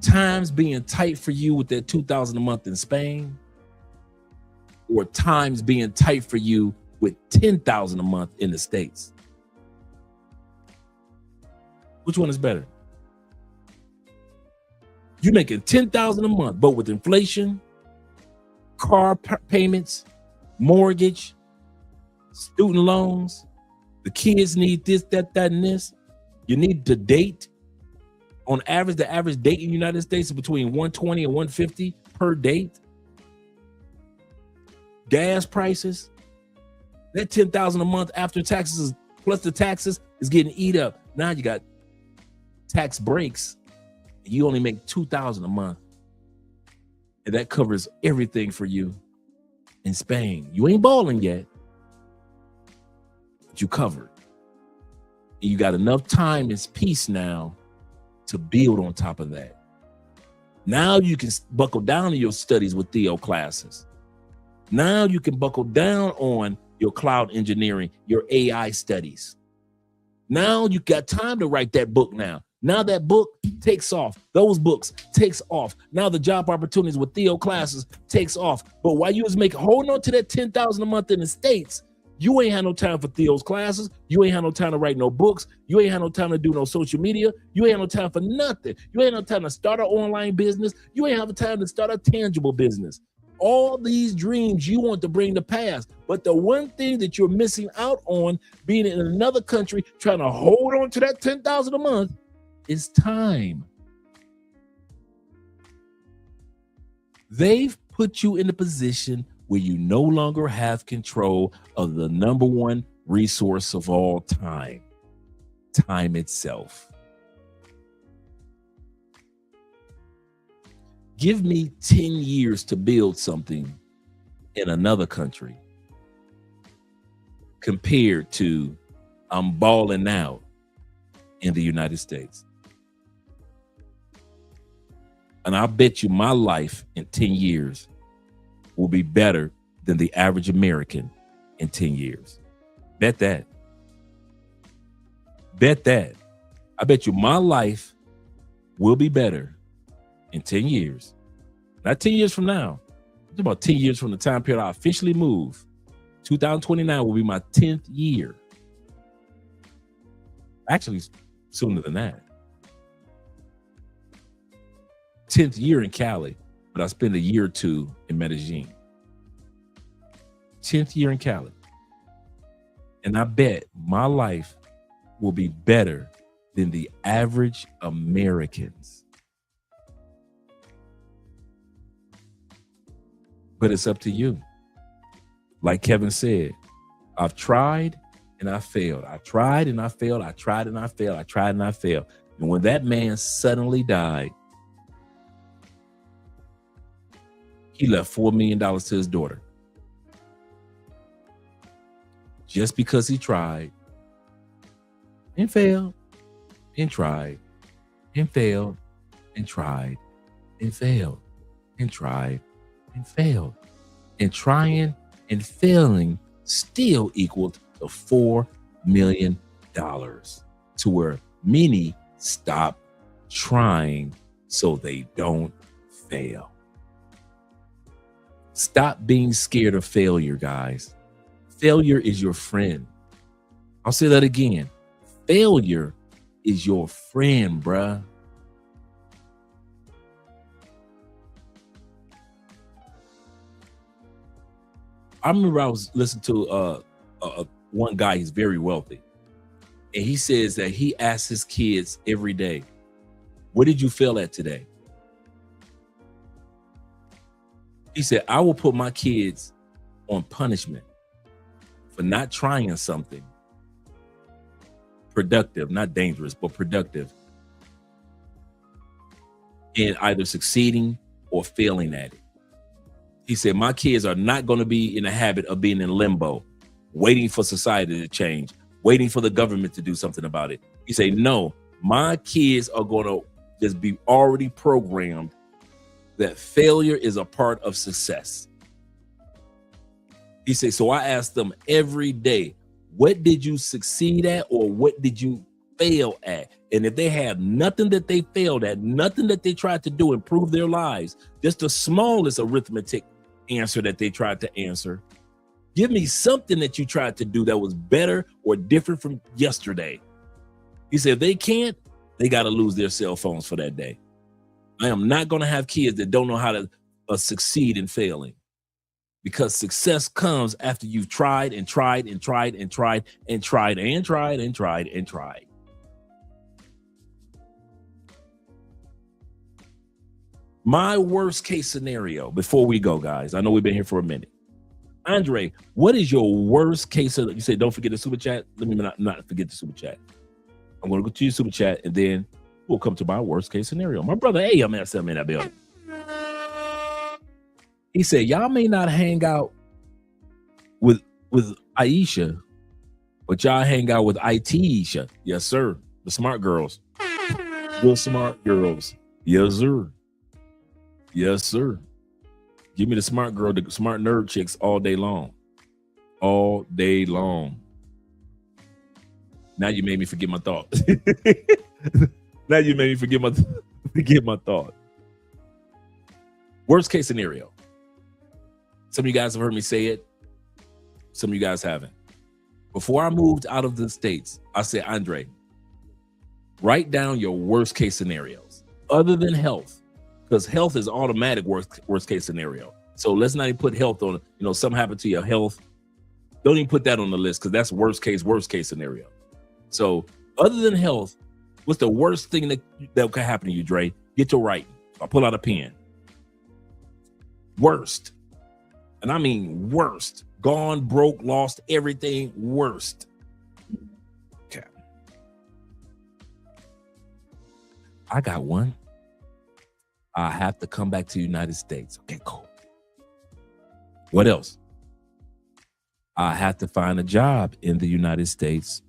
Times being tight for you with that $2,000 a month in Spain, or times being tight for you with $10,000 a month in the States? Which one is better? You're making $10,000 a month, but with inflation, car payments, mortgage, student loans, The kids need this, that, and this. You need to date. On average, the average date in the United States is between 120 and 150 per date. Gas prices, that $10,000 a month after taxes plus the taxes is getting eat up. Now you got tax breaks. You only make $2,000 a month, and that covers everything for you in Spain. You ain't balling yet, but you covered. And you got enough time and peace now to build on top of that. Now you can buckle down to your studies with Theo classes. Now you can buckle down on your cloud engineering, your AI studies. Now you got time to write that book now. Now that book takes off. Those books takes off. Now the job opportunities with Theo classes takes off. But while you was holding on to that $10,000 a month in the States, you ain't had no time for Theo's classes. You ain't had no time to write no books. You ain't had no time to do no social media. You ain't had no time for nothing. You ain't had no time to start an online business. You ain't have the time to start a tangible business. All these dreams you want to bring to pass. But the one thing that you're missing out on being in another country, trying to hold on to that $10,000 a month, is time. They've put you in a position where you no longer have control of the number one resource of all time, time itself. Give me 10 years to build something in another country compared to I'm balling out in the United States. And I bet you my life in 10 years will be better than the average American in 10 years. Bet that. Bet that. I bet you my life will be better in 10 years. Not 10 years from now. It's about 10 years from the time period I officially move. 2029 will be my 10th year. Actually, sooner than that. 10th year in Cali, but I spent a year or two in Medellin. 10th year in Cali. And I bet my life will be better than the average Americans. But it's up to you. Like Kevin said, I've tried and I failed. I tried and I failed. I tried and I failed. I tried and I failed. And when that man suddenly died, he left $4 million to his daughter. Just because he tried and failed and tried and failed and tried and failed and tried and failed. And trying and failing still equaled to $4 million, to where many stop trying so they don't fail. Stop being scared of failure, guys. Failure is your friend. I'll say that again. Failure is your friend, bruh. I remember I was listening to one guy, he's very wealthy. And he says that he asks his kids every day, what did you fail at today? He said, I will put my kids on punishment for not trying something productive, not dangerous, but productive, in either succeeding or failing at it. He said, my kids are not going to be in the habit of being in limbo, waiting for society to change, waiting for the government to do something about it. He said, no, my kids are going to just be already programmed that failure is a part of success. He said, so I asked them every day, what did you succeed at or what did you fail at? And if they have nothing that they failed at, nothing that they tried to do improve their lives, just the smallest arithmetic answer that they tried to answer, give me something that you tried to do that was better or different from yesterday. He said, if they can't, they got to lose their cell phones for that day. I am not going to have kids that don't know how to succeed in failing. because success comes after you've tried and tried and tried and tried and tried and tried and tried and tried. My worst case scenario, before we go, guys, I know we've been here for a minute. Andre, what is your worst case? You said don't forget the super chat. Let me not forget the super chat. I'm going to go to your super chat, and then we'll come to my worst case scenario. My brother, hey, I'm at 7 in that building. He said, y'all may not hang out with Aisha, but y'all hang out with IT-isha. Yes, sir. The smart girls. The smart girls. Yes, sir. Yes, sir. Give me the smart girl, the smart nerd chicks all day long. All day long. Now you made me forget my thought. Now you made me forget my thought. Worst case scenario. Some of you guys have heard me say it. Some of you guys haven't. Before I moved out of the States, I said, Andre, write down your worst case scenarios other than health, because health is automatic worst case scenario. So let's not even put health on, something happened to your health. Don't even put that on the list, because that's worst case scenario. So other than health, what's the worst thing that could happen to you, Dre? Get to writing. I'll pull out a pen. Worst. And I mean worst. Gone, broke, lost everything. Worst. Okay. I got one. I have to come back to the United States. Okay, cool. What else? I have to find a job in the United States.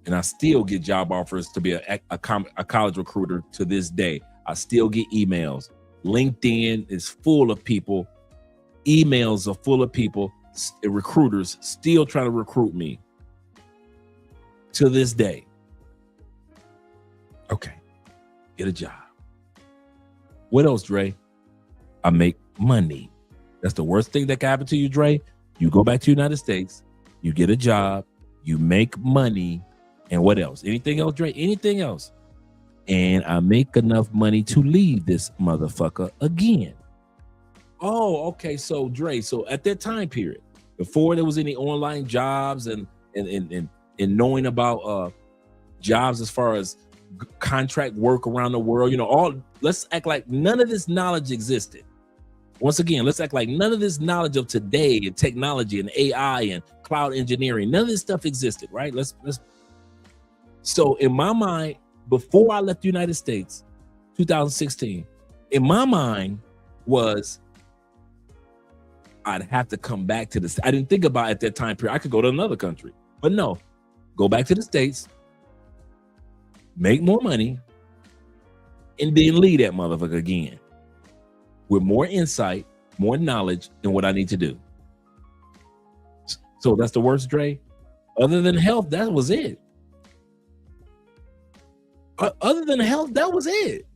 And I still get job offers to be a college recruiter to this day. I still get emails. LinkedIn is full of people. Emails are full of people, recruiters still trying to recruit me to this day. Okay, get a job. What else, Dre? I make money. That's the worst thing that can happen to you, Dre. You go back to the United States, you get a job, you make money, and what else? Anything else, Dre? Anything else? And I make enough money to leave this motherfucker again. Oh, okay. So Dre, so at that time period, before there was any online jobs and knowing about jobs as far as contract work around the world, let's act like none of this knowledge existed. Once again, let's act like none of this knowledge of today and technology and AI and cloud engineering, none of this stuff existed, right? Let's. So in my mind, before I left the United States, 2016, in my mind was I'd have to come back to this. I didn't think about at that time period. I could go to another country, but no, go back to the States, make more money, and then leave that motherfucker again with more insight, more knowledge than what I need to do. So that's the worst, Dre. Other than health, that was it. Other than health, that was it.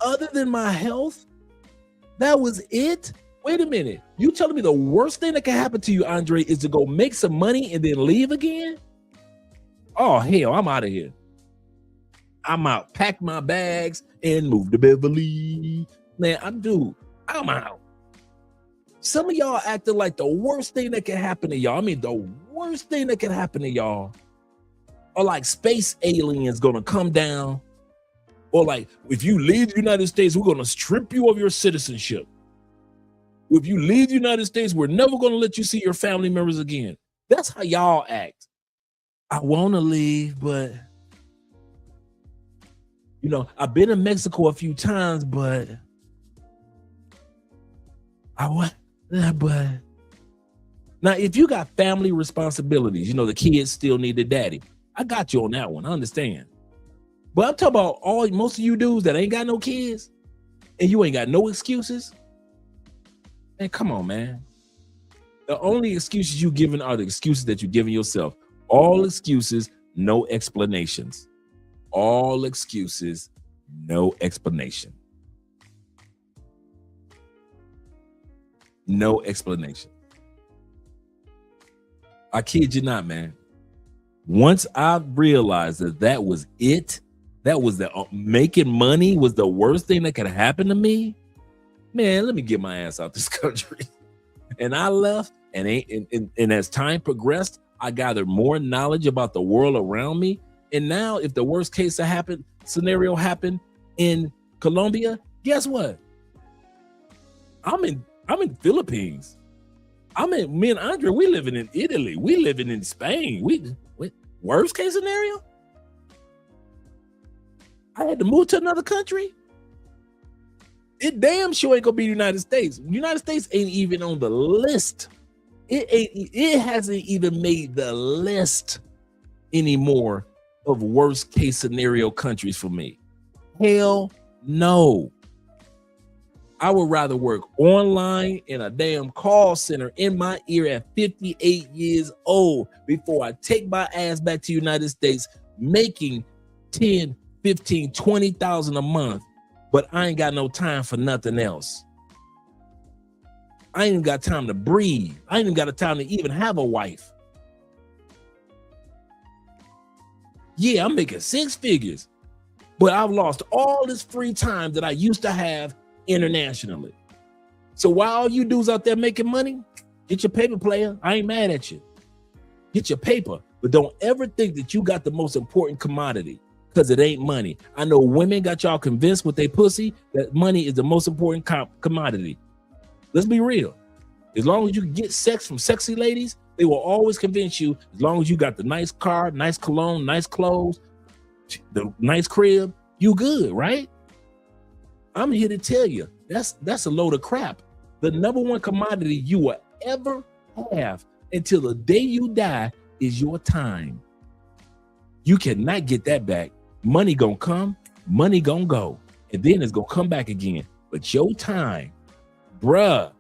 Other than my health, that was it. Wait a minute. You telling me the worst thing that can happen to you, Andre, is to go make some money and then leave again? Oh, hell, I'm out of here. I'm out. Pack my bags and move to Beverly. Man, I'm out. Some of y'all acting like the worst thing that can happen to y'all. I mean, the worst thing that can happen to y'all are like space aliens gonna come down. Or like, if you leave the United States, we're going to strip you of your citizenship. If you leave the United States, we're never going to let you see your family members again. That's how y'all act. I want to leave, but, I've been in Mexico a few times, but but now, if you got family responsibilities, the kids still need their daddy. I got you on that one. I understand. But I'm talking about most of you dudes that ain't got no kids and you ain't got no excuses. Man, come on, man. The only excuses you giving are the excuses that you're giving yourself. All excuses, no explanations. All excuses, no explanation. No explanation. I kid you not, man. Once I realized that was it, that was the making money was the worst thing that could happen to me. man, let me get my ass out this country. And I left, and as time progressed, I gathered more knowledge about the world around me. And now if the worst case scenario happened in Colombia, guess what? I'm in Philippines. Me and Andre, we living in Italy. We living in Spain. Worst case scenario? I had to move to another country? It damn sure ain't gonna be the United States. The United States ain't even on the list. It hasn't even made the list anymore of worst case scenario countries for me. Hell no. I would rather work online in a damn call center in my ear at 58 years old before I take my ass back to the United States making 10, 15, 20,000 a month, but I ain't got no time for nothing else. I ain't even got time to breathe. I ain't even got a time to even have a wife. Yeah, I'm making 6 figures, but I've lost all this free time that I used to have internationally. So while all you dudes out there making money, get your paper, player. I ain't mad at you. Get your paper, but don't ever think that you got the most important commodity, because it ain't money. I know women got y'all convinced with their pussy that money is the most important commodity. Let's be real. As long as you can get sex from sexy ladies, they will always convince you, as long as you got the nice car, nice cologne, nice clothes, the nice crib, you good, right? I'm here to tell you, that's a load of crap. The number one commodity you will ever have until the day you die is your time. You cannot get that back. Money gonna come, money gonna go, and then it's gonna come back again. But your time, bruh,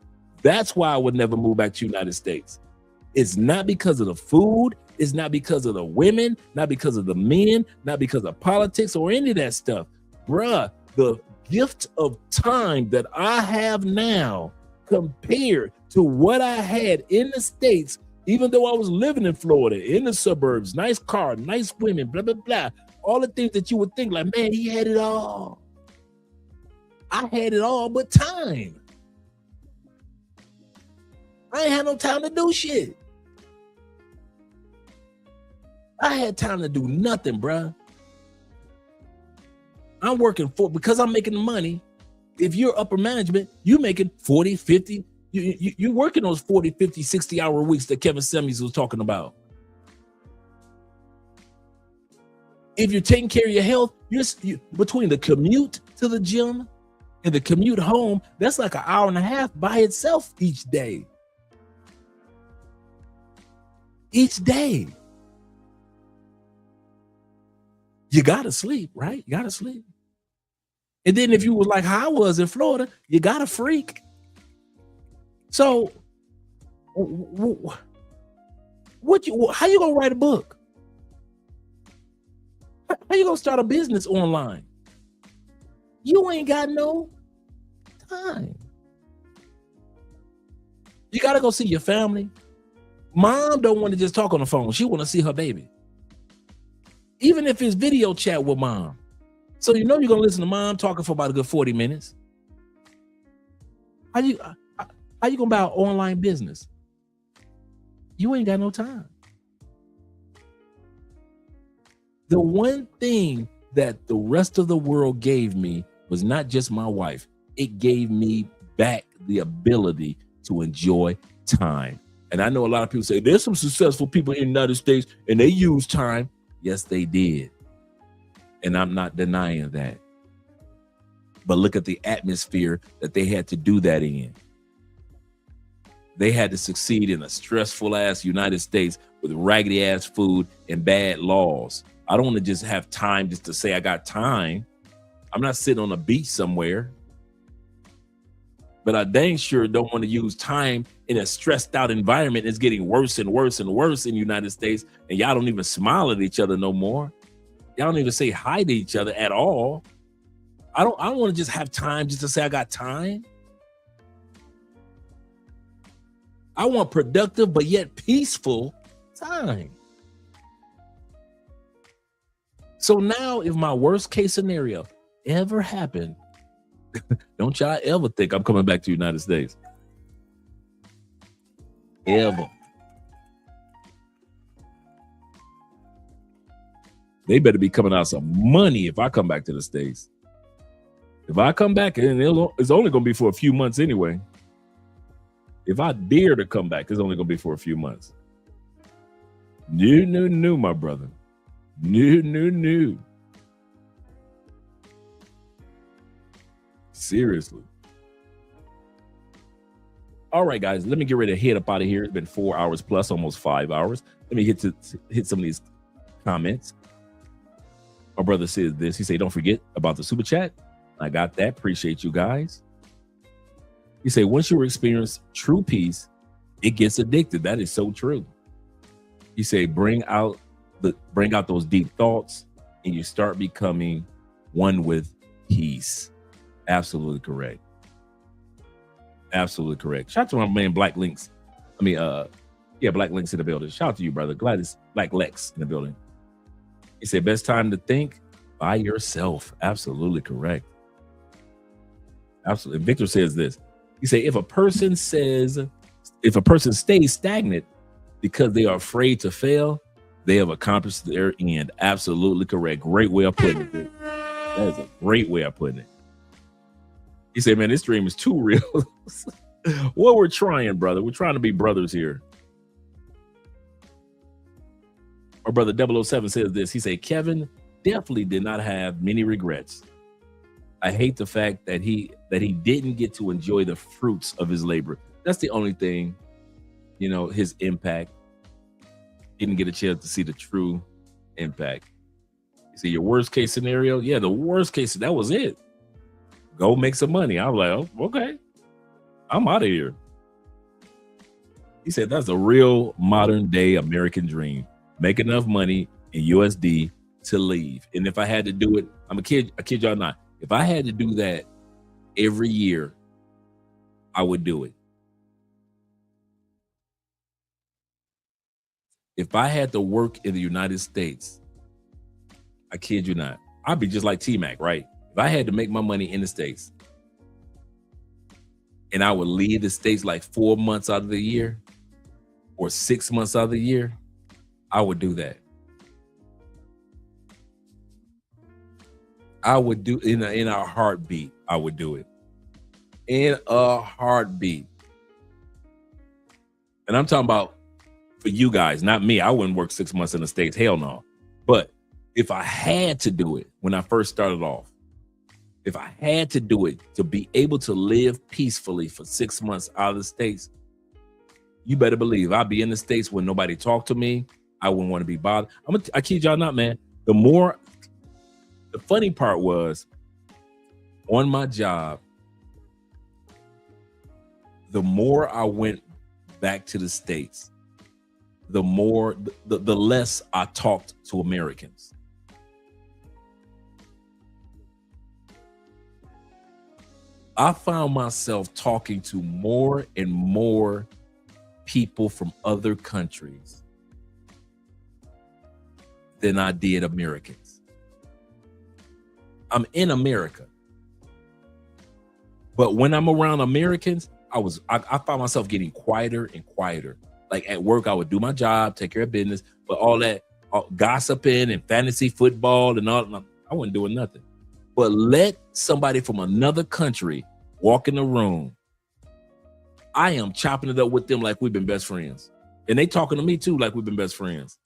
that's why I would never move back to the United States. It's not because of the food, it's not because of the women, not because of the men, not because of politics or any of that stuff. Bruh, the gift of time that I have now compared to what I had in the States, even though I was living in Florida, in the suburbs, nice car, nice women, blah, blah, blah, all the things that you would think like, man, he had it all. I had it all but time. I ain't had no time to do shit. I had time to do nothing, bruh. I'm working because I'm making the money. If you're upper management, you making 40, 50, you're working those 40, 50, 60 hour weeks that Kevin Samuels was talking about. If you're taking care of your health, you between the commute to the gym and the commute home, that's like an hour and a half by itself each day. Each day. You gotta sleep, right? You gotta sleep. And then if you were like how I was in Florida, you gotta freak. So how you gonna write a book? How you gonna start a business online? You ain't got no time. You gotta go see your family. Mom don't want to just talk on the phone. She want to see her baby. Even if it's video chat with mom. So you know you're gonna listen to mom talking for about a good 40 minutes. How you gonna buy an online business? You ain't got no time. The one thing that the rest of the world gave me was not just my wife. It gave me back the ability to enjoy time. And I know a lot of people say there's some successful people in the United States and they use time. Yes, they did. And I'm not denying that. But look at the atmosphere that they had to do that in. They had to succeed in a stressful ass United States with raggedy ass food and bad laws. I don't want to just have time just to say I got time. I'm not sitting on a beach somewhere. But I dang sure don't want to use time in a stressed out environment. It's getting worse and worse and worse in the United States. And y'all don't even smile at each other no more. Y'all don't even say hi to each other at all. I don't want to just have time just to say I got time. I want productive but yet peaceful time. So now if my worst case scenario ever happened Don't y'all ever think I'm coming back to the United States. Ever. They better be coming out some money if I come back to the States. If I come back, and it's only going to be for a few months anyway. If I dare to come back, it's only going to be for a few months. No, my brother. No. Seriously. All right, guys, let me get ready to head up out of here. It's been 4 hours plus, almost 5 hours. Let me hit some of these comments. My brother says this. He said, don't forget about the super chat. I got that. Appreciate you guys. He said, once you experience true peace, it gets addicted. That is so true. He said, bring out those deep thoughts and you start becoming one with peace. Absolutely correct. Absolutely correct. Shout out to my man Black Links. Black Links in the building. Shout out to you, brother. Glad it's Black Lex in the building. He said, best time to think by yourself. Absolutely correct. Absolutely. Victor says this. He said, if a person stays stagnant because they are afraid to fail, they have accomplished their end. Absolutely correct. Great way of putting it. That is a great way of putting it. He said, man, this dream is too real. Well, we're trying, brother. We're trying to be brothers here. Our brother 007 says this. He said, Kevin definitely did not have many regrets. I hate the fact that he didn't get to enjoy the fruits of his labor. That's the only thing, his impact. Didn't get a chance to see the true impact. You see, your worst case scenario? Yeah, the worst case, that was it. Go make some money. I was like, oh, okay, I'm out of here. He said, that's a real modern day American dream. Make enough money in USD to leave. And if I had to do it, I kid y'all not. If I had to do that every year, I would do it. If I had to work in the United States, I kid you not, I'd be just like T-Mac, right? If I had to make my money in the States and I would leave the States like 4 months out of the year or 6 months out of the year, I would do that. I would do in a heartbeat. I would do it in a heartbeat. And I'm talking about for you guys, not me. I wouldn't work 6 months in the States. Hell no. But if I had to do it when I first started off, if I had to do it to be able to live peacefully for 6 months out of the States, you better believe I'd be in the States when nobody talked to me. I wouldn't want to be bothered. I kid y'all not, man. The funny part was on my job, the more I went back to the States, the less I talked to Americans. I found myself talking to more and more people from other countries than I did Americans. I'm in America, but when I'm around Americans, I found myself getting quieter and quieter. Like at work, I would do my job, take care of business, but all that gossiping and fantasy football and all, I wasn't doing nothing. But let somebody from another country walk in the room, I am chopping it up with them like we've been best friends. And they talking to me too like we've been best friends.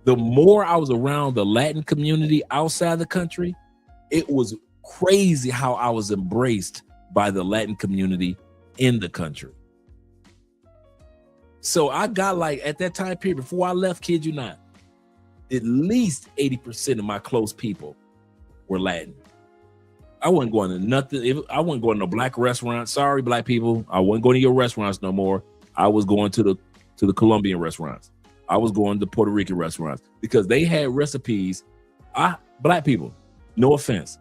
The more I was around the Latin community outside the country, it was crazy how I was embraced by the Latin community in the country. So I got like, at that time period, before I left, kid you not, at least 80% of my close people were Latin. I wasn't going to nothing. I wasn't going to no black restaurants. Sorry, black people. I wasn't going to your restaurants no more. I was going to the Colombian restaurants. I was going to Puerto Rican restaurants because they had recipes. Black people, no offense.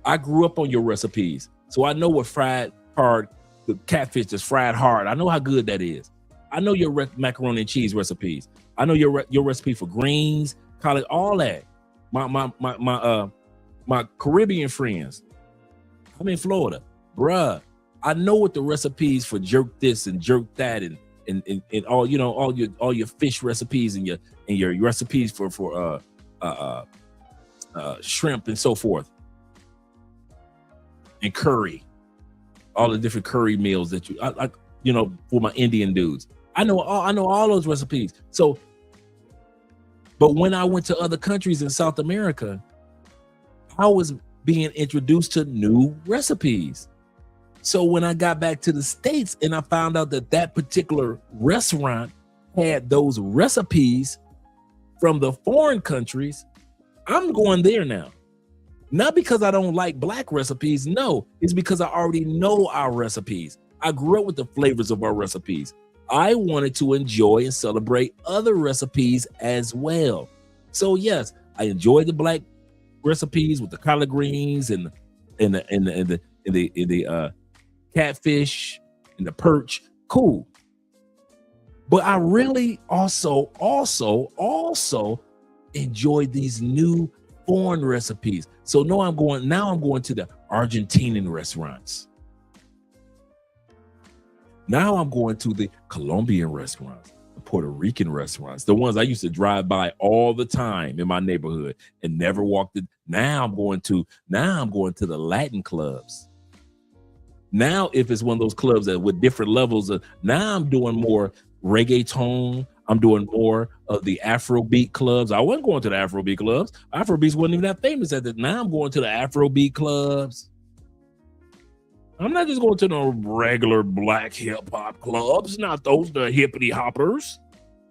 I grew up on your recipes. So I know what fried hard, the catfish that's fried hard. I know how good that is. I know your macaroni and cheese recipes. I know your recipe for greens, collard, all that. My Caribbean friends, I'm in Florida, bruh. I know what the recipes for jerk this and jerk that and all, you know, all your fish recipes and your recipes for shrimp and so forth, and curry, all the different curry meals that I you know, for my Indian dudes. I know all those recipes. So, but when I went to other countries in South America, I was being introduced to new recipes. So when I got back to the States and I found out that that particular restaurant had those recipes from the foreign countries, I'm going there now. Not because I don't like black recipes. No, it's because I already know our recipes. I grew up with the flavors of our recipes. I wanted to enjoy and celebrate other recipes as well. So yes, I enjoyed the black recipes with the collard greens and the catfish and the perch. Cool. But I really also enjoyed these new foreign recipes. So now I'm going to the Argentinian restaurants. Now I'm going to the Colombian restaurants, the Puerto Rican restaurants, the ones I used to drive by all the time in my neighborhood and never walked in. Now I'm going to the Latin clubs. Now, if it's one of those clubs that with different levels of, now I'm doing more reggaeton. I'm doing more of the Afrobeat clubs. I wasn't going to the Afrobeat clubs. Afrobeats wasn't even that famous at that. Now I'm going to the Afrobeat clubs. I'm not just going to the regular black hip hop clubs, not those, the hippity hoppers.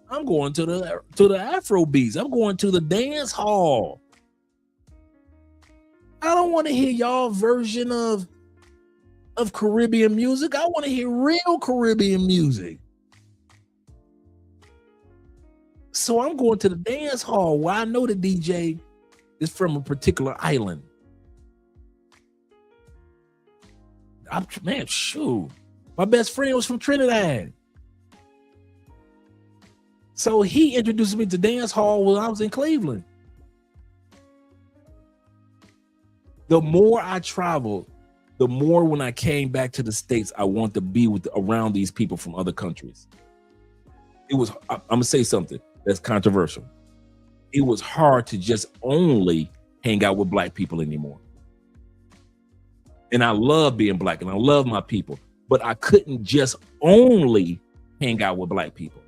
I'm going to the Afrobeats. I'm going to the dance hall. I don't want to hear y'all version of Caribbean music. I want to hear real Caribbean music. So I'm going to the dance hall where I know the DJ is from a particular island. Man, shoot. My best friend was from Trinidad. So he introduced me to dance hall when I was in Cleveland. The more I traveled, the more when I came back to the States, I want to be around these people from other countries. I'm gonna say something that's controversial. It was hard to just only hang out with black people anymore. And I love being black and I love my people, but I couldn't just only hang out with black people.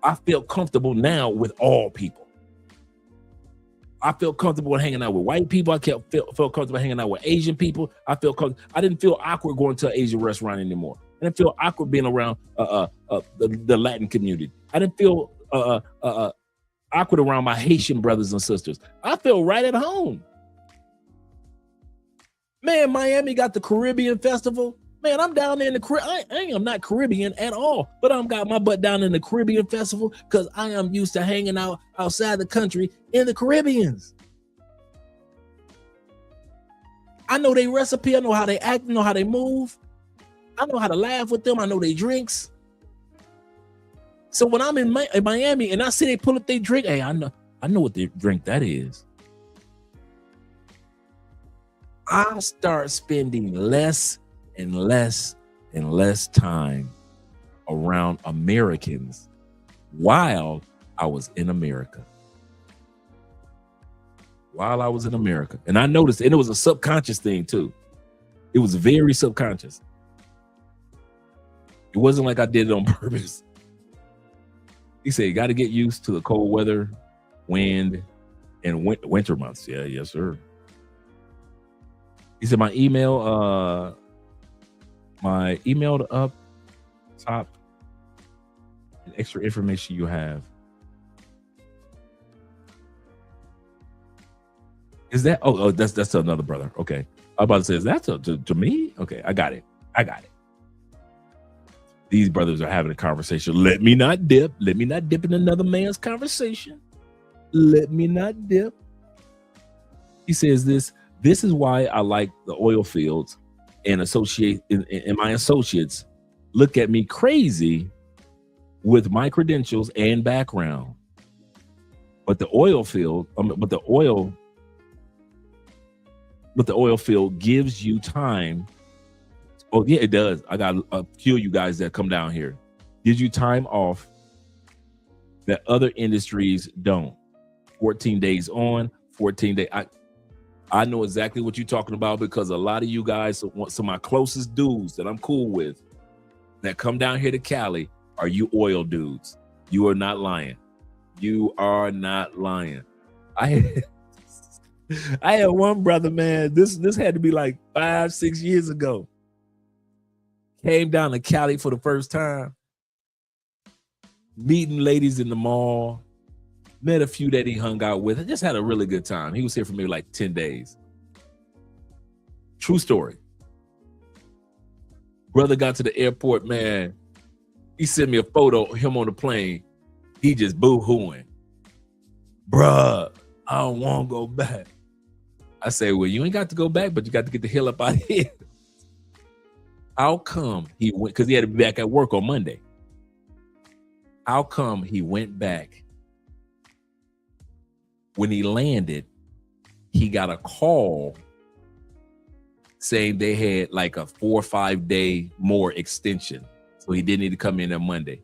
I feel comfortable now with all people. I felt comfortable hanging out with white people. I felt comfortable hanging out with Asian people. I didn't feel awkward going to an Asian restaurant anymore. I didn't feel awkward being around the Latin community. I didn't feel awkward around my Haitian brothers and sisters. I feel right at home. Man, Miami got the Caribbean Festival. Man, I'm down there in the Caribbean. I am not Caribbean at all, but I'm got my butt down in the Caribbean Festival because I am used to hanging out outside the country in the Caribbeans. I know their recipe. I know how they act. I know how they move. I know how to laugh with them. I know their drinks. So when I'm in Miami and I see they pull up their drink, hey, I know what their drink that is. I start spending less and less and less time around Americans while I was in America. And I noticed, and it was a subconscious thing too. It was very subconscious. It wasn't like I did it on purpose. He said, you got to get used to the cold weather, wind, and winter months. Yeah, yes, sir. He said, my email up top, and extra information you have. Is that, that's another brother. Okay. I was about to say, is that to me? Okay, I got it. These brothers are having a conversation. Let me not dip in another man's conversation. Let me not dip. He says this is why I like the oil fields and my associates look at me crazy with my credentials and background. But the oil field, but the oil field gives you time. Oh yeah, it does. I got a few of you guys that come down here. Gives you time off that other industries don't. 14 days on, 14 days. I know exactly what you're talking about because a lot of you guys, some of my closest dudes that I'm cool with that come down here to Cali are you oil dudes. You are not lying. You are not lying. I had one brother, man. This had to be like 5-6 years ago. Came down to Cali for the first time. Meeting ladies in the mall. Met a few that he hung out with. I just had a really good time. He was here for maybe like 10 days. True story. Brother got to the airport, man. He sent me a photo of him on the plane. He just boo-hooing. Bruh, I don't want to go back. I say, well, you ain't got to go back, but you got to get the hell up out of here. How come he went? Because he had to be back at work on Monday. How come he went back? When he landed, he got a call saying they had like a 4 or 5 day more extension. So he didn't need to come in on Monday.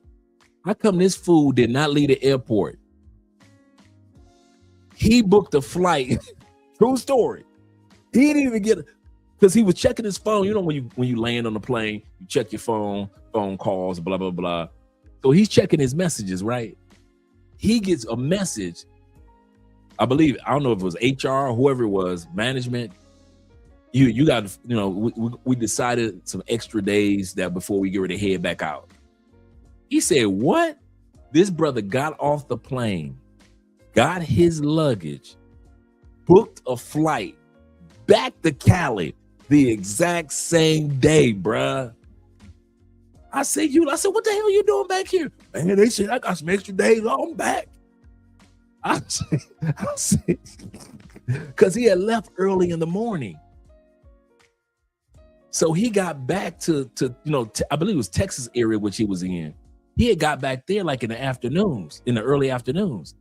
How come this fool did not leave the airport? He booked a flight. True story. He didn't even get it because he was checking his phone. You know, when you land on the plane, you check your phone calls, blah, blah, blah. So he's checking his messages, right? He gets a message. I believe, I don't know if it was HR or whoever it was, management. You got, you know, we decided some extra days that before we get ready to head back out. He said, what? This brother got off the plane, got his luggage, booked a flight back to Cali the exact same day, bruh. I said, what the hell you doing back here? Man, they said I got some extra days. I'm back. I said, because he had left early in the morning. So he got back to I believe it was Texas area, which he was in. He had got back there like in the afternoons, in the early afternoons,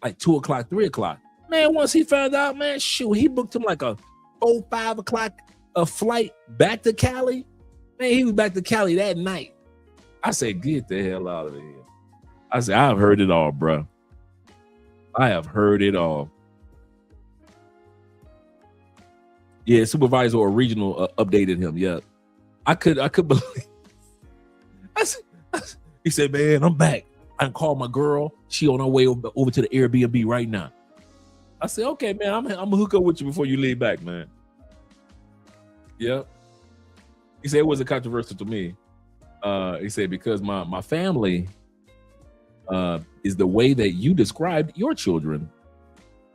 like 2 o'clock, 3 o'clock. Man, once he found out, man, shoot, he booked him like a 4, 5 o'clock a flight back to Cali. Man, he was back to Cali that night. I said, get the hell out of here. I said, I've heard it all, bro. I have heard it all. Yeah, supervisor or regional updated him. Yeah, I could believe. He said, man, I'm back. I called my girl. She on her way over to the Airbnb right now. I said, okay, man, I'm gonna hook up with you before you leave back, man. Yep. He said it wasn't controversial to me. He said, because my family is the way that you described your children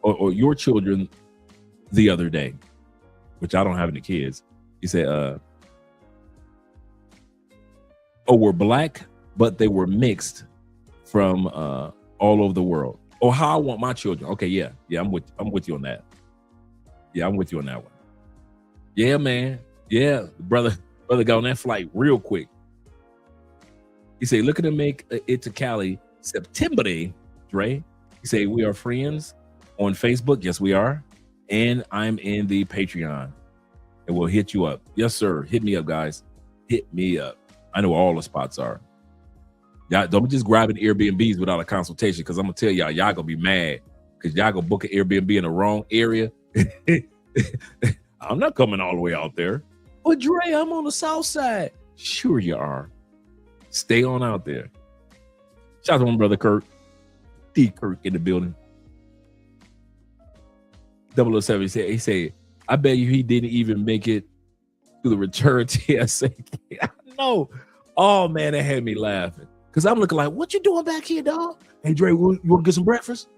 or your children the other day, which I don't have any kids. He said, we're black, but they were mixed from all over the world. Oh, how I want my children. Okay, yeah, I'm with you on that. Yeah, I'm with you on that one. Yeah, man. Yeah, brother got on that flight real quick. He said, looking to make it to Cali September day, Dre. He said, we are friends on Facebook. Yes, we are. And I'm in the Patreon. And we'll hit you up. Yes, sir. Hit me up, guys. Hit me up. I know where all the spots are. Y'all don't be just grabbing Airbnbs without a consultation, because I'm going to tell y'all going to be mad because y'all going to book an Airbnb in the wrong area. I'm not coming all the way out there. But Dre, I'm on the south side. Sure you are. Stay on out there. Shout out to my brother Kirk. D. Kirk in the building. 007 he said, I bet you he didn't even make it to the return TSA. I know. Oh man, that had me laughing. Cause I'm looking like, what you doing back here, dog? Hey Dre, you want to get some breakfast?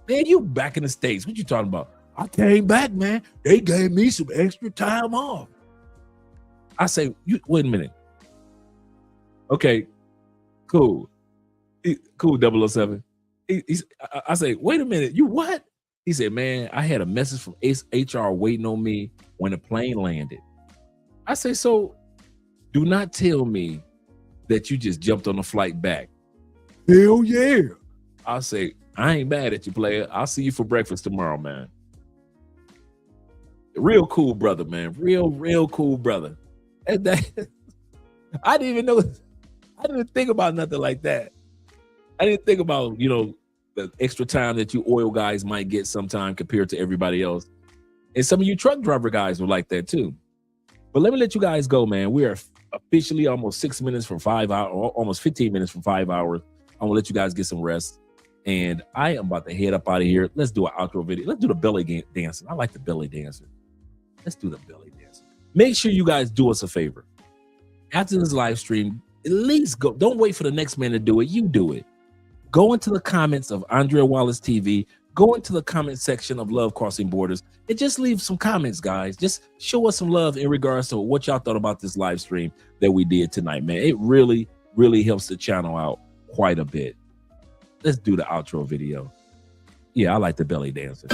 Man, you back in the States. What you talking about? I came back, man. They gave me some extra time off. I say, wait a minute. Okay, cool. Cool, 007. I say, wait a minute, you what? He said, man, I had a message from HR waiting on me when the plane landed. I say, so do not tell me that you just jumped on the flight back. Hell yeah. I say, I ain't mad at you, player. I'll see you for breakfast tomorrow, man. Real cool brother, man. Real cool brother. And that, I didn't even know. I didn't think about nothing like that. I didn't think about, the extra time that you oil guys might get sometime compared to everybody else. And some of you truck driver guys were like that too. But let me let you guys go, man. We are officially almost 6 minutes from 5 hours, or almost 15 minutes from 5 hours. I'm gonna let you guys get some rest. And I am about to head up out of here. Let's do an outro video. Let's do the belly dancing. I like the belly dancing. Let's do the belly dancing. Make sure you guys do us a favor. After this live stream, at least go. Don't wait for the next man to do it. You do it. Go into the comments of Andrea Wallace TV. Go into the comment section of Love Crossing Borders and just leave some comments, guys. Just show us some love in regards to what y'all thought about this live stream that we did tonight, man. It really, really helps the channel out quite a bit. Let's do the outro video. Yeah, I like the belly dancing.